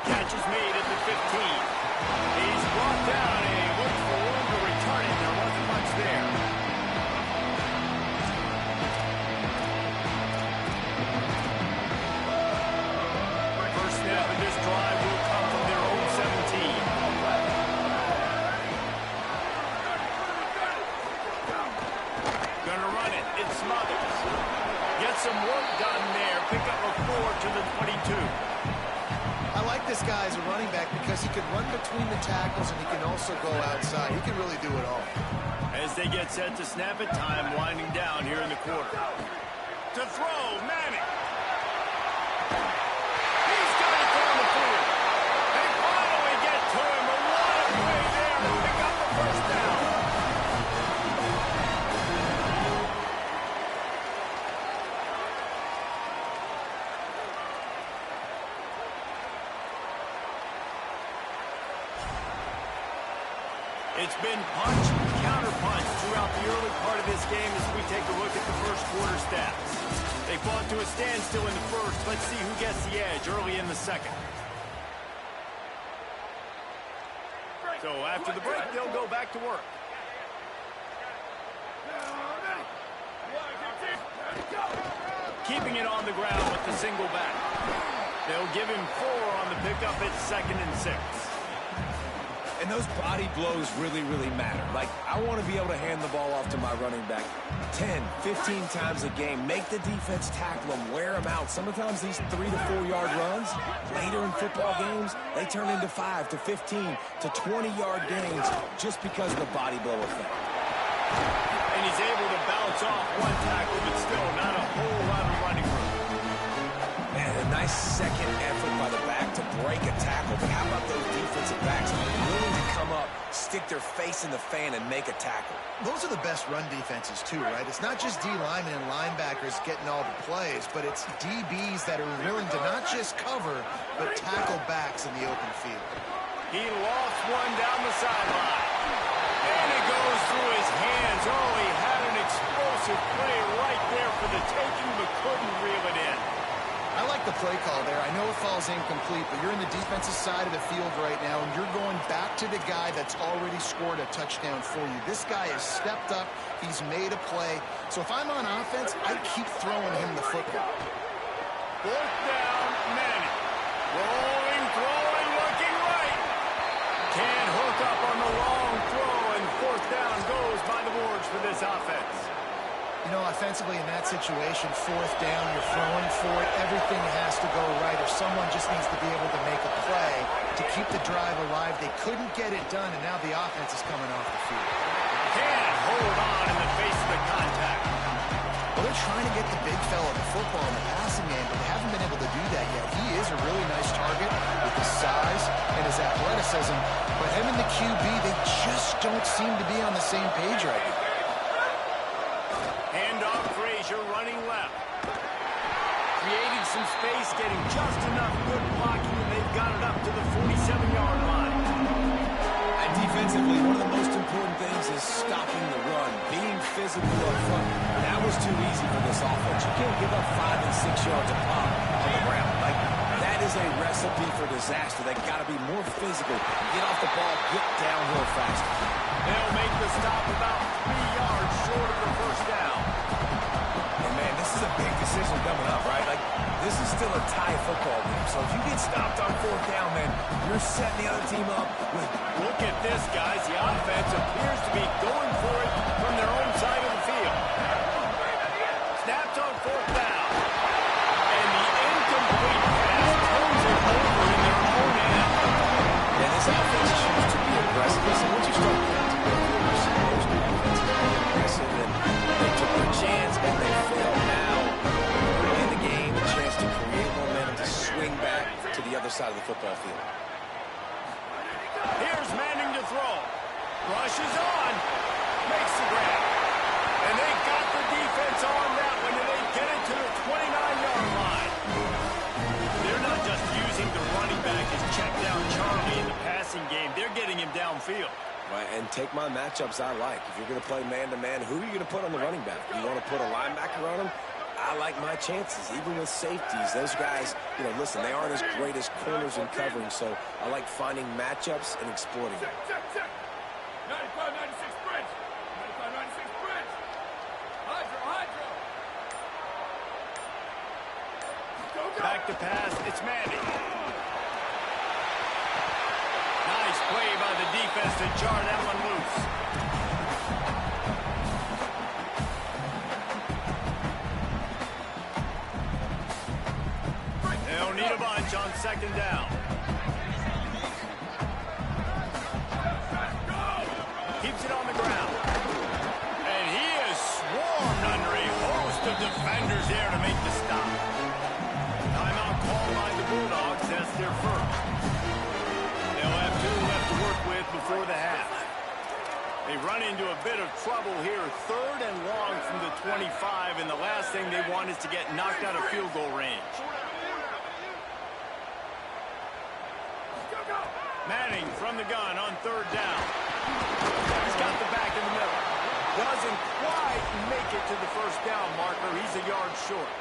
Catch is made at the 15. He's brought down and he looks for room to return it. There wasn't much there. First snap of this drive will come from their own 17. Gonna run it. It's Smothers. Get some work done there. Pick up a 4 to the 22. I like this guy as a running back because he can run between the tackles and he can also go outside. He can really do it all. As they get set to snap it, time winding down here in the quarter. To throw, Manning. He's got it down the field. They finally get to him. A lot of play there to pick up the first down. It's been punch, counter-punch throughout the early part of this game as we take a look at the first quarter stats. They fought to a standstill in the first. Let's see who gets the edge early in the second. So after the break, they'll go back to work. Keeping it on the ground with the single back. They'll give him 4 on the pickup at 2nd and 6. And those body blows really, really matter. Like, I want to be able to hand the ball off to my running back 10, 15 times a game. Make the defense tackle them, wear them out. Sometimes these 3 to 4 yard runs, later in football games, they turn into 5 to 15 to 20-yard gains just because of the body blow effect. And he's able to bounce off one tackle, but still not a whole lot of running room. Man, a nice second effort by the back to break a tackle. But how about those defensive backs willing to come up, stick their face in the fan, and make a tackle? Those are the best run defenses, too, right? It's not just D linemen and linebackers getting all the plays, but it's DBs that are willing to not just cover, but tackle backs in the open field. He lost one down the sideline. And it goes through his hands. Oh, he had an explosive play right there for the taking, but couldn't reel it in. I like the play call there. I know it falls incomplete, but you're in the defensive side of the field right now, and you're going back to the guy that's already scored a touchdown for you. This guy has stepped up. He's made a play. So if I'm on offense, I keep throwing him the football. 4th down, Manning. Rolling, throwing, looking right. Can't hook up on the long throw, and this offense. You know, offensively in that situation, fourth down, you're throwing for it. Everything has to go right, or someone just needs to be able to make a play to keep the drive alive. They couldn't get it done, and now the offense is coming off the field. Can't hold on in the face of the contact. Well, they're trying to get the big fella the football in the passing game, but they haven't been able to do that yet. He is a really nice target with his size and his athleticism, but him and the QB, they just don't seem to be on the same page right now. Handoff, Frazier running left. Creating some space, getting just enough good blocking, and they've got it up to the 47-yard line. And defensively, one of the most important things is stopping the run, being physical up front. That was too easy for this offense. You can't give up 5 and 6 yards a pop on the ground. Like, that is a recipe for disaster. They got to be more physical, get off the ball, get downhill faster. They'll make the stop about 3 yards short of the first down. And man, this is a big decision coming up, right? Like, this is still a tie football game. So if you get stopped on fourth down, man, you're setting the other team up with... Look at this, guys. The offense appears to be going for it from their own side of the field. Snapped on fourth down. And the incomplete pass turns it over in their own end. Yeah, this offense chooses to be aggressive. So once you start getting to the field, you're supposed to be aggressive. And they took their chance, and they failed. Now, early in the game, a chance to create momentum, to swing back to the other side of the football field. Here's Manning to throw. Rushes on. Makes the grab. And they got the defense on that one, and they get it to the 29-yard line. They're not just using the running back as check down Charlie in the passing game. They're getting him downfield. Right, and take my matchups I like. If you're going to play man-to-man, who are you going to put on the running back? You want to put a linebacker on him? I like my chances, even with safeties. Those guys, you know, listen, they aren't as great as corners in covering, so I like finding matchups and exploiting them. Check. 95-96 bridge. 95-96 bridge. Hydro. Go. Back to pass. It's Manning. Nice play by the defense to jar that one loose. They'll need a bunch on second down. Keeps it on the ground. And he is swarmed under a host of defenders there to make the stop. Timeout called by the Bulldogs. That's their first. They'll have 2 left to work with before the half. They run into a bit of trouble here. 3rd and long from the 25, and the last thing they want is to get knocked out of field goal range. Manning from the gun on 3rd down. He's got the back in the middle. Doesn't quite make it to the first down marker. He's a yard short.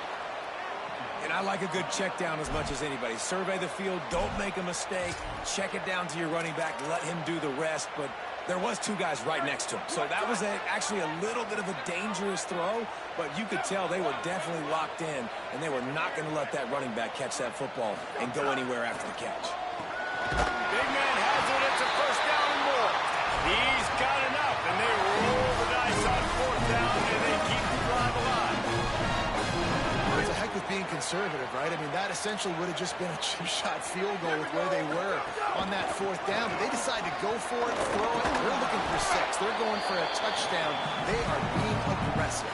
And I like a good check down as much as anybody. Survey the field, don't make a mistake, check it down to your running back, let him do the rest. But there was 2 guys right next to him. So that was actually a little bit of a dangerous throw, but you could tell they were definitely locked in, and they were not going to let that running back catch that football and go anywhere after the catch. Big man has it. It's a first down and more. He's got enough, and they roll the dice on 4th down, and they keep the drive alive. It's a heck with being conservative, right? I mean, that essentially would have just been a chip shot field goal with where they were on that 4th down. But they decide to go for it, throw it. They're looking for 6. They're going for a touchdown. They are being aggressive.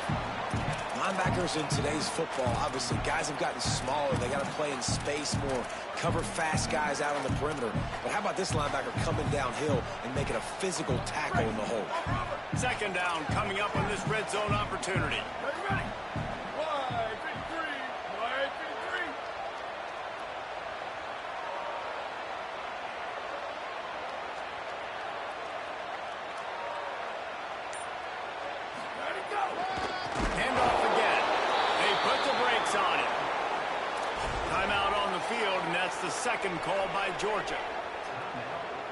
Linebackers in today's football, obviously, guys have gotten smaller. They got to play in space more, cover fast guys out on the perimeter. But how about this linebacker coming downhill and making a physical tackle in the hole? 2nd down coming up on this red zone opportunity. Ready. Wide 53. Ready, go. Handoff again. They put the brakes on it. Timeout on the field, and that's the 2nd call by Georgia.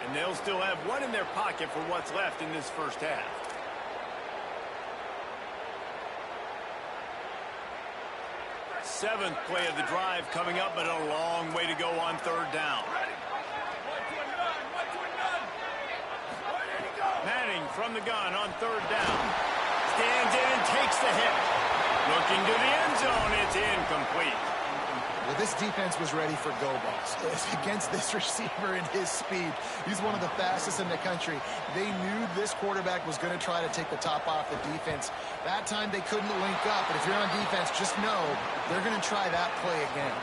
And they'll still have 1 in their pocket for what's left in this first half. Seventh play of the drive coming up, but a long way to go on 3rd down. Manning from the gun on 3rd down. stands in and takes the hit. Looking to the end zone. It's incomplete. Well, this defense was ready for go balls. Against this receiver and his speed, he's one of the fastest in the country. They knew this quarterback was going to try to take the top off the defense. That time they couldn't link up, but if you're on defense, just know they're going to try that play again.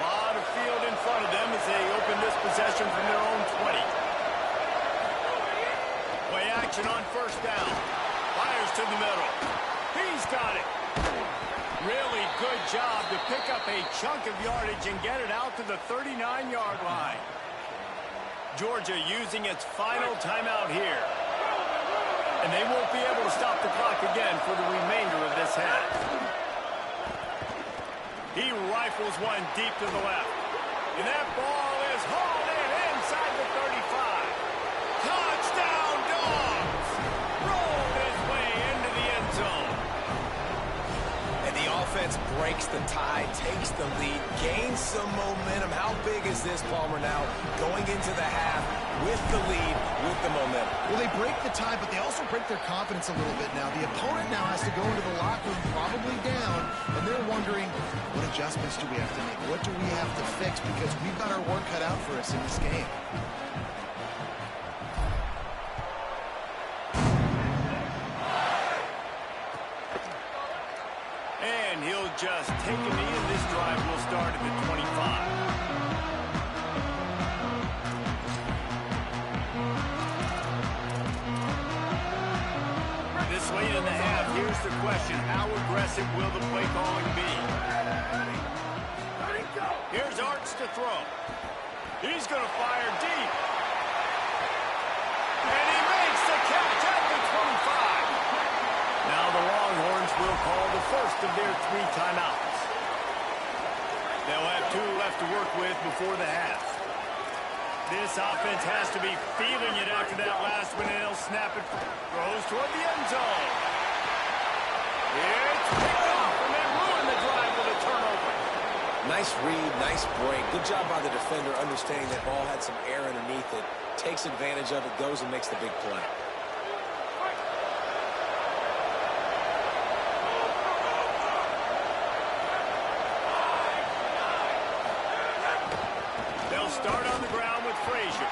A lot of field in front of them as they open this possession from their own 20. Play action on first down. Fires to the middle. He's got it. Really good job to pick up a chunk of yardage and get it out to the 39-yard line. Georgia using its final timeout here. And they won't be able to stop the clock again for the remainder of this half. He rifles one deep to the left. And that ball is hauled in inside the 35. Touchdown, Dogs! Rolled his way into the end zone. And the offense breaks the tie, takes the lead, gains some momentum. How big is this, Palmer, now going into the half with the lead, with the momentum? Well, they break the tie, but they also break their confidence a little bit now. The opponent now has to go into the locker room probably down, and they're wondering, what adjustments do we have to make? What do we have to fix? Because we've got our work cut out for us in this game. And he'll just take a knee, and this drive will start at the 25. This late in the half, here's the question. How aggressive will the play calling be? Here's Arts to throw. He's going to fire deep. And he makes the catch at the 25. Now the Longhorns will call the first of their 3 timeouts. They'll have 2 left to work with before the half. This offense has to be feeling it after that last one, and they'll snap it. Throws toward the end zone. It's picked off, and they ruin the drive with a turnover. Nice read, nice break. Good job by the defender understanding that ball had some air underneath it. Takes advantage of it, goes and makes the big play. They'll start on the ground with Frazier.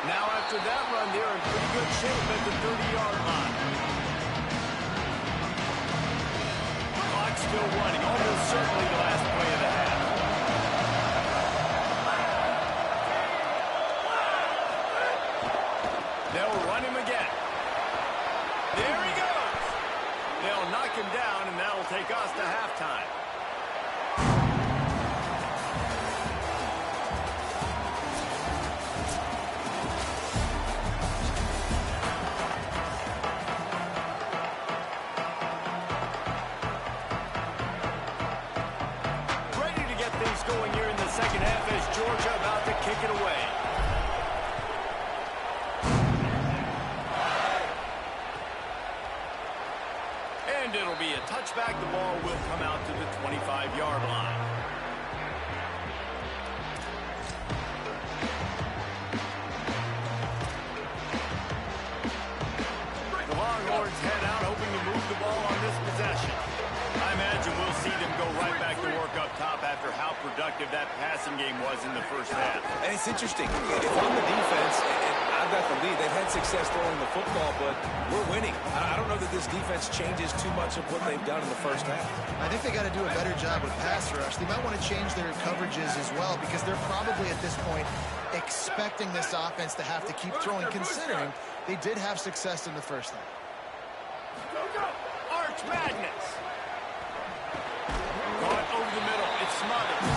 Now after that run, they're in pretty good shape at the 30-yard line. Clock's still running, almost certainly the last play of the half. They'll run him again. There he goes. They'll knock him down, and that'll take us to halftime. Going here in the second half as Georgia about to kick it away. And it'll be a touchback. The ball will come out to the 25-yard line. The Longhorns head out hoping to move the ball on this possession. I imagine we'll see them go right back to work up top after how productive that passing game was in the first half. And it's interesting. If I'm the defense and I've got the lead, they've had success throwing the football, but we're winning. I don't know that this defense changes too much of what they've done in the first half. I think they got to do a better job with pass rush. They might want to change their coverages as well because they're probably at this point expecting this offense to have to keep throwing, considering they did have success in the first half. Arch Madness. Caught over the middle. It's Smothers.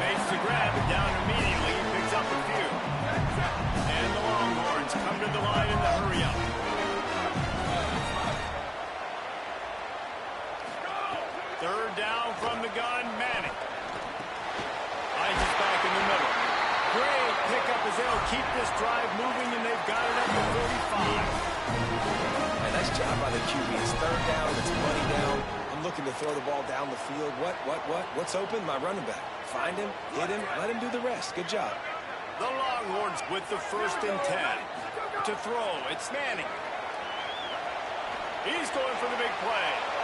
Makes the grab and down immediately. He picks up a few. And the Longhorns come to the line in the hurry-up. Third down from the gun, Manning. Ice is back in the middle. Great pickup as they'll keep this drive moving, and they've got it up to 35. And nice job by the QB. It's third down. It's money down. I'm looking to throw the ball down the field. What's open? My running back. Find him, hit him, let him do the rest. Good job. The Longhorns with the 1st and 10. To throw, it's Manning. He's going for the big play.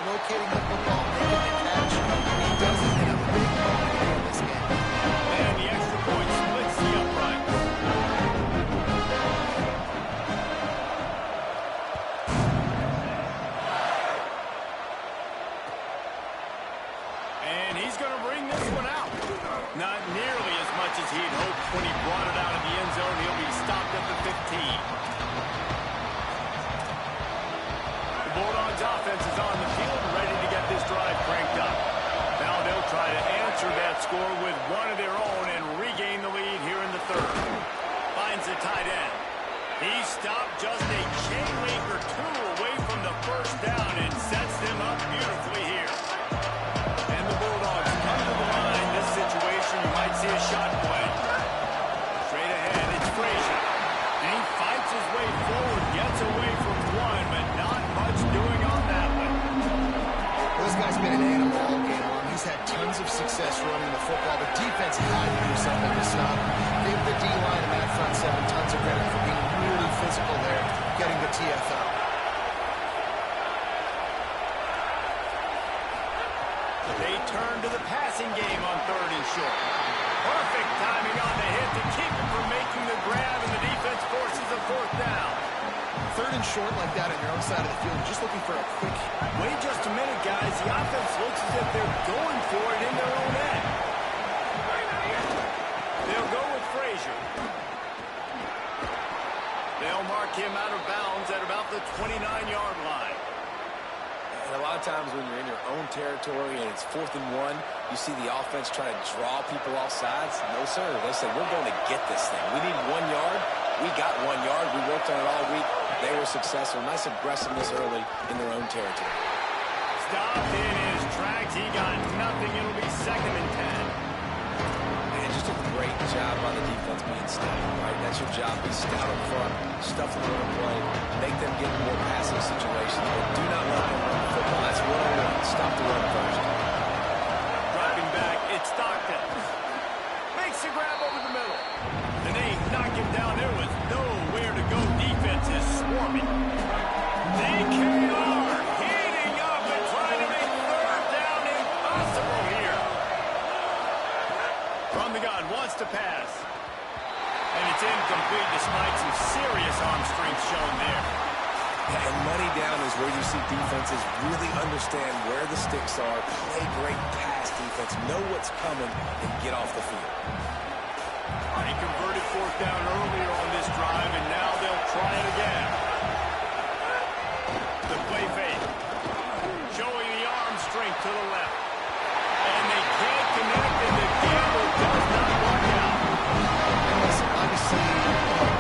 Locating the football, making the catch. He does it in a big moment here in this game. And the extra point splits the uprights. And he's going to bring this one out. Not nearly as much as he'd hoped when he brought it out of the end zone. He'll be stopped at the 15. Bulldogs offense is on the field, ready to get this drive cranked up. Now they'll try to answer that score with one of their own and regain the lead here in the 3rd. Finds the tight end. He stopped just a chain link or 2 away from the 1st down and sets them up beautifully here. And the Bulldogs come to the line. This situation, you might see a shot play. Straight ahead, it's Frazier. And he fights his way forward, gets away from one, but not much doing on that one. This guy's been an animal all game long. He's had tons of success running the football. The defense had to do something to stop him. Give the D-line and that front 7 tons of credit for being really physical there, getting the TFL. They turn to the passing game on 3rd and short. Perfect timing on the hit to keep him from making the grab, and the defense forces a 4th down. 3rd and short like that on your own side of the field, just looking for a quick... Wait just a minute, guys. The offense looks as if they're going for it in their own end. They'll go with Frazier. They'll mark him out of bounds at about the 29-yard line. And a lot of times when you're in your own territory and it's 4th and 1, you see the offense try to draw people off sides. No, sir. They said, we're going to get this thing. We need 1 yard. We got 1 yard. We worked on it all week. They were successful. Nice aggressiveness early in their own territory. Stopped in his tracks. He got nothing. It'll be 2nd and 10. Man, just a great job on the defense being stout, right? That's your job. Be stout up front, stuff the run play, make them get in more passive situations, but do not let them run the football. That's 1-on-1. Stop the run first. Dropping back, it's Stockton. Makes the grab over the middle. And they knock him down. There was nowhere to go. Defense is swarming. DKR heating up and trying to make 3rd down impossible here. From the gun, wants to pass. And it's incomplete despite some serious arm strength shown there. And money down is where you see defenses really understand where the sticks are, play great pass defense, know what's coming, and get off the field. They converted 4th down earlier on this drive, and now they'll try it again. The play fake. Showing the arm strength to the left. And they can't connect, and the gamble does not work out. And listen, obviously,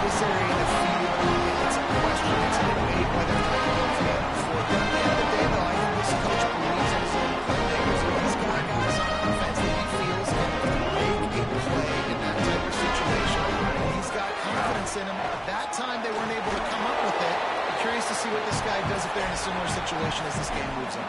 this area of the field, it's a question. It's a debate whether or not you go for that before. But at the end of the day, though, I think this coach believes in his own playmakers. And he's got guys on offense that he feels can make a play in that type of situation. And he's got confidence in him. At that time, they weren't able to come up with it. I'm curious to see what this guy does if they're in a similar situation as this game moves on.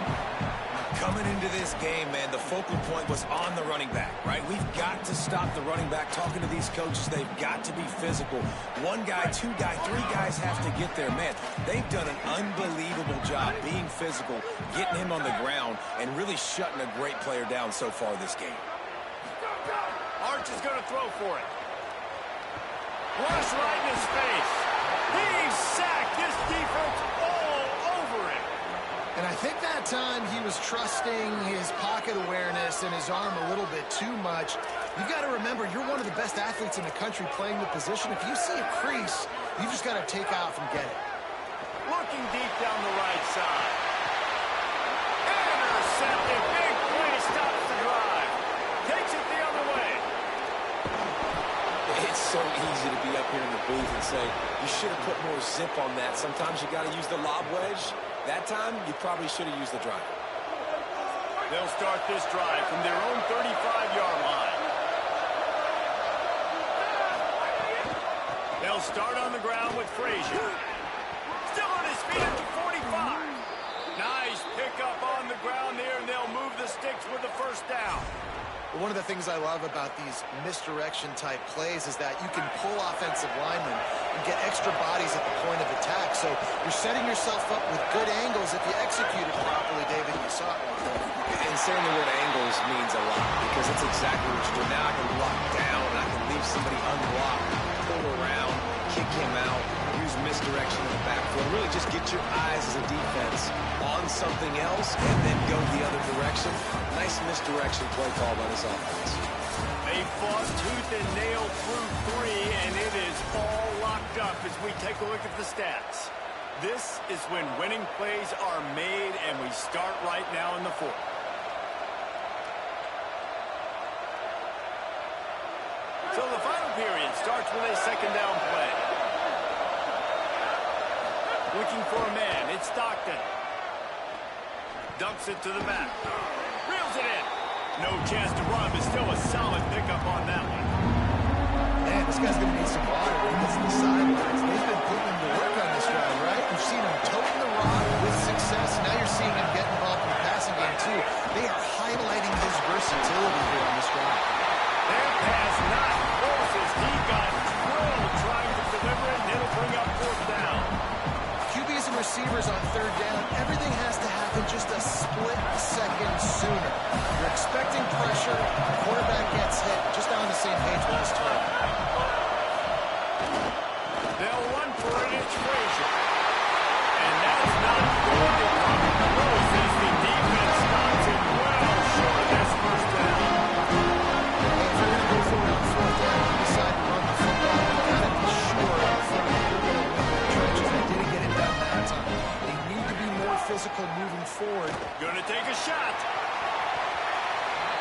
Coming into this game, man, the focal point was on the running back, right? We've got to stop the running back. Talking to these coaches, they've got to be physical. 1 guy, 2 guy, 3 guys have to get there. Man, they've done an unbelievable job being physical, getting him on the ground, and really shutting a great player down so far this game. Arch is going to throw for it. Rush right in his face. He's sacked. This defense all over it. And I think that time he was trusting his pocket awareness and his arm a little bit too much. You've got to remember, you're one of the best athletes in the country playing the position. If you see a crease, you've just got to take off and get it. Looking deep down the right side. Intercepted. Big play stops the drive. Takes it the other way. It's so easy to be up here in the booth and say, you should have put more zip on that. Sometimes you got to use the lob wedge. That time, you probably should have used the drive. They'll start this drive from their own 35-yard line. They'll start on the ground with Frazier. Still on his feet at the 45. Nice pickup on the ground there, and they'll move the sticks with the first down. One of the things I love about these misdirection-type plays is that you can pull offensive linemen and get extra bodies at the point of attack. So you're setting yourself up with good angles if you execute it properly, David. You saw it right there. And saying the word angles means a lot because that's exactly what you're doing. Now I can lock down and I can leave somebody unblocked, pull around, kick him out, use misdirection in the backfield. Really just get your eyes as a defense on something else and then go the other direction. Nice misdirection play call by this offense. They fought tooth and nail through 3, and it is all locked up as we take a look at the stats. This is when winning plays are made, and we start right now in the 4th. So the final period starts with a second down play. Looking for a man, it's Stockton. Dumps it to the back. Reels it in. No chance to run, but still a solid pickup on that one. Man, this guy's going to need some water when he gets to the sidelines. They've been putting him to work on this drive, right? You've seen him toting the rock with success. Now you're seeing him get involved in the passing game, too. They are highlighting his versatility here on this drive. Their pass not close as he got drilled trying to deliver it, and it'll bring up 4th down. QBs and receivers on 3rd down, everything has to happen just a split second sooner. You're expecting pressure, the quarterback gets hit, just on the same page with his turn. They'll run for it, it's Frazier. And that's not going to come close as the defense stops it well short of this first down. If you're going to go for it on 4th down, you decide to run the football, you got to be sure up front you're going to win the trenches. They didn't get it done that time. They need to be more physical moving forward. Going to take a shot.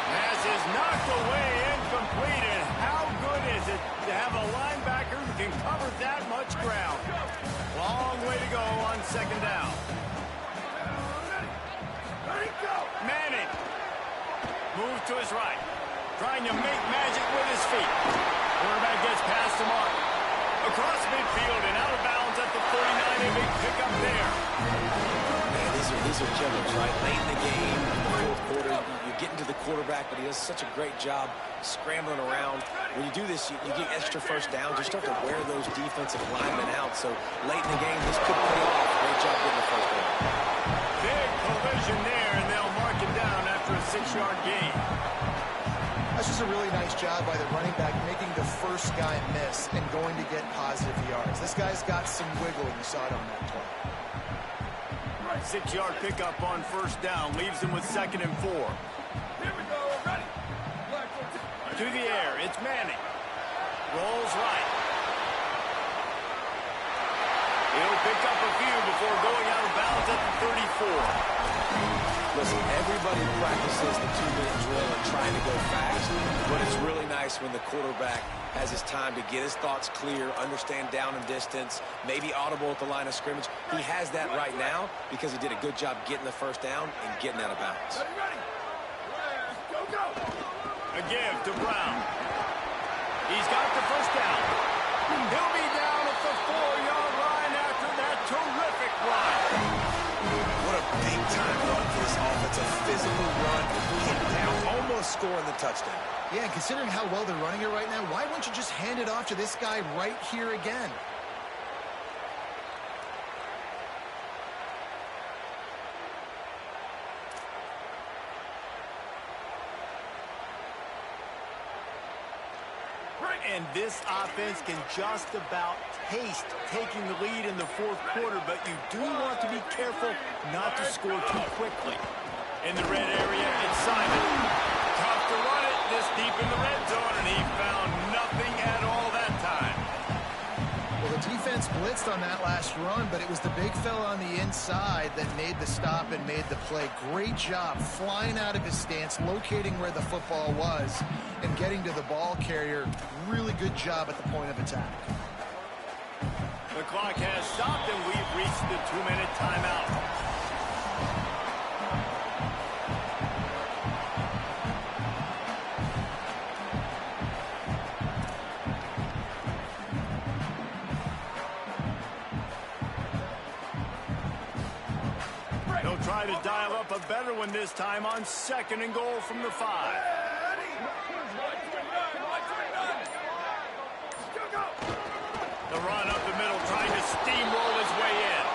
Pass is knocked away, incomplete, and how good is it to have a linebacker who can cover that much ground? Long way to go on 2nd down. Manning. Move to his right. Trying to make magic with his feet. Quarterback gets past the mark. Across midfield and out of bounds at the 39. A big pickup there. Man, these are killers, right? Late in the game, the 4th quarter, you're getting to the quarterback, but he does such a great job scrambling around. When you do this, you get extra first downs. You start to wear those defensive linemen out. So late in the game, this could pay off. Great job getting the first down. Big collision there, and they'll mark him down after a 6-yard gain. That's just a really nice job by the running back making the first guy miss and going to get positive yards. This guy's got some wiggle, and you saw it on that play. 6-yard pickup on 1st down leaves him with 2nd and 4. Here we go, ready. To the air, it's Manning. Rolls right. He'll pick up a few before going out of bounds at the 34. Listen, everybody practices the 2-minute drill and trying to go fast, but it's really nice when the quarterback has his time to get his thoughts clear, understand down and distance, maybe audible at the line of scrimmage. He has that right now because he did a good job getting the first down and getting out of bounds. Ready. Go, go. A give to Brown. He's got the first down. He'll be down at the 4-yard line after that terrific run. What a big-time run for this offense. A physical run, hit down, almost scoring the touchdown. Yeah, and considering how well they're running it right now, why wouldn't you just hand it off to this guy right here again? And this offense can just about taste taking the lead in the 4th quarter, but you do want to be careful not to score too quickly. In the red area, it's Simon. Tough to run it this deep in the red zone, and he found nothing at all that time. Well, the defense blitzed on that last run, but it was the big fella on the inside that made the stop and made the play. Great job flying out of his stance, locating where the football was, and getting to the ball carrier. Really good job at the point of attack. The clock has stopped, and we've reached the 2-minute timeout. try to dial up a better one this time on 2nd and goal from the 5. The run up the middle, trying to steamroll his way in.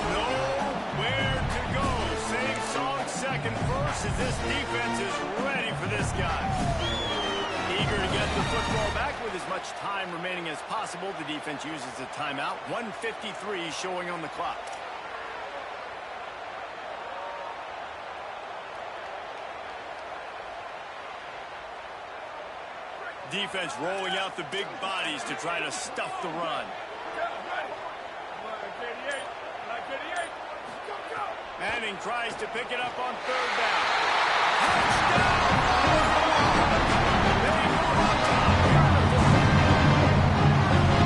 Nowhere to go. Same song, 2nd, 1st, as this defense is ready for this guy. Eager to get the football back with as much time remaining as possible. The defense uses a timeout. 1:53 showing on the clock. Defense rolling out the big bodies to try to stuff the run. Manning tries to pick it up on 3rd down.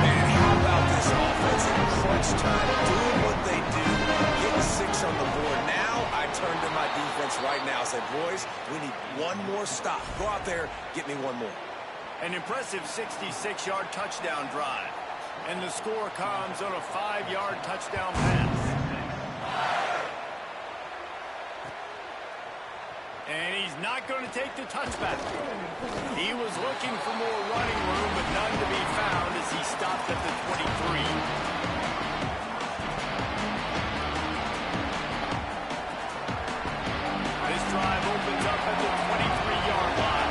Man, how about this offense in crunch time, doing what they do, getting 6 on the board. Now I turn to my defense right now and say, boys, we need one more stop. Go out there, get me one more. An impressive 66-yard touchdown drive. And the score comes on a 5-yard touchdown pass. And he's not going to take the touchback. He was looking for more running room, but none to be found as he stopped at the 23. This drive opens up at the 23-yard line.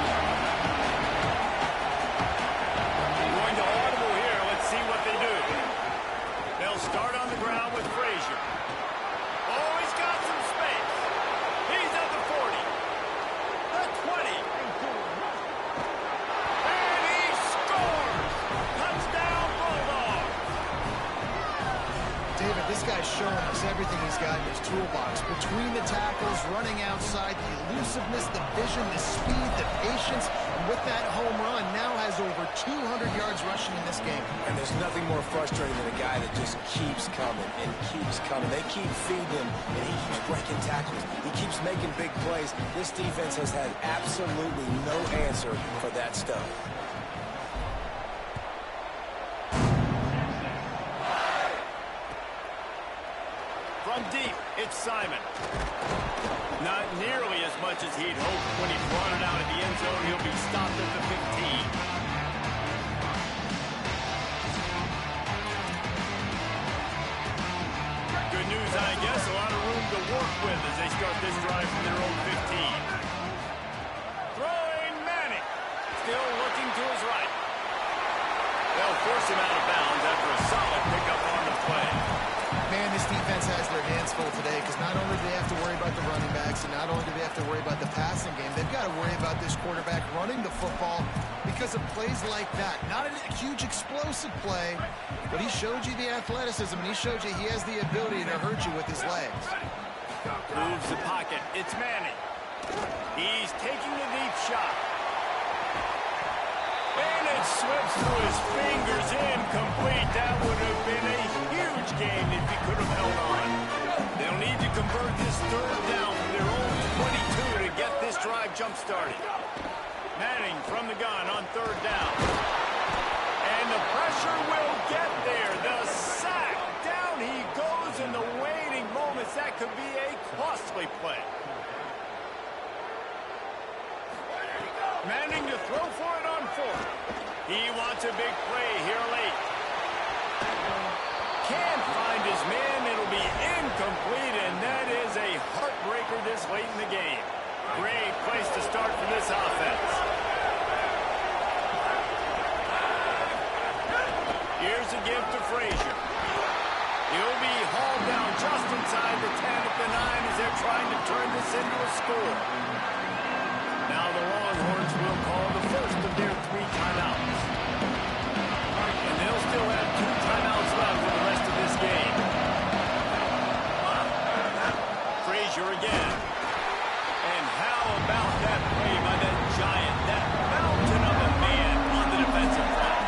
Going to audible here. Let's see what they do. They'll start on the ground with Frazier. Oh, he's got some space. He's at the 40. The 20. And he scores! Touchdown, Bulldog! David, this guy's showing us everything he's got in his toolbox. Between the tackles, running outside, the elusiveness, the vision, the speed, the patience. And with that home run, now has over 200 yards rushing in this game. And there's nothing more frustrating than a guy that just keeps coming and keeps coming. They keep feeding him, and he keeps breaking tackles. He keeps making big plays. This defense has had absolutely no answer for that stuff. From deep, it's Simon. Not nearly as much as he'd hoped when he brought it out of the end zone. He'll be stopped at the 15. Good news, I guess. A lot of room to work with as they start this drive from their own 15. Throwing Manning. Still looking to his right. They'll force him out of bounds after a solid pickup on the play. Man, this defense has their hands full today because not only do they have to worry about the running backs and not only do they have to worry about the passing game, they've got to worry about this quarterback running the football because of plays like that. Not a huge explosive play, but he showed you the athleticism and he showed you he has the ability to hurt you with his legs. Moves the pocket. It's Manning. He's taking the deep shot. And it slips through his fingers, incomplete. That would have been a huge game if he could have held on. They'll need to convert this 3rd down from their own 22 to get this drive jump-started. Manning from the gun on 3rd down. And the pressure will get there. The sack. Down he goes in the waiting moments. That could be a costly play. Manning to throw for it on 4th. He wants a big play here late. Can't find his man. It'll be incomplete, and that is a heartbreaker this late in the game. Great place to start for this offense. Here's a give to Frazier. He'll be hauled down just inside the 10 at the 9 as they're trying to turn this into a score. Now the Longhorns will call the first of their 3 timeouts. And they'll still have 2 timeouts left for the rest of this game. Frazier again. And how about that play by that giant, that mountain of a man on the defensive front?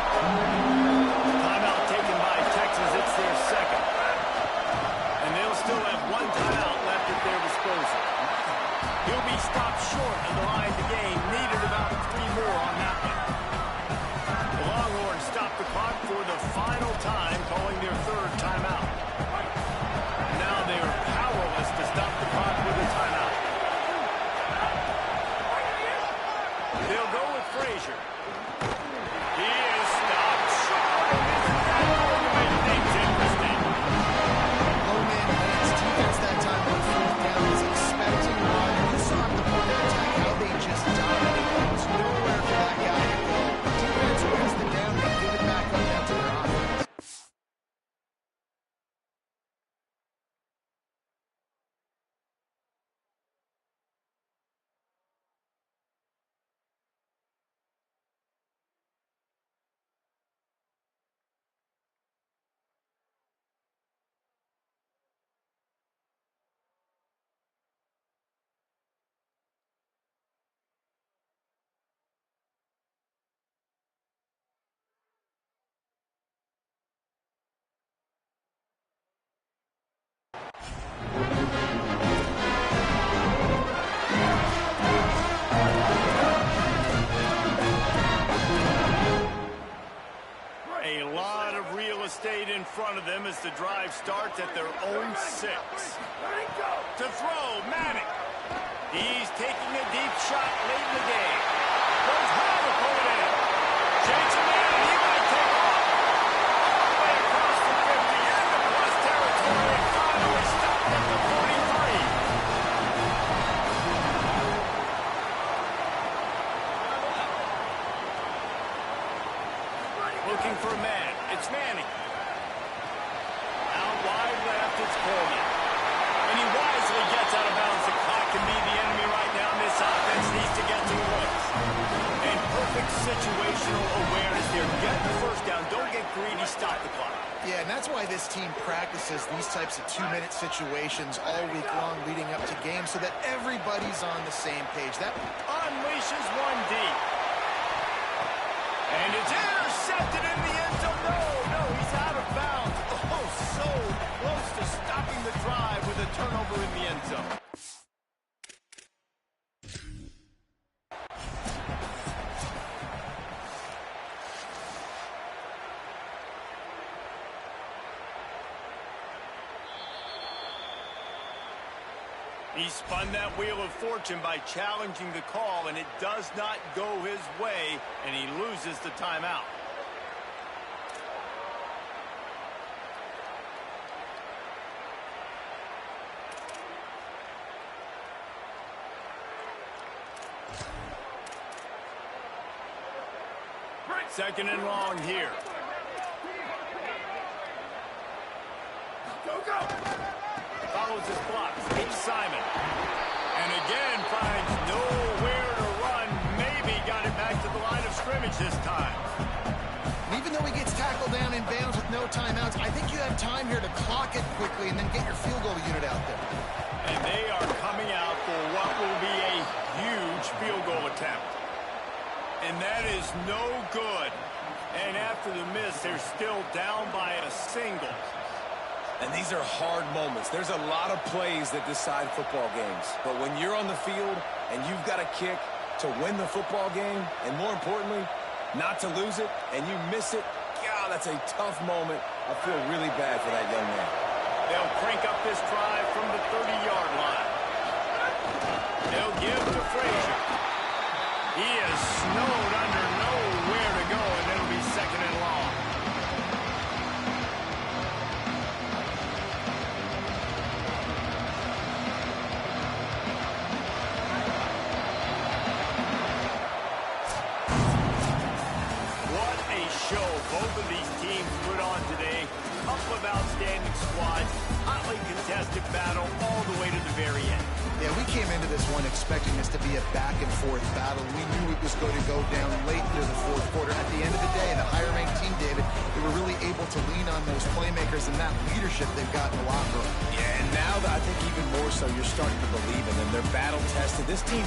Timeout taken by Texas. It's their 2nd. And they'll still have 1 timeout left at their disposal. He'll be stopped short of the line to gain. Needed about 3 more on that one. He is stopped short, and isn't that going to make things interesting? Low man Lance defense that time on fourth down was expecting one. You saw at the point of attack how they just dominated. There was nowhere for that guy to go. Defense wins the down and give it back up now to their offense. A lot of real estate in front of them as the drive starts at their own 6. To throw, Manning. He's taking a deep shot late in the game. Goes high to pull it in. Shakes him in, and he might take off. All the way across the 50 into plus territory, and finally stopped at the 43. Looking for a man. It's Manning. Out wide left, it's Coleman. And he wisely gets out of bounds. The clock can be the enemy right now, and this offense needs to get 2 points. And perfect situational awareness here. Get the first down. Don't get greedy. Stop the clock. Yeah, and that's why this team practices these types of 2-minute situations all week long leading up to games so that everybody's on the same page. That Unleashes one deep. And it's intercepted in the end zone. No, he's out of bounds. Oh, so close to stopping the drive with a turnover in the end zone. He spun that wheel of fortune by challenging the call, and it does not go his way, and he loses the timeout. Second and long here. Go, go! Follows his blocks. H. Simon. And again finds nowhere to run. Maybe got it back to the line of scrimmage this time. And even though he gets tackled down in bounds with no timeouts, I think you have time here to clock it quickly and then get your field goal unit out there. And they are coming out for what will be a huge field goal attempt. And that is no good. And after the miss, they're still down by a single. And these are hard moments. There's a lot of plays that decide football games. But when you're on the field and you've got a kick to win the football game, and more importantly, not to lose it, and you miss it, God, that's a tough moment. I feel really bad for that young man. They'll crank up this drive from the 30-yard line. They'll give to Frazier. He is snowed under, nowhere to go, and it'll be second and long. What a show both of these teams put on today. Couple of outstanding squads, hotly contested battle all the way to the very end. Yeah, we came into this one expecting this to be a back-and-forth battle. We knew it was going to go down late into the fourth quarter. At the end of the day, the higher-ranked team, David, they were really able to lean on those playmakers and that leadership they've got in the locker room. Yeah, and now I think even more so, you're starting to believe in them. They're battle-tested. This team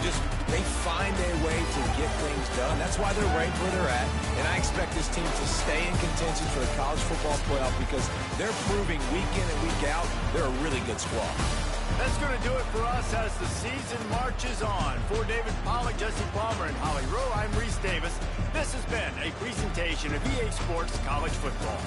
they find a way to get things done. That's why they're ranked where they're at. And I expect this team to stay in contention for the college football playoff because they're proving week in and week out they're a really good squad. That's going to do it for us as the season marches on. For David Pollack, Jesse Palmer, and Holly Rowe, I'm Reese Davis. This has been a presentation of EA Sports College Football.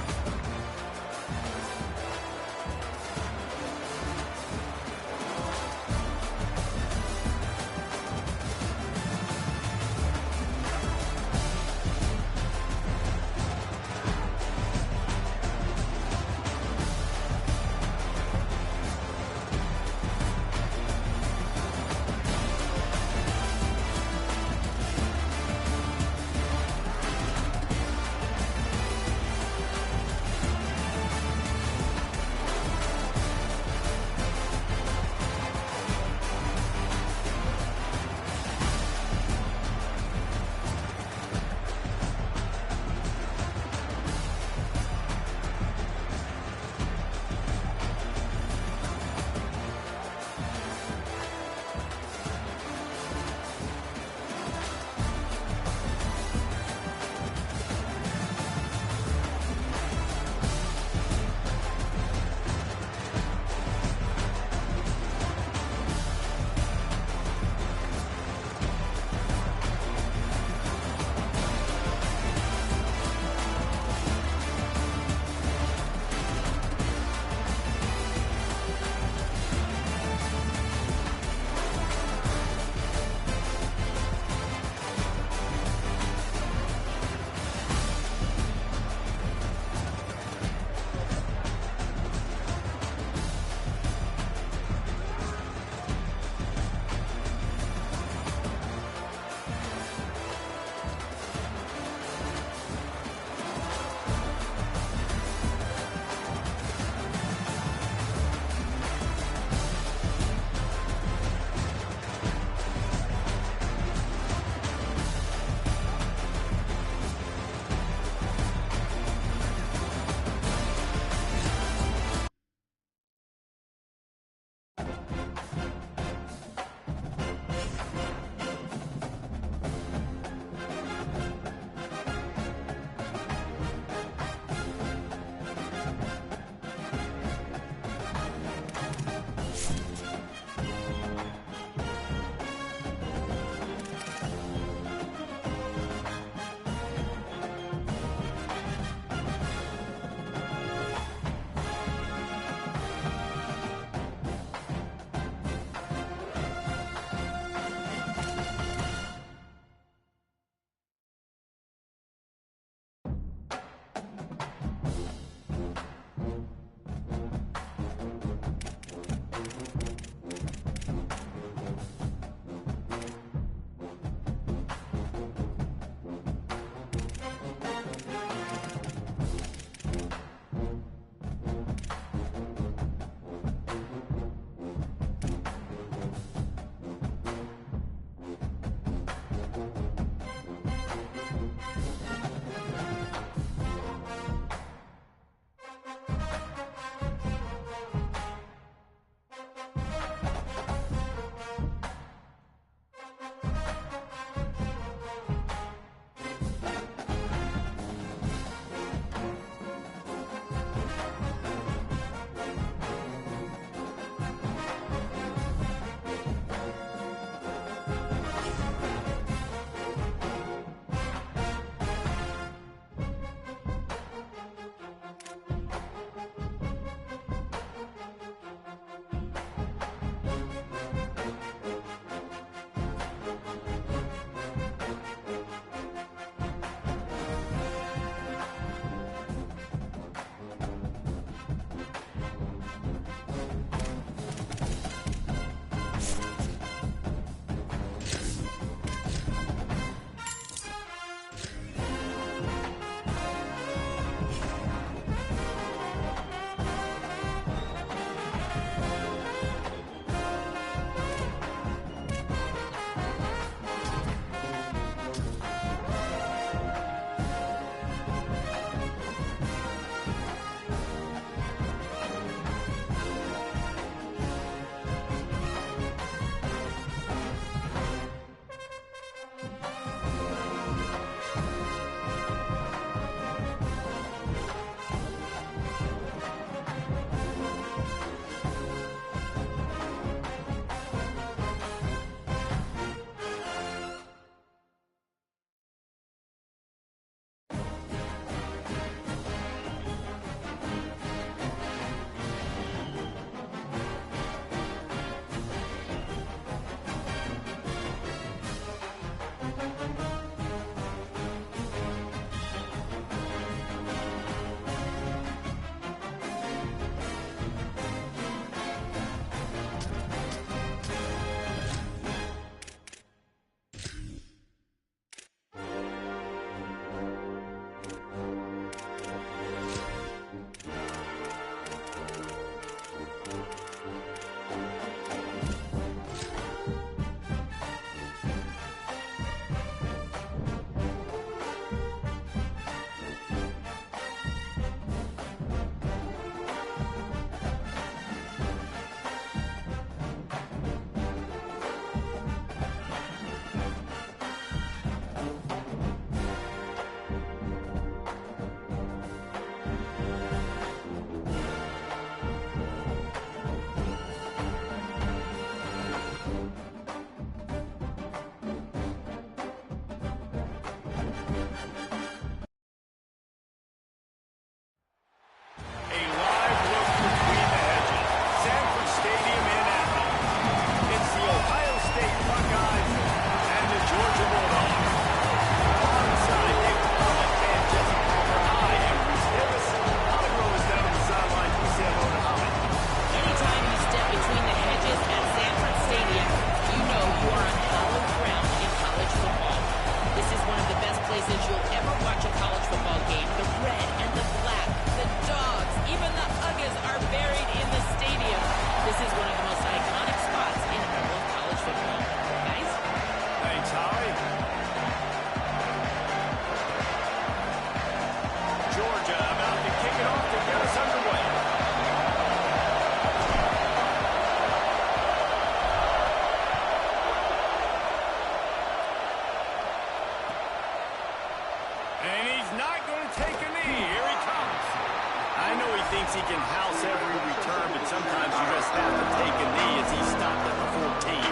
And he's not going to take a knee. Here he comes. I know he thinks he can house every return, but sometimes you just have to take a knee as he stopped at the 14.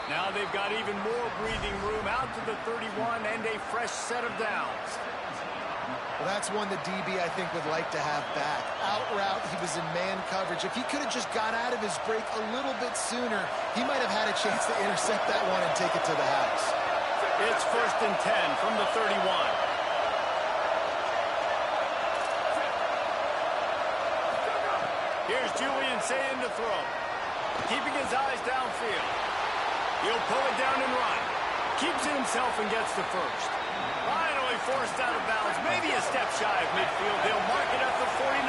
Now they've got even more breathing room out to the 31 and a fresh set of downs. Well, that's one the DB, I think, would like to have back. Out route, he was in man coverage. If he could have just got out of his break a little bit sooner, he might have had a chance to intercept that one and take it to the house. It's 1st and 10 from the 31. Here's Julian saying to throw. Keeping his eyes downfield. He'll pull it down and run. Keeps it himself and gets the first. Finally forced out of bounds. Maybe a step shy of midfield. They'll mark it at the 49.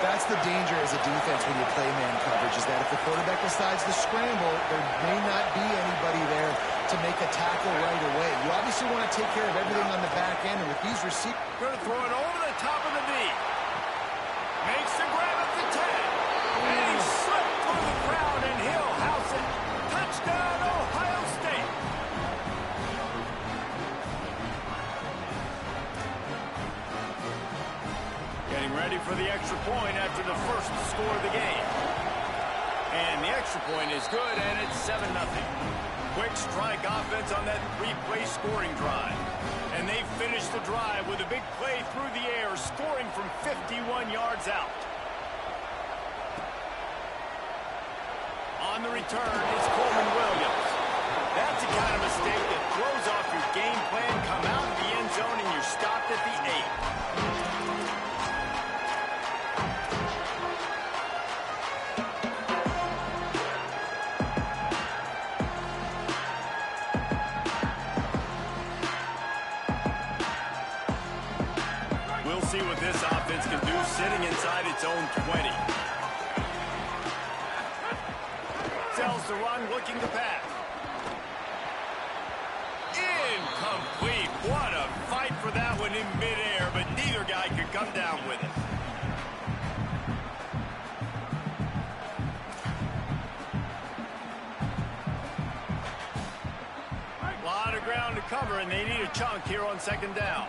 That's the danger as a defense when you play man coverage, is that if the quarterback decides to scramble, there may not be anybody there to make a tackle right away. You obviously want to take care of everything on the back end, and with these receivers... Going to throw it over the top of the D. Makes the grab at the 10. And he slipped through the crowd, and he'll house it. Touchdown, Ohio State. Getting ready for the extra point after the first score of the game. And the extra point is good, and it's 7-0. Quick strike offense on that three-play scoring drive. And they finish the drive with a big play through the air, scoring from 51 yards out. On the return, it's Coleman Williams. That's the kind of mistake that throws off your game plan. Come out of the end zone, and you're stopped at the 8. We'll see what this offense can do sitting inside its own 20. Sells the run, looking to pass. Incomplete. What a fight for that one in midair, but neither guy could come down with it. A lot of ground to cover, and they need a chunk here on 2nd down.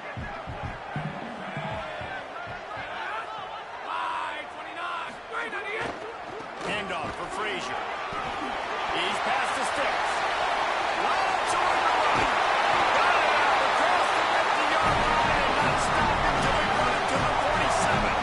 Handoff for Frazier. He's past the sticks. Lots of room to run. Got it out across the 50-yard line and not stopped until he run it to the 47.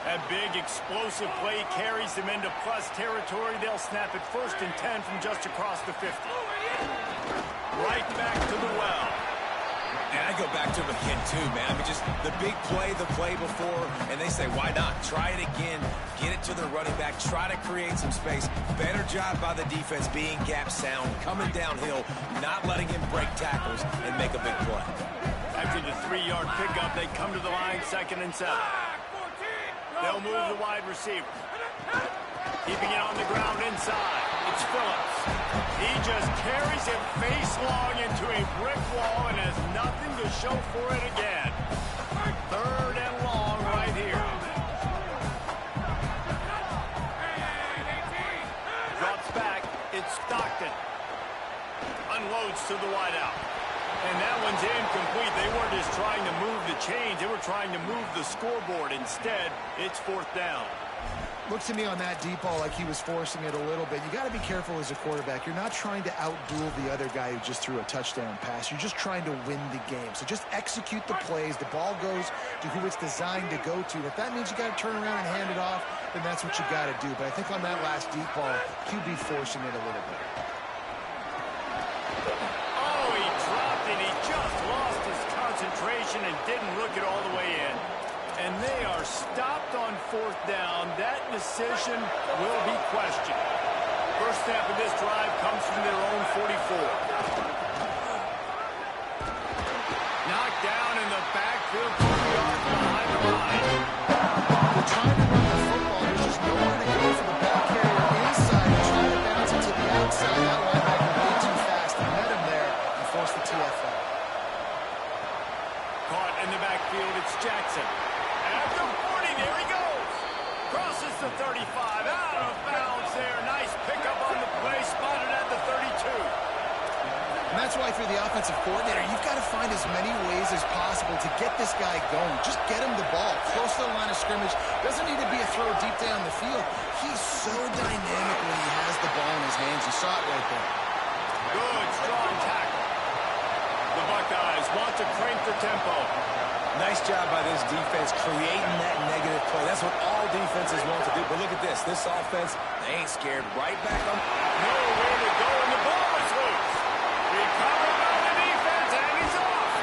That big explosive play carries them into plus territory. They'll snap it 1st and 10 from just across the 50. Right back to the well. And I go back to him again, too, man. I mean, just the big play, the play before, and they say, why not? Try it again. Get it to the running back. Try to create some space. Better job by the defense being gap sound, coming downhill, not letting him break tackles and make a big play. After the 3-yard pickup, they come to the line 2nd and 7. They'll move the wide receiver. Keeping it on the ground inside. It's Phillips. He just carries it face long into a brick wall and has nothing to show for it again. 3rd and long right here. Drops back. It's Stockton. Unloads to the wideout. And that one's incomplete. They weren't just trying to move the chains. They were trying to move the scoreboard. Instead, it's 4th down. Looks to me on that deep ball like he was forcing it a little bit. You got to be careful as a quarterback. You're not trying to outduel the other guy who just threw a touchdown pass. You're just trying to win the game. So just execute the plays. The ball goes to who it's designed to go to. If that means you got to turn around and hand it off, then that's what you got to do. But I think on that last deep ball, QB forcing it a little bit. Oh, he dropped it. He just lost his concentration and didn't look it all the way in. And they are stopped on fourth down. That decision will be questioned. First snap of this drive comes from their own 44. Knocked down in the backfield, 2 yards behind the line. They're trying to run the football. There's just nowhere to go for the ball carrier inside. They're trying to bounce it to the outside. That linebacker way too fast. He met him there and forced the TFL. Caught in the backfield, it's Jackson. At the 40, there he goes. Crosses the 35, out of bounds there. Nice pickup on the play, spotted at the 32. And that's why for the offensive coordinator, you've got to find as many ways as possible to get this guy going. Just get him the ball, close to the line of scrimmage. Doesn't need to be a throw deep down the field. He's so dynamic when he has the ball in his hands. You saw it right there. Good, strong tackle. The Buckeyes want to crank the tempo. Nice job by this defense creating that negative play. That's what all defenses want to do. But look at this. This offense, they ain't scared. Right back on. Nowhere to go, and the ball is loose. Recovered by the defense, and he's off.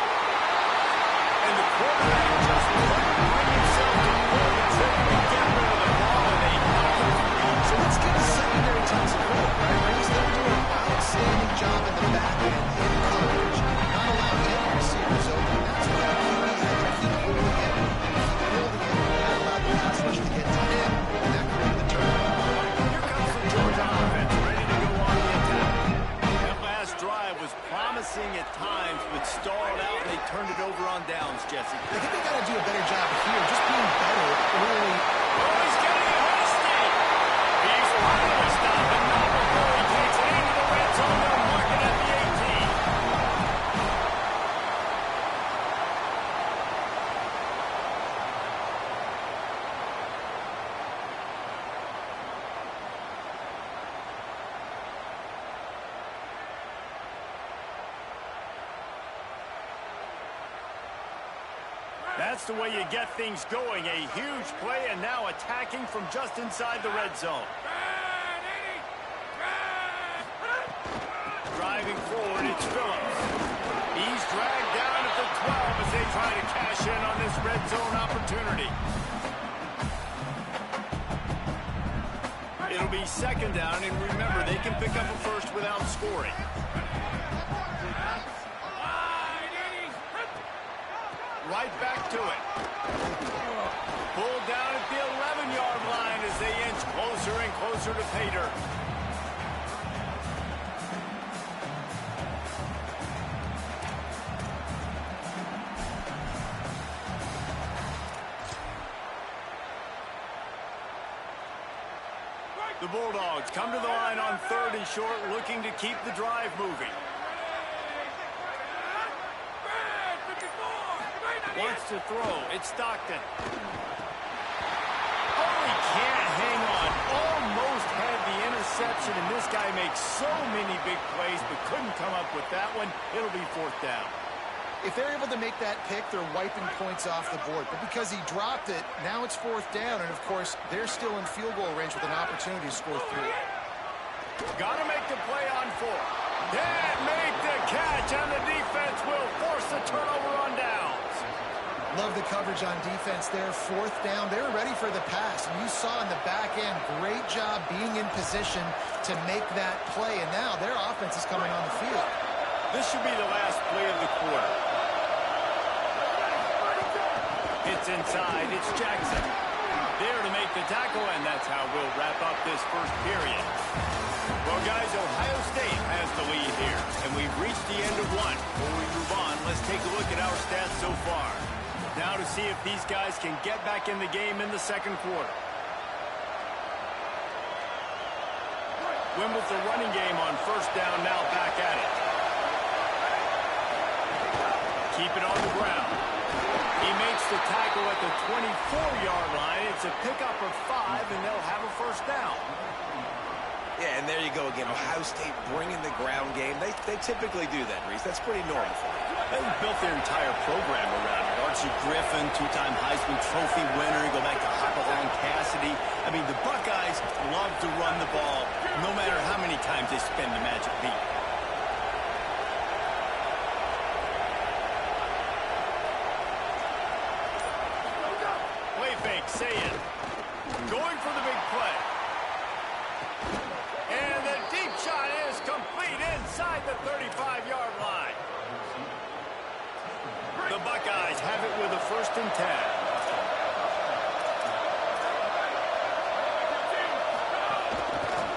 And the quarterback just couldn't bring himself to pull the trigger and get rid of the ball, and they knocked him free. So let's give the secondary teams a credit, right? Reese, they're doing an outstanding job in the back end in coverage, not allowing any receivers open. That's why the QB had to keep holding it and keep building it, and that allowed the pass rush to get to him, and that created the turnover. Here comes the Georgia offense, ready to go on the attack. That last drive was promising at times, but stalled out, and they turned it over on downs, Jesse. I think they got to do a better job here, just being better early. Oh, he's getting hasty. He's trying to stop it, not before he takes it into the red zone. They'll mark it at the 18. That's the way you get things going. A huge play, and now attacking from just inside the red zone. Driving forward, it's Phillips. He's dragged down at the 12 as they try to cash in on this red zone opportunity. It'll be second down, and remember, they can pick up a first without scoring. Right back to it. Pulled down at the 11-yard line as they inch closer and closer to Pater. The Bulldogs come to the line on 3rd and short, looking to keep the drive moving. Wants to throw. It's Stockton. Oh, he can't hang on. Almost had the interception, and this guy makes so many big plays, but couldn't come up with that one. It'll be 4th down. If they're able to make that pick, they're wiping points off the board. But because he dropped it, now it's 4th down, and of course, they're still in field goal range with an opportunity to score 3. Got to make the play on 4th. Can't make the catch, and the defense will force the turnover on downs. Love the coverage on defense there. 4th down. They were ready for the pass. And you saw in the back end, great job being in position to make that play. And now their offense is coming on the field. This should be the last play of the quarter. It's inside. It's Jackson. There to make the tackle, and that's how we'll wrap up this first period. Well, guys, Ohio State has the lead here, and we've reached the end of one. Before we move on, let's take a look at our stats so far. Now to see if these guys can get back in the game in the second quarter. Wimbledon running game on 1st down, now back at it. Keep it on the ground. He makes the tackle at the 24-yard line. It's a pickup of 5, and they'll have a 1st down. Yeah, and there you go again. Ohio State bringing the ground game. They typically do that, Reese. That's pretty normal for them. They've built their entire program around it. Archie Griffin, 2-time Heisman Trophy winner. You go back to Hopalong Cassidy. I mean, the Buckeyes love to run the ball, no matter how many times they spin the magic beat. say it. Going for the big play. And the deep shot is complete inside the 35-yard line. The Buckeyes have it with a 1st and 10.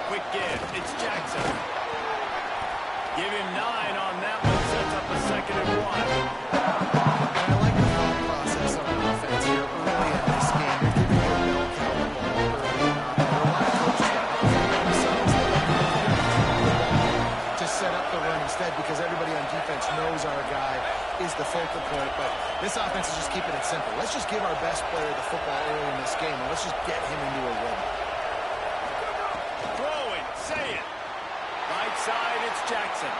Quick give. It's Jackson. Give him 9 on that one. Sets up a 2nd and 1. And I like the thought process on offense here early in this game. They're giving you a bell cow the ball early on. There are a lot of coaches that have themselves to set up the run instead because everybody on defense knows our guy is the focal point. But this offense is just keeping it simple. Let's just give our best player the football early in this game, and let's just get him into a rhythm. Throwing, say it. Right side, it's Jackson.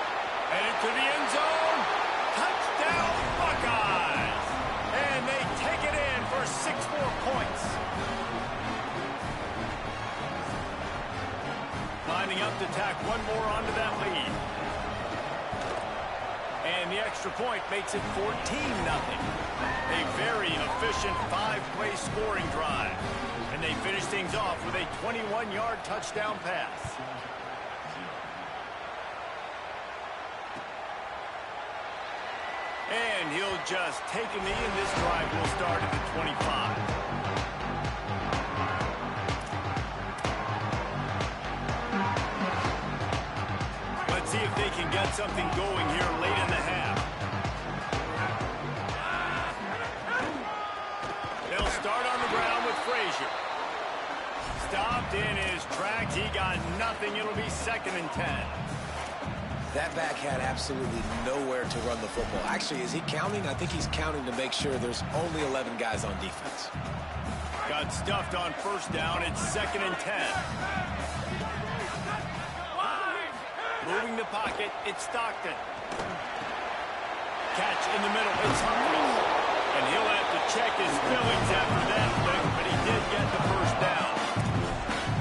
Headed to the end zone. Touchdown, Buckeyes. And they take it in for 6 more points. Lining up to tack one more onto that lead. And the extra point makes it 14-0. A very efficient 5-play scoring drive. And they finish things off with a 21-yard touchdown pass. And he'll just take a knee, and this drive will start at the 25. Let's see if they can get something going here late in the half. They'll start on the ground with Frazier. Stopped in his tracks. He got nothing. It'll be 2nd and 10. That back had absolutely nowhere to run the football. Actually, is he counting? I think he's counting to make sure there's only 11 guys on defense. Got stuffed on 1st down. It's 2nd and 10. Moving the pocket, it's Stockton. Catch in the middle, it's Humphrey. And he'll have to check his feelings after that lick, but he did get the 1st down.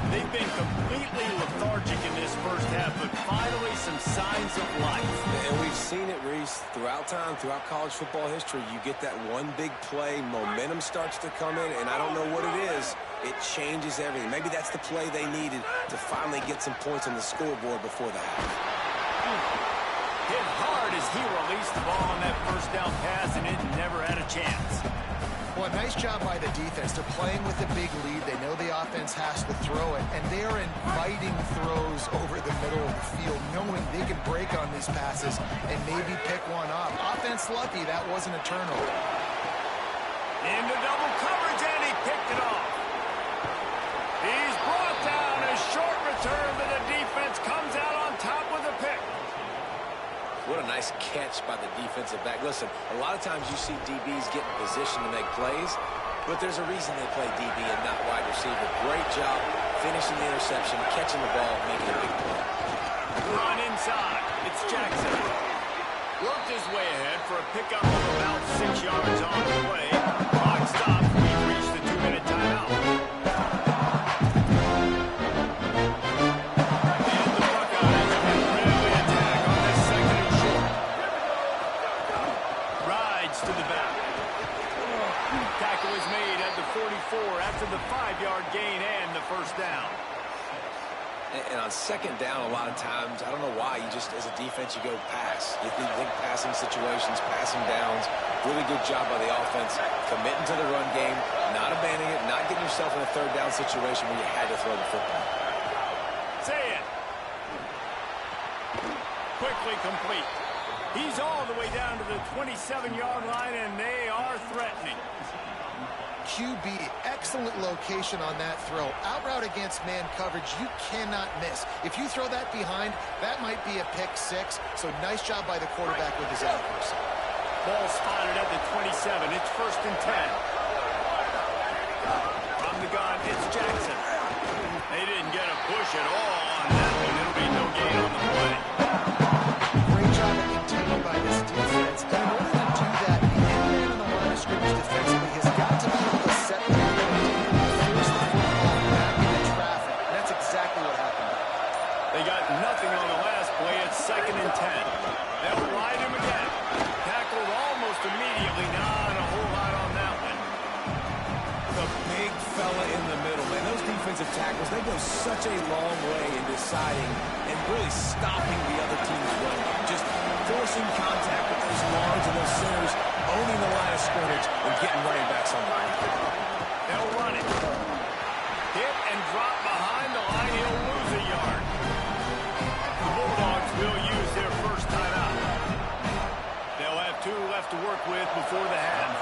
They've been completely lethargic in this 1st half, but finally some signs of life. And we've seen it, Reese, throughout time, throughout college football history. You get that one big play, momentum starts to come in, and I don't know what it is. It changes everything. Maybe that's the play they needed to finally get some points on the scoreboard before the half. Hit hard as he released the ball on that 1st down pass, and it never had a chance. Well, nice job by the defense. They're playing with a big lead. They know the offense has to throw it, and they are inviting throws over the middle of the field, knowing they can break on these passes and maybe pick one off. Offense lucky that wasn't a turnover. Into double coverage, and he picked it off. He's brought down. A short return, but the defense comes out on top with a pick. What a nice catch by the defensive back. Listen, a lot of times you see DBs get in position to make plays, but there's a reason they play DB and not wide receiver. Great job finishing the interception, catching the ball, making a big play. Run inside. It's Jackson. Worked his way ahead for a pickup of about 6 yards on the play. Clock stops. We've reached the 2-minute timeout. And the Buckeyes can really attack on this 2nd and short. Rides to the back. Tackle is made at the 44 after the 5-yard gain and the 1st down. And on 2nd down, a lot of times, I don't know why, you just, as a defense, you go pass. You think passing situations, passing downs. Really good job by the offense, committing to the run game, not abandoning it, not getting yourself in a 3rd down situation where you had to throw the football. Say it. Quickly complete. He's all the way down to the 27-yard line, and they are threatening. QB, excellent location on that throw. Out route against man coverage, you cannot miss. If you throw that behind, that might be a pick 6. So nice job by the quarterback with his accuracy. Ball spotted at the 27. It's 1st and 10. From the gun, it's Jackson. They didn't get a push at all on that one. It'll be no gain on the play. Great job of containing by this defense. And in order to do that, the end man on the line of scrimmage defensively has got to be able to set the point and force the football back into traffic. And that's exactly what happened. They got nothing on the last play. It's 2nd and 10. They'll ride him again. Tackled almost immediately. Not a whole lot on that one. umbrella in the middle, man. Those defensive tackles, they go such a long way in deciding and really stopping the other team's run. Just forcing contact with those guards and those centers, owning the line of scrimmage and getting running backs on the line. They'll run it. Hit and drop behind the line. He'll lose a yard. The Bulldogs will use their first timeout. They'll have 2 left to work with before the half.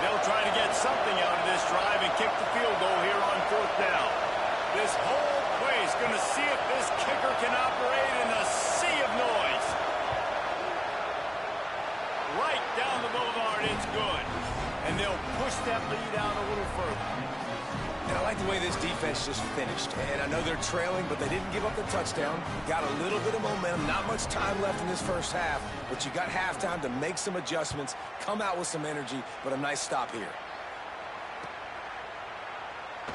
They'll try to get something out of this drive and kick the field goal here on 4th down. This whole place going to see if this kicker can operate in a sea of noise. Right down the boulevard, it's good. And they'll push that lead out a little further. And I like the way this defense just finished. And I know they're trailing, but they didn't give up the touchdown. Got a little bit of momentum. Not much time left in this first half, but you got halftime to make some adjustments, come out with some energy, but a nice stop here.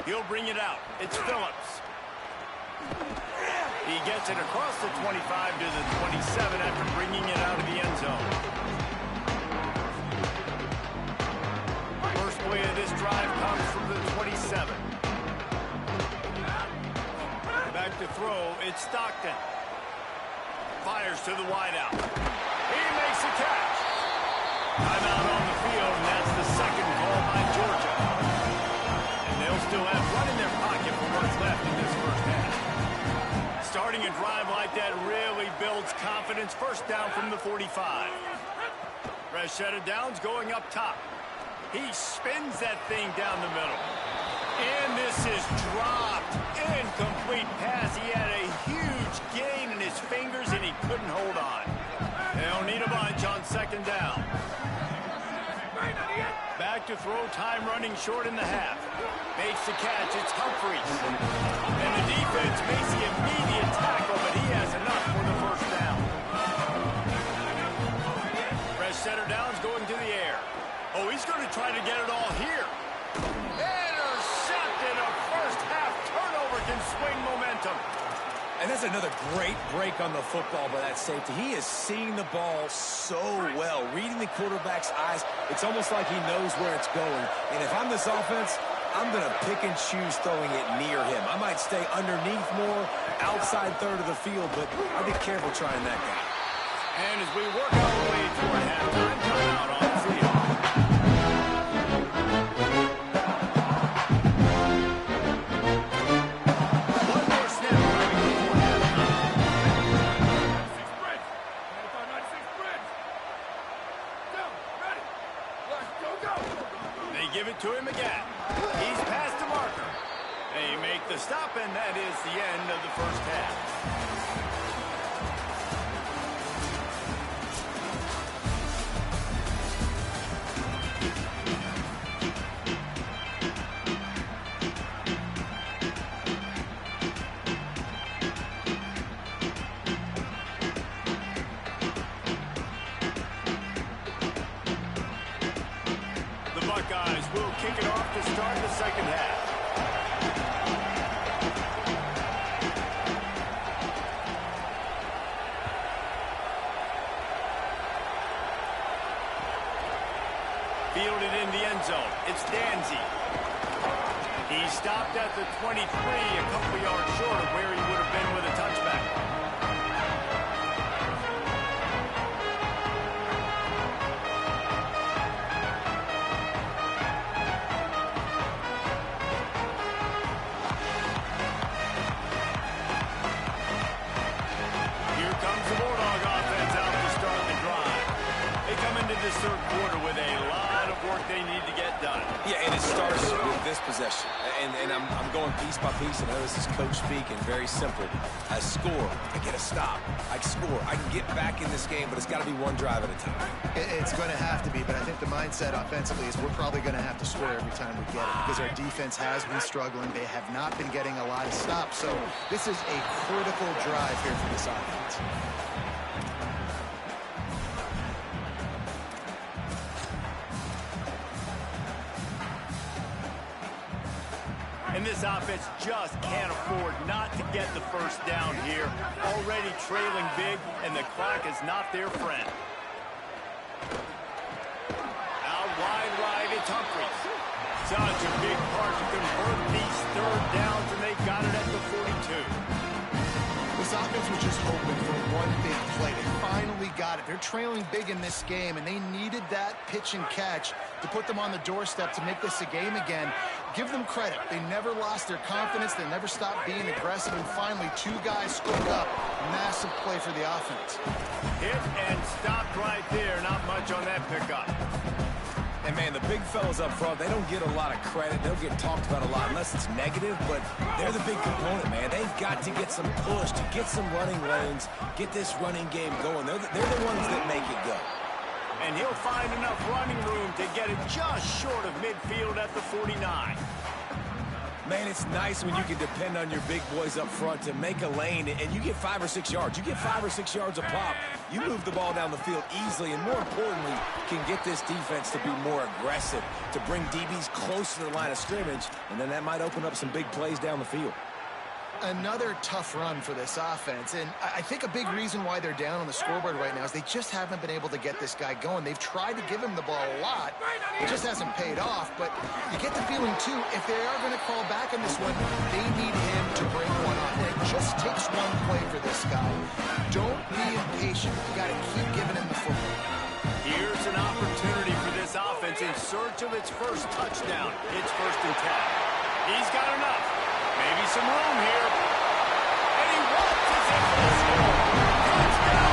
He'll bring it out. It's Phillips. He gets it across the 25 to the 27 after bringing it out of the end zone. First play of this drive comes from the 27. Back to throw, it's Stockton. Fires to the wideout. He makes a catch. Timeout on the field, and that's the second call by Georgia. And they'll still have one in their pocket for what's left in this first half. Starting a drive like that really builds confidence. First down from the 45. Rashida Downs going up top. He spins that thing down the middle. And this is dropped. Incomplete pass. He had a huge gain in his fingers, and he couldn't hold on. They'll need a bunch on 2nd down. Back to throw, time running short in the half. Makes the catch. It's Humphries. And the defense makes the immediate tackle, but he has enough for the first down. Fresh center Downs going to the air. Oh, he's going to try to get it all here. Intercepted. A first half turnover can swing momentum. And that's another great break on the football by that safety. He is seeing the ball so well, reading the quarterback's eyes. It's almost like he knows where it's going. And if I'm this offense, I'm going to pick and choose throwing it near him. I might stay underneath more, outside third of the field, but I'll be careful trying that guy. And as we work our way toward halftime, timeout on the field. To him again. He's past the marker. They make the stop, and that is the end of the first half. Buckeyes will kick it off to start the second half. Fielded in the end zone. It's Danzy. He stopped at the 23, a couple yards short of where he would have been with a touchback. Third quarter with a lot of work they need to get done. Yeah, and it starts with this possession. And I'm going piece by piece. I know this is coach speaking, very simple. I score, I get a stop, I score. I can get back in this game, but it's got to be one drive at a time. It's going to have to be, but I think the mindset offensively is we're probably going to have to score every time we get it because our defense has been struggling. They have not been getting a lot of stops. So this is a critical drive here for this offense. And this offense just can't afford not to get the first down here. Already trailing big, and the clock is not their friend. Out wide right, it's Humphries. Such a big part of got it. They're trailing big in this game, and they needed that pitch and catch to put them on the doorstep to make this a game again. Give them credit. They never lost their confidence. They never stopped being aggressive, and finally, two guys spoke up. Massive play for the offense. Hit and stopped right there. Not much on that pickup. And, man, the big fellas up front, they don't get a lot of credit. They'll get talked about a lot unless it's negative, but they're the big component, man. They've got to get some push, to get some running lanes, get this running game going. They're the ones that make it go. And he'll find enough running room to get it just short of midfield at the 49. Man, it's nice when you can depend on your big boys up front to make a lane, and you get 5 or 6 yards. You get 5 or 6 yards a pop. You move the ball down the field easily, and more importantly, can get this defense to be more aggressive, to bring DBs close to the line of scrimmage, and then that might open up some big plays down the field. Another tough run for this offense, and I think a big reason why they're down on the scoreboard right now is they just haven't been able to get this guy going. They've tried to give him the ball a lot. It just hasn't paid off, but you get the feeling, too, if they are going to crawl back in this one, they need him to bring one on. And it just takes one play for this guy. Don't be impatient. You got to keep giving him the football. Here's an opportunity for this offense in search of its first touchdown. It's 1st and 10. He's got enough. Maybe some room here. And he wants his in for the score. Touchdown.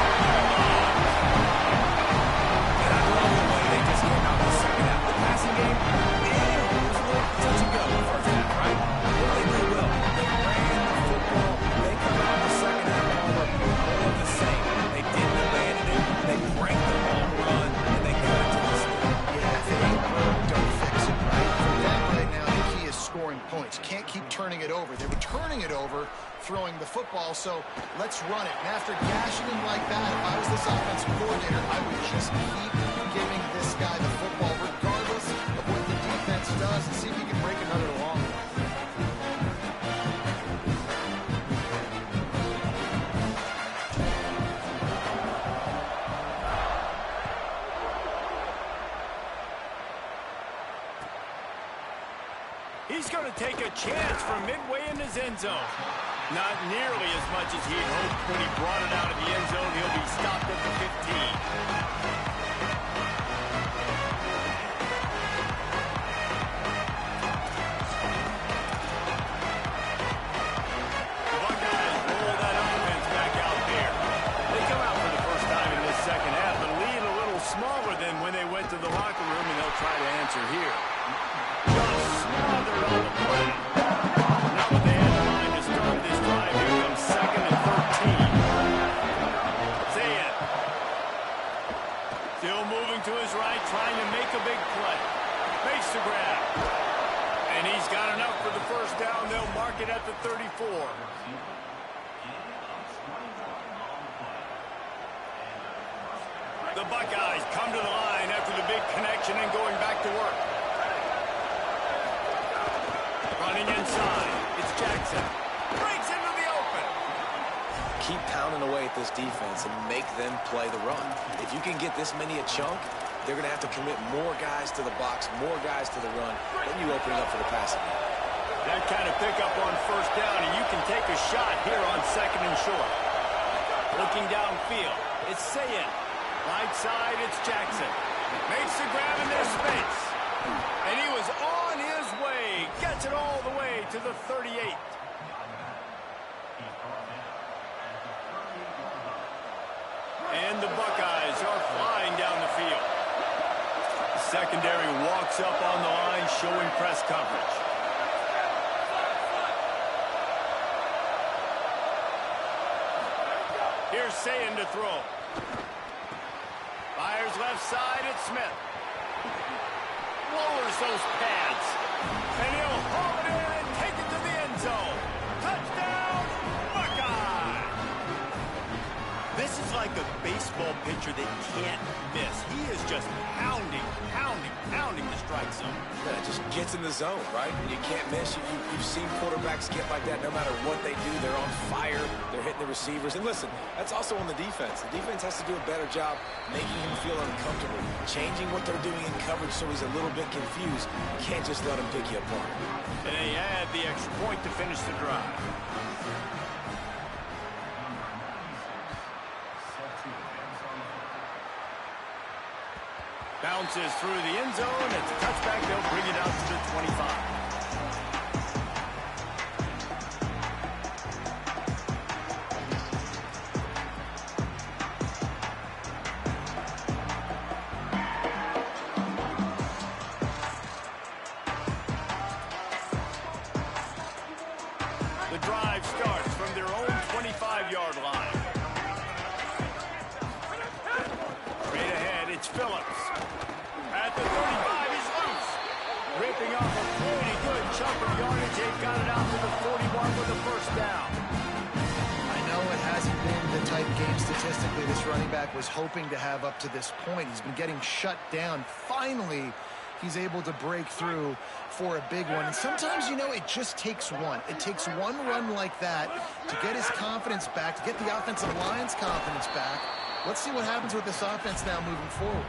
And I love the way they just came out in the second half. The passing game, it was a little touch and go in the first half, right? What they do well, they ran the football. They come out in the second half and were more of the same. They didn't abandon it. They cranked the ball run, and they cut it to the stick. Yeah, if it ain't broke, don't fix it, right? For them right now, the key is scoring points. Can't keep turning it over. They were turning it over, throwing the football, so let's run it. And after gashing him like that, if I was this offensive coordinator, I would just keep giving this guy the football, regardless of what the defense does, and see if he can break another long one. He's going to take a chance from midway in his end zone. Not nearly as much as he'd hoped when he brought it out of the end zone. He'll be stopped at the 15. The Buckeyes roll that offense back out there. They come out for the first time in this second half. The lead a little smaller than when they went to the locker room, and they'll try to answer here. Just smothered on the play. Now what they had in mind to start this drive, here comes 2nd and 13. Zayn. Still moving to his right, trying to make a big play. Makes the grab. And he's got enough for the first down. They'll mark it at the 34. The Buckeyes come to the line after the big connection and going back to work. Running inside. It's Jackson. Breaks into the open. Keep pounding away at this defense and make them play the run. If you can get this many a chunk, they're going to have to commit more guys to the box, more guys to the run, then you open it up for the passing game. That kind of pickup on first down, and you can take a shot here on 2nd and short. Looking downfield, it's Zayn. Right side, it's Jackson. Makes the grab in their space. And he was on his way. Gets it all the way to the 38. And the Buckeyes are flying down the field. The secondary walks up on the line, showing press coverage. Here's Zayn to throw. Fires left side, it's Smith. Lowers those pads. And he'll haul it in and take it to the end zone. Touchdown, Buckeye! This is like a baseball pitcher that can't miss. He is just pounding the strike zone. Yeah, it just gets in the zone, right? And you can't miss. You've seen quarterbacks get like that no matter what they do. They're on fire. They're hitting the receivers. And listen, that's also on the defense. The defense has to do a better job making him feel uncomfortable, changing what they're doing in coverage so he's a little bit confused. You can't just let him pick you apart. And they add the extra point to finish the drive. bounces through the end zone. It's a touchback. They'll bring it out to the 25. The drive starts from their own 25-yard line. Straight ahead, it's Phillips. At the 35, he's loose. Ripping off a pretty good chunk of yardage. They've got it out to the 41 with a first down. I know it hasn't been the type game statistically this running back was hoping to have up to this point. He's been getting shut down. Finally, he's able to break through for a big one. And sometimes, you know, it just takes one. It takes one run like that to get his confidence back, to get the offensive line's confidence back. Let's see what happens with this offense now moving forward.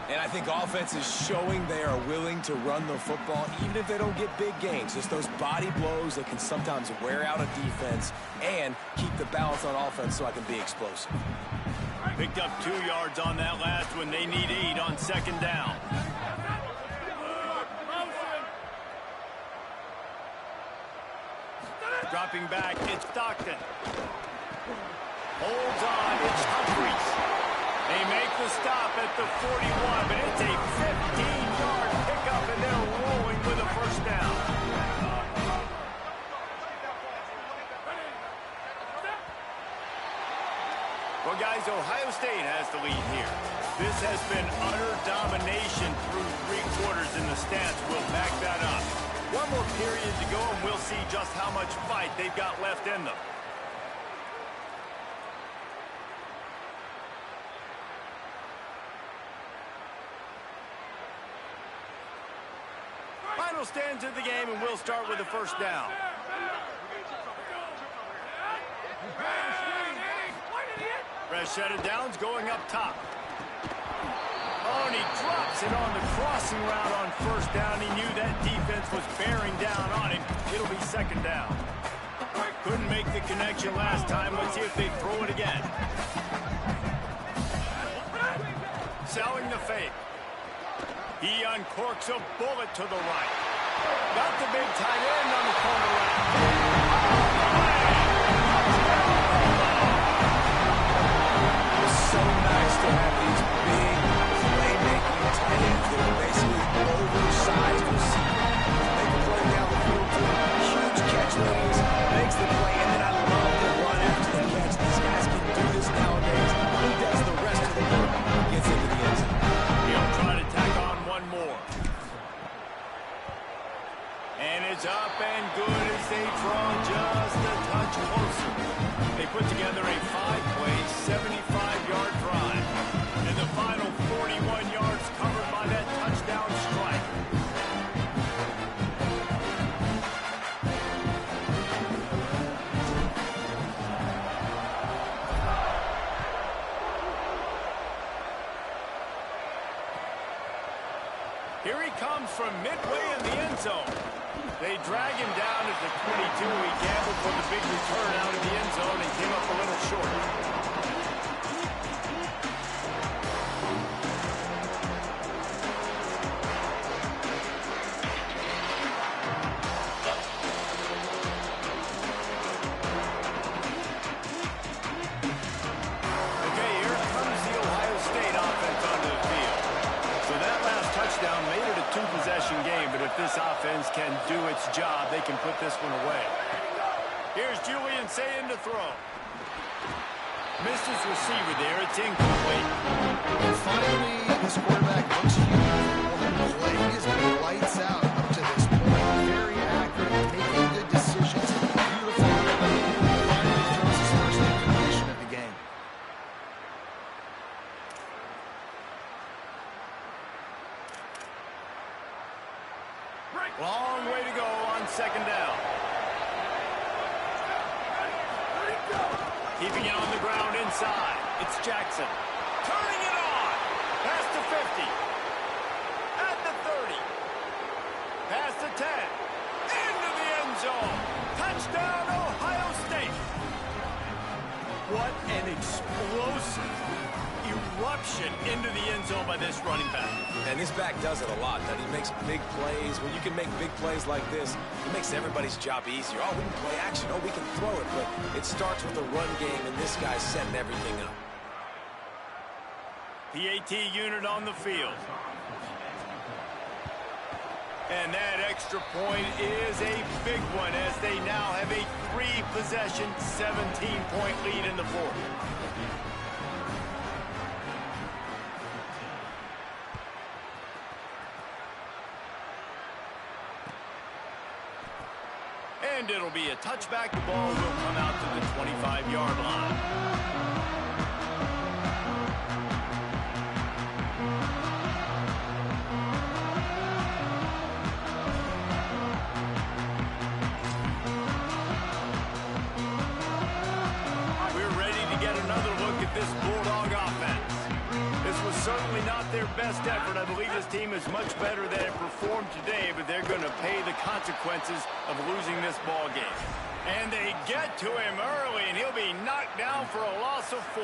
And I think offense is showing they are willing to run the football, even if they don't get big gains. Just those body blows that can sometimes wear out a defense and keep the balance on offense so I can be explosive. Picked up 2 yards on that last one. They need 8 on second down. Dropping back, it's Stockton. Holds on, it's Humphries. They make the stop at the 41, but it's a 15-yard pickup, and they're rolling with a first down. Well, guys, Ohio State has the lead here. This has been utter domination through 3 quarters, and the stats will back that up. One more period to go, and we'll see just how much fight they've got left in them. Final stands of the game, and we'll start with the first down. Rashida Downs going up top. Oh, and he drops it on the crossing route on first down. He knew that defense was bearing down on him. It'll be second down. Couldn't make the connection last time. Let's see if they throw it again. Selling the fake. He uncorks a bullet to the right. Got the big tight end on the corner route. It's so nice to have these big playmaking tight ends that are basically oversized receivers. They can play down the field to huge catch radius, makes the play, and then I love the run after the catch. These guys can do this nowadays. He does the rest of the work, gets into the end zone. He'll try to tack on one more. And it's up and good as they draw just a touch closer. They put together a 5-play, 75-yard drive. And the final 41 yards covered by that touchdown strike. Here he comes from midway in the end zone. They drag him down at the 22. He gambled for the big return out of the end zone and came up a little short. Okay, here comes the Ohio State offense onto the field. So that last touchdown made it a 2-possession game, but if this offense can do its job, they can put this one away. Here's Julian Sayin to throw. Missed his receiver there. It's incomplete. And finally, this quarterback looks huge. Playing has been lights out up to this point. Very accurate, making good decisions. Beautiful rhythm. Finally throws his first incompletion of the game. Long way to go on second down. Keeping it on the ground inside. It's Jackson. Turning it on. Past the 50. At the 30. Past the 10. Into the end zone. Touchdown, Ohio State. What an explosive, eruption into the end zone by this running back. And this back does it a lot. That he makes big plays. When you can make big plays like this, it makes everybody's job easier. Oh, we can play action. Oh, we can throw it. But it starts with the run game, and this guy's setting everything up. PAT unit on the field. And that extra point is a big one as they now have a 3-possession, 17-point lead in the fourth. And it'll be a touchback. The ball will come out to the 25-yard line. This Bulldog offense. This was certainly not their best effort. I believe this team is much better than it performed today, but they're going to pay the consequences of losing this ball game. And they get to him early, and he'll be knocked down for a loss of 4.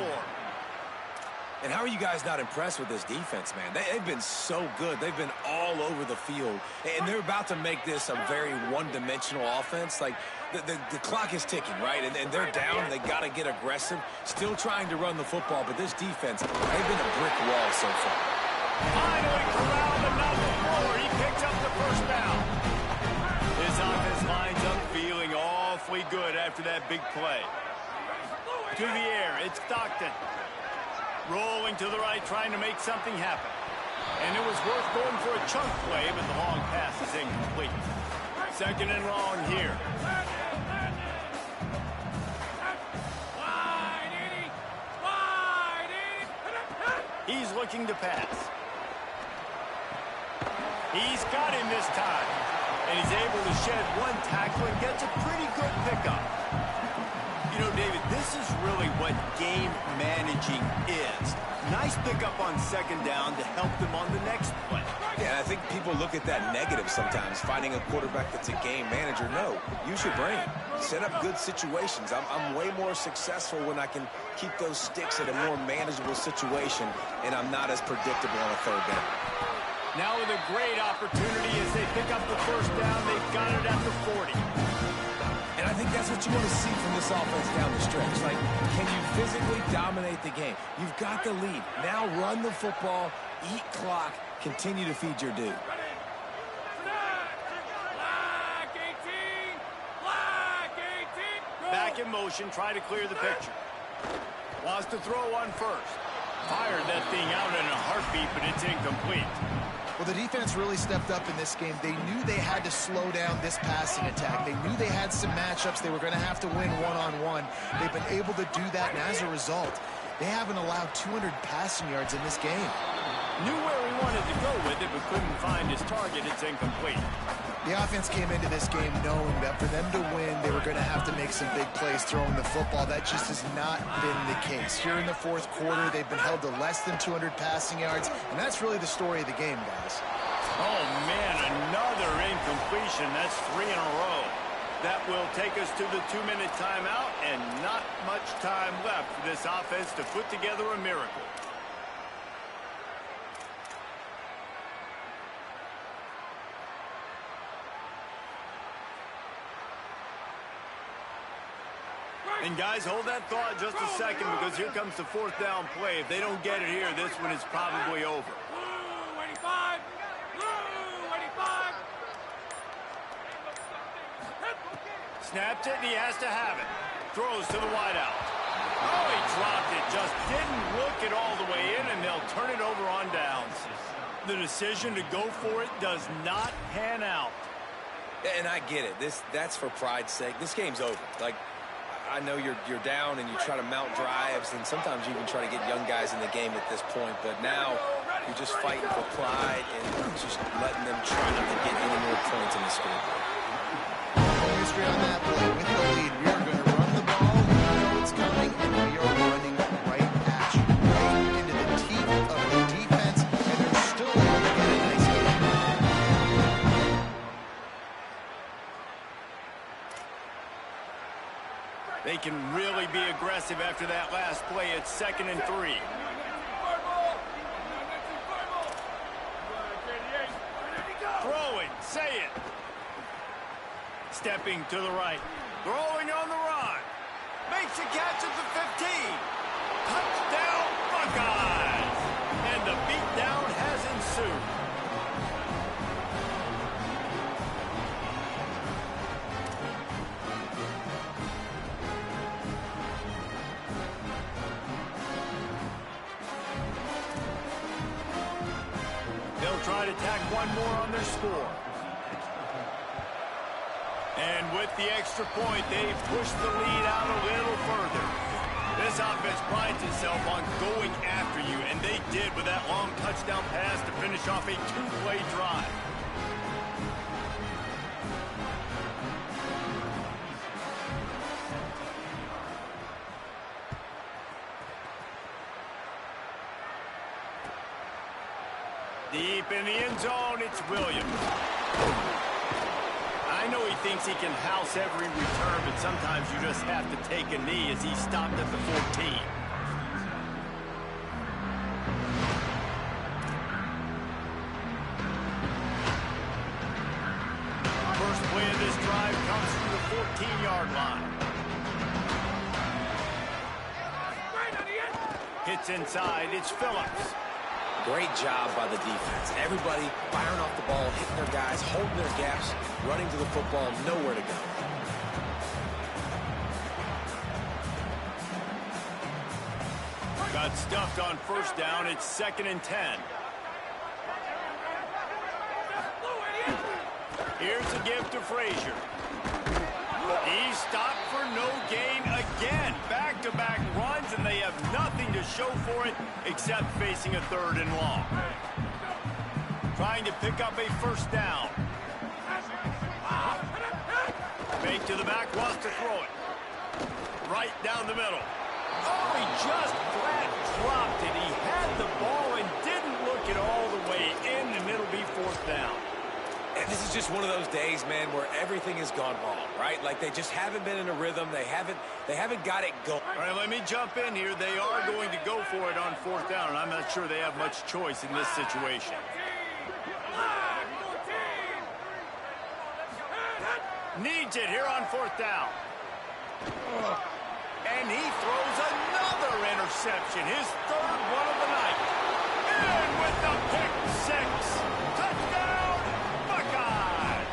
And how are you guys not impressed with this defense, man? They've been so good. They've been all over the field. And they're about to make this a very one-dimensional offense. Like, the clock is ticking, right? And they're down. They got to get aggressive. Still trying to run the football, but this defense, they've been a brick wall so far. Finally corralled another four. He picks up the first down. This offense lines up feeling awfully good after that big play. To the air, it's Stockton. Rolling to the right, trying to make something happen. And it was worth going for a chunk play, but the long pass is incomplete. Second and long here. He's looking to pass. He's got him this time. And he's able to shed one tackle and gets a pretty good pickup. You know, David, this is really what game managing is. Nice pickup on second down to help them on the next play. Yeah, I think people look at that negative sometimes, finding a quarterback that's a game manager. No, use your brain. Set up good situations. I'm way more successful when I can keep those sticks at a more manageable situation, and I'm not as predictable on a third down. Now with a great opportunity as they pick up the first down, they've got it at the 40. And I think that's what you want to see from this offense down the stretch. Like, can you physically dominate the game? You've got the lead. Now run the football, eat clock, continue to feed your dude. Back in motion, try to clear the picture. Wants to throw one first. Fired that thing out in a heartbeat, but it's incomplete. Well, the defense really stepped up in this game. They knew they had to slow down this passing attack. They knew they had some matchups they were going to have to win one-on-one. They've been able to do that, and as a result, they haven't allowed 200 passing yards in this game. Knew where he wanted to go with it, but couldn't find his target. It's incomplete. The offense came into this game knowing that for them to win, they were going to have to make some big plays throwing the football. That just has not been the case. Here in the fourth quarter, they've been held to less than 200 passing yards, and that's really the story of the game, guys. Oh, man, another incompletion. That's 3 in a row. That will take us to the 2-minute timeout, and not much time left for this offense to put together a miracle. And guys, hold that thought just a second, because here comes the fourth down play. If they don't get it here, this one is probably over. Blue 85! Blue 85! Snaps it, and he has to have it. Throws to the wideout. Oh, he dropped it. Just didn't look it all the way in, and they'll turn it over on downs. The decision to go for it does not pan out. And I get it. That's for pride's sake. This game's over. Like, I know you're down and you try to mount drives, and sometimes you even try to get young guys in the game at this point, but now you're just fighting for pride and just letting them try not to get any more points in the scoreboard. No history on that play. With the lead, we are going to run the ball. We know it's coming, and we are running right at you, right into the teeth of the defense, and they're still able to get a nice game. They can really be aggressive after that last play. It's 2nd and 3. say it. Stepping to the right. Throwing on the run. Makes a catch at the 15. Touchdown, Buckeyes. And the beatdown has ensued. They'll try to tack one more on their score. And with the extra point, they've pushed the lead out a little further. This offense prides itself on going after you, and they did with that long touchdown pass to finish off a two-play drive. Deep in the end zone, it's Williams. I know he thinks he can house every return, but sometimes you just have to take a knee as he stopped at the 14. First play of this drive comes from the 14-yard line. Hits inside, it's Phillips. Great job by the defense. Everybody firing off the ball, hitting their guys, holding their gaps, running to the football, nowhere to go. Got stuffed on first down. It's 2nd and 10. Here's a give to Frazier. He's stopped for no gain again. Back-to-back runs, and they have nothing to show for it except facing a 3rd and long. Trying to pick up a first down. Fake to the back, wants to throw it. Right down the middle. Oh, he just flat dropped it. He had the ball and didn't look it all the way in, and it'll be 4th down. And this is just one of those days, man, where everything has gone wrong, right? Like they just haven't been in a rhythm. They haven't got it going. All right, let me jump in here. They are going to go for it on 4th down, and I'm not sure they have much choice in this situation. Needs it here on 4th down. And he throws another interception, his 3rd one of the night. And with the pick 6. Touchdown, Buckeyes!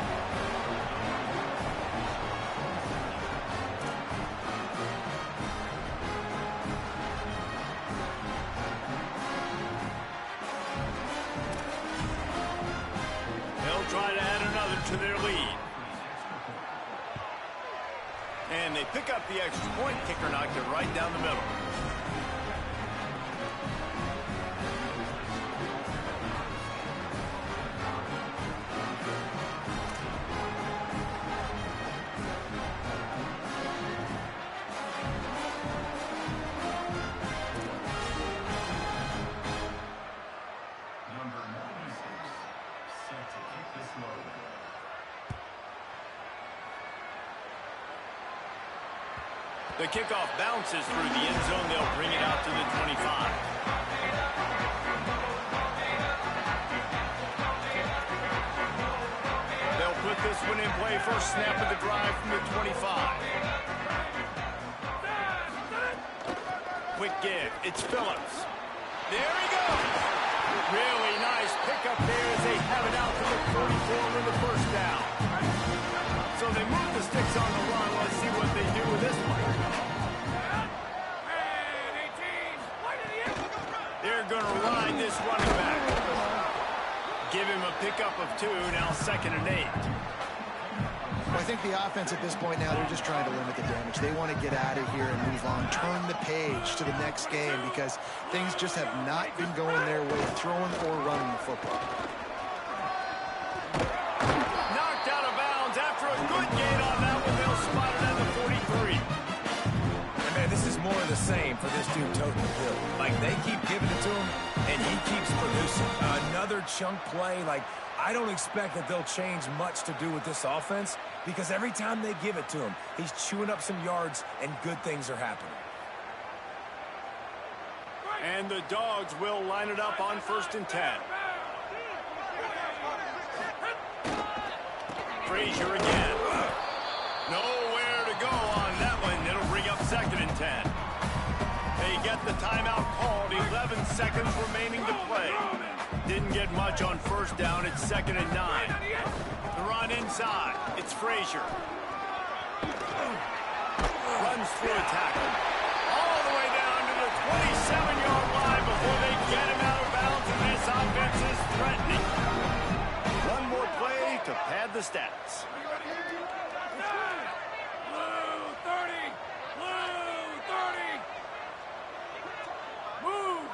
They'll try to add another to their lead. And they pick up the extra point. Kicker knocked it right down the middle. The kickoff bounces through the end zone. They'll bring it out to the 25. They'll put this one in play. First snap of the drive from the 25. Quick give. It's Phillips. There he goes. Really nice pickup there as they have it out to the 44 with the first down. So they move the sticks on the run. Let's see what they do with this one. They're going to ride this running back. Give him a pickup of 2, now 2nd and 8. Well, I think the offense at this point now, they're just trying to limit the damage. They want to get out of here and move on, turn the page to the next game because things just have not been going their way, throwing or running the football. Knocked out of bounds after a good gain on that one. They'll spot it at the 43. And man, this is more of the same for this dude toting the bill. Like they keep giving it to him, and he keeps producing. Another chunk play. Like I don't expect that they'll change much to do with this offense because every time they give it to him, he's chewing up some yards and good things are happening. And the Dogs will line it up on 1st and 10. Frazier again. Nowhere to go on that one. It'll bring up 2nd and 10. They get the timeout called. 11 seconds remaining to play. Didn't get much on 1st down. It's 2nd and 9. The run inside. It's Frazier. Runs through a tackle. All the way down to the 27-yard line before they get him out of bounds, and this offense is threatening. One more play to pad the stats. Blue 30! Blue 30! Move!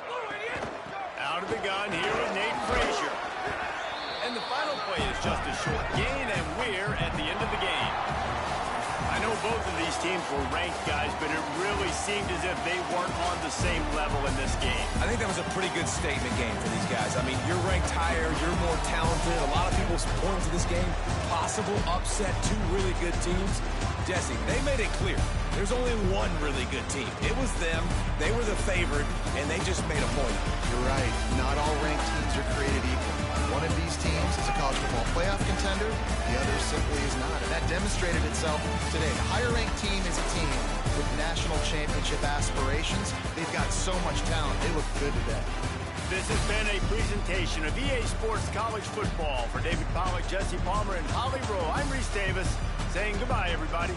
Blue idiot! Out of the gun here with Nate Frazier. And the final play is just a short gain, and we're at the end of the game. I know both of these teams were ranked, guys, but it really seemed as if they weren't on the same level in this game. I think that was a pretty good statement game for these guys. I mean, you're ranked higher, you're more talented. A lot of people point to this game. Possible upset, 2 really good teams. Jesse, they made it clear. There's only one really good team. It was them. They were the favorite, and they just made a point. You're right. Not all ranked teams are created equal. One of these teams is a college football playoff contender. The other simply is not. And that demonstrated itself today. The higher-ranked team is a team with national championship aspirations. They've got so much talent. They look good today. This has been a presentation of EA Sports College Football. For David Pollack, Jesse Palmer, and Holly Rowe, I'm Reese Davis saying goodbye, everybody.